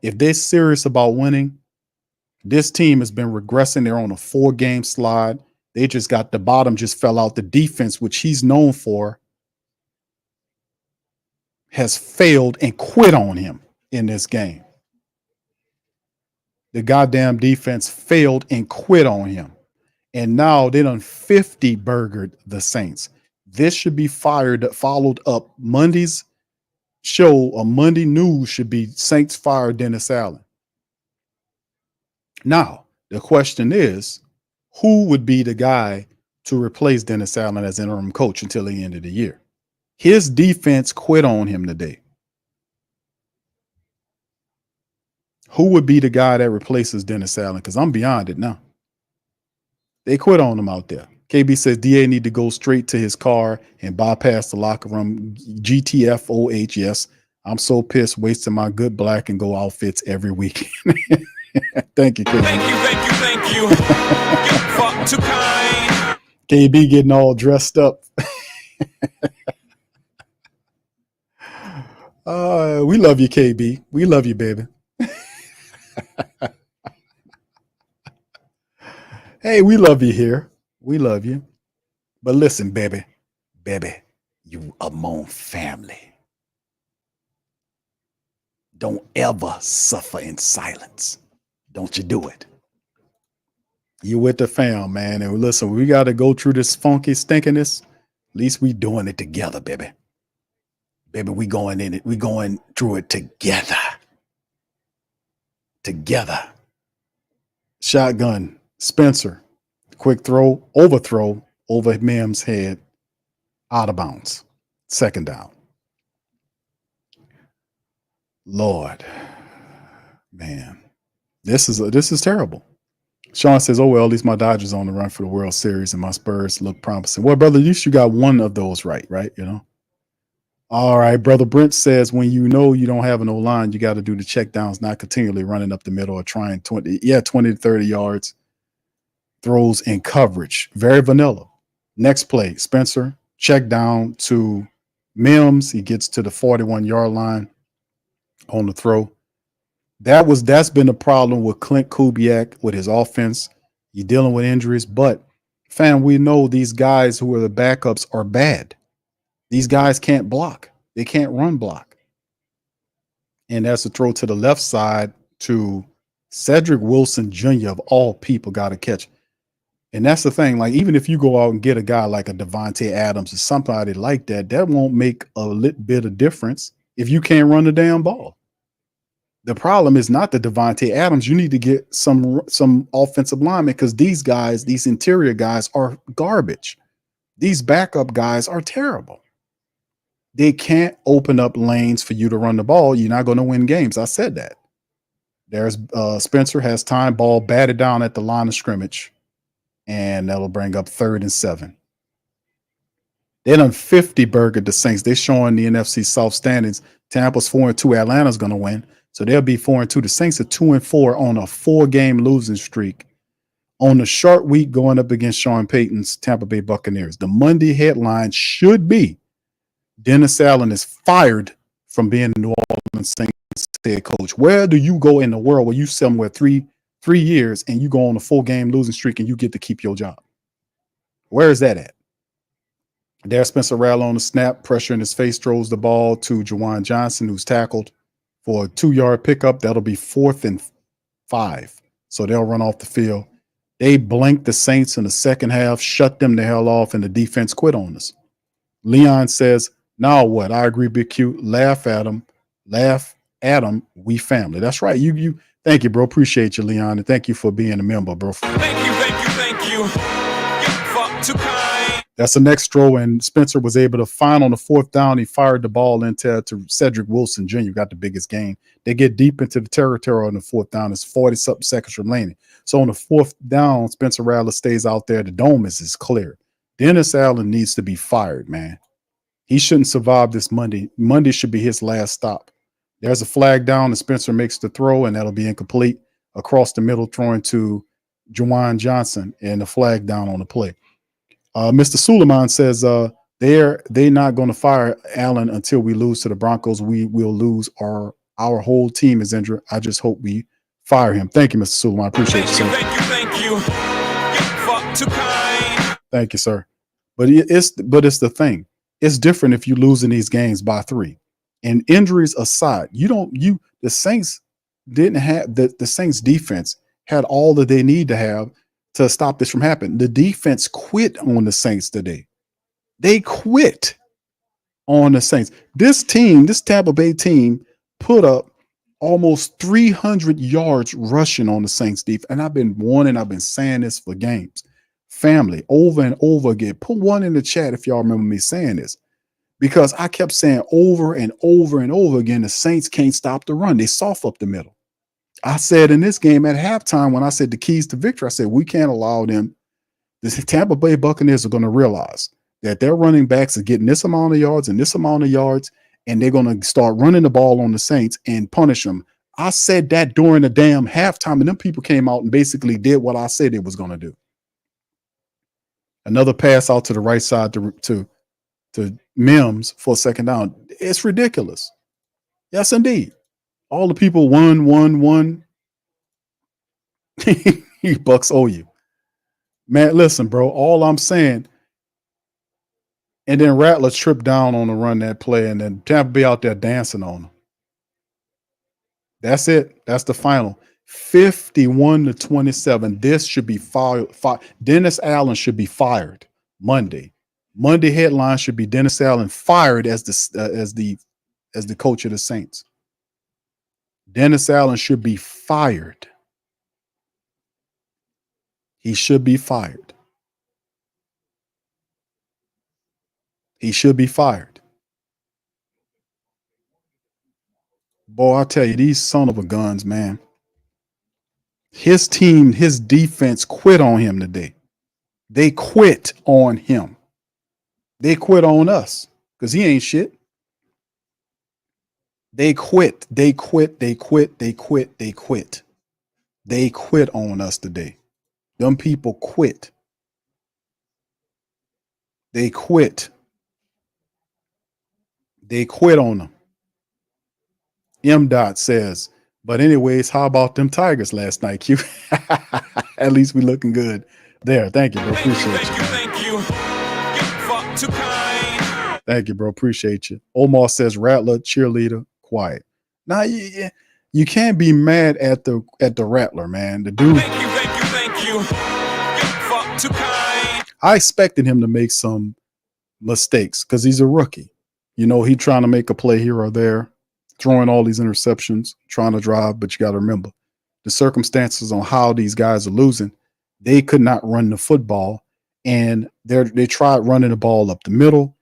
If they're serious about winning, this team has been regressing. They're on a 4-game slide. They just got the bottom just fell out. The defense, which he's known for, has failed and quit on him in this game. The goddamn defense failed and quit on him. And now they done 50 burgered the Saints. This should be followed up. Monday's show or Monday news should be Saints fire Dennis Allen. Now, the question is, who would be the guy to replace Dennis Allen as interim coach until the end of the year? His defense quit on him today. Who would be the guy that replaces Dennis Allen? Because I'm beyond it now. They quit on him out there. KB says DA need to go straight to his car and bypass the locker room. GTFOH, yes. I'm so pissed wasting my good black and gold outfits every week. Thank you, KB. Thank you. You fuck too kind. KB getting all dressed up. We love you, KB. We love you, baby. Hey, we love you here. We love you. But listen, baby, you among family. Don't ever suffer in silence. Don't you do it. You with the fam, man. And listen, we got to go through this funky stinkiness. At least we doing it together, baby. Baby, we going in it. We going through it together. Together. Shotgun. Spencer. Quick throw. Overthrow over Mims' head. Out of bounds. Second down. Lord. Man. This is terrible. Sean says, oh, well, at least my Dodgers on the run for the World Series and my Spurs look promising. Well, brother, at least you got one of those right? You know? All right. Brother Brent says, when you know you don't have an O-line, you got to do the check downs, not continually running up the middle or trying 20 to 30 yards, throws in coverage. Very vanilla. Next play, Spencer, check down to Mims. He gets to the 41-yard line on the throw. That's been a problem with Clint Kubiak with his offense. You're dealing with injuries, but fam, we know these guys who are the backups are bad. These guys can't block. They can't run block. And that's a throw to the left side to Cedric Wilson Jr. of all people got to catch. And that's the thing. Like, even if you go out and get a guy like a Devontae Adams or somebody like that, that won't make a little bit of difference if you can't run the damn ball. The problem is not the Devontae Adams. You need to get some offensive linemen because these guys, these interior guys, are garbage. These backup guys are terrible. They can't open up lanes for you to run the ball. You're not going to win games. I said that. There's Spencer has time, ball batted down at the line of scrimmage, and that'll bring up 3rd and 7. They done 50 burgered the Saints. They're showing the NFC South standings. Tampa's 4-2. Atlanta's going to win. So they'll be 4-2. The Saints are 2-4 on a 4-game losing streak on the short week going up against Sean Payton's Tampa Bay Buccaneers. The Monday headline should be Dennis Allen is fired from being the New Orleans Saints head coach. Where do you go in the world where you somewhere three years and you go on a 4-game losing streak and you get to keep your job? Where is that at? There, Spencer Rattler on the snap, pressure in his face, throws the ball to Juwan Johnson, who's tackled for a 2-yard pickup. That'll be 4th and 5. So they'll run off the field. They blanked the Saints in the second half, shut them the hell off, and the defense quit on us. Leon says, now what? I agree, Big Q. Laugh at them. We family. That's right. You. Thank you, bro. Appreciate you, Leon, and thank you for being a member, bro. Thank you. Get fucked too kind. That's the next throw, and Spencer was able to find on the 4th down. He fired the ball into to Cedric Wilson Jr., got the biggest gain. They get deep into the territory on the 4th down. It's 40-something seconds remaining. So on the 4th down, Spencer Rattler stays out there. The dome is clear. Dennis Allen needs to be fired, man. He shouldn't survive this Monday. Monday should be his last stop. There's a flag down, and Spencer makes the throw, and that'll be incomplete. Across the middle, throwing to Juwan Johnson, and the flag down on the play. Mr. Suleiman says they're not going to fire Allen until we lose to the Broncos. We will lose. Our whole team is injured. I just hope we fire him. Thank you, Mr. Suleiman. I appreciate you, sir. Thank you. Fuck too kind. Thank you, sir. But it's the thing. It's different if you're losing these games by 3. And injuries aside, the Saints didn't have the Saints defense had all that they need to have to stop this from happening. The defense quit on the Saints today. They quit on the Saints. This Tampa Bay team put up almost 300 yards rushing on the Saints defense. And I've been saying this for games. Family, over and over again. Put one in the chat if y'all remember me saying this. Because I kept saying over and over and over again, the Saints can't stop the run. They soft up the middle. I said in this game at halftime when I said the keys to victory, I said we can't allow them. The Tampa Bay Buccaneers are going to realize that their running backs are getting this amount of yards and this amount of yards, and they're going to start running the ball on the Saints and punish them. I said that during the damn halftime, and them people came out and basically did what I said it was going to do. Another pass out to the right side to Mims for a 2nd down. It's ridiculous. Yes, indeed. All the people won. You Bucks owe you. Man, listen, bro. All I'm saying, and then Rattler tripped down on the run that play, and then Tampa Bay out there dancing on him. That's it. That's the final. 51-27. This should be fired. Dennis Allen should be fired Monday. Monday headline should be Dennis Allen fired as the coach of the Saints. Dennis Allen should be fired. He should be fired. He should be fired. Boy, I tell you, these son of a guns, man. His team, his defense quit on him today. They quit on him. They quit on us because he ain't shit. They quit. They quit. They quit. They quit. They quit. They quit on us today. Them people quit. They quit. They quit on them. M. Dot says, but anyways, how about them Tigers last night, Q? At least we looking good there. Thank you, bro. Appreciate you. Thank you. You're far too kind. Thank you, bro. Appreciate you. Omar says, Rattler, cheerleader, quiet. Now, you can't be mad at the Rattler, man. The dude. Thank you. You're far too kind. I expected him to make some mistakes because he's a rookie. You know, he trying to make a play here or there, throwing all these interceptions, trying to drive. But you got to remember the circumstances on how these guys are losing. They could not run the football, and they tried running the ball up the middle.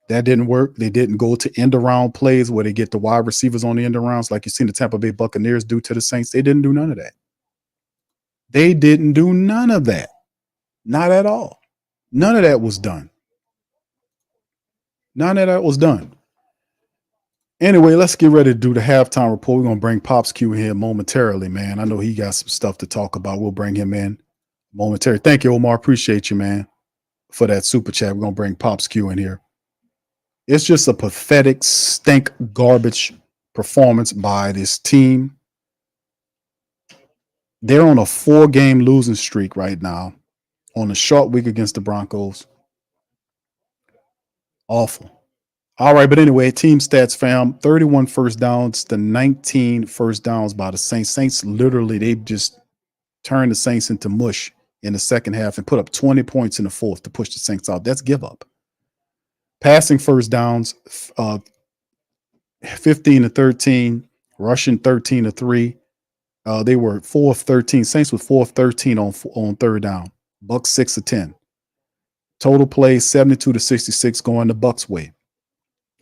That didn't work. They didn't go to end around plays where they get the wide receivers on the end arounds like you seen the Tampa Bay Buccaneers do to the Saints. They didn't do none of that. They didn't do none of that. Not at all. None of that was done. None of that was done. Anyway, let's get ready to do the halftime report. We're going to bring Pops Q in here momentarily, man. I know he got some stuff to talk about. We'll bring him in momentarily. Thank you, Omar. Appreciate you, man, for that super chat. We're going to bring Pops Q in here. It's just a pathetic, stink, garbage performance by this team. They're on a 4-game losing streak right now on a short week against the Broncos. Awful. All right, but anyway, team stats, fam. 31 first downs to 19 first downs by the Saints. Saints literally, they just turned the Saints into mush in the second half and put up 20 points in the fourth to push the Saints out. That's give up. Passing first downs, 15-13, rushing 13-3. They were 4 of 13. Saints with 4 of 13 on third down. Bucs 6 of 10. Total plays 72-66 going the Bucs way.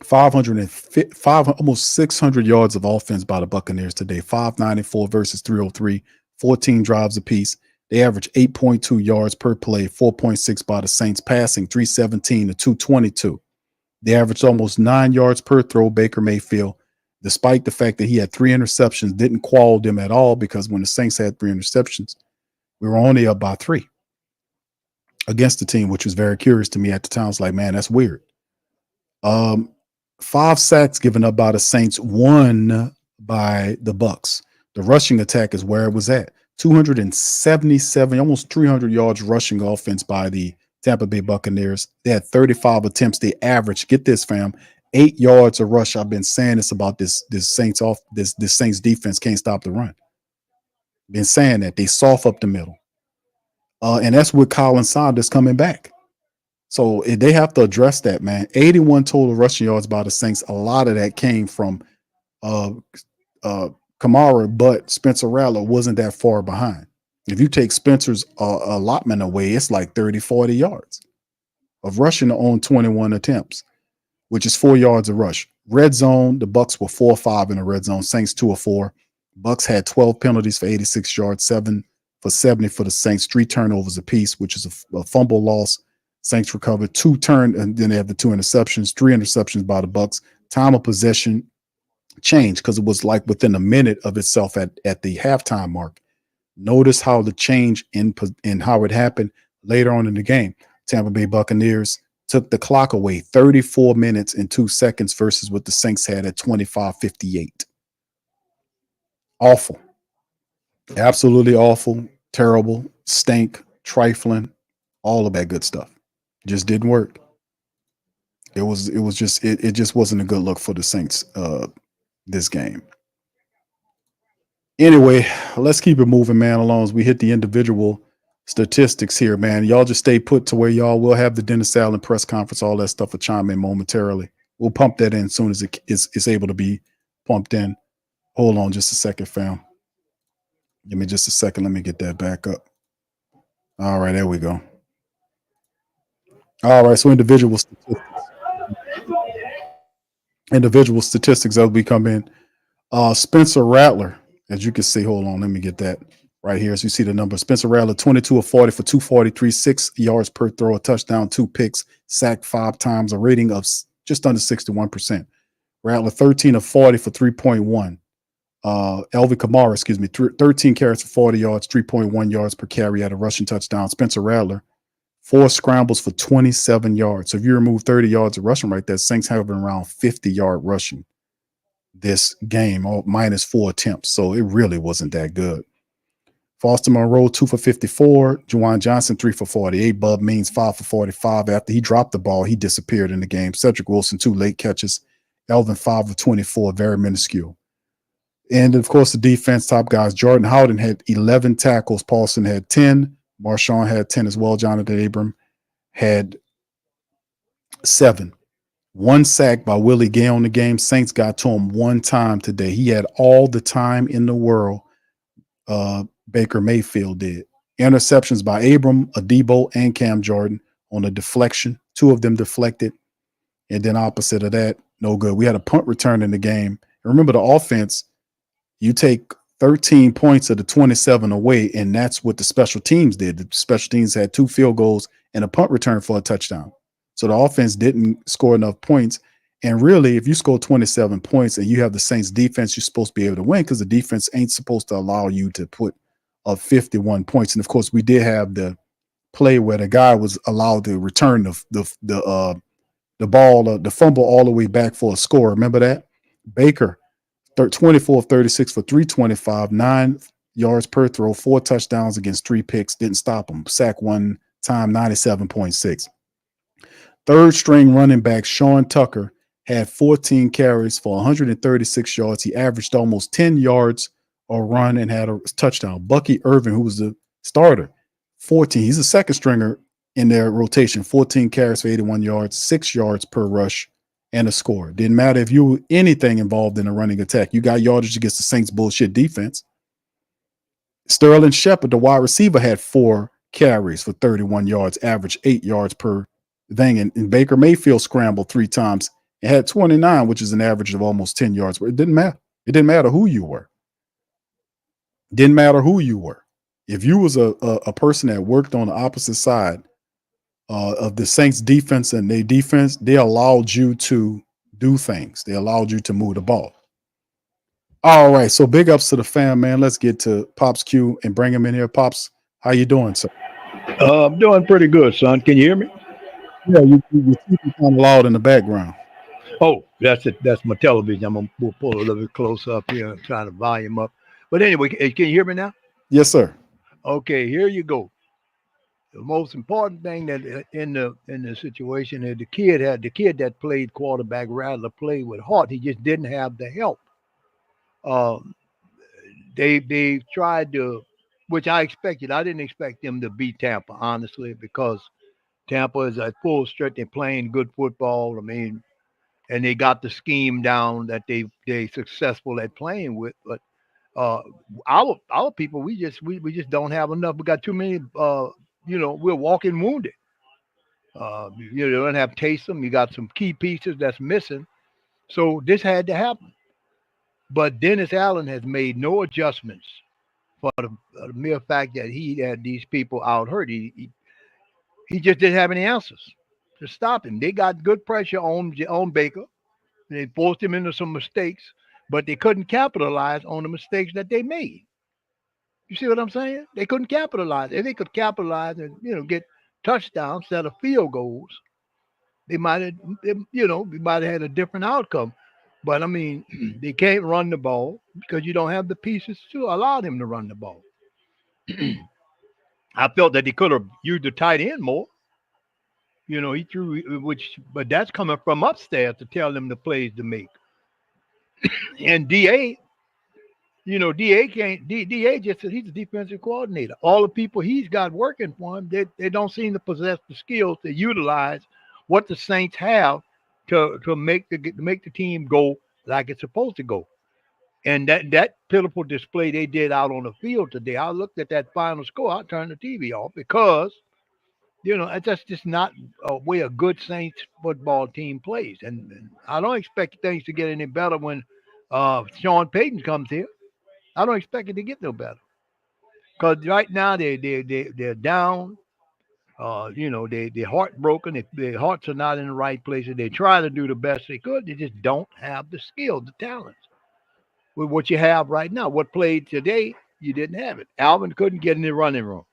505, almost 600 yards of offense by the Buccaneers today. 594 versus 303. 14 drives apiece. They average 8.2 yards per play. 4.6 by the Saints. Passing 317 to 222. They averaged almost 9 yards per throw. Baker Mayfield, despite the fact that he had 3 interceptions, didn't quell them at all because when the Saints had 3 interceptions, we were only up by 3 against the team, which was very curious to me at the time. I was like, man, that's weird. 5 sacks given up by the Saints, 1 by the Bucs. The rushing attack is where it was at. 277, almost 300 yards rushing offense by the Tampa Bay Buccaneers. They had 35 attempts. They averaged, get this, fam, 8 yards a rush. I've been saying this about this Saints defense can't stop the run. Been saying that they soft up the middle. And that's with Colin Saunders coming back. So they have to address that, man. 81 total rushing yards by the Saints. A lot of that came from Kamara, but Spencer Rattler wasn't that far behind. If you take Spencer's allotment away, it's like 30, 40 yards of rushing on 21 attempts, which is 4 yards a rush. Red zone, the Bucs were 4 or 5 in the red zone. Saints 2 or 4. Bucs had 12 penalties for 86 yards, 7 for 70 for the Saints, 3 turnovers apiece, which is a fumble loss. Saints recovered 2 and then they have the 2 interceptions, 3 interceptions by the Bucs. Time of possession changed because it was like within a minute of itself at the halftime mark. Notice how the change in how it happened later on in the game. Tampa Bay Buccaneers took the clock away 34 minutes and 2 seconds versus what the Saints had at 25:58. Awful. Absolutely awful, terrible, stink, trifling, all of that good stuff. Just didn't work. It just wasn't a good look for the Saints this game. Anyway, let's keep it moving, man, along as we hit the individual statistics here, man. Y'all just stay put to where y'all will have the Dennis Allen press conference, all that stuff will chime in momentarily. We'll pump that in as soon as it's able to be pumped in. Hold on just a second, fam. Give me just a second. Let me get that back up. All right, there we go. All right, so individual statistics as we come in. Spencer Rattler, as you can see, hold on, let me get that right here. As you see the number, Spencer Rattler, 22 of 40 for 243, 6 yards per throw, a touchdown, 2 picks, sacked 5 times, a rating of just under 61%. Rattler, 13 of 40 for 3.1. Elvin Kamara, 13 carries for 40 yards, 3.1 yards per carry at a rushing touchdown. Spencer Rattler, 4 scrambles for 27 yards. So if you remove 30 yards of rushing right there, Saints have been around 50-yard rushing this game, minus 4 attempts. So it really wasn't that good. Foster Monroe, 2 for 54. Juwan Johnson, 3 for 48. Bub Means, 5 for 45. After he dropped the ball, he disappeared in the game. Cedric Wilson, 2 late catches. Elvin, 5 of 24, very minuscule. And, of course, the defense top guys. Jordan Howden had 11 tackles. Paulson had 10. Marshawn had 10 as well. Jonathan Abram had 7. 1 sack by Willie Gay on the game. Saints got to him 1 time today. He had all the time in the world. Baker Mayfield did. Interceptions by Abram, Adebo, and Cam Jordan on a deflection. 2 of them deflected. And then opposite of that, no good. We had a punt return in the game. And remember, the offense, you take 13 points of the 27 away, and that's what the special teams did. The special teams had 2 field goals and a punt return for a touchdown. So the offense didn't score enough points. And really, if you score 27 points and you have the Saints defense, you're supposed to be able to win because the defense ain't supposed to allow you to put up 51 points. And of course, we did have the play where the guy was allowed to return the ball, the fumble all the way back for a score. Remember that? Baker, 24 of 36 for 325, 9 yards per throw, 4 touchdowns against 3 picks. Didn't stop him. Sack 1 time, 97.6. Third string running back Sean Tucker had 14 carries for 136 yards. He averaged almost 10 yards a run and had a touchdown. Bucky Irvin, who was the starter, 14. He's a second stringer in their rotation. 14 carries for 81 yards, 6 yards per rush, and a score. Didn't matter if you were anything involved in a running attack. You got yardage against the Saints' bullshit defense. Sterling Shepard, the wide receiver, had 4 carries for 31 yards, averaged 8 yards per thing. And Baker Mayfield scrambled 3 times and had 29, which is an average of almost 10 yards. But it didn't matter. It didn't matter who you were. Didn't matter who you were. If you was a person that worked on the opposite side of the Saints defense and their defense, they allowed you to do things. They allowed you to move the ball. All right, so big ups to the fam, man. Let's get to Pops Q and bring him in here. Pops, how you doing, sir? I'm doing pretty good, son. Can you hear me? Yeah, you kind of loud in the background. Oh, that's it. That's my television. We'll pull a little bit closer up here and try to volume up. But anyway, can you hear me now? Yes, sir. Okay, here you go. The most important thing that in the situation is the kid that played quarterback. Rattler played with heart. He just didn't have the help. They tried to, which I expected. I didn't expect them to beat Tampa, honestly, because Tampa is at full stretch. They're playing good football. I mean, and they got the scheme down that they successful at playing with. But our people, we just don't have enough. We got too many. We're walking wounded. You don't have Taysom. You got some key pieces that's missing. So this had to happen. But Dennis Allen has made no adjustments for the mere fact that he had these people out hurt. He just didn't have any answers to stop him. They got good pressure on Baker. They forced him into some mistakes, but they couldn't capitalize on the mistakes that they made. You see what I'm saying? They couldn't capitalize. If they could capitalize and get touchdowns instead of field goals, we might have had a different outcome. But I mean, they can't run the ball because you don't have the pieces to allow them to run the ball. I felt that he could have used the tight end more. He threw, but that's coming from upstairs to tell them the plays to make. And DA, DA can't. DA just said he's a defensive coordinator. All the people he's got working for him, they don't seem to possess the skills to utilize what the Saints have to make the team go like it's supposed to go. And that pitiful display they did out on the field today, I looked at that final score, I turned the TV off because that's just not a way a good Saints football team plays. And I don't expect things to get any better when Sean Payton comes here. I don't expect it to get no better. Because right now they're down. They're heartbroken. Their hearts are not in the right places. They try to do the best they could. They just don't have the skill, the talents. With what you have right now, what played today, you didn't have it. Alvin couldn't get in the running room.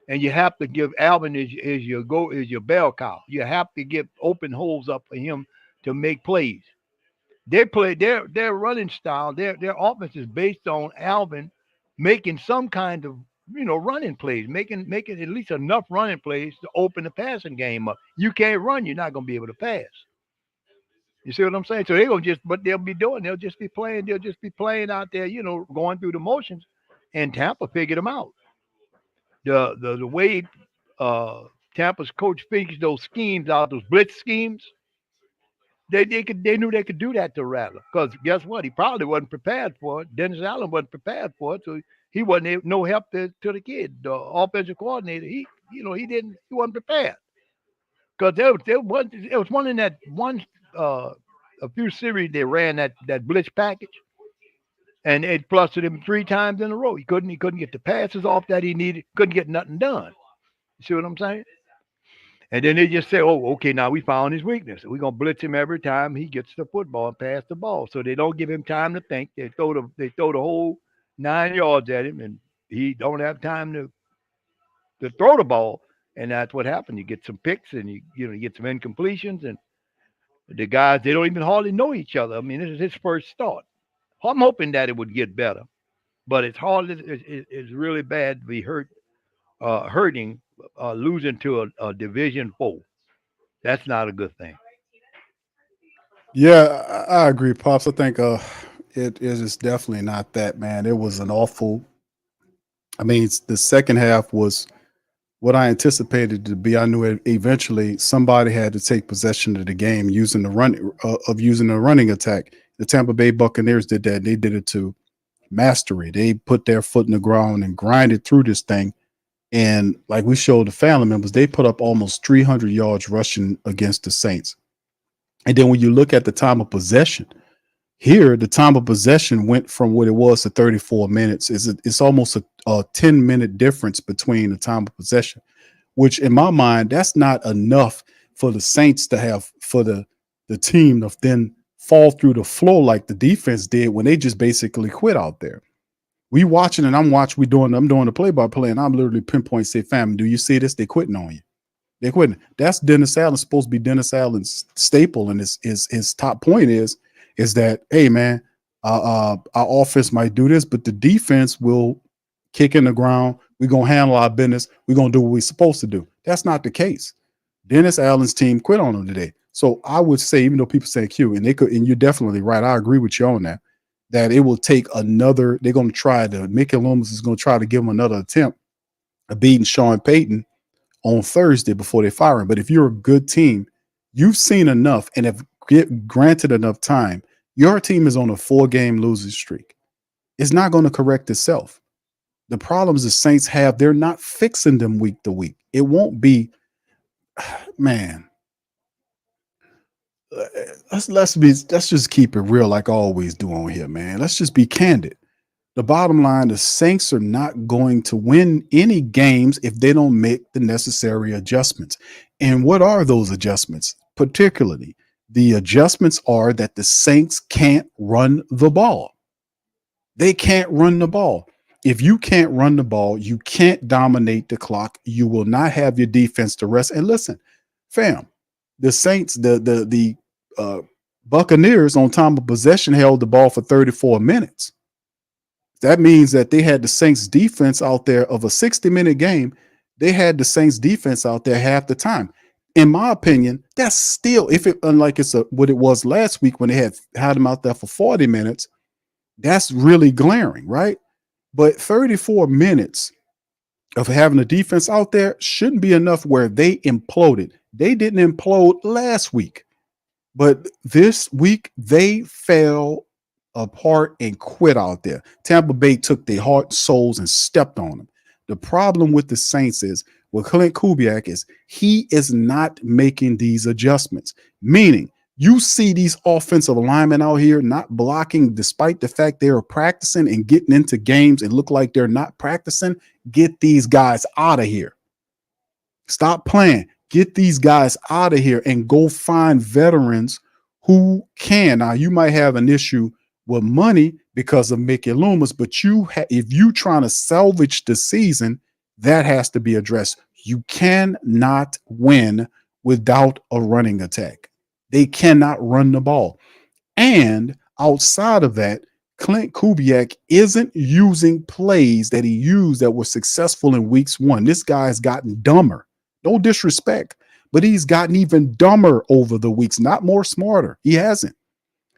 And you have to give Alvin is your bell cow. You have to give open holes up for him to make plays. They play their running style, their offense is based on Alvin making some kind of running plays, making at least enough running plays to open the passing game up. You can't run, you're not gonna be able to pass. You see what I'm saying? So what they'll be doing, they'll just be playing out there, going through the motions, and Tampa figured them out. The way Tampa's coach figures those schemes out, those blitz schemes, they knew they could do that to Rattler. Because guess what? He probably wasn't prepared for it. Dennis Allen wasn't prepared for it, so he wasn't no help to the kid. The offensive coordinator, he wasn't prepared. Because there was one in that one a few series they ran that blitz package, and it flustered him 3 times in a row. He couldn't get the passes off that he needed. Couldn't get nothing done. You see what I'm saying? And then they just say, "Oh, okay, now we found his weakness. We're gonna blitz him every time he gets the football and pass the ball." So they don't give him time to think. They throw the whole 9 yards at him, and he don't have time to throw the ball. And that's what happened. You get some picks, and you get some incompletions, and the guys, they don't even hardly know each other. I mean, this is his first start. I'm hoping that it would get better, but it's hard. It's really bad to be hurting, losing to a division foe. That's not a good thing. Yeah, I agree, Pops. I think it is definitely not that, man. It was an awful. I mean, the second half was what I anticipated to be. I knew eventually somebody had to take possession of the game using the running attack. The Tampa Bay Buccaneers did that. They did it to mastery. They put their foot in the ground and grinded through this thing. And like we showed the family members, they put up almost 300 yards rushing against the Saints. And then when you look at the time of possession, here the time of possession went from what it was to 34 minutes. It's almost a 10-minute difference between the time of possession, which in my mind, that's not enough for the Saints to have, for the team to then fall through the floor like the defense did when they just basically quit out there. We watching and I'm doing the play-by-play, and I'm literally pinpoint say, fam, do you see this? They quitting on you. They're quitting. That's Dennis Allen, supposed to be Dennis Allen's staple, and his top point is that, hey man, our offense might do this, but the defense will kick in the ground. We're gonna handle our business. We're gonna do what we're supposed to do. That's not the case. Dennis Allen's team quit on him today. So I would say, even though people say Q, and you're definitely right. I agree with you on that it will take another. They're gonna try to. Mickey Loomis is gonna try to give him another attempt of beating Sean Payton on Thursday before they fire him. But if you're a good team, you've seen enough and have granted enough time. Your team is on a 4-game losing streak. It's not going to correct itself. The problems the Saints have, they're not fixing them week to week. It won't be, man. Let's just keep it real, like I always do on here, man. Let's just be candid. The bottom line, the Saints are not going to win any games if they don't make the necessary adjustments. And what are those adjustments? Particularly, the adjustments are that the Saints can't run the ball. They can't run the ball. If you can't run the ball, you can't dominate the clock. You will not have your defense to rest. And listen, fam, the Saints, the Buccaneers on time of possession held the ball for 34 minutes. That means that they had the Saints defense out there of a 60-minute game. They had the Saints defense out there half the time. In my opinion, that's still, if it unlike what it was last week when they had them out there for 40 minutes, that's really glaring, right? But 34 minutes of having a defense out there shouldn't be enough where they imploded. They didn't implode last week, but this week they fell apart and quit out there. Tampa Bay took their heart and souls and stepped on them. The problem with the Saints is with Clint Kubiak is he is not making these adjustments, meaning you see these offensive linemen out here not blocking despite the fact they're practicing and getting into games and look like they're not practicing. Get these guys out of here. Stop playing. Get these guys out of here and go find veterans who can. Now, you might have an issue with money because of Mickey Loomis, but if you trying to salvage the season, that has to be addressed. You cannot win without a running attack. They cannot run the ball. And outside of that, Clint Kubiak isn't using plays that he used that were successful in weeks 1. This guy's gotten dumber. No disrespect, but he's gotten even dumber over the weeks, not more smarter. He hasn't.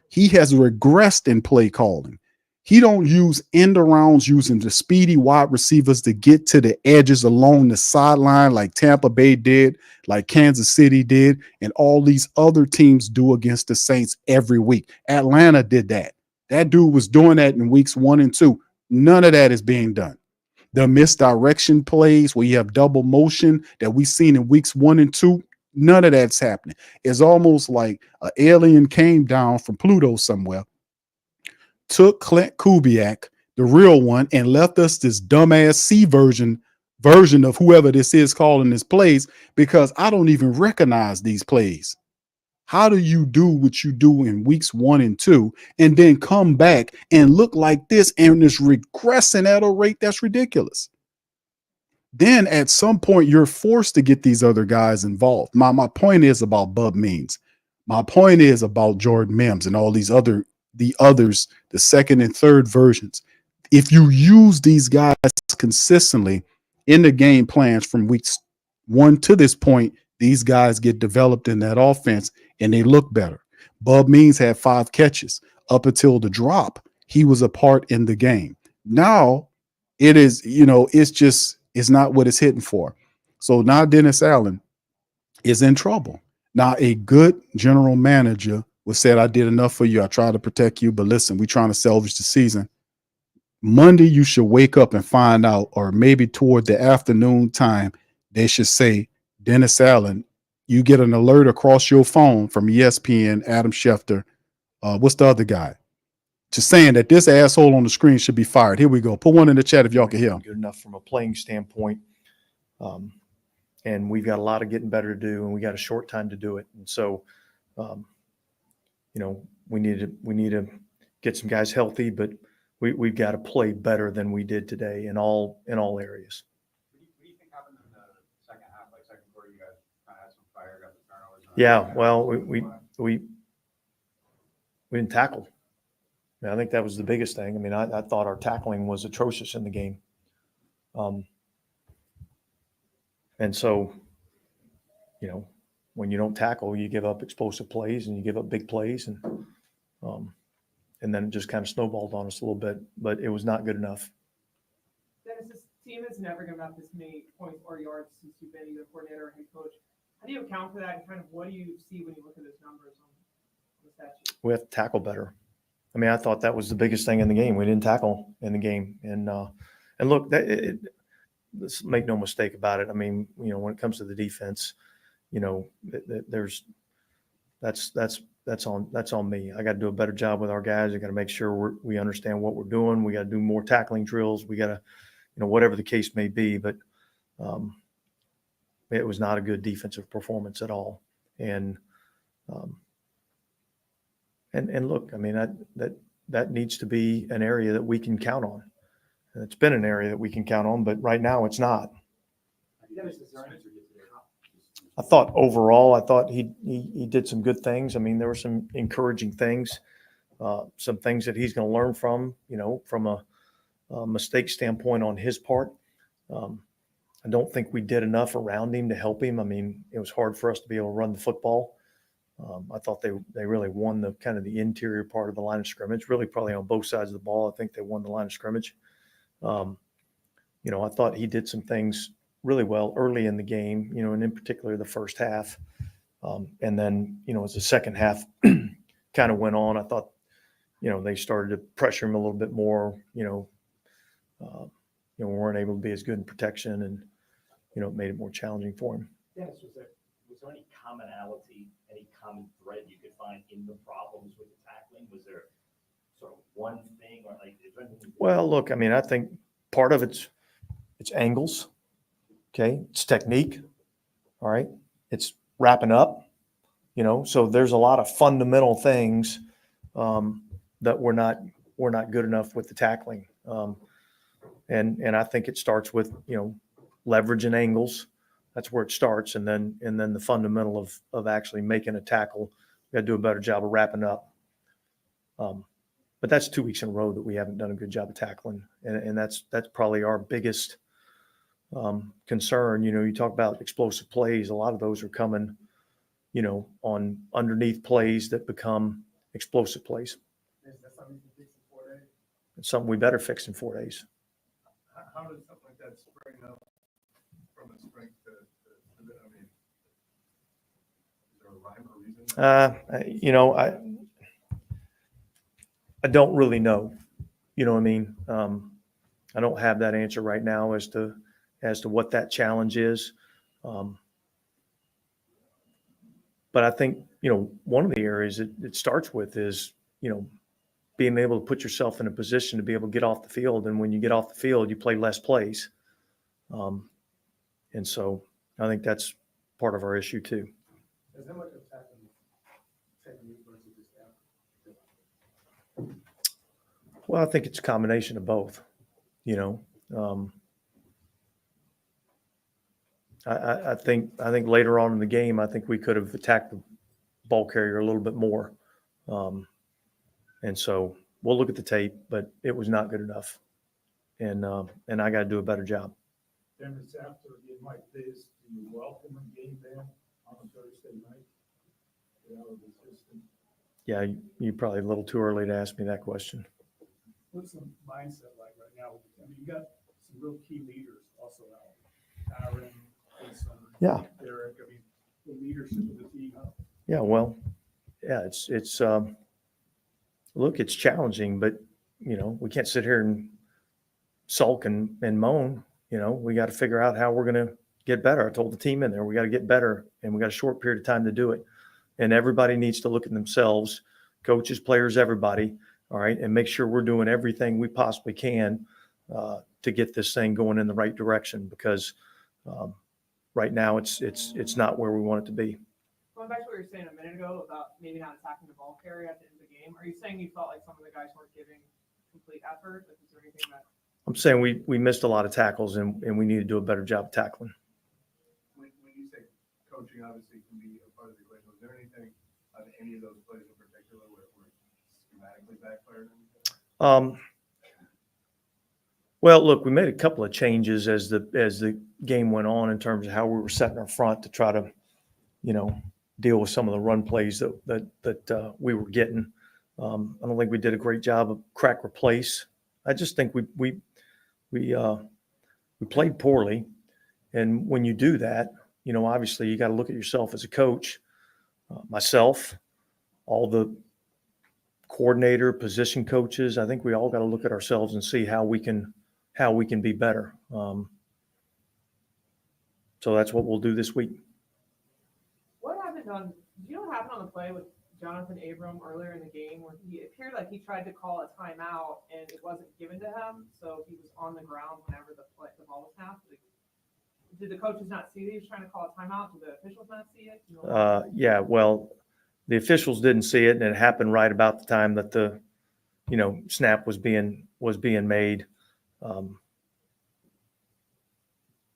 He has regressed in play calling. He don't use end arounds using the speedy wide receivers to get to the edges along the sideline like Tampa Bay did, like Kansas City did, and all these other teams do against the Saints every week. Atlanta did that. That dude was doing that in weeks 1 and 2. None of that is being done. The misdirection plays where you have double motion that we've seen in weeks 1 and 2, none of that's happening. It's almost like an alien came down from Pluto somewhere, took Clint Kubiak, the real one, and left us this dumbass C version of whoever this is calling this plays, because I don't even recognize these plays. How do you do what you do in weeks 1 and 2 and then come back and look like this and is regressing at a rate that's ridiculous? Then at some point you're forced to get these other guys involved. My point is about Bub Means. My point is about Jordan Mims and all these others, the second and third versions. If you use these guys consistently in the game plans from weeks 1 to this point, these guys get developed in that offense and they look better. Bub Means had 5 catches. Up until the drop, he was a part in the game. Now it is, it's not what it's hitting for. So now Dennis Allen is in trouble. Now a good general manager was said, I did enough for you. I tried to protect you, but listen, we're trying to salvage the season. Monday, you should wake up and find out, or maybe toward the afternoon time, they should say, Dennis Allen, you get an alert across your phone from ESPN, Adam Schefter. What's the other guy? Just saying that this asshole on the screen should be fired. Here we go. Put one in the chat if y'all can hear him. Good enough from a playing standpoint. And we've got a lot of getting better to do, and we got a short time to do it. And so, we need to get some guys healthy, but we've got to play better than we did today in all areas. What do you think happened in the second half, like second quarter? You guys kind of had some fire, got the turnovers. Yeah, well, we didn't tackle. I think that was the biggest thing. I mean, I thought our tackling was atrocious in the game. And so, when you don't tackle, you give up explosive plays and you give up big plays, and then it just kind of snowballed on us a little bit, but it was not good enough. Dennis, this team has never given up this many points or yards since you've been either coordinator or head coach. How do you account for that, and kind of what do you see when you look at those numbers on the stat sheet? We have to tackle better. I mean, I thought that was the biggest thing in the game. We didn't tackle in the game, and look, let's make no mistake about it. I mean, when it comes to the defense, that's on me. I got to do a better job with our guys. I got to make sure we understand what we're doing. We got to do more tackling drills. We got to, whatever the case may be. But it was not a good defensive performance at all. And look, I mean, that needs to be an area that we can count on. And it's been an area that we can count on, but right now it's not. I thought overall, he did some good things. I mean, there were some encouraging things, some things that he's going to learn from, from mistake standpoint on his part. I don't think we did enough around him to help him. I mean, it was hard for us to be able to run the football. I thought they really won the kind of the interior part of the line of scrimmage, really probably on both sides of the ball. I think they won the line of scrimmage. I thought he did some things really well early in the game, and in particular the first half. And then, as the second half kind of went on, I thought, they started to pressure him a little bit more, we weren't able to be as good in protection, and, it made it more challenging for him. Dennis, was there any commonality, any common thread you could find in the problems with the tackling? Was there sort of one thing, or like? Is there anything? Well, look, I mean, I think part of it's angles, okay? It's technique, all right? It's wrapping up, so there's a lot of fundamental things that we're not good enough with the tackling. And I think it starts with, leverage and angles. That's where it starts. And then the fundamental of actually making a tackle. We got to do a better job of wrapping up. But that's 2 weeks in a row that we haven't done a good job of tackling. And that's probably our biggest concern. You talk about explosive plays. A lot of those are coming, on underneath plays that become explosive plays. Is that something you can fix in 4 days? It's something we better fix in 4 days. How does something like that spring up from a strength to I mean, is there a rhyme or reason? I don't really know. You know what I mean? I don't have that answer right now as to what that challenge is. But I think, one of the areas it starts with is, being able to put yourself in a position to be able to get off the field. And when you get off the field, you play less plays. And so I think that's part of our issue too. Is there much of technique versus just effort? Well, I think it's a combination of both, I think later on in the game, I think we could have attacked the ball carrier a little bit more. And so we'll look at the tape, but it was not good enough. And I got to do a better job. Dennis, after a game like this, do you welcome a game there on a Thursday night? Yeah, you're probably a little too early to ask me that question. What's the mindset like right now? I mean, you got some real key leaders also out. Aaron, Yeah. Derek, I mean, the leadership of the team. Yeah, well, yeah, it's look, it's challenging, but we can't sit here and sulk and moan. We got to figure out how we're going to get better. I told the team in there, we got to get better, and we got a short period of time to do it. And everybody needs to look at themselves, coaches, players, everybody, all right, and make sure we're doing everything we possibly can to get this thing going in the right direction, because right now it's not where we want it to be. Going back to what you were saying a minute ago about maybe not attacking the ball carrier at the end of the game, are you saying you felt like some of the guys weren't giving complete effort? Like, is there anything that? I'm saying we missed a lot of tackles, and we need to do a better job of tackling. When you say coaching, obviously can be a part of the equation. Was there anything on any of those plays in particular where schematically backfired? Well, look, we made a couple of changes as the game went on in terms of how we were setting our front to try to, deal with some of the run plays that we were getting. I don't think we did a great job of crack replace. I just think we played poorly, and when you do that, obviously you got to look at yourself as a coach, myself, all the coordinator, position coaches. I think we all got to look at ourselves and see how we can be better. So that's what we'll do this week. Do you know what happened on the play with Jonathan Abram earlier in the game where he appeared like he tried to call a timeout and it wasn't given to him, so he was on the ground whenever the ball was snapped? Did the coaches not see that he was trying to call a timeout? Did the officials not see it? Yeah, well, the officials didn't see it, and it happened right about the time that the snap was being made.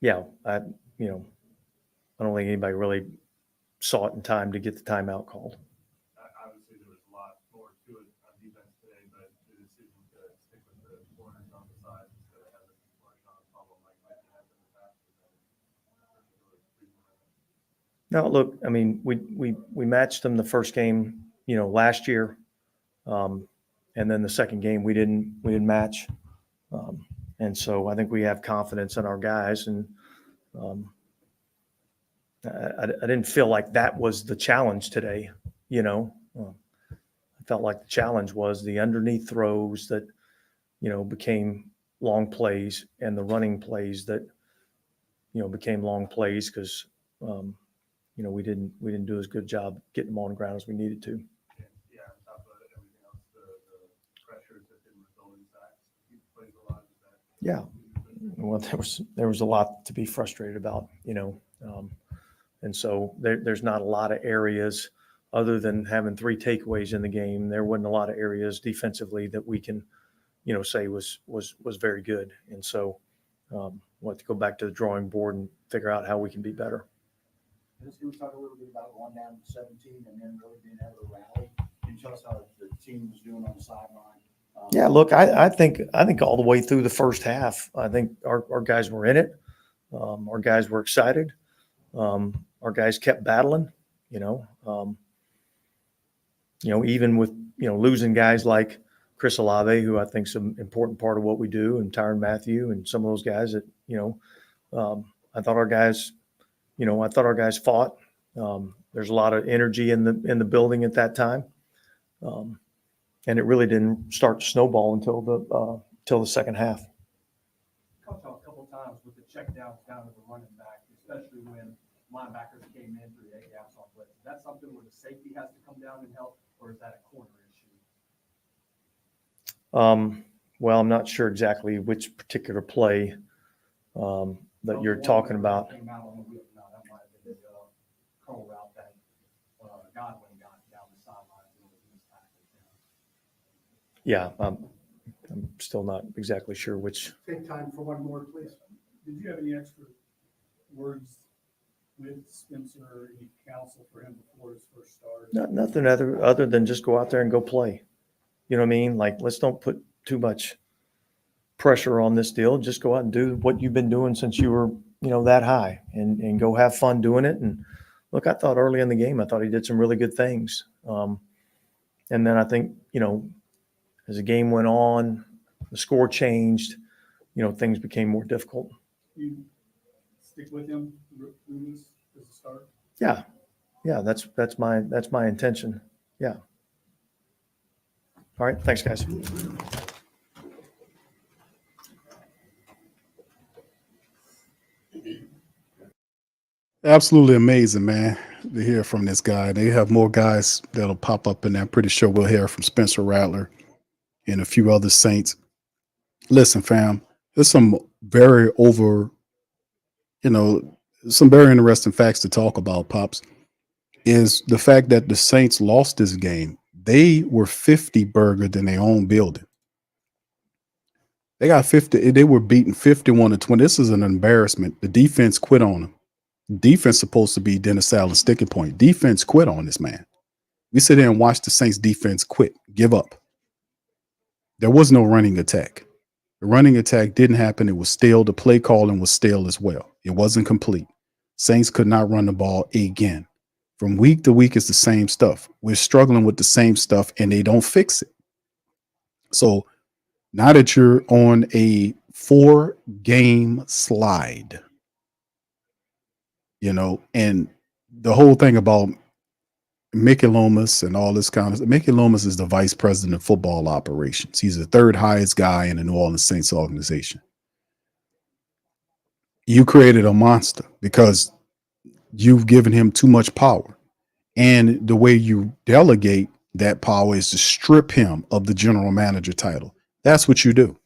Yeah, I don't think anybody really saw it in time to get the timeout called. Obviously, there was a lot more to it on defense today, but the decision to stick with the corners on the side. No, look, I mean, we matched them the first game, last year, and then the second game we didn't match, and so I think we have confidence in our guys, and I didn't feel like that was the challenge today. I felt like the challenge was the underneath throws that became long plays, and the running plays that became long plays because we didn't do as good a job getting them on the ground as we needed to. Yeah, on top of everything else, the pressures that didn't result in sacks. He plays a lot of that. Yeah. Well, there was a lot to be frustrated about, and so there's not a lot of areas other than having 3 takeaways in the game. There wasn't a lot of areas defensively that we can, say was very good. And so we'll have to go back to the drawing board and figure out how we can be better. Let's talk a little bit about going down to 17 and then really being able to rally. Can you tell us how the team was doing on the sideline? Yeah, look, I think all the way through the first half, I think our guys were in it. Our guys were excited. Our guys kept battling, even with, losing guys like Chris Olave, who I think is an important part of what we do, and Tyrann Mathieu and some of those guys that, I thought our guys fought. There's a lot of energy in the building at that time. And it really didn't start to snowball until the second half. Coach, a couple times with the check downs down to the running back, especially when linebackers came in through the A gaps on blitz. Is that something where the safety has to come down and help, or is that a corner issue? Well, I'm not sure exactly which particular play that you're talking about. Came out on the wheel. No, that might have been the curl route that Godwin got down the sideline. Yeah, I'm still not exactly sure which. Take time for one more, please. Did you have any extra words with Spencer, any counsel for him before his first start? Nothing other than just go out there and go play. You know what I mean? Like, let's don't put too much pressure on this deal. Just go out and do what you've been doing since you were, that high, and go have fun doing it. And look, I thought early in the game, I thought he did some really good things. And then I think, as the game went on, the score changed, things became more difficult. You stick with him through this as a start? Yeah. Yeah, that's my intention. Yeah. All right. Thanks, guys. Absolutely amazing, man, to hear from this guy. They have more guys that'll pop up in there. I'm pretty sure we'll hear from Spencer Rattler and a few other Saints. Listen, fam, there's some very some very interesting facts to talk about, Pops, is the fact that the Saints lost this game. They were 50 burger than their own building. They got 50. They were beaten 51-20. This is an embarrassment. The defense quit on them. Defense supposed to be Dennis Allen's sticking point. Defense quit on this man. We sit there and watch the Saints defense quit, give up. There was no running attack. The running attack didn't happen. It was stale. The play calling was stale as well. It wasn't complete. Saints could not run the ball again. From week to week, it's the same stuff. We're struggling with the same stuff, and they don't fix it. So now that you're on a 4-game slide, and the whole thing about Mickey Loomis and all this kind of – Mickey Loomis is the vice president of football operations. He's the third highest guy in the New Orleans Saints organization. You created a monster because you've given him too much power. And the way you delegate that power is to strip him of the general manager title. That's what you do.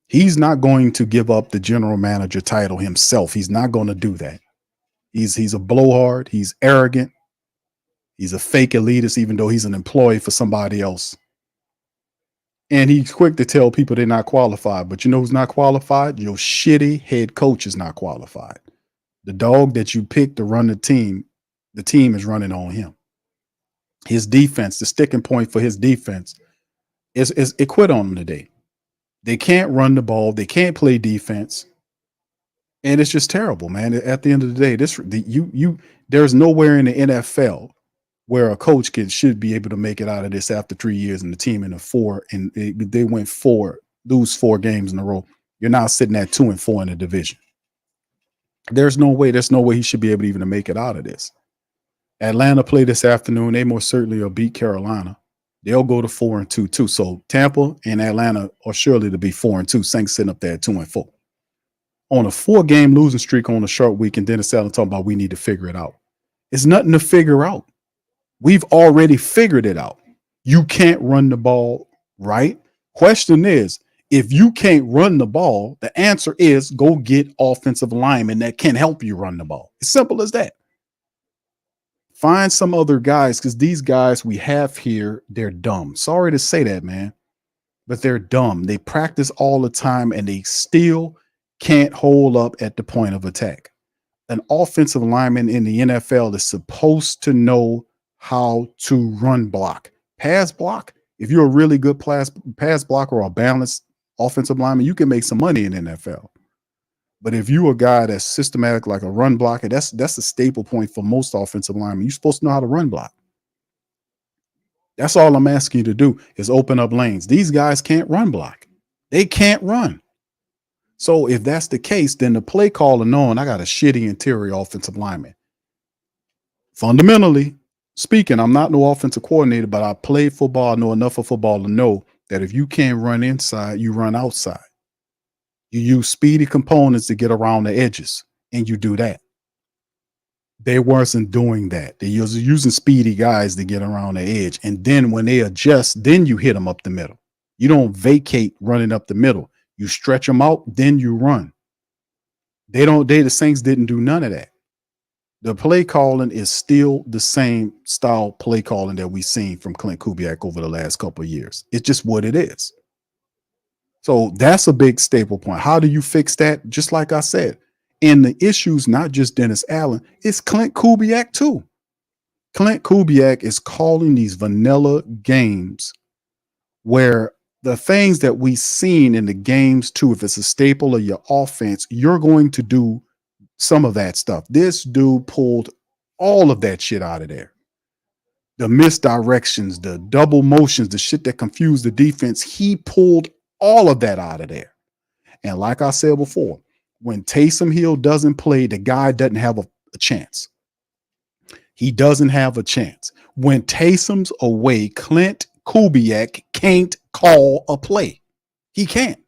He's not going to give up the general manager title himself. He's not going to do that. He's a blowhard. He's arrogant. He's a fake elitist, even though he's an employee for somebody else. And he's quick to tell people they're not qualified. But you know who's not qualified? Your shitty head coach is not qualified. The dog that you picked to run the team is running on him. His defense, the sticking point for his defense, is it quit on him today. They can't run the ball. They can't play defense. And it's just terrible, man. At the end of the day, there's nowhere in the NFL where a coach should be able to make it out of this after 3 years and the team in a 4 and they went 4, lose 4 games in a row. You're now sitting at 2-4 in the division. There's no way he should be able to even make it out of this. Atlanta play this afternoon. They most certainly will beat Carolina. They'll go to 4-2 too. So Tampa and Atlanta are surely to be 4-2. Saints sitting up there at 2-4. On a 4-game losing streak on a short week, and Dennis Allen talking about we need to figure it out. It's nothing to figure out. We've already figured it out. You can't run the ball, right? Question is, if you can't run the ball, the answer is go get offensive linemen that can help you run the ball. It's simple as that. Find some other guys, because these guys we have here, they're dumb. Sorry to say that, man, but they're dumb. They practice all the time, and they still can't hold up at the point of attack. An offensive lineman in the NFL is supposed to know how to run block. Pass block, if you're a really good pass blocker or a balanced offensive lineman, you can make some money in the NFL. But if you're a guy that's systematic like a run blocker, that's a staple point for most offensive linemen. You're supposed to know how to run block. That's all I'm asking you to do is open up lanes. These guys can't run block. They can't run. So if that's the case, then the play calling on, I got a shitty interior offensive lineman. Fundamentally speaking, I'm not no offensive coordinator, but I played football. I know enough of football to know that if you can't run inside, you run outside. You use speedy components to get around the edges, and you do that. They wasn't doing that. They was using speedy guys to get around the edge. And then when they adjust, then you hit them up the middle. You don't vacate running up the middle. You stretch them out, then you run. The Saints didn't do none of that. The play calling is still the same style play calling that we've seen from Clint Kubiak over the last couple of years. It's just what it is. So that's a big staple point. How do you fix that? Just like I said, and the issue's not just Dennis Allen, it's Clint Kubiak too. Clint Kubiak is calling these vanilla games where the things that we've seen in the games too, if it's a staple of your offense, you're going to do some of that stuff. This dude pulled all of that shit out of there. The misdirections, the double motions, the shit that confused the defense, he pulled all of that out of there. And like I said before, when Taysom Hill doesn't play, the guy doesn't have a chance. He doesn't have a chance. When Taysom's away, Clint Kubiak can't call a play. He can't.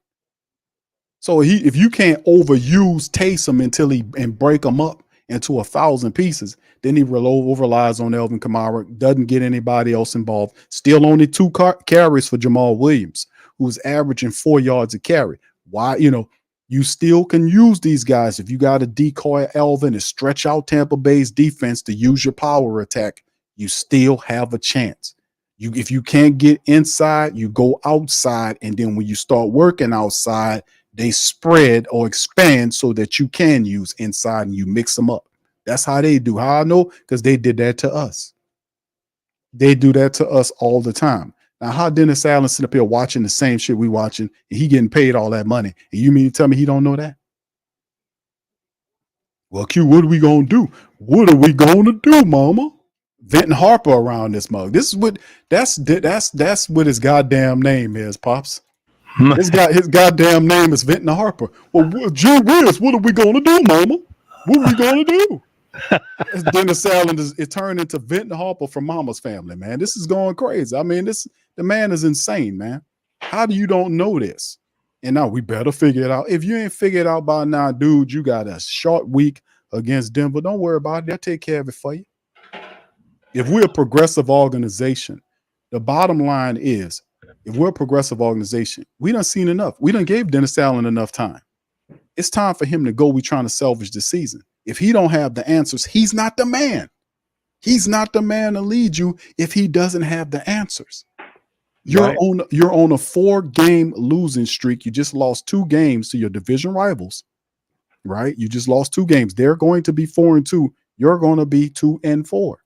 So if you can't overuse Taysom and break him up into 1,000 pieces, then he relies on Elvin Kamara, doesn't get anybody else involved. Still only 2 carries for Jamal Williams, who's averaging 4 yards a carry. Why? You still can use these guys. If you got to decoy Elvin and stretch out Tampa Bay's defense to use your power attack, you still have a chance. If you can't get inside, you go outside. And then when you start working outside, they spread or expand so that you can use inside and you mix them up. That's how they do. How I know? Because they did that to us. They do that to us all the time. Now, how Dennis Allen sitting up here watching the same shit we watching and he getting paid all that money, and you mean to tell me he don't know that? Well, Q, what are we gonna do? What are we gonna do, mama? Venton Harper around this mug. This is what that's what his goddamn name is, Pops. His goddamn name is Venton Harper. Well, Jim Willis, what are we gonna do, mama? What are we gonna do? Dennis Allen it turned into Venton Harper from Mama's Family, man. This is going crazy. I mean, the man is insane, man. How do you don't know this? And now we better figure it out. If you ain't figured it out by now, dude, you got a short week against Denver. Don't worry about it. They'll take care of it for you. If we're a progressive organization, the bottom line is, if we're a progressive organization, we done seen enough. We done gave Dennis Allen enough time. It's time for him to go. We trying to salvage the season. If he don't have the answers, he's not the man. He's not the man to lead you if he doesn't have the answers. You're on a 4-game losing streak. You just lost 2 games to your division rivals, right? You just lost 2 games. They're going to be 4-2. You're going to be 2-4.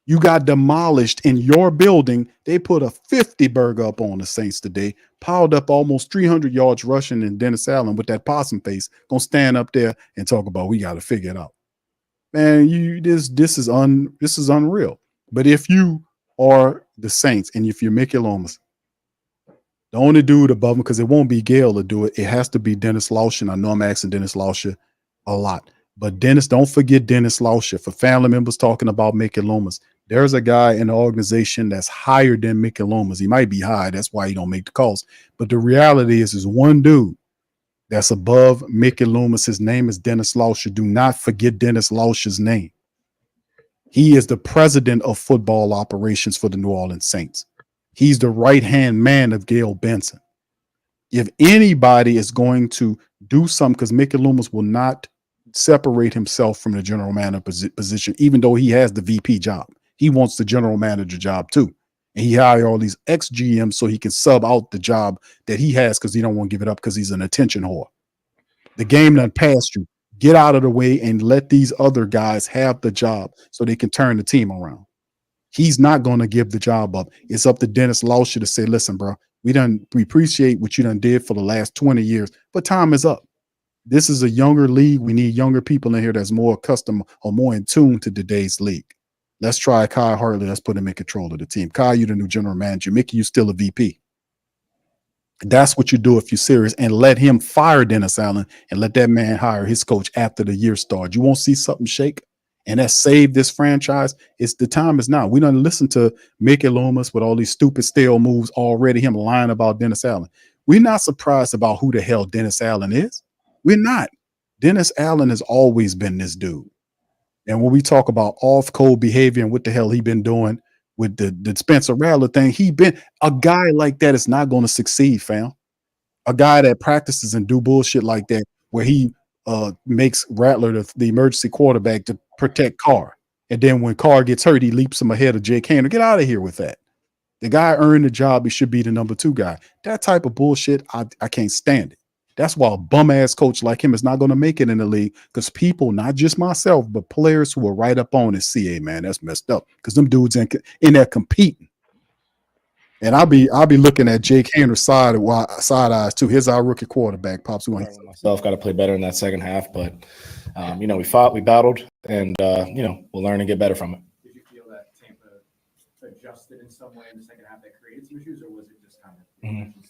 You got demolished in your building. They put a 50 burger up on the Saints today, piled up almost 300 yards rushing, and Dennis Allen with that possum face gonna stand up there and talk about we got to figure it out. Man, this is unreal. But if you are the Saints and if you're Mickey Lomas, the only dude above him, because it won't be Gale to do it, it has to be Dennis Lauscher. I know I'm asking Dennis Lauscher a lot, but Dennis, don't forget Dennis Lauscher. For family members talking about Mickey Lomas, there's a guy in the organization that's higher than Mickey Lomas. He might be high, that's why he don't make the calls. But the reality is one dude that's above Mickey Loomis. His name is Dennis Lauscher. Do not forget Dennis Lauscher's name. He is the president of football operations for the New Orleans Saints. He's the right-hand man of Gail Benson. If anybody is going to do something, because Mickey Loomis will not separate himself from the general manager position, even though he has the VP job. He wants the general manager job too. And he hired all these ex-GMs so he can sub out the job that he has because he don't want to give it up because he's an attention whore. The game done passed you. Get out of the way and let these other guys have the job so they can turn the team around. He's not going to give the job up. It's up to Dennis Lauscher to say, listen, bro, we appreciate what you done did for the last 20 years, but time is up. This is a younger league. We need younger people in here that's more accustomed or more in tune to today's league. Let's try Kai Hartley. Let's put him in control of the team. Kai, you're the new general manager. Mickey, you still a VP. That's what you do if you're serious, and let him fire Dennis Allen and let that man hire his coach after the year starts. You won't see something shake, and that saved this franchise. It's the time is now. We don't listen to Mickey Loomis with all these stupid stale moves already, him lying about Dennis Allen. We're not surprised about who the hell Dennis Allen is. We're not. Dennis Allen has always been this dude. And when we talk about off-code behavior and what the hell he been doing with the Spencer Rattler thing, he been a guy like that is not going to succeed, fam. A guy that practices and do bullshit like that, where he makes Rattler the emergency quarterback to protect Carr. And then when Carr gets hurt, he leaps him ahead of Jake Haener. Get out of here with that. The guy earned the job. He should be the number 2 guy. That type of bullshit, I can't stand it. That's why a bum-ass coach like him is not going to make it in the league, because people, not just myself, but players who are right up on it, see, hey, man, that's messed up, because them dudes in there competing. And I'll be looking at Jake Haener side eyes too. Here's our rookie quarterback, Pops. Myself got to play better in that second half, but we fought, we battled, and we'll learn and get better from it. Did you feel that Tampa adjusted in some way in the second half that created some issues, or was it just kind of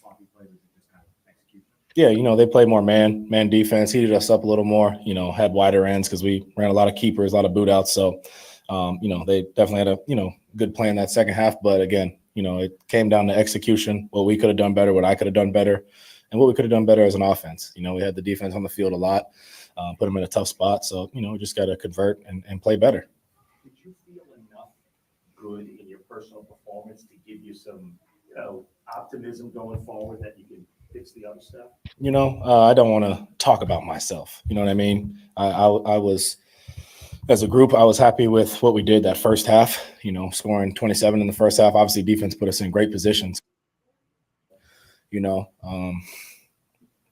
sloppy play? Was it just kind of execution? Yeah, they played more man defense, heated us up a little more, had wider ends because we ran a lot of keepers, a lot of boot outs. So, they definitely had a, good play in that second half. But again, it came down to execution, what we could have done better, what I could have done better, and what we could have done better as an offense. We had the defense on the field a lot, put them in a tough spot. So, we just got to convert and play better. Did you feel enough good in your personal performance to give you some, optimism going forward that you can fix the other stuff? I don't want to talk about myself. You know what I mean? I was, as a group, I was happy with what we did that first half, scoring 27 in the first half. Obviously, defense put us in great positions.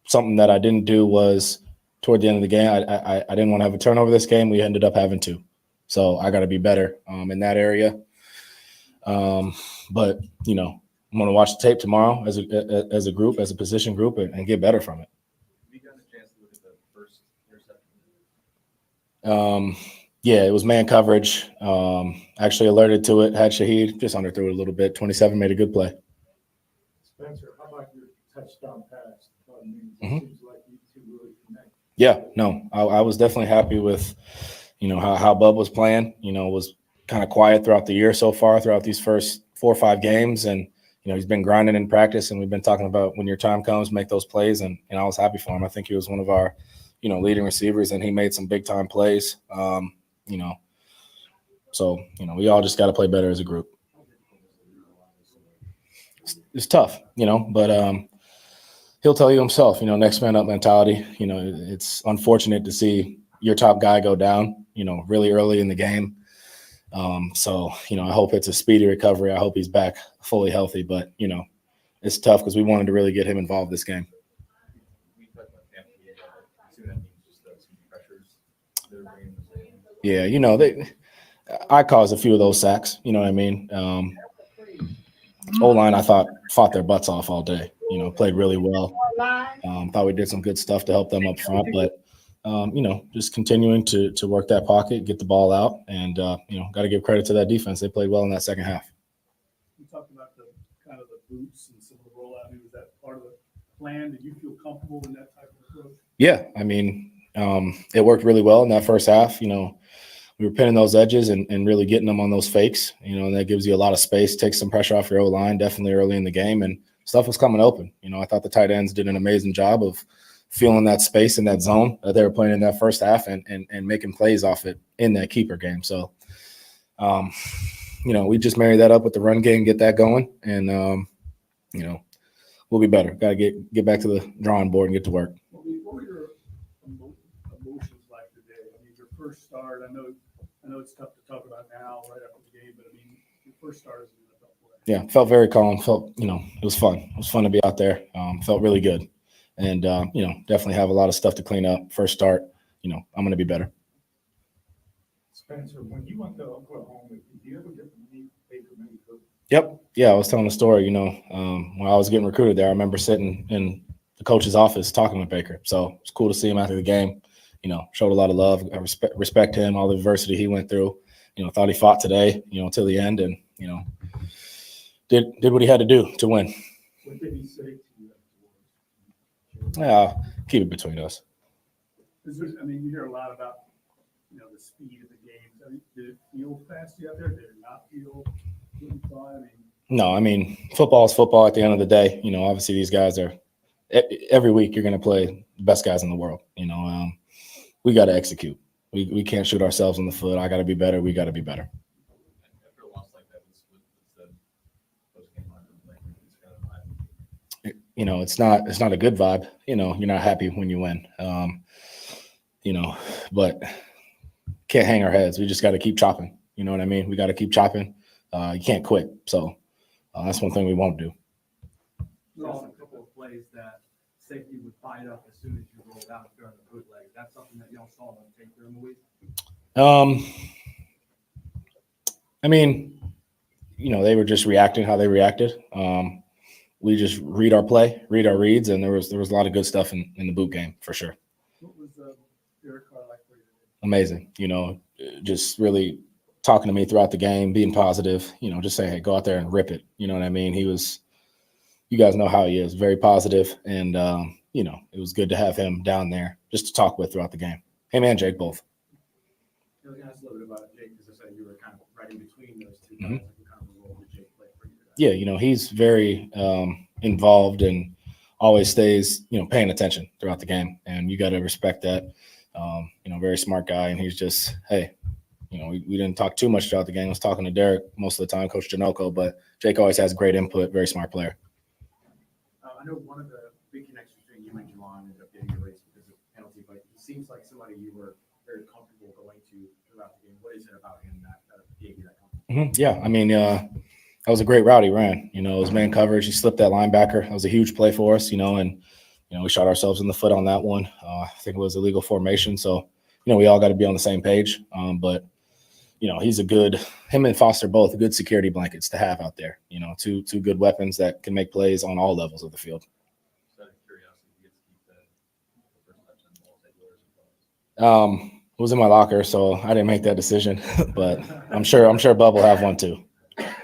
Something that I didn't do was toward the end of the game, I didn't want to have a turnover this game. We ended up having 2. So I got to be better in that area. But, I'm going to watch the tape tomorrow as a group, as a position group, and get better from it. Have you gotten a chance to look at the first interception? Yeah, it was man coverage. Actually alerted to it, had Shaheed, just underthrew it a little bit. 27 made a good play. Spencer, how about your touchdown pass? It seems like you two really connect. Yeah, no, I was definitely happy with, how Bub was playing. Was kind of quiet throughout the year so far, throughout these first 4 or 5 games. And, he's been grinding in practice, and we've been talking about when your time comes, make those plays. And I was happy for him. I think he was one of our, leading receivers, and he made some big time plays. So, we all just got to play better as a group. It's tough, but he'll tell you himself, next man up mentality. It's unfortunate to see your top guy go down, really early in the game. So, I hope it's a speedy recovery. I hope he's back fully healthy, but, it's tough because we wanted to really get him involved this game. Yeah, I caused a few of those sacks. You know what I mean? O-line, I thought, fought their butts off all day. You know, played really well. Thought we did some good stuff to help them up front, but you know, just continuing to work that pocket, get the ball out, and you know, got to give credit to that defense. They played well in that second half. You talked about the kind of the boots and some of the rollout. I mean, was that part of the plan? Did you feel comfortable in that type of approach? Yeah, I mean, it worked really well in that first half. You know, we were pinning those edges and really getting them on those fakes. You know, and that gives you a lot of space, takes some pressure off your O-line, definitely early in the game, and stuff was coming open. You know, I thought the tight ends did an amazing job of feeling that space in that zone that they were playing in that first half and making plays off it in that keeper game. So, you know, we just marry that up with the run game, get that going, and, you know, we'll be better. Got to get back to the drawing board and get to work. What were your emotions like today? I mean, your first start, I know it's tough to talk about now right after the game, but I mean, your first start is an NFL player. Yeah, felt very calm. Felt, you know, it was fun. It was fun to be out there. Felt really good. And, you know, definitely have a lot of stuff to clean up. First start, you know, I'm going to be better. Spencer, when you went to Oklahoma, did you ever get to meet Baker Mayfield? Yep. Yeah, I was telling a story, you know, when I was getting recruited there, I remember sitting in the coach's office talking with Baker. So it's cool to see him after the game. You know, showed a lot of love. I respect him, all the adversity he went through. You know, thought he fought today, you know, till the end, and, you know, did what he had to do to win. What did he say to you? Yeah, keep it between us. I mean, you hear a lot about, you know, the speed of the games. I mean, did it feel fast out there? Did it not feel what you thought? I mean, No, I mean, football is football at the end of the day. You know, obviously these guys are every week you're going to play the best guys in the world. You know, we got to execute. We can't shoot ourselves in the foot. I got to be better. We got to be better. After a loss like that, what's the post-game like? It's kind of vibe. You know, it's not a good vibe. You know, you're not happy when you win. You know, but can't hang our heads. We just got to keep chopping. You know what I mean? We got to keep chopping. You can't quit. So that's one thing we won't do. There's also a couple of plays that safety would fight up as soon as you rolled out during the bootleg. That's something that y'all saw on tape during the week. I mean, you know, they were just reacting how they reacted. We just read our play, read our reads, and there was a lot of good stuff in the boot game for sure. what was Derek Carr like for you? Amazing. You know, just really talking to me throughout the game, being positive, you know, just saying, hey, go out there and rip it. You know what I mean? You guys know how he is, very positive, and, you know, it was good to have him down there just to talk with throughout the game. Him and Jake both. I was going to ask a little bit about Jake, because I said you were kind of right in between those two guys. What kind of role did Jake play for you? Yeah, you know, he's very involved and always stays, you know, paying attention throughout the game, and you got to respect that. You know, very smart guy, and he's just, hey, you know, we didn't talk too much throughout the game. I was talking to Derek most of the time, Coach Janoko, but Jake always has great input, very smart player. I know one of the big connections between you and Jelon ended up getting erased because of penalty, but he seems like somebody you were very comfortable going to throughout the game. What is it about him that gave you that confidence? Yeah, I mean, that was a great route he ran. You know, it was man coverage. He slipped that linebacker. That was a huge play for us, you know, and, you know, we shot ourselves in the foot on that one. I think it was illegal formation. So, you know, we all got to be on the same page. But, you know, him and Foster both good security blankets to have out there. You know, two good weapons that can make plays on all levels of the field. It was in my locker, so I didn't make that decision. But I'm sure Bub will have one too. I think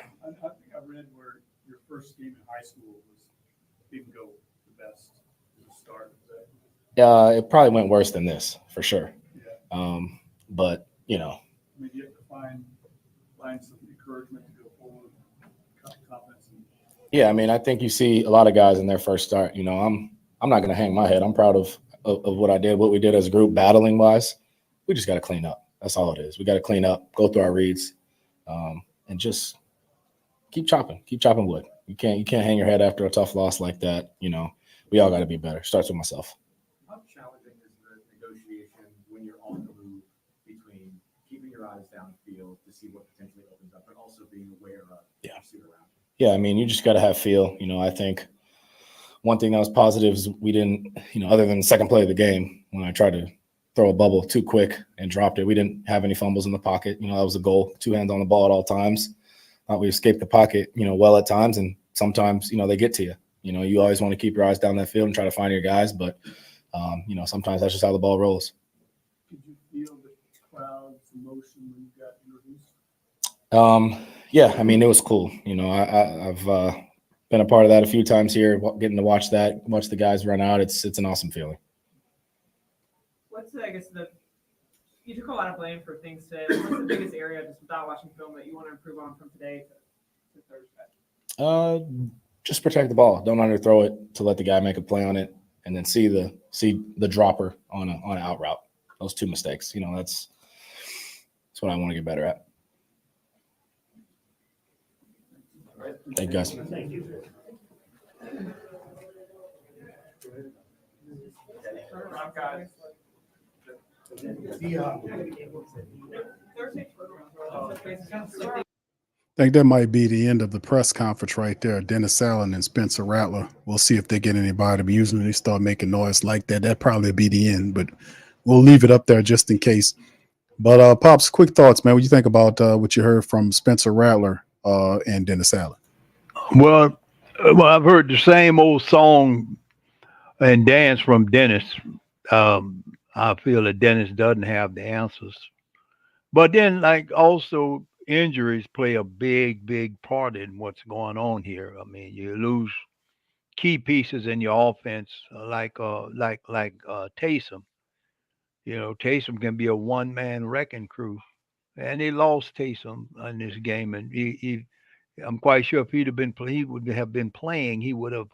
I read where your first game in high school was bingo, the best start. It probably went worse than this for sure. Yeah. But you know, I mean, you have to find some encouragement to go forward, confidence. Yeah, I mean, I think you see a lot of guys in their first start. You know, I'm not going to hang my head. I'm proud of what I did, what we did as a group, battling wise. We just got to clean up. That's all it is. We got to clean up, go through our reads, and just keep chopping wood. You can't hang your head after a tough loss like that. You know, we all got to be better. Starts with myself. How challenging is the negotiation when you're on the move between keeping your eyes downfield to see what potentially opens up, but also being aware of the pursuit around you? Yeah, I mean, you just got to have feel. You know, I think one thing that was positive is we didn't, you know, other than the second play of the game, when I tried to throw a bubble too quick and dropped it. We didn't have any fumbles in the pocket. That was the goal. 2 hands on the ball at all times. We escaped the pocket, well at times, and sometimes, they get to you. You always want to keep your eyes down that field and try to find your guys, but sometimes that's just how the ball rolls. Did you feel the crowd's emotion when you got introduced? Yeah, it was cool. I've been a part of that a few times here, getting to watch the guys run out. It's an awesome feeling. What's you took a lot of blame for things today. What's the biggest area, just without watching film, that you want to improve on from today to Thursday? Just protect the ball. Don't underthrow it to let the guy make a play on it, and then see the dropper on an out route. Those 2 mistakes. That's what I want to get better at. Thank you, guys. Thank you. I think that might be the end of the press conference right there. Dennis Allen and Spencer Rattler. We'll see if they get anybody, but usually they start making noise like that. That'd probably be the end, but we'll leave it up there just in case. But Pops, quick thoughts, man. What you think about what you heard from Spencer Rattler and Dennis Allen? Well, I've heard the same old song and dance from Dennis. I feel that Dennis doesn't have the answers. But then, also injuries play a big part in what's going on here. You lose key pieces in your offense, like Taysom. Taysom can be a one-man wrecking crew, and they lost Taysom in this game. And I'm quite sure if he would have been playing, he would have.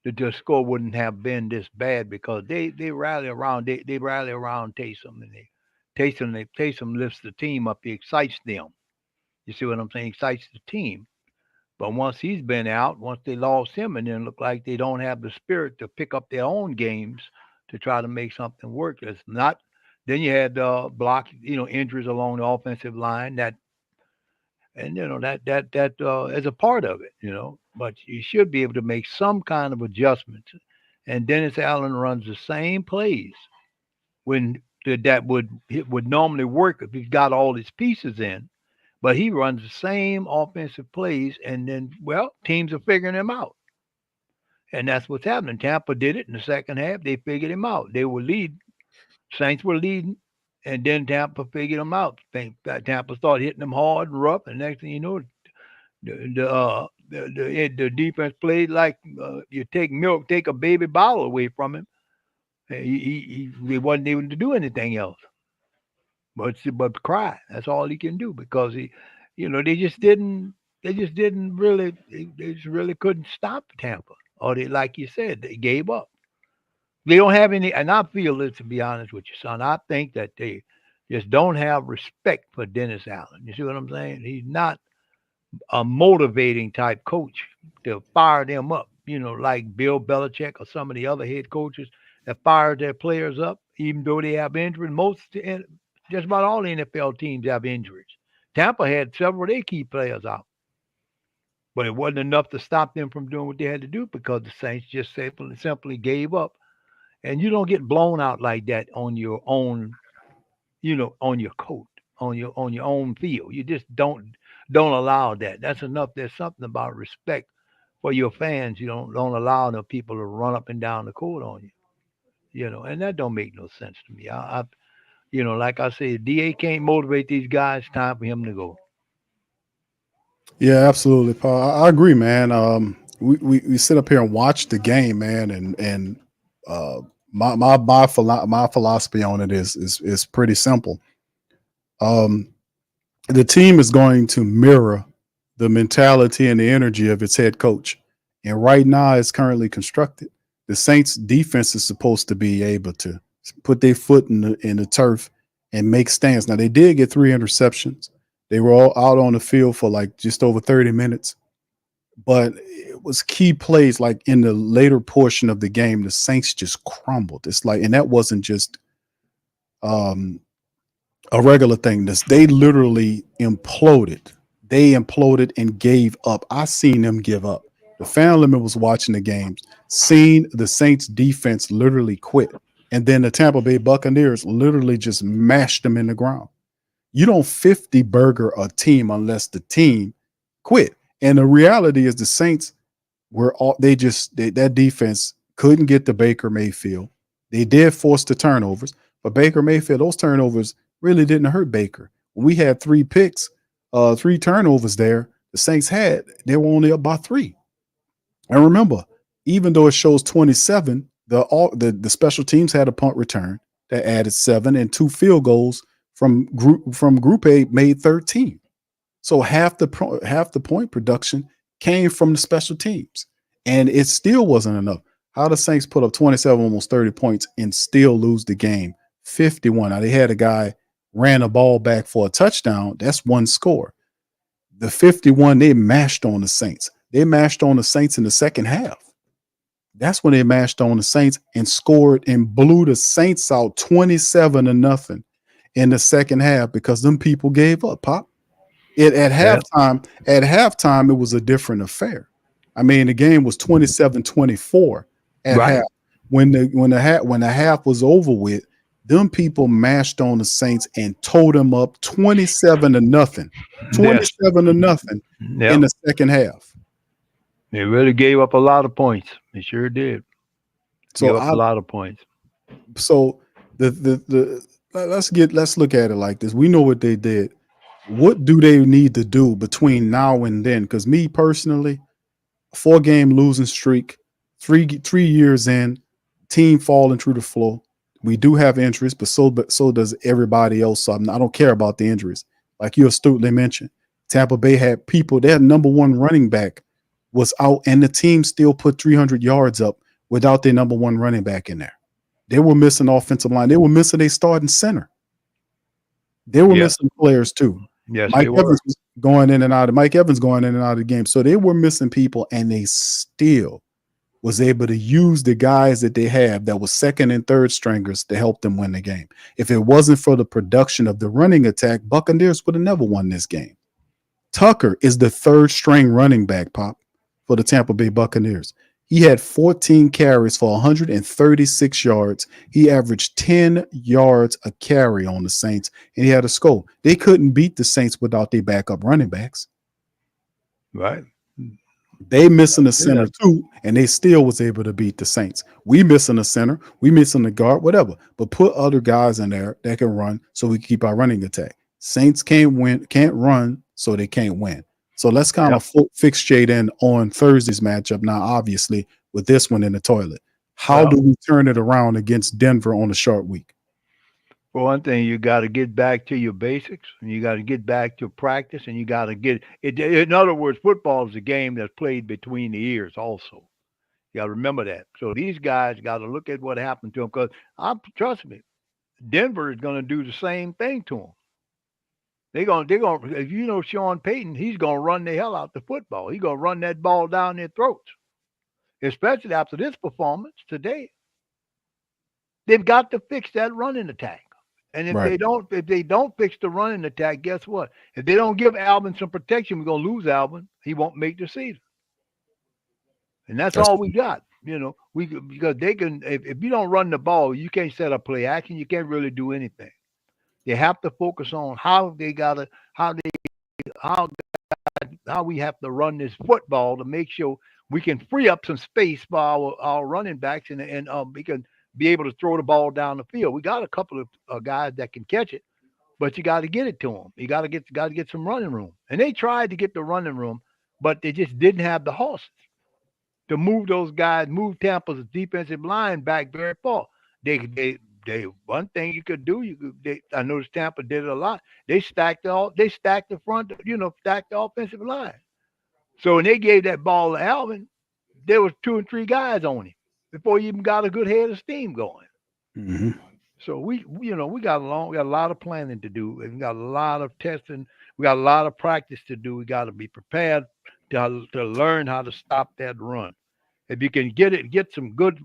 The score wouldn't have been this bad because they rally around Taysom, and Taysom lifts the team up. He excites them. You see what I'm saying? Excites the team. But once he's been out, once they lost him, and then look like they don't have the spirit to pick up their own games to try to make something work. It's not. Then you had injuries along the offensive line that is a part of it. But you should be able to make some kind of adjustments. And Dennis Allen runs the same plays when that would normally work if he's got all his pieces in. But he runs the same offensive plays, and then, teams are figuring him out. And that's what's happening. Tampa did it in the second half. They figured him out. They were leading. Saints were leading, and then Tampa figured them out. Tampa started hitting them hard and rough, and next thing you know, the defense played like you take a baby bottle away from him. He wasn't able to do anything else, but cry. That's all he can do because they just really couldn't stop Tampa, or they, like you said, they gave up. They don't have any, and I feel this, to be honest with you, son. I think that they just don't have respect for Dennis Allen. You see what I'm saying? He's not a motivating type coach to fire them up, like Bill Belichick or some of the other head coaches that fire their players up, even though they have injuries. Just about all the NFL teams have injuries. Tampa had several of their key players out, but it wasn't enough to stop them from doing what they had to do because the Saints just simply gave up. And you don't get blown out like that on your own, on your court, on your own field. You just don't allow that. That's enough. There's something about respect for your fans. You don't allow the people to run up and down the court on you. And that don't make no sense to me. I like I said, DA can't motivate these guys. It's time for him to go. Yeah, absolutely, Paul. I agree, man. We sit up here and watch the game, man, and my philosophy on it is pretty simple. The team is going to mirror the mentality and the energy of its head coach, and right now it's currently constructed. The Saints defense is supposed to be able to put their foot in the turf and make stands. Now, they did get 3 interceptions. They were all out on the field for like just over 30 minutes. But it was key plays, like in the later portion of the game, the Saints just crumbled. It's like, and that wasn't just a regular thing. They literally imploded. They imploded and gave up. I seen them give up. The family member was watching the games, seen the Saints defense literally quit. And then the Tampa Bay Buccaneers literally just mashed them in the ground. You don't 50 burger a team unless the team quit. And the reality is the Saints were all that defense couldn't get to Baker Mayfield. They did force the turnovers, but Baker Mayfield, those turnovers really didn't hurt Baker. When we had 3 picks, 3 turnovers there, the Saints they were only up by 3. And remember, even though it shows 27, the special teams had a punt return that added 7 and 2 field goals from Group A made 13. So half the point production came from the special teams, and it still wasn't enough. How the Saints put up 27, almost 30 points, and still lose the game 51. Now they had a guy ran a ball back for a touchdown. That's one score. The 51, they mashed on the Saints. They mashed on the Saints in the second half. That's when they mashed on the Saints and scored and blew the Saints out 27-0 in the second half because them people gave up, Pop. At halftime, it was a different affair. I mean, the game was 27-24 at half. When the half was over with, them people mashed on the Saints and towed them up 27-0. 27-0 in the second half. They really gave up a lot of points. They sure did. So gave up a lot of points. So let's look at it like this. We know what they did. What do they need to do between now and then? Because me personally, 4-game losing streak, 3 years in, team falling through the floor. We do have injuries, but so does everybody else. So I don't care about the injuries. Like you astutely mentioned, Tampa Bay had people. Their number 1 running back was out, and the team still put 300 yards up without their number 1 running back in there. They were missing offensive line. They were missing a starting center. They were missing players too. Yes, Mike Evans was going in and out. Mike Evans going in and out of the game. So they were missing people, and they still was able to use the guys that they have that was second and third stringers to help them win the game. If it wasn't for the production of the running attack, Buccaneers would have never won this game. Tucker is the 3rd string running back, Pop, for the Tampa Bay Buccaneers. He had 14 carries for 136 yards. He averaged 10 yards a carry on the Saints, and he had a score. They couldn't beat the Saints without their backup running backs. Right. They missing the center too, and they still was able to beat the Saints. We missing the center, we missing the guard, whatever. But put other guys in there that can run so we can keep our running attack. Saints can't run, so they can't win. So let's kind of fixate in on Thursday's matchup now, obviously, with this one in the toilet. How do we turn it around against Denver on a short week? For one thing, you got to get back to your basics, and you got to get back to practice, and you got to get it. In other words, football is a game that's played between the ears also. You got to remember that. So these guys got to look at what happened to them because, trust me, Denver is going to do the same thing to them. They're going to, if you know Sean Payton, he's going to run the hell out the football. He's going to run that ball down their throats, especially after this performance today. They've got to fix that running attack. And if they don't fix the running attack, guess what? If they don't give Alvin some protection, we're going to lose Alvin. He won't make the season. And that's all we got. You know, because they can, if you don't run the ball, you can't set up play action. You can't really do anything. They have to focus on how we have to run this football to make sure we can free up some space for our running backs and we can be able to throw the ball down the field. We got a couple of guys that can catch it, but you got to get it to them. You got to get some running room. And they tried to get the running room, but they just didn't have the horses to move those guys, move Tampa's defensive line back very far. They one thing you could do, I noticed Tampa did it a lot. They stacked the front, stacked the offensive line. So when they gave that ball to Alvin, there was 2 and 3 guys on him before he even got a good head of steam going. Mm-hmm. So we got a lot of planning to do. We got a lot of testing. We got a lot of practice to do. We got to be prepared to learn how to stop that run. If you can get some good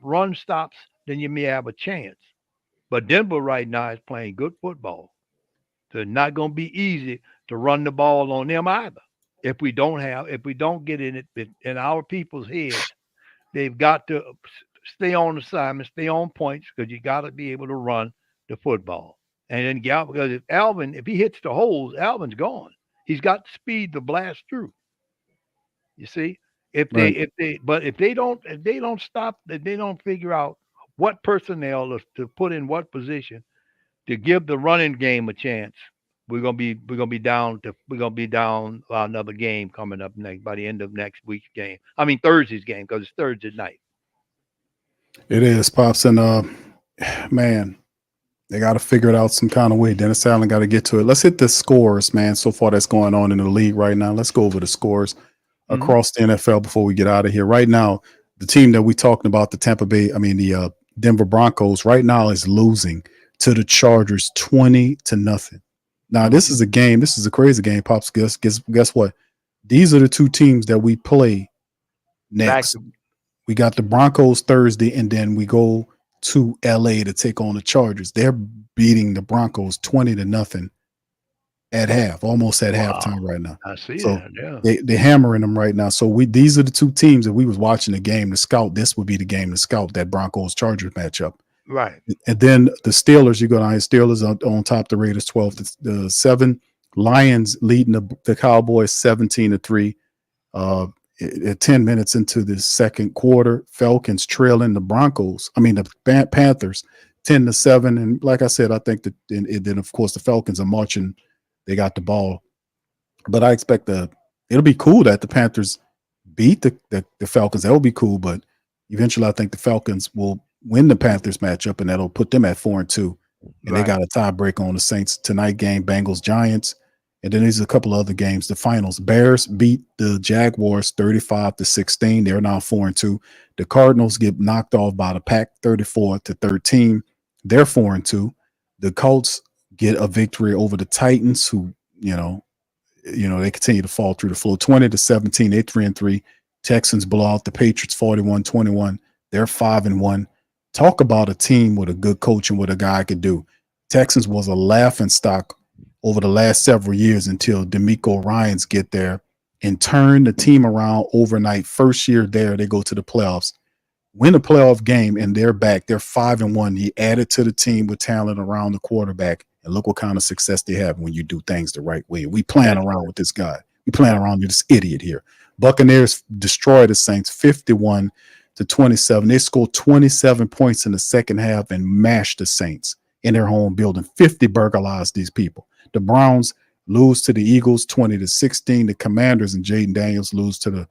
run stops, then you may have a chance. But Denver right now is playing good football. So it's not going to be easy to run the ball on them either. If we don't get in our people's heads, they've got to stay on assignment, stay on points, because you got to be able to run the football. And then because if he hits the holes, Alvin's gone. He's got the speed to blast through. You see, if they don't stop, if they don't figure out what personnel to put in what position to give the running game a chance, we're gonna be down another game coming up next by the end of next week's game. I mean Thursday's game, because it's Thursday night. It is, Pops, and man, they got to figure it out some kind of way. Dennis Allen got to get to it. Let's hit the scores, man. So far, that's going on in the league right now. Let's go over the scores across the NFL before we get out of here. Right now, the team that we're talking about, the Denver Broncos, right now is losing to the Chargers 20-0. Now, this is a game. This is a crazy game, Pops. Guess what? These are the two teams that we play next. We got the Broncos Thursday, and then we go to LA to take on the Chargers. They're beating the Broncos 20-0 at half, almost at halftime right now. I see so that. Yeah, they're hammering them right now. So these are the two teams that we was watching the game to scout. This would be the game to scout that Broncos Chargers matchup. Right. And then the Steelers, you go down here. Steelers on top. The Raiders 12-7. Lions leading the Cowboys 17-3. At 10 minutes into the second quarter, Falcons trailing the Panthers 10-7. And like I said, I think that then of course the Falcons are marching. They got the ball, but I expect it'll be cool that the Panthers beat the Falcons. That will be cool, but eventually I think the Falcons will win the Panthers matchup, and that'll put them at 4-2. And they got a tiebreak on the Saints tonight game, Bengals Giants. And then there's a couple other games. The finals, Bears beat the Jaguars 35-16. They're now 4-2. The Cardinals get knocked off by the Pack 34-13. They're 4-2. The Colts get a victory over the Titans, who, they continue to fall through the floor. 20-17, they're 3-3. Texans blow out the Patriots 41-21. They're 5-1. Talk about a team with a good coach and what a guy could do. Texans was a laughing stock over the last several years until D'Amico Ryans get there and turn the team around overnight. First year there, they go to the playoffs, win a playoff game, and they're back. They're 5-1. He added to the team with talent around the quarterback, and look what kind of success they have when you do things the right way. We playing around with this guy. We playing around with this idiot here. Buccaneers destroyed the Saints 51-27. They scored 27 points in the second half and mashed the Saints in their home building. 50 burglarized these people. The Browns lose to the Eagles 20-16. The Commanders and Jaden Daniels lose to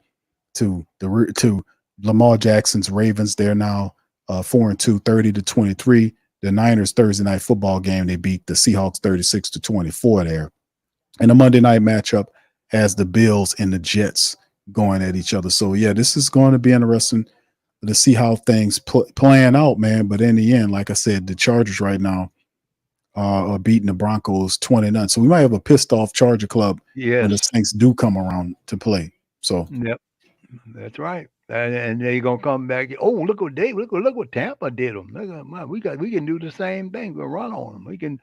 Lamar Jackson's Ravens. They're now 4-2, 30-23. The Niners Thursday night football game, they beat the Seahawks 36-24 there. And the Monday night matchup has the Bills and the Jets going at each other. So yeah, this is going to be interesting to see how things playing out, man. But in the end, like I said, the Chargers right now are beating the Broncos 20-0. So we might have a pissed off Charger club when the Saints do come around to play. So yep, that's right. And they're gonna come back. Oh, look what Tampa did them. We can do the same thing. We'll run on them. We can,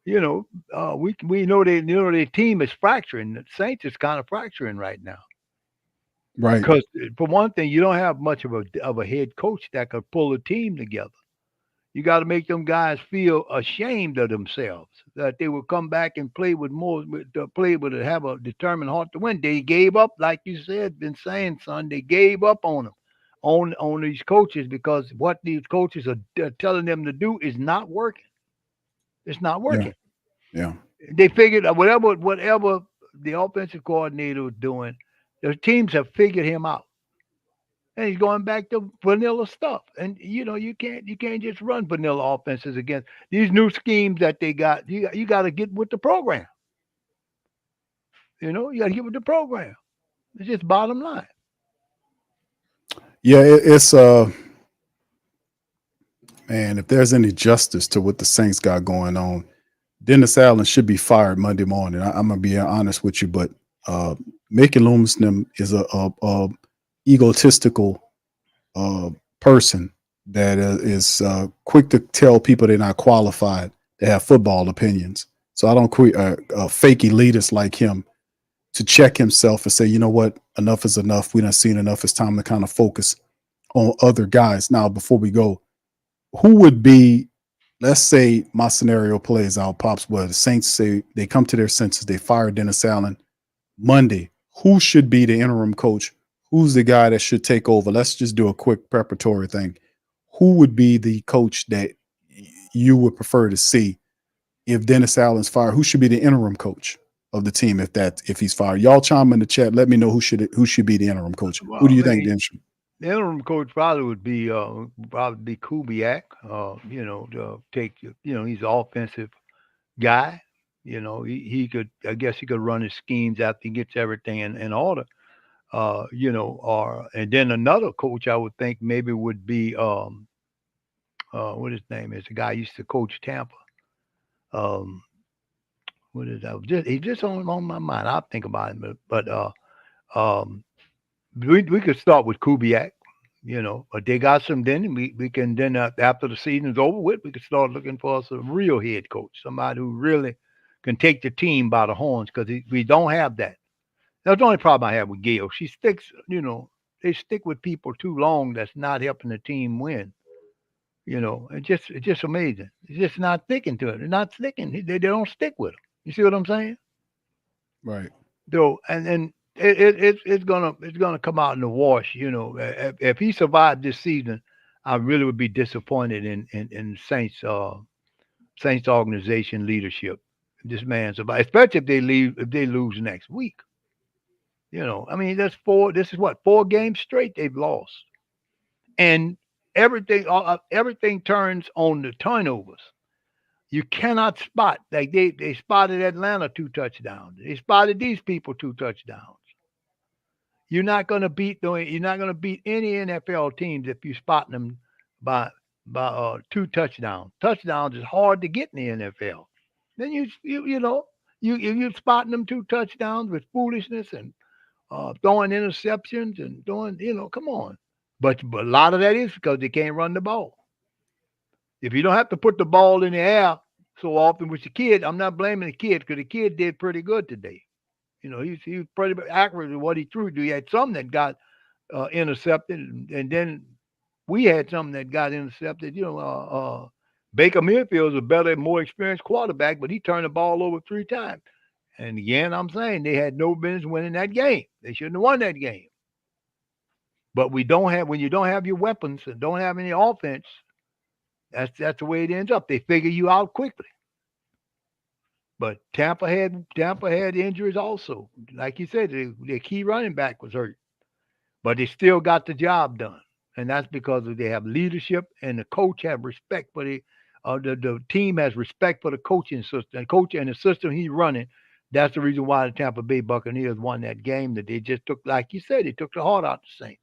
we know their team is fracturing. The Saints is kind of fracturing right now. Right. Because for one thing, you don't have much of a head coach that could pull a team together. You got to make them guys feel ashamed of themselves, that they will come back and play with have a determined heart to win. They gave up, like you said, been saying, son. They gave up on them, on these coaches, because what these coaches are telling them to do is not working. It's not working. Yeah. They figured whatever the offensive coordinator was doing, the teams have figured him out. And he's going back to vanilla stuff. And you can't just run vanilla offenses against these new schemes that they got. You got to get with the program. You got to get with the program. It's just bottom line. Yeah, it's man, if there's any justice to what the Saints got going on, Dennis Allen should be fired Monday morning. I'm gonna be honest with you, but Mickey Loomis is a egotistical person that is quick to tell people they're not qualified to have football opinions. So I don't quit fake elitists like him to check himself and say, you know what, enough is enough. We done seen enough. It's time to kind of focus on other guys. Now, before we go, who would be, let's say my scenario plays out, Pops, where the Saints say they come to their senses, they fire Dennis Allen Monday. Who should be the interim coach? Who's the guy that should take over? Let's just do a quick preparatory thing. Who would be the coach that you would prefer to see if Dennis Allen's fired? Who should be the interim coach of the team if he's fired? Y'all chime in the chat. Let me know who should be the interim coach. Well, Who do you think, Dennis? The interim coach probably would be Kubiak. To take, he's an offensive guy. He could, I guess he could run his schemes after he gets everything in order. And then another coach I would think maybe would be what his name is, the guy who used to coach Tampa. What is that? He's just on my mind. I'll think about him, but we could start with Kubiak, but they got some. Then we can then after the season's over with, we could start looking for us a real head coach, somebody who really can take the team by the horns, because we don't have that. That's the only problem I have with Gail. She sticks, they stick with people too long. That's not helping the team win. It's just amazing. It's just not sticking to it. They're not sticking. They don't stick with them. You see what I'm saying? Right. So, and it's gonna come out in the wash. If he survived this season, I really would be disappointed in Saints organization leadership. This man survived, especially if they lose next week. That's this is what, 4 games straight they've lost. And everything turns on the turnovers. You cannot spot, like they spotted Atlanta 2 touchdowns. They spotted these people 2 touchdowns. You're not going to beat any NFL teams if you spot them by 2 touchdowns. Touchdowns is hard to get in the NFL. Then you spotting them 2 touchdowns with foolishness and throwing interceptions and doing, come on. But a lot of that is because they can't run the ball. If you don't have to put the ball in the air so often with the kid, I'm not blaming the kid, because the kid did pretty good today. He was pretty accurate with what he threw. He had some that got intercepted, and then we had some that got intercepted. Baker Mayfield is a better, more experienced quarterback, but he turned the ball over 3 times. And again, I'm saying they had no business winning that game. They shouldn't have won that game. But when you don't have your weapons and don't have any offense, that's the way it ends up. They figure you out quickly. But Tampa had injuries also. Like you said, their key running back was hurt. But they still got the job done. And that's because they have leadership, and the coach have respect for the team has respect for the coaching system. The coach and the system he's running. That's the reason why the Tampa Bay Buccaneers won that game, that they just took, like you said, they took the heart out of the Saints.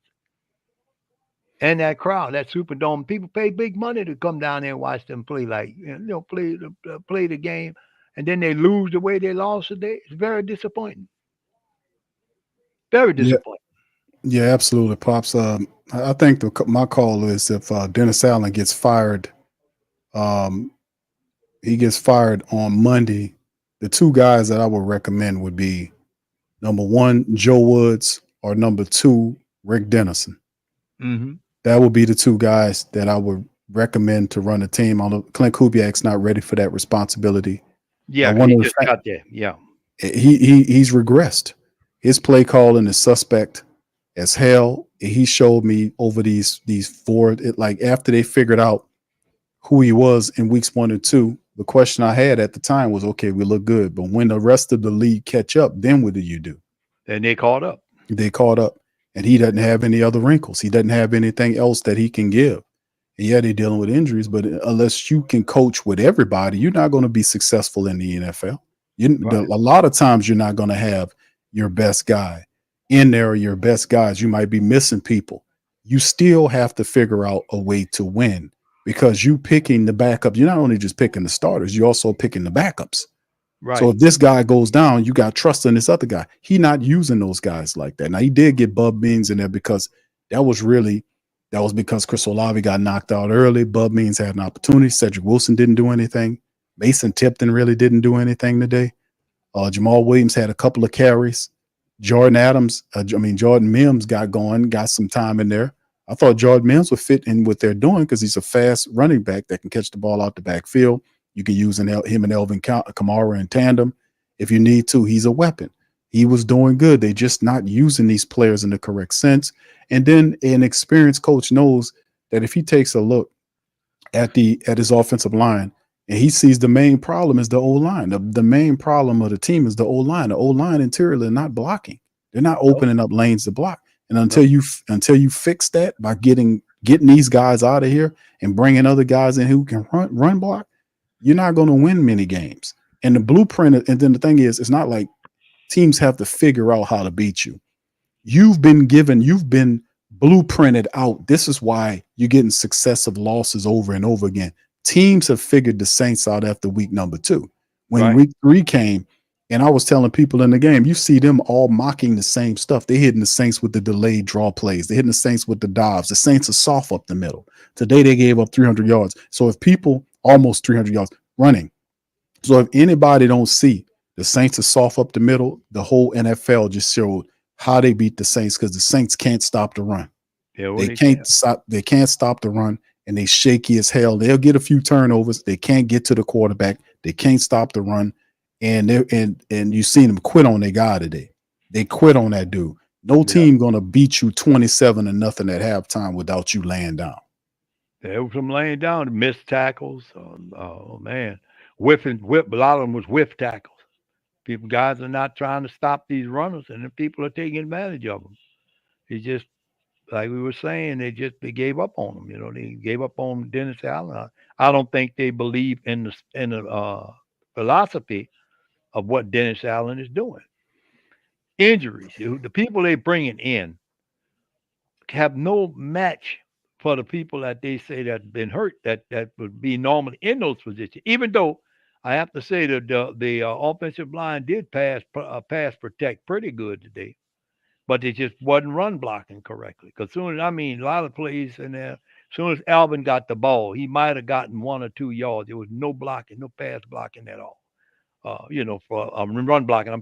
And that crowd, that Superdome, people pay big money to come down there and watch them play, play the game, and then they lose the way they lost today. It's very disappointing. Very disappointing. Yeah, absolutely, Pops. I think my call is if Dennis Allen gets fired, he gets fired on Monday. The 2 guys that I would recommend would be number 1, Joe Woods, or number 2, Rick Dennison. Mm-hmm. That would be the 2 guys that I would recommend to run the team. Although Clint Kubiak's not ready for that responsibility. Yeah, he just got there. Yeah, he's regressed. His play calling is suspect as hell. He showed me over these 4, after they figured out who he was in weeks 1 and 2. The question I had at the time was, okay, we look good, but when the rest of the league catch up, then what do you do? And they caught up. They caught up, and he doesn't have any other wrinkles. He doesn't have anything else that he can give. And yeah, they're dealing with injuries, but unless you can coach with everybody, you're not going to be successful in the NFL. A lot of times you're not going to have your best guy in there, or your best guys. You might be missing people. You still have to figure out a way to win, because you picking the backup. You're not only just picking the starters, you're also picking the backups. Right. So if this guy goes down, you got trust in this other guy. He not using those guys like that. Now, he did get Bub Means in there because that was because Chris Olave got knocked out early. Bub Means had an opportunity. Cedric Wilson didn't do anything. Mason Tipton really didn't do anything today. Jamal Williams had a couple of carries. Jordan Mims got some time in there. I thought Jordan Mims would fit in what they're doing because he's a fast running back that can catch the ball out the backfield. You can use him and Elvin Kamara in tandem if you need to. He's a weapon. He was doing good. They're just not using these players in the correct sense. And then an experienced coach knows that if he takes a look at his offensive line and he sees the main problem is the O-line. The main problem of the team is the O-line. The O-line interiorly not blocking. They're not opening up lanes to block. And until you fix that by getting these guys out of here and bringing other guys in who can run block, you're not going to win many games. And the blueprint, and then the thing is, it's not like teams have to figure out how to beat you. You've been blueprinted out. This is why you're getting successive losses over and over again. Teams have figured the Saints out after week number 2. When week 3 came, and I was telling people in the game, you see them all mocking the same stuff. They're hitting the Saints with the delayed draw plays. They're hitting the Saints with the dives. The Saints are soft up the middle. Today they gave up 300 yards. So if people almost 300 yards running. So if anybody don't see the Saints are soft up the middle, the whole NFL just showed how they beat the Saints because the Saints can't stop the run. They can't stop the run, and they shaky as hell. They'll get a few turnovers. They can't get to the quarterback. They can't stop the run. And you seen them quit on their guy today. They quit on that dude. No team gonna beat you 27-0 at halftime without you laying down. There was some laying down, missed tackles. Oh man, whip. A lot of them was whiff tackles. Guys are not trying to stop these runners, and the people are taking advantage of them. It's just like we were saying, they gave up on them. You know, they gave up on Dennis Allen. I don't think they believe in the philosophy of what Dennis Allen is doing. Injuries, the people they bringing in have no match for the people that they say that have been hurt that would be normally in those positions. Even though I have to say that the offensive line did pass protect pretty good today, but they just wasn't run blocking correctly. Because a lot of plays in there. As soon as Alvin got the ball, he might have gotten 1 or 2 yards. There was no blocking, no pass blocking at all. Run blocking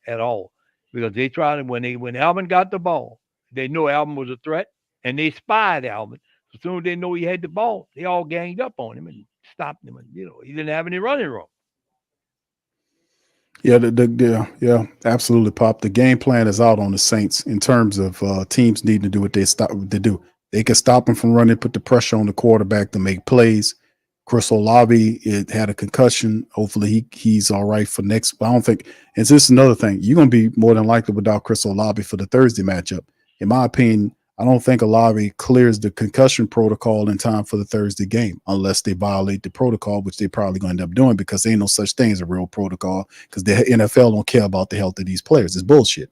at all, because they tried when Alvin got the ball, they knew Alvin was a threat, and they spied Alvin. As soon as they know he had the ball, they all ganged up on him and stopped him, and he didn't have any running room. Yeah, absolutely, Pop. The game plan is out on the Saints in terms of teams needing to do what they do. They can stop them from running, put the pressure on the quarterback to make plays. Chris Olave had a concussion. Hopefully he's all right for next. But I don't think. And this is another thing. You're going to be more than likely without Chris Olave for the Thursday matchup. In my opinion, I don't think Olave clears the concussion protocol in time for the Thursday game unless they violate the protocol, which they probably going to end up doing because there ain't no such thing as a real protocol because the NFL don't care about the health of these players. It's bullshit.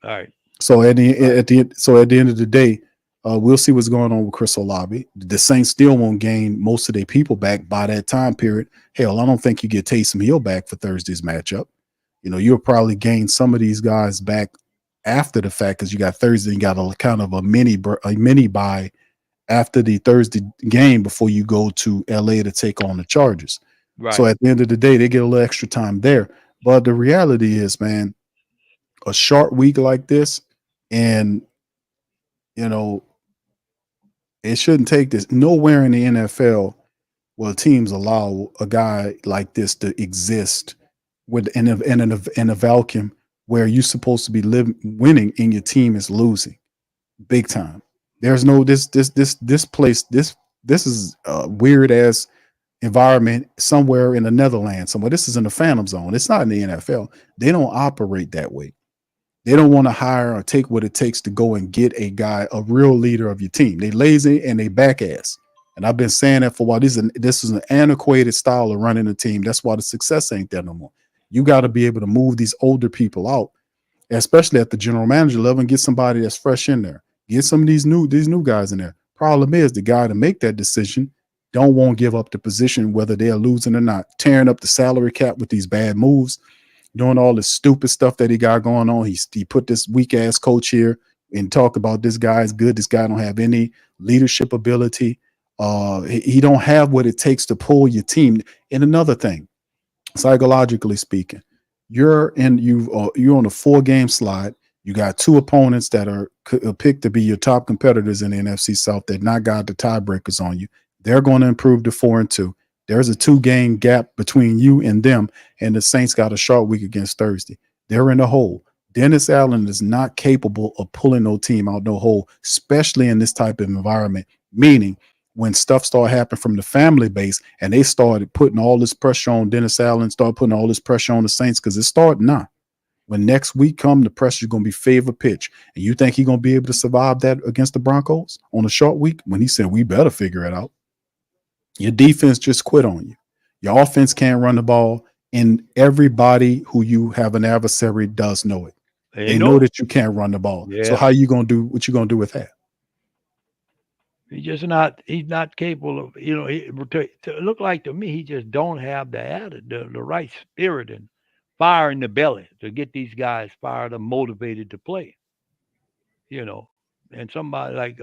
All right. So at the end of the day, we'll see what's going on with Chris Olave. The Saints still won't gain most of their people back by that time period. Hell, I don't think you get Taysom Hill back for Thursday's matchup. You'll probably gain some of these guys back after the fact because you got Thursday, you got a kind of a mini bye after the Thursday game before you go to LA to take on the Chargers. Right. So at the end of the day, they get a little extra time there. But the reality is, man, a short week like this, and it shouldn't take this. Nowhere in the NFL will teams allow a guy like this to exist in a vacuum where you're supposed to be winning and your team is losing big time. There's no this place. This is a weird ass environment somewhere in the Netherlands. Somewhere this is in the Phantom Zone. It's not in the NFL. They don't operate that way. They don't want to hire or take what it takes to go and get a guy, a real leader of your team. They lazy and they back ass. And I've been saying that for a while. This is an antiquated style of running a team. That's why the success ain't there no more. You got to be able to move these older people out, especially at the general manager level, and get somebody that's fresh in there. Get some of these new guys in there. Problem is, the guy to make that decision don't want to give up the position, whether they're losing or not, tearing up the salary cap with these bad moves, doing all this stupid stuff that he got going on. He put this weak ass coach here and talk about this guy's good. This guy don't have any leadership ability. He don't have what it takes to pull your team. And another thing, psychologically speaking, you're on a 4-game slide. You got two opponents that are picked to be your top competitors in the NFC South that not got the tiebreakers on you. They're going to improve to 4-2. There's a 2-game gap between you and them, and the Saints got a short week against Thursday. They're in the hole. Dennis Allen is not capable of pulling no team out no hole, especially in this type of environment, meaning when stuff started happening from the family base and they started putting all this pressure on Dennis Allen, started putting all this pressure on the Saints because it's starting now. When next week come, the pressure is going to be favor pitch. And you think he's going to be able to survive that against the Broncos on a short week? When he said, we better figure it out. Your defense just quit on you. Your offense can't run the ball, and everybody who you have an adversary does know it. They know that you can't run the ball. Yeah. So how you going to do what you going to do with that? He's not capable of, to look like to me, he just don't have the attitude, the right spirit and fire in the belly to get these guys fired and motivated to play. And somebody like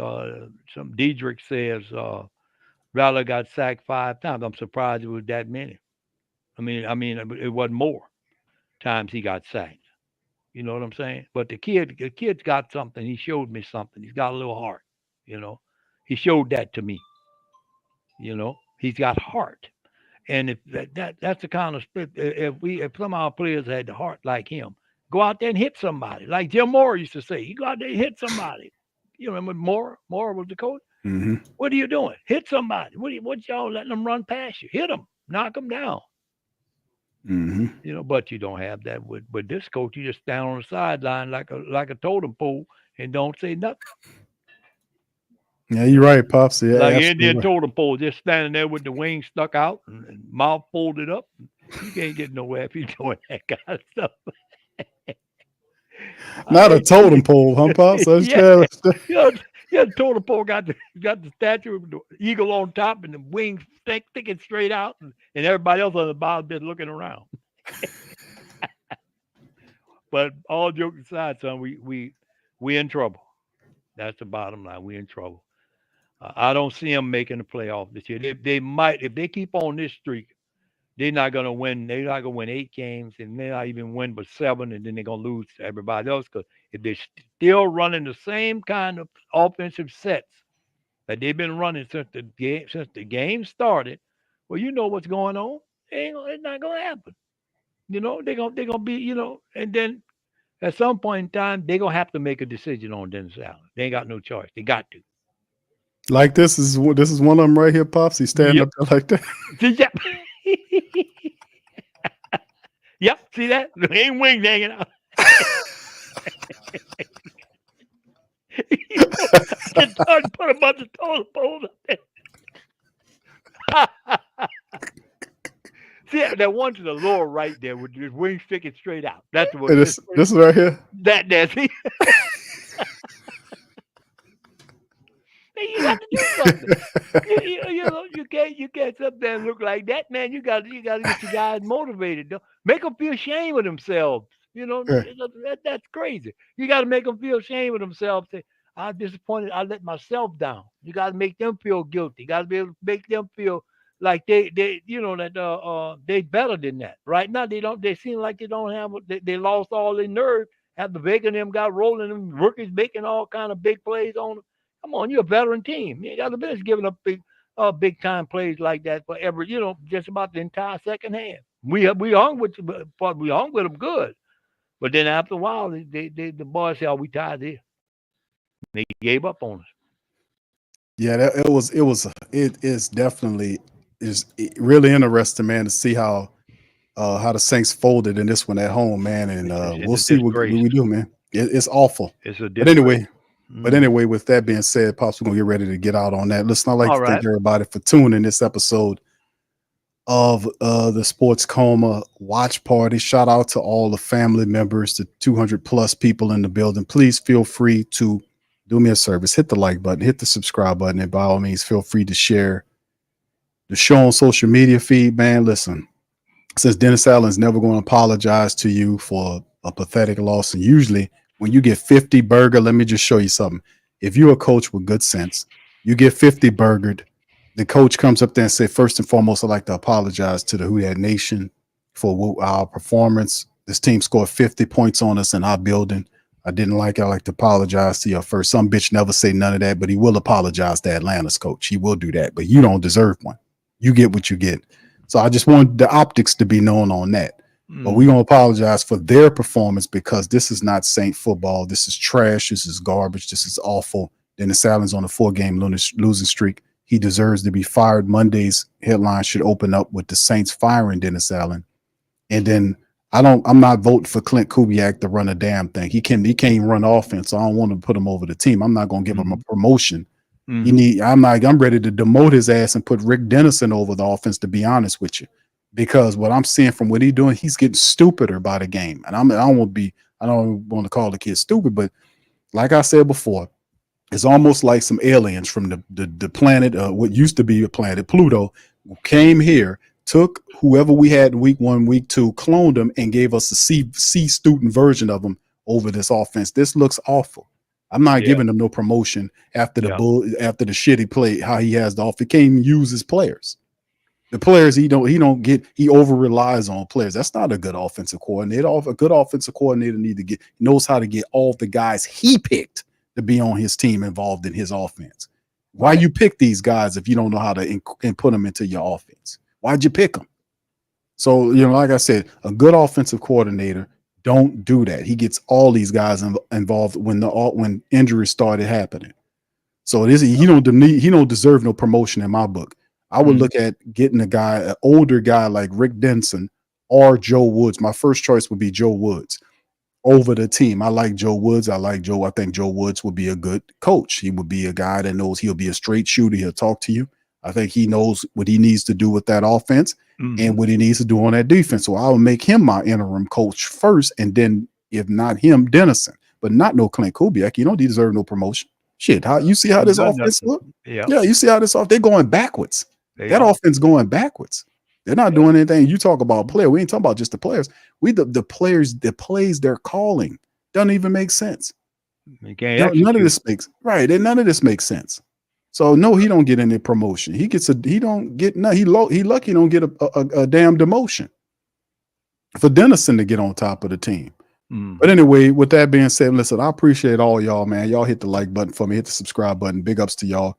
some Diedrich says, Rattler got sacked 5 times. I'm surprised it was that many. I mean, it wasn't more times he got sacked. You know what I'm saying? But the kid's got something. He showed me something. He's got a little heart. He showed that to me. He's got heart. And if that's the kind of spirit. If some of our players had the heart like him, go out there and hit somebody. Like Jim Moore used to say, you go out there and hit somebody. You remember Moore? Moore was the coach. Mm-hmm. What are you doing? Hit somebody. What y'all letting them run past you? Hit them. Knock them down. Mm-hmm. But you don't have that with this coach. You just stand on the sideline like a totem pole and don't say nothing. Yeah, you're right, Pops. Yeah, like Indian totem pole, just standing there with the wings stuck out and mouth folded up. You can't get nowhere if you're doing that kind of stuff. Not a totem pole, huh, Pops? Yeah, the totem pole got the statue of the eagle on top and the wings sticking straight out, and everybody else on the bottom been looking around. But all jokes aside, son, we in trouble. That's the bottom line. We in trouble. I don't see them making the playoff this year. They might, if they keep on this streak, they're not going to win. They're not going to win 8 games, and they not even win but 7, and then they're going to lose to everybody else. Because if they're still running the same kind of offensive sets that they've been running since the game started, well, you know what's going on. It's not going to happen. They're gonna be, and then at some point in time, they're gonna have to make a decision on Dennis Allen. They ain't got no choice. They got to. Like this is one of them right here, Pops. He's standing up there like that. Yep. Yep. See that? There ain't wings hanging out. Put a bunch of toilet poles up there. See that one to the lower right there with his wings sticking straight out. That's what this is right here. That's it. You got to do something. You can't sit there and look like that, man. You got to get your guys motivated. Make them feel ashamed of themselves. That's crazy. You got to make them feel ashamed of themselves. Say, I'm disappointed. I let myself down. You got to make them feel guilty. You got to be able to make them feel like they better than that. Right now they seem like they don't have. They lost all their nerve after Baker and them got rolling. Them rookies making all kind of big plays on them. Come on, you're a veteran team. You got the business giving up big time plays like that for every, just about the entire second half. We hung with them good, but then after a while, the boys said, "Oh, we tired here." They gave up on us. Yeah, it is definitely really interesting, man, to see how the Saints folded in this one at home, man, and we'll see what we do, man. It's awful. But anyway, with that being said, Pops, we're going to get ready to get out on that. Listen, I'd like to thank everybody for tuning this episode of the Sports Coma Watch Party. Shout out to all the family members, the 200+ people in the building. Please feel free to do me a service. Hit the like button, hit the subscribe button, and by all means, feel free to share the show on social media feed, man. Listen, since Dennis Allen's never going to apologize to you for a pathetic loss, and usually when you get 50 burger, let me just show you something. If you're a coach with good sense, you get 50 burgered, the coach comes up there and say, first and foremost, I'd like to apologize to the Who Dat Nation for our performance. This team scored 50 points on us in our building. I didn't like it. I like to apologize to your first. Some bitch never say none of that, but he will apologize to Atlanta's coach. He will do that, but you don't deserve one. You get what you get. So I just want the optics to be known on that. But we're going to apologize for their performance because this is not Saint football. This is trash. This is garbage. This is awful. Dennis Allen's on a 4-game losing streak. He deserves to be fired. Monday's headline should open up with the Saints firing Dennis Allen. And then I'm not voting for Clint Kubiak to run a damn thing. He can't even run offense. So I don't want to put him over the team. I'm not going to give him a promotion. I'm ready to demote his ass and put Rick Dennison over the offense, to be honest with you. Because what I'm seeing from what he's doing, he's getting stupider by the game. And I don't want to call the kid stupid, but like I said before, it's almost like some aliens from the planet, what used to be a planet, Pluto, who came here, took whoever we had in week 1, week 2, cloned them, and gave us a C student version of them over this offense. This looks awful. I'm not giving him no promotion after after the shit he played, how he has the offense. He can't even use his players. The players he over relies on players. That's not a good offensive coordinator. A good offensive coordinator knows how to get all the guys he picked to be on his team involved in his offense. Why you pick these guys if you don't know how to put them into your offense? Why'd you pick them? So, like I said, a good offensive coordinator don't do that. He gets all these guys involved when injuries started happening. So he don't deserve no promotion in my book. I would look at getting an older guy like Rick Denson or Joe Woods. My first choice would be Joe Woods over the team. I like Joe Woods. I think Joe Woods would be a good coach. He would be a guy that knows he'll be a straight shooter. He'll talk to you. I think he knows what he needs to do with that offense and what he needs to do on that defense. So I will make him my interim coach first, and then if not him, Dennison, but not no Clint Kubiak. You don't deserve no promotion. Shit, you see how this offense look? Yeah, you see how they're going backwards. That offense going backwards. They're not doing anything. You talk about player. We ain't talking about just the players. The players, the plays they're calling doesn't even make sense. None of this makes None of this makes sense. So no, he don't get any promotion. He don't get no. He lucky he don't get a damn demotion for Dennison to get on top of the team. But anyway, with that being said, listen, I appreciate all y'all, man. Y'all hit the like button for me, hit the subscribe button. Big ups to y'all.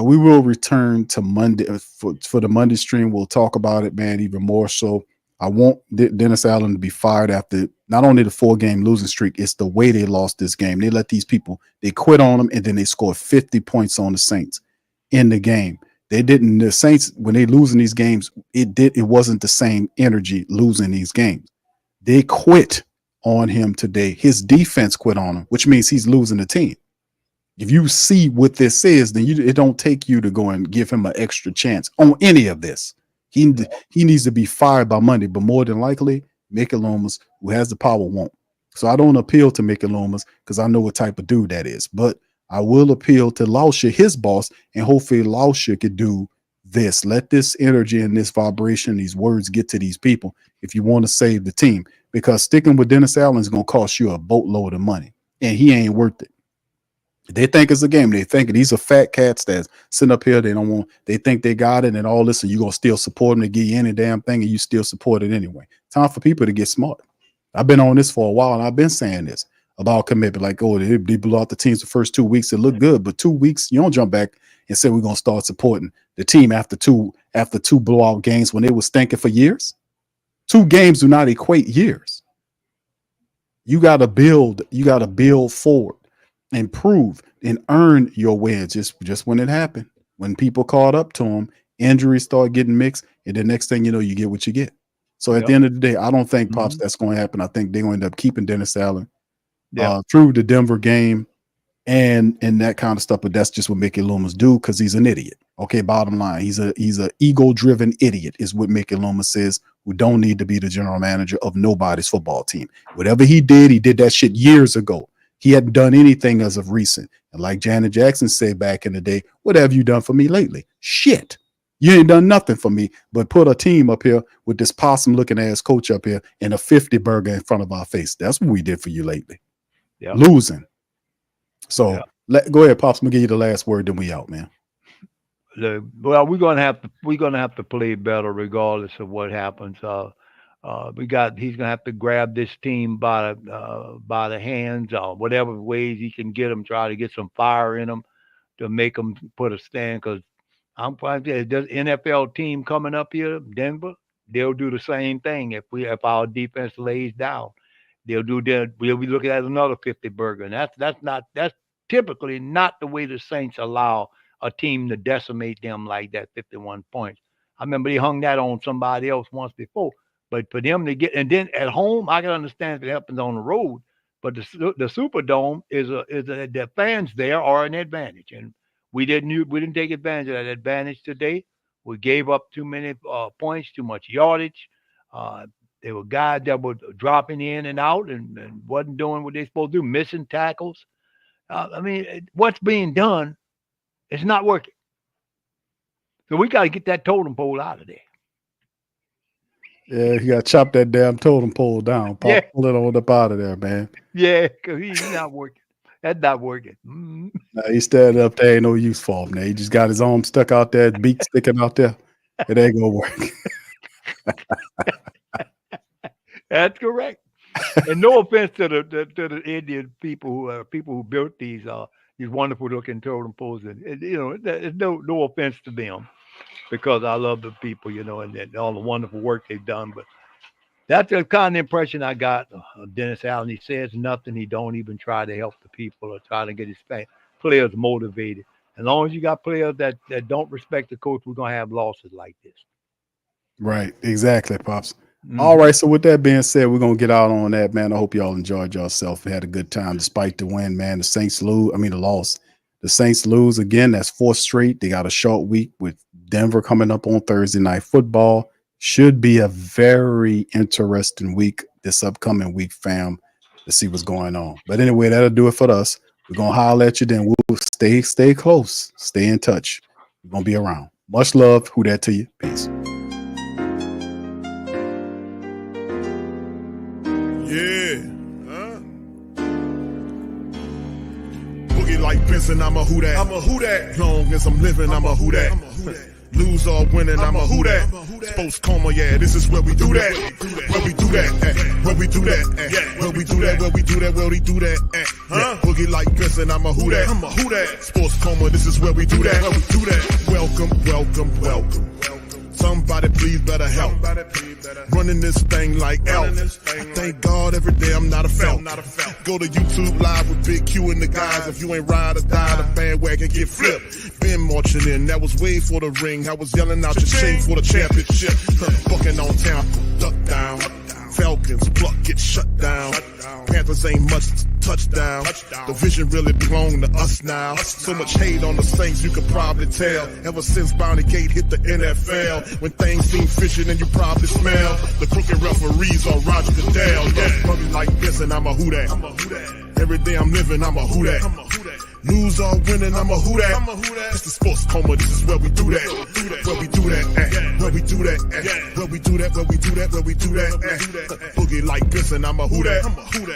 We will return to Monday for the Monday stream. We'll talk about it, man, even more so. I want Dennis Allen to be fired after not only the 4-game losing streak, it's the way they lost this game. They let these people, they quit on them, and then they scored 50 points on the Saints in the game. The Saints, when they losing these games, it wasn't the same energy losing these games. They quit on him today. His defense quit on him, which means he's losing the team. If you see what this is, then it don't take you to go and give him an extra chance on any of this. He needs to be fired by Monday, but more than likely, Mickey Loomis, who has the power, won't. So I don't appeal to Mickey Loomis because I know what type of dude that is. But I will appeal to Lauscher, his boss, and hopefully Lauscher could do this. Let this energy and this vibration, these words get to these people if you want to save the team. Because sticking with Dennis Allen is going to cost you a boatload of money, and he ain't worth it. They think it's a game. They think these are fat cats that's sitting up here. They think they got it and all this, and you're going to still support them to give you any damn thing, and you still support it anyway. Time for people to get smart. I've been on this for a while, and I've been saying this about commitment. Like, they blew out the teams the first 2 weeks. It looked good, but 2 weeks, you don't jump back and say we're going to start supporting the team after two blowout games when they were stinking for years. 2 games do not equate years. You got to build. You got to build forward. Improve and earn your wins. Just when it happened, when people caught up to them, injuries start getting mixed, and the next thing you know, you get what you get. So at the end of the day, I don't think Pops that's going to happen. I think they're going to end up keeping Dennis Allen through the Denver game and that kind of stuff. But that's just what Mickey Loomis do because he's an idiot. Okay, bottom line, he's a ego-driven idiot is what Mickey Loomis is, who don't need to be the general manager of nobody's football team. Whatever he did that shit years ago. He hadn't done anything as of recent. And like Janet Jackson said back in the day, what have you done for me lately? Shit. You ain't done nothing for me but put a team up here with this possum-looking ass coach up here and a 50 burger in front of our face. That's what we did for you lately. Yeah. Losing. So go ahead, Pops. I'm gonna give you the last word, then we out, man. Well, we're gonna have to play better regardless of what happens. He's gonna have to grab this team by the hands, whatever ways he can get them, try to get some fire in them to make them put a stand. Because I'm quite sure this NFL team coming up here, Denver, they'll do the same thing if our defense lays down. They'll do that. We'll be looking at another 50 burger, and that's typically not the way the Saints allow a team to decimate them like that. 51 points. I remember they hung that on somebody else once before. But for them to get, and then at home, I can understand if it happens on the road. But the Superdome is the fans there are an advantage, and we didn't take advantage of that advantage today. We gave up too many points, too much yardage. There were guys that were dropping in and out and wasn't doing what they're supposed to do, missing tackles. What's being done is not working. So we got to get that totem pole out of there. Yeah, you got to chop that damn totem pole down. Pull it on up out of there, man. Yeah, because he's not working. That's not working. Nah, he's standing up there. Ain't no use for him. Now he just got his arm stuck out there, his beak sticking out there. It ain't gonna work. That's correct. And no offense to the Indian people who built these wonderful looking totem poles, and there's no offense to them, because I love the people, and all the wonderful work they've done. But that's the kind of impression I got of Dennis Allen. He says nothing. He don't even try to help the people or try to get his players motivated. As long as you got players that don't respect the coach, we're gonna have losses like this. Right, exactly, Pops. All right, so with that being said, we're going to get out on that, man. I hope y'all enjoyed yourself and had a good time despite the win, man. The Saints lose. The loss. The Saints lose again. That's 4th straight. They got a short week with Denver coming up on Thursday Night Football. Should be a very interesting week this upcoming week, fam, to see what's going on. But anyway, that'll do it for us. We're going to holler at you then. We'll stay close. Stay in touch. We're going to be around. Much love. Who that to you? Peace. Yeah, Boogie like Benson, I'm a who that. I'm a who that. Long as I'm living, I'm a who that. Lose or winning, I'm a who that. Sports Coma, yeah, this is where we do that. Where we do that, where we do that, where we do that, where we do that, where we do that. Boogie like Benson, I'm a who that. I'm a who that. Sports Coma, this is where we do that. Where we do that. Welcome. Somebody please better help. Running this thing like Elf. Thank God every day I'm not a felt. Go to YouTube Live with Big Q and the guys. If you ain't ride or die, the bandwagon get flipped. Been marching in, that was way for the ring. I was yelling out your shame for the championship. Bucking on Tampa, duck down. Falcons, pluck, get shut down. Panthers ain't much touchdown. The vision really belong to us now. So much hate on the Saints, you could probably tell. Ever since Bounty Gate hit the NFL, when things seem fishy and you probably smell the crooked referees on Roger Goodell. Yeah, probably like this, and I'm a who that. Every day I'm living, I'm a who that. Lose or winning, I'm a who that. It's the Sports Coma, this is where we do that. Where we do that, where we do that, where we do that, where we do that, where we do that. Boogie like Benson, I'm a who that.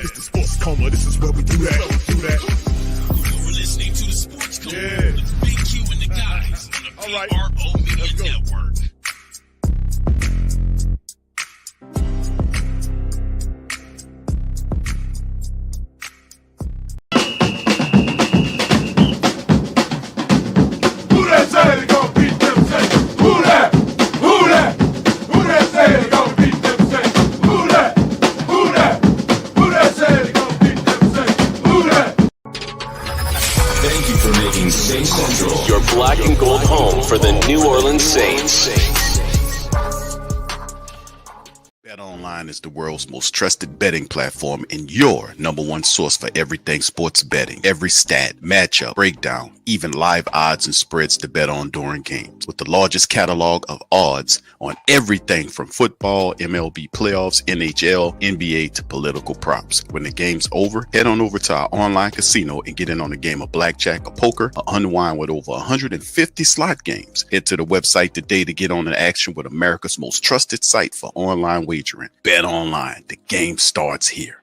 It's the Sports Coma, this is where we do that. You're listening to the Sports Coma with Big Q and the guys on the PRO Media Network. Say they gon' beat them Saints. Who that? Who that? Who that say they gon' beat them Saints? Who that? Who that? Who that say they gon' beat them Saints? Who that? Thank you for making Saints Central your black and gold home for the New Orleans Saints. BetOnline is the world's most trusted betting platform and your number one source for everything sports betting. Every stat, matchup, breakdown, even live odds and spreads to bet on during games. With the largest catalog of odds on everything from football, MLB playoffs, NHL, NBA to political props. When the game's over, head on over to our online casino and get in on a game of blackjack or poker or unwind with over 150 slot games. Head to the website today to get on the action with America's most trusted site for online wagering. Bet online. The game starts here.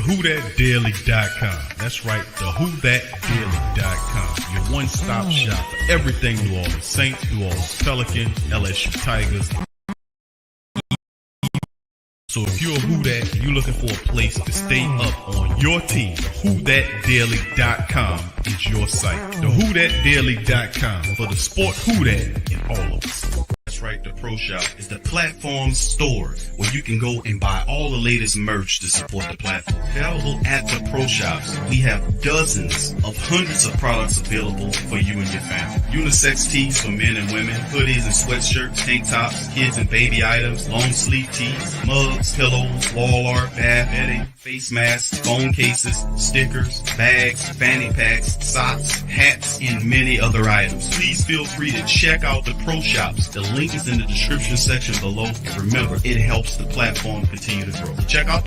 WhoThatDaily.com. That's right, the WhoThatDaily.com. Your one-stop shop for everything New Orleans Saints, New Orleans Pelicans, LSU Tigers. So if you're a Who Dat and you're looking for a place to stay up on your team, WhoThatDaily.com is your site. The WhoThatDaily.com for the sport Who Dat in all of us. That's right, the Pro Shop is the platform store where you can go and buy all the latest merch to support the platform. Available at the Pro Shops, we have dozens of hundreds of products available for you and your family. Unisex tees for men and women, hoodies and sweatshirts, tank tops, kids and baby items, long sleeve tees, mugs, pillows, wall art, bath bedding, face masks, phone cases, stickers, bags, fanny packs, socks, hats, and many other items. Please feel free to check out the Pro Shops. The link is in the description section below. And remember, it helps the platform continue to grow. Check out